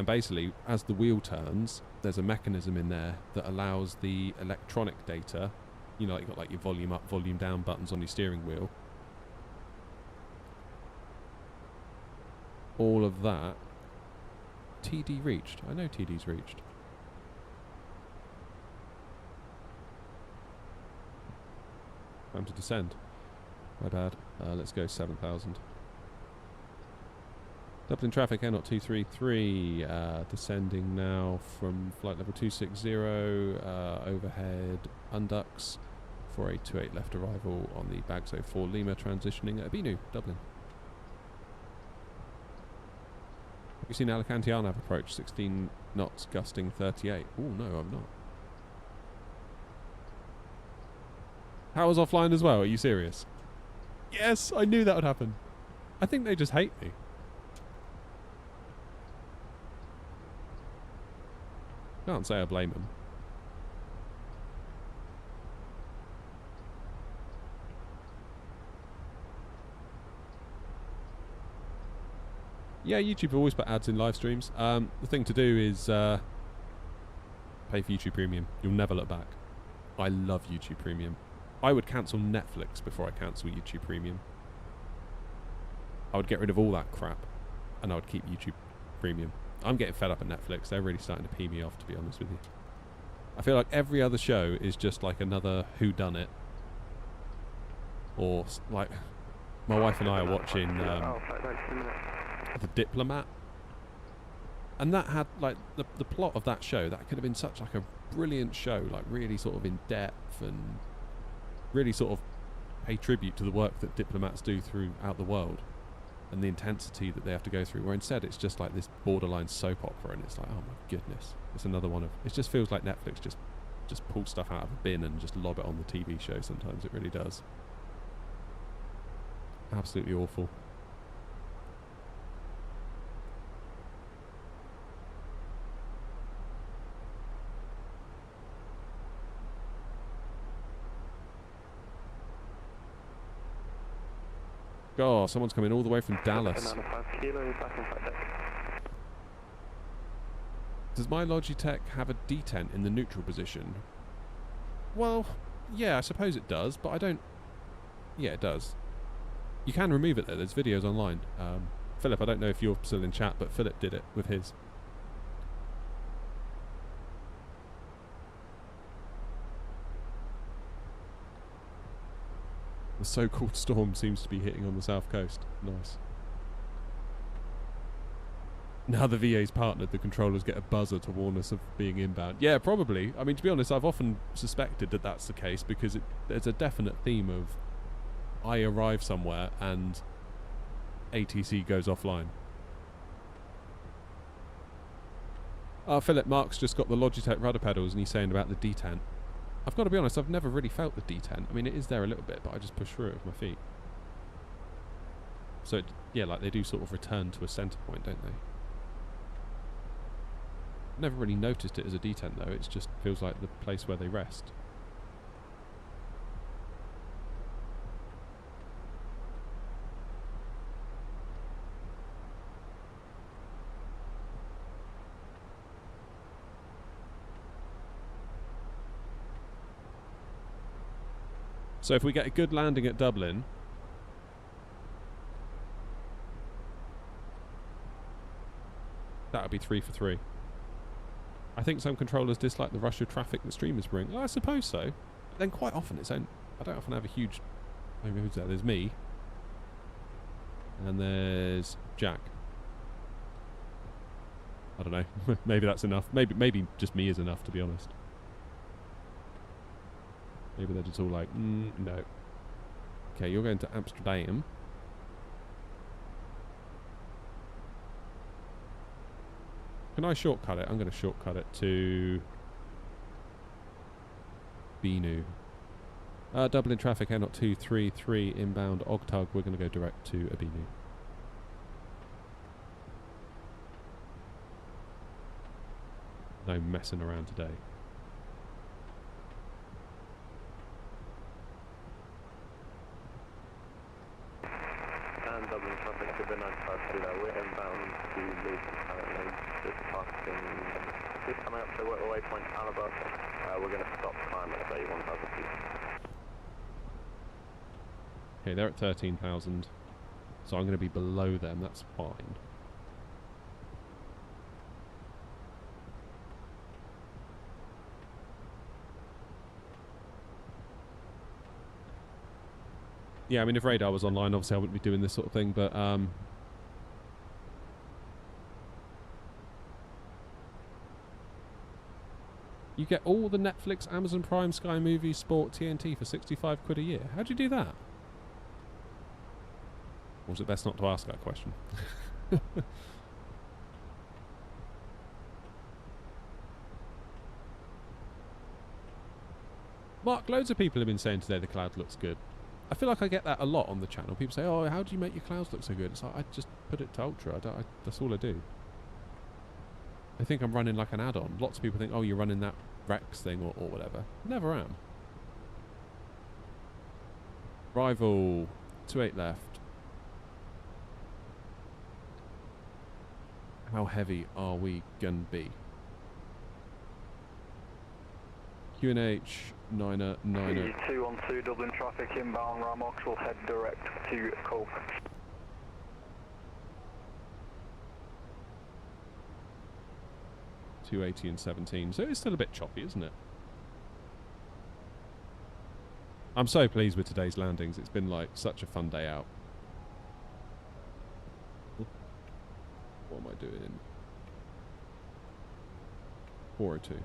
basically, as the wheel turns, there's a mechanism in there that allows the electronic data, you know, you've got like your volume up, volume down buttons on your steering wheel. All of that. TD reached. I know TD's reached. Time to descend. My bad. Let's go 7,000. Dublin traffic, Airnot 233, descending now from flight level 260, overhead Undux, 4828 left arrival on the Bagso 4 Lima, transitioning at Abinu, Dublin. You've seen Alicante Arnav approach 16 knots, gusting 38. Oh no, I've not. How was offline as well? Are you serious? Yes, I knew that would happen. I think they just hate me. Can't say I blame them. Yeah, YouTube always put ads in live streams. The thing to do is pay for YouTube Premium. You'll never look back. I love YouTube Premium. I would cancel Netflix before I cancel YouTube Premium. I would get rid of all that crap and I would keep YouTube Premium. I'm getting fed up at Netflix. They're really starting to pee me off, to be honest with you. I feel like every other show is just like another whodunit. Or, like, my wife and I are watching The Diplomat. And that had, like, the plot of that show, that could have been such, like, a brilliant show. Like, really sort of in depth and really sort of pay tribute to the work that diplomats do throughout the world. And the intensity that they have to go through, where instead it's just like this borderline soap opera, and it's like, oh my goodness, it's another one of. It just feels like Netflix just pulls stuff out of a bin and just lob it on the TV show. Sometimes it really does. Absolutely awful. God, someone's coming all the way from Dallas. Does my Logitech have a detent in the neutral position? Well, yeah, I suppose it does, but I don't... Yeah, it does. You can remove it though, there's videos online. Philip, I don't know if you're still in chat, but Philip did it with his. The so-called storm seems to be hitting on the south coast. Nice. Now the VA's partnered, the controllers get a buzzer to warn us of being inbound. Yeah, probably. I mean, to be honest, I've often suspected that that's the case because there's a definite theme of I arrive somewhere and ATC goes offline. Philip, Mark's just got the Logitech rudder pedals and he's saying about the detent. I've got to be honest, I've never really felt the detent. I mean, it is there a little bit, but I just push through it with my feet. So, yeah, like they do sort of return to a centre point, don't they? Never really noticed it as a detent, though. It just feels like the place where they rest. So if we get a good landing at Dublin, that would be 3 for 3. I think some controllers dislike the rush of traffic that streamers bring. Well, I suppose so. But then quite often it's own. I don't often have a huge... Maybe who's there? There's me. And there's Jack. I don't know. Maybe that's enough. Maybe just me is enough, to be honest. Maybe they're just all like, no. Okay, you're going to Amsterdam. Can I shortcut it? I'm going to shortcut it to Binu. Dublin traffic, N.Not 233 inbound Ogtug. We're going to go direct to Abinu. No messing around today. And Dublin traffic to the 95 kilo. We're inbound to Leeds currently. Just passing, just coming up to waypoint Alaba. We're going to stop climb at 31,000 feet. Okay, they're at 13,000. So I'm going to be below them. That's fine. Yeah, I mean, if radar was online, obviously I wouldn't be doing this sort of thing, but you get all the Netflix, Amazon Prime, Sky Movies, Sport, TNT for 65 quid a year. How'd you do that? Or is it best not to ask that question? Mark, loads of people have been saying today the cloud looks good. I feel like I get that a lot on the channel. People say, oh, how do you make your clouds look so good? It's like, I just put it to ultra. That's all I do. I think I'm running like an add-on. Lots of people think, oh, you're running that Rex thing or whatever. Never am. Rival, 28 left. How heavy are we gonna be? QNH, Niner. 212 Dublin traffic inbound Ramox will head direct to Cope. .280 and 17, so it's still a bit choppy, isn't it? I'm so pleased with today's landings. It's been like such a fun day out. What am I doing? 402.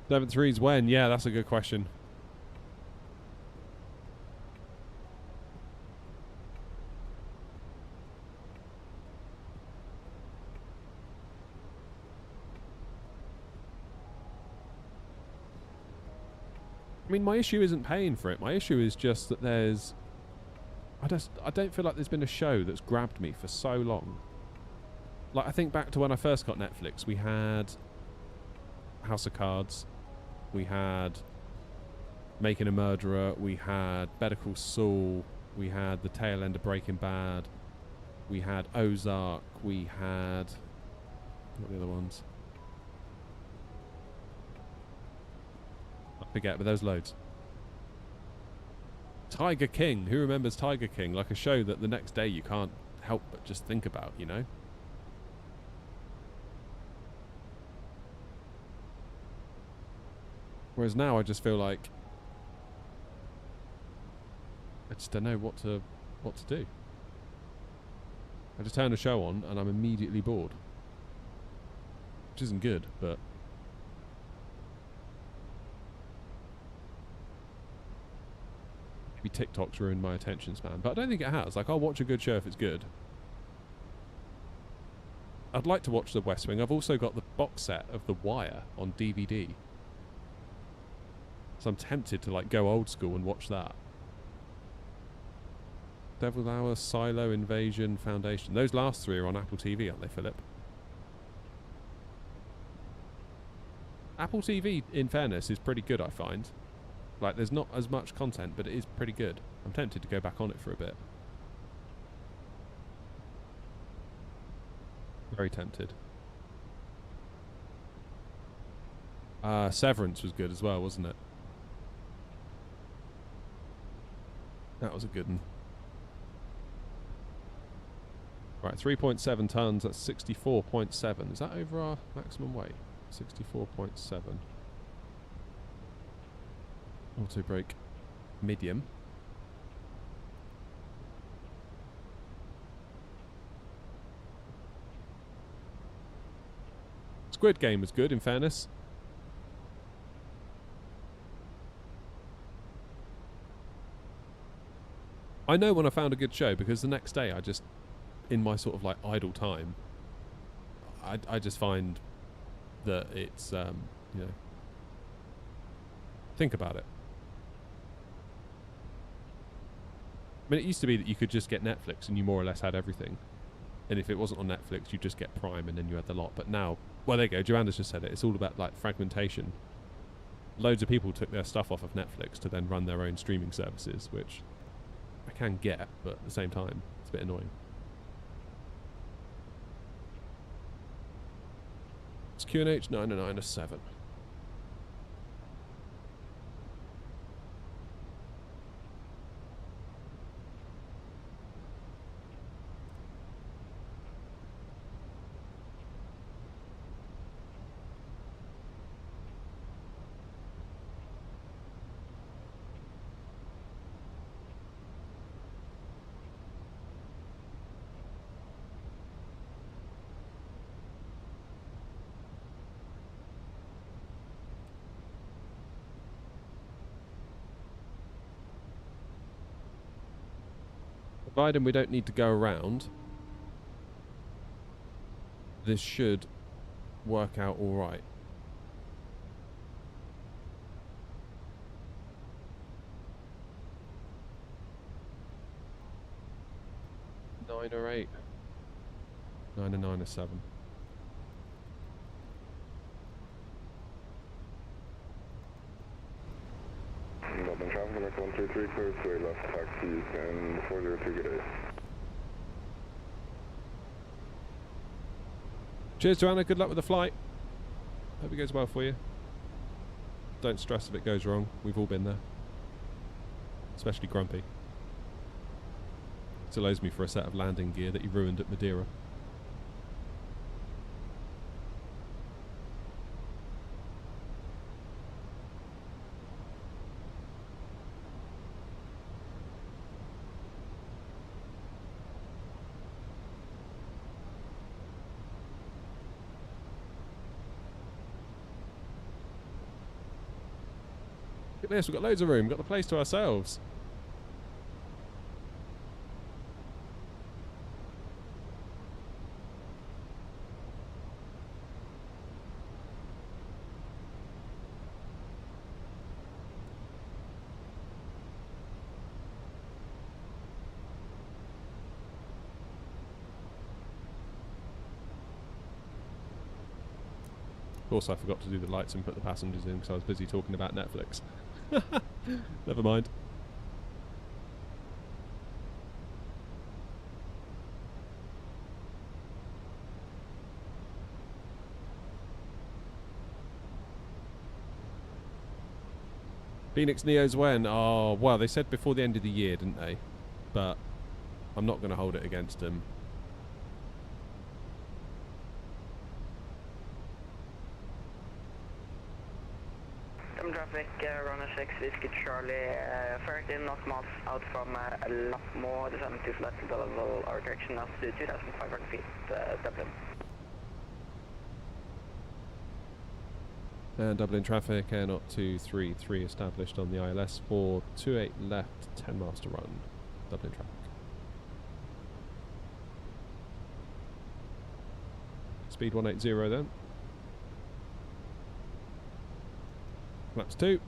Seven threes when? Yeah, that's a good question. I mean, my issue isn't paying for it. My issue is just that there's... I don't feel like there's been a show that's grabbed me for so long. Like, I think back to when I first got Netflix. We had House of Cards. We had Making a Murderer. We had Better Call Saul. We had the tail end of Breaking Bad. We had Ozark. We had... what are the other ones? I forget, but there's loads. Tiger King. Who remembers Tiger King? Like a show that the next day you can't help but just think about, you know? Whereas now I just feel like I just don't know what to do. I just turn a show on and I'm immediately bored. Which isn't good, but maybe TikTok's ruined my attention span. But I don't think it has. Like, I'll watch a good show if it's good. I'd like to watch The West Wing. I've also got the box set of The Wire on DVD. So I'm tempted to like go old school and watch that. Devil's Hour, Silo, Invasion, Foundation. Those last three are on Apple TV, aren't they, Philip? Apple TV, in fairness, is pretty good, I find. Like, there's not as much content, but it is pretty good. I'm tempted to go back on it for a bit. Very tempted. Severance was good as well, wasn't it? That was a good one. Right, 3.7 tons, that's 64.7. Is that over our maximum weight? 64.7. Auto brake medium. Squid Game was good, in fairness. I know when I found a good show because the next day I just, in my sort of like idle time, I just find that it's, you know, think about it. I mean, it used to be that you could just get Netflix and you more or less had everything. And if it wasn't on Netflix, you just get Prime and then you had the lot. But now, well, there you go, Joanna's just said it. It's all about like fragmentation. Loads of people took their stuff off of Netflix to then run their own streaming services, which I can get, but at the same time, it's a bit annoying. It's QNH 90907. Providing we don't need to go around, this should work out alright. Nine or 8. 9 and 9 or 7. Dublin traffic, Connect 123, clear 2 left taxis and 402 get 8. Cheers, Joanna. Good luck with the flight. Hope it goes well for you. Don't stress if it goes wrong. We've all been there. Especially Grumpy. Still owes me for a set of landing gear that he ruined at Madeira. Look at this, we've got loads of room, we've got the place to ourselves. Of course I forgot to do the lights and put the passengers in because I was busy talking about Netflix. Never mind. Phoenix Neo's when? Oh, well, they said before the end of the year, didn't they? But I'm not going to hold it against them. Traffic, runner 6, Whiskey Charlie, 13 knots miles out from Lapmore, descending to flat to level, our direction up to 2,500 feet, Dublin. And Dublin traffic, Air Knot 233 established on the ILS for 28 left, 10 miles to run. Dublin traffic. Speed 180 then. Flaps 2.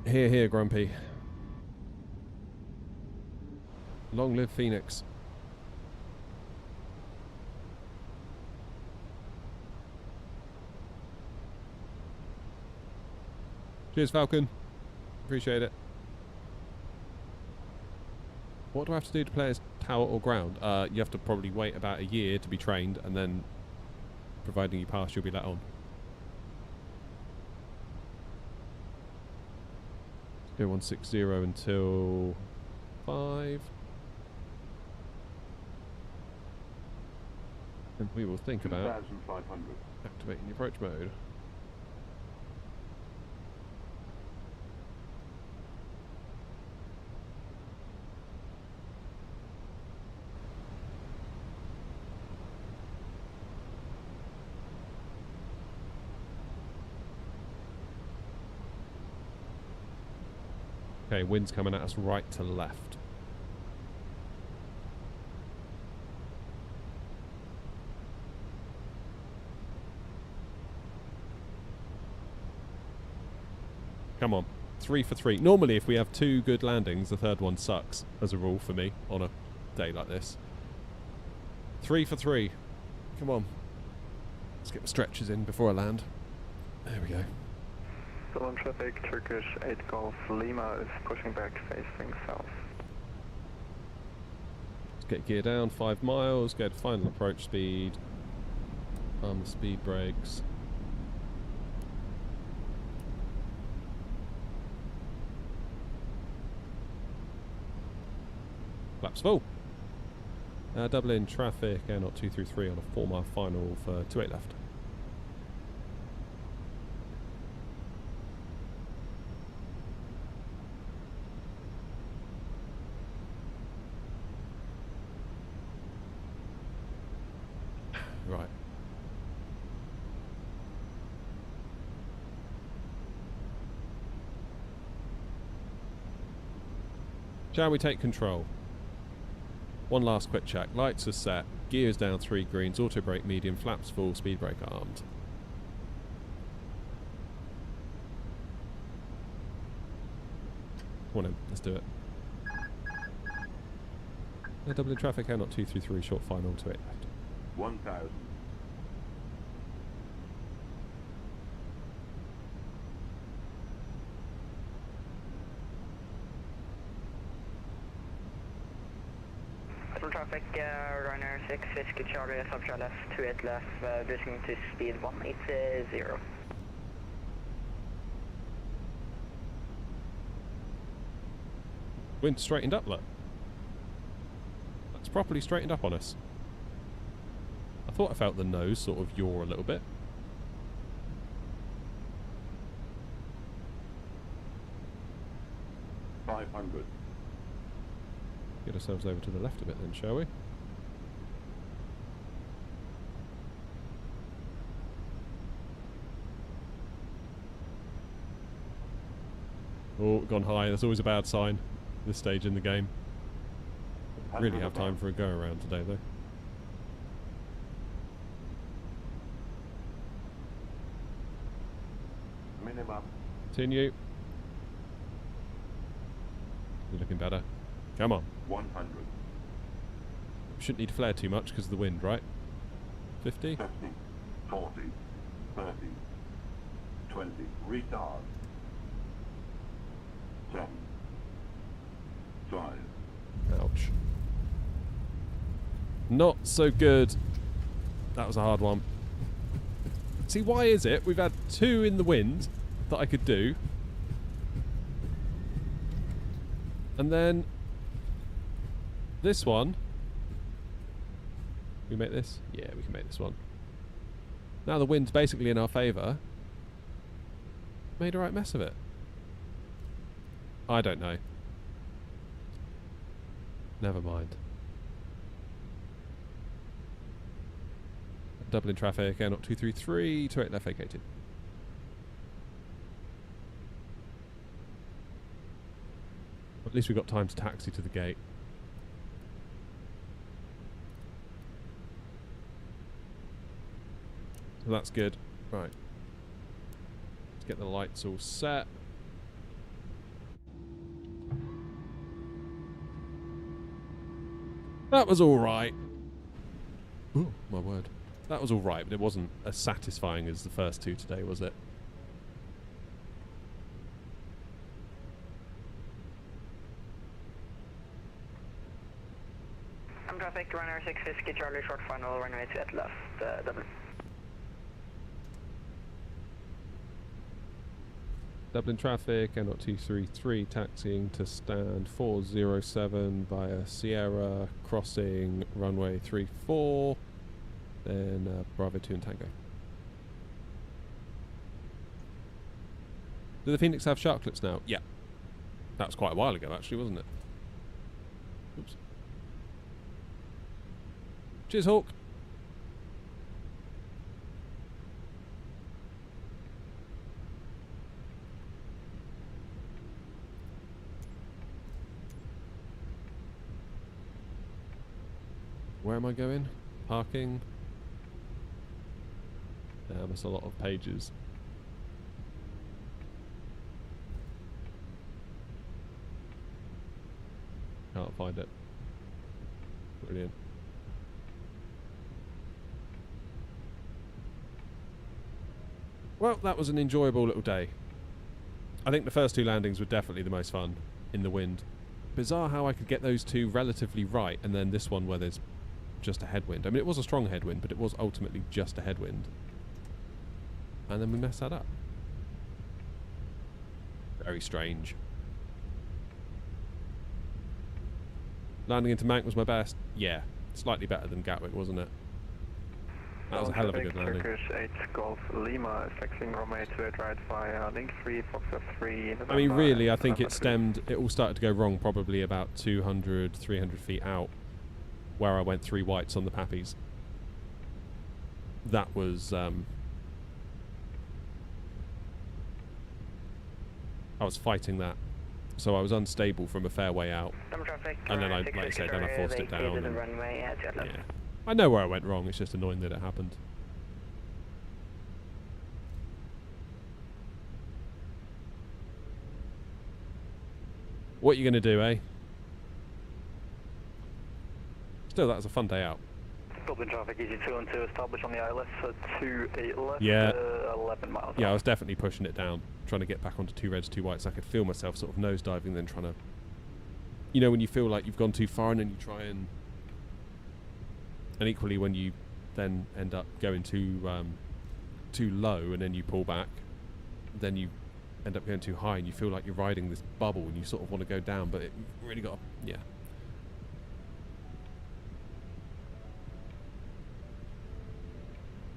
Here, here, Grumpy. Long live Phoenix. Cheers, Falcon. Appreciate it. What do I have to do to play as tower or ground? You have to probably wait about a year to be trained, and then, providing you pass, you'll be let on. Go 160 until 5. And we will think about activating the approach mode. Okay, wind's coming at us right to left. Come on, 3 for 3. Normally if we have 2 good landings, the third one sucks, as a rule for me, on a day like this. 3 for 3. Come on. Let's get the stretches in before I land. There we go. Dublin traffic, Turkish 8 Golf Lima is pushing back facing south. Let's get gear down, 5 miles, go to final approach speed. Arm the speed brakes. Flaps full. Dublin traffic, Air Knot 233 on a 4-mile final for 28 left. Right. Shall we take control? One last quick check. Lights are set. Gears down 3 greens. Auto brake medium. Flaps full. Speed brake armed. Come on in. Let's do it. Doubling traffic. Air not 233. Short final to 8 left. 1,000. Traffic, Ryanair 6, Whiskey Charlie, subtract left, 28 left, reducing to speed 180. Wind straightened up, look. That's properly straightened up on us. I thought I felt the nose sort of yaw a little bit. $500. Get ourselves over to the left a bit then, shall we? Oh, gone high. That's always a bad sign this stage in the game. Really have time for a go around today though. Minimum. Continue. You're looking better. Come on. 100. Shouldn't need to flare too much because of the wind, right? 50? 50. 40. 30. 20. Retard. 7. 5. Ouch. Not so good. That was a hard one. See, why is it we've had 2 in the wind that I could do, and then this one, we make this? Yeah, we can make this one. Now the wind's basically in our favour. Made a right mess of it. I don't know. Never mind. Dublin traffic, air not 233, 28 left vacated. At least we've got time to taxi to the gate. So that's good. Right. Let's get the lights all set. That was alright. Oh, my word. That was alright, but it wasn't as satisfying as the first 2 today, was it? Traffic, Ryanair 6, Whiskey Charlie, short final, runway 28 left, Dublin. Dublin traffic, air not 233, taxiing to stand 407 via Sierra, crossing runway 34, then Bravo 2 and Tango. Do the Phoenix have shark clips now? Yeah. That was quite a while ago, actually, wasn't it? Oops. Cheers, Hawk. Where am I going? Parking. Damn, that's a lot of pages. Can't find it. Brilliant. Well, that was an enjoyable little day. I think the first 2 landings were definitely the most fun in the wind. Bizarre how I could get those 2 relatively right, and then this one where there's just a headwind. I mean, it was a strong headwind, but it was ultimately just a headwind. And then we messed that up. Very strange. Landing into Mank was my best. Yeah, slightly better than Gatwick, wasn't it? That was a hell of a good landing. Turkish 8 Golf Lima, taxiing runway 28 right via link 3, Foxtrot 3. I mean, really, I think it all started to go wrong probably about 200, 300 feet out, where I went 3 whites on the Pappies. That was, I was fighting that so I was unstable from a fair way out. Traffic, And then like I said, then I forced it down. And, runway, yeah. I know where I went wrong, it's just annoying that it happened. What are you going to do, eh? Still, that was a fun day out. Dublin traffic, easy 2 and 2 established on the ILS for 28 left, Yeah. 11 miles. Yeah, I was definitely pushing it down, trying to get back onto 2 reds, 2 whites. I could feel myself sort of nosediving, then trying to... You know, when you feel like you've gone too far and then you try and... And equally when you then end up going too low and then you pull back, then you end up going too high and you feel like you're riding this bubble and you sort of want to go down, but it really got... Yeah.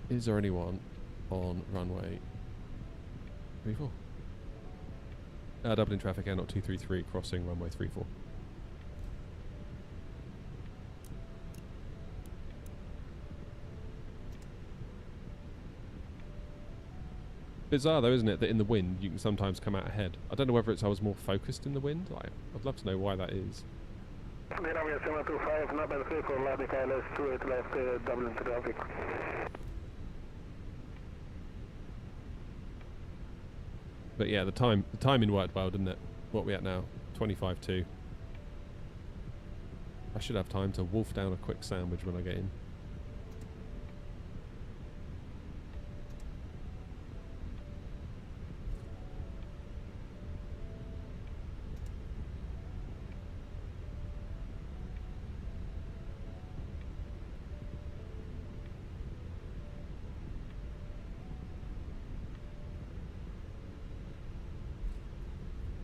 Is there anyone on runway 34? Dublin traffic, Air 233 crossing runway 34. Bizarre though, isn't it, that in the wind you can sometimes come out ahead. I don't know whether it's I was more focused in the wind. Like, I'd love to know why that is. But yeah, the timing worked well, didn't it? What are we at now? 25.2. I should have time to wolf down a quick sandwich when I get in.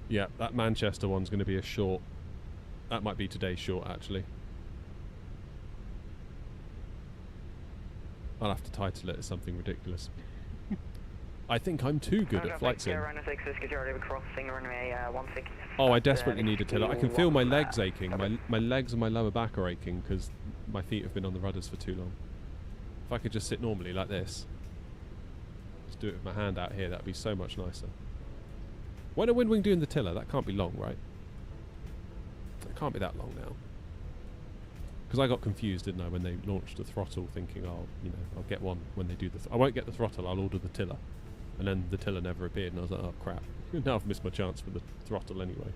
Yeah, that Manchester one's going to be a short. That might be today's short, actually. I'll have to title it as something ridiculous. I think I'm too good at flight sim. Oh, I desperately need a tiller. I can feel my legs aching. My legs and my lower back are aching because my feet have been on the rudders for too long. If I could just sit normally like this, just do it with my hand out here, that'd be so much nicer. When are Windwing doing the tiller? That can't be long, right? It can't be that long now. Because I got confused, didn't I, when they launched the throttle, thinking, oh, you know, I'll get one when they do the... I won't get the throttle, I'll order the tiller. And then the tiller never appeared, and I was like, oh, crap. Now I've missed my chance for the throttle anyway.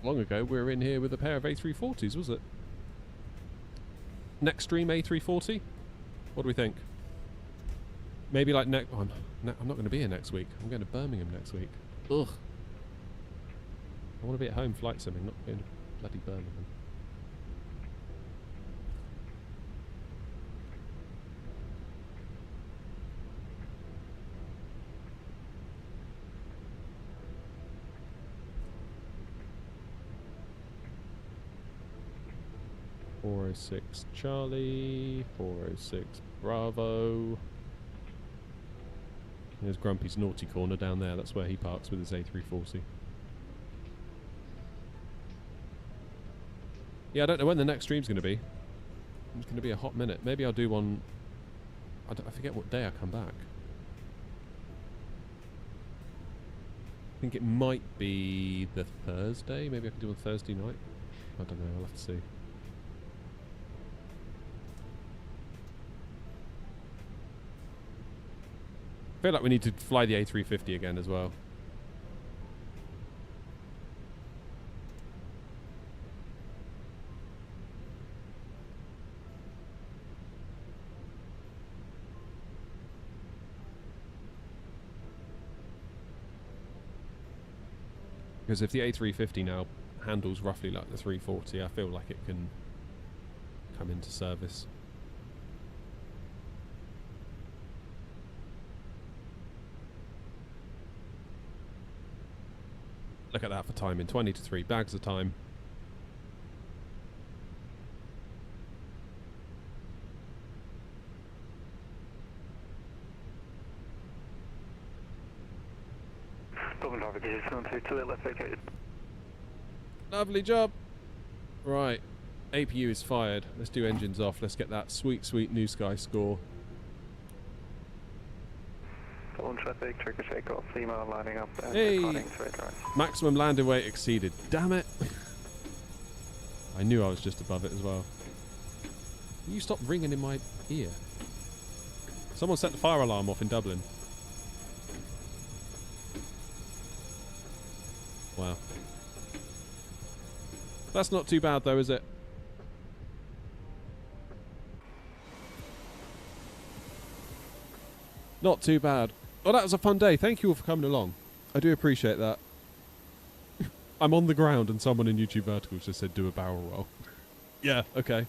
Long ago, we were in here with a pair of A340s, was it? Next stream A340? What do we think? Maybe like next... Oh, I'm not going to be here next week. I'm going to Birmingham next week. Ugh. I want to be at home flight simming, not going to bloody Birmingham. .406 Charlie, 406 Bravo. There's Grumpy's naughty corner down there. That's where he parks with his A340. Yeah, I don't know when the next stream's going to be. It's going to be a hot minute. Maybe I'll do one... I forget what day I come back. I think it might be the Thursday. Maybe I can do on Thursday night. I don't know. I'll have to see. I feel like we need to fly the A350 again as well. Because if the A350 now handles roughly like the 340, I feel like it can come into service. Look at that for timing. 20 to 3 bags of time. Dublin traffic is 2 left vacated. Lovely job. Right. APU is fired. Let's do engines off. Let's get that sweet, sweet New Sky score. On traffic, trigger shake off, female lining up and Hey! recording straight right. Maximum landing weight exceeded. Damn it. I knew I was just above it as well. Will you stop ringing in my ear? Someone set the fire alarm off in Dublin. Wow. That's not too bad though, is it? Not too bad. Well, that was a fun day. Thank you all for coming along. I do appreciate that. I'm on the ground and someone in YouTube Verticals just said do a barrel roll. Yeah, okay.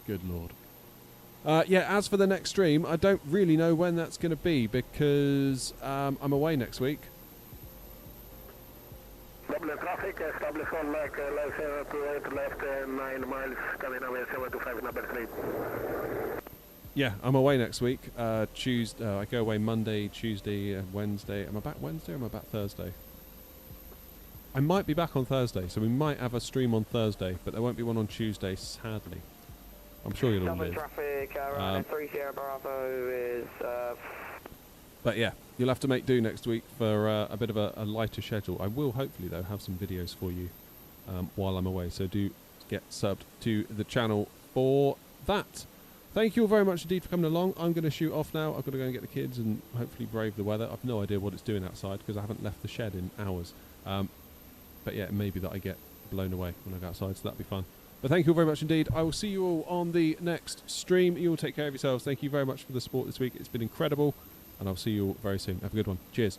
Good lord. Yeah, as for the next stream, I don't really know when that's going to be because I'm away next week. Double traffic, establish on like left 028 left 9 miles, coming away 725 number 3. Yeah, I'm away next week. Tuesday, I go away Monday, Tuesday, Wednesday. Am I back Wednesday or am I back Thursday? I might be back on Thursday, so we might have a stream on Thursday, but there won't be one on Tuesday, sadly. I'm sure you'll all live. Traffic, running 30 Bravo is... But yeah, you'll have to make do next week for a bit of a lighter schedule. I will hopefully, though, have some videos for you while I'm away, so do get subbed to the channel for that. Thank you all very much indeed for coming along. I'm going to shoot off now. I've got to go and get the kids and hopefully brave the weather. I've no idea what it's doing outside because I haven't left the shed in hours. But yeah, maybe that I get blown away when I go outside, so that'll be fun. But thank you all very much indeed. I will see you all on the next stream. You all take care of yourselves. Thank you very much for the support this week. It's been incredible. And I'll see you all very soon. Have a good one. Cheers.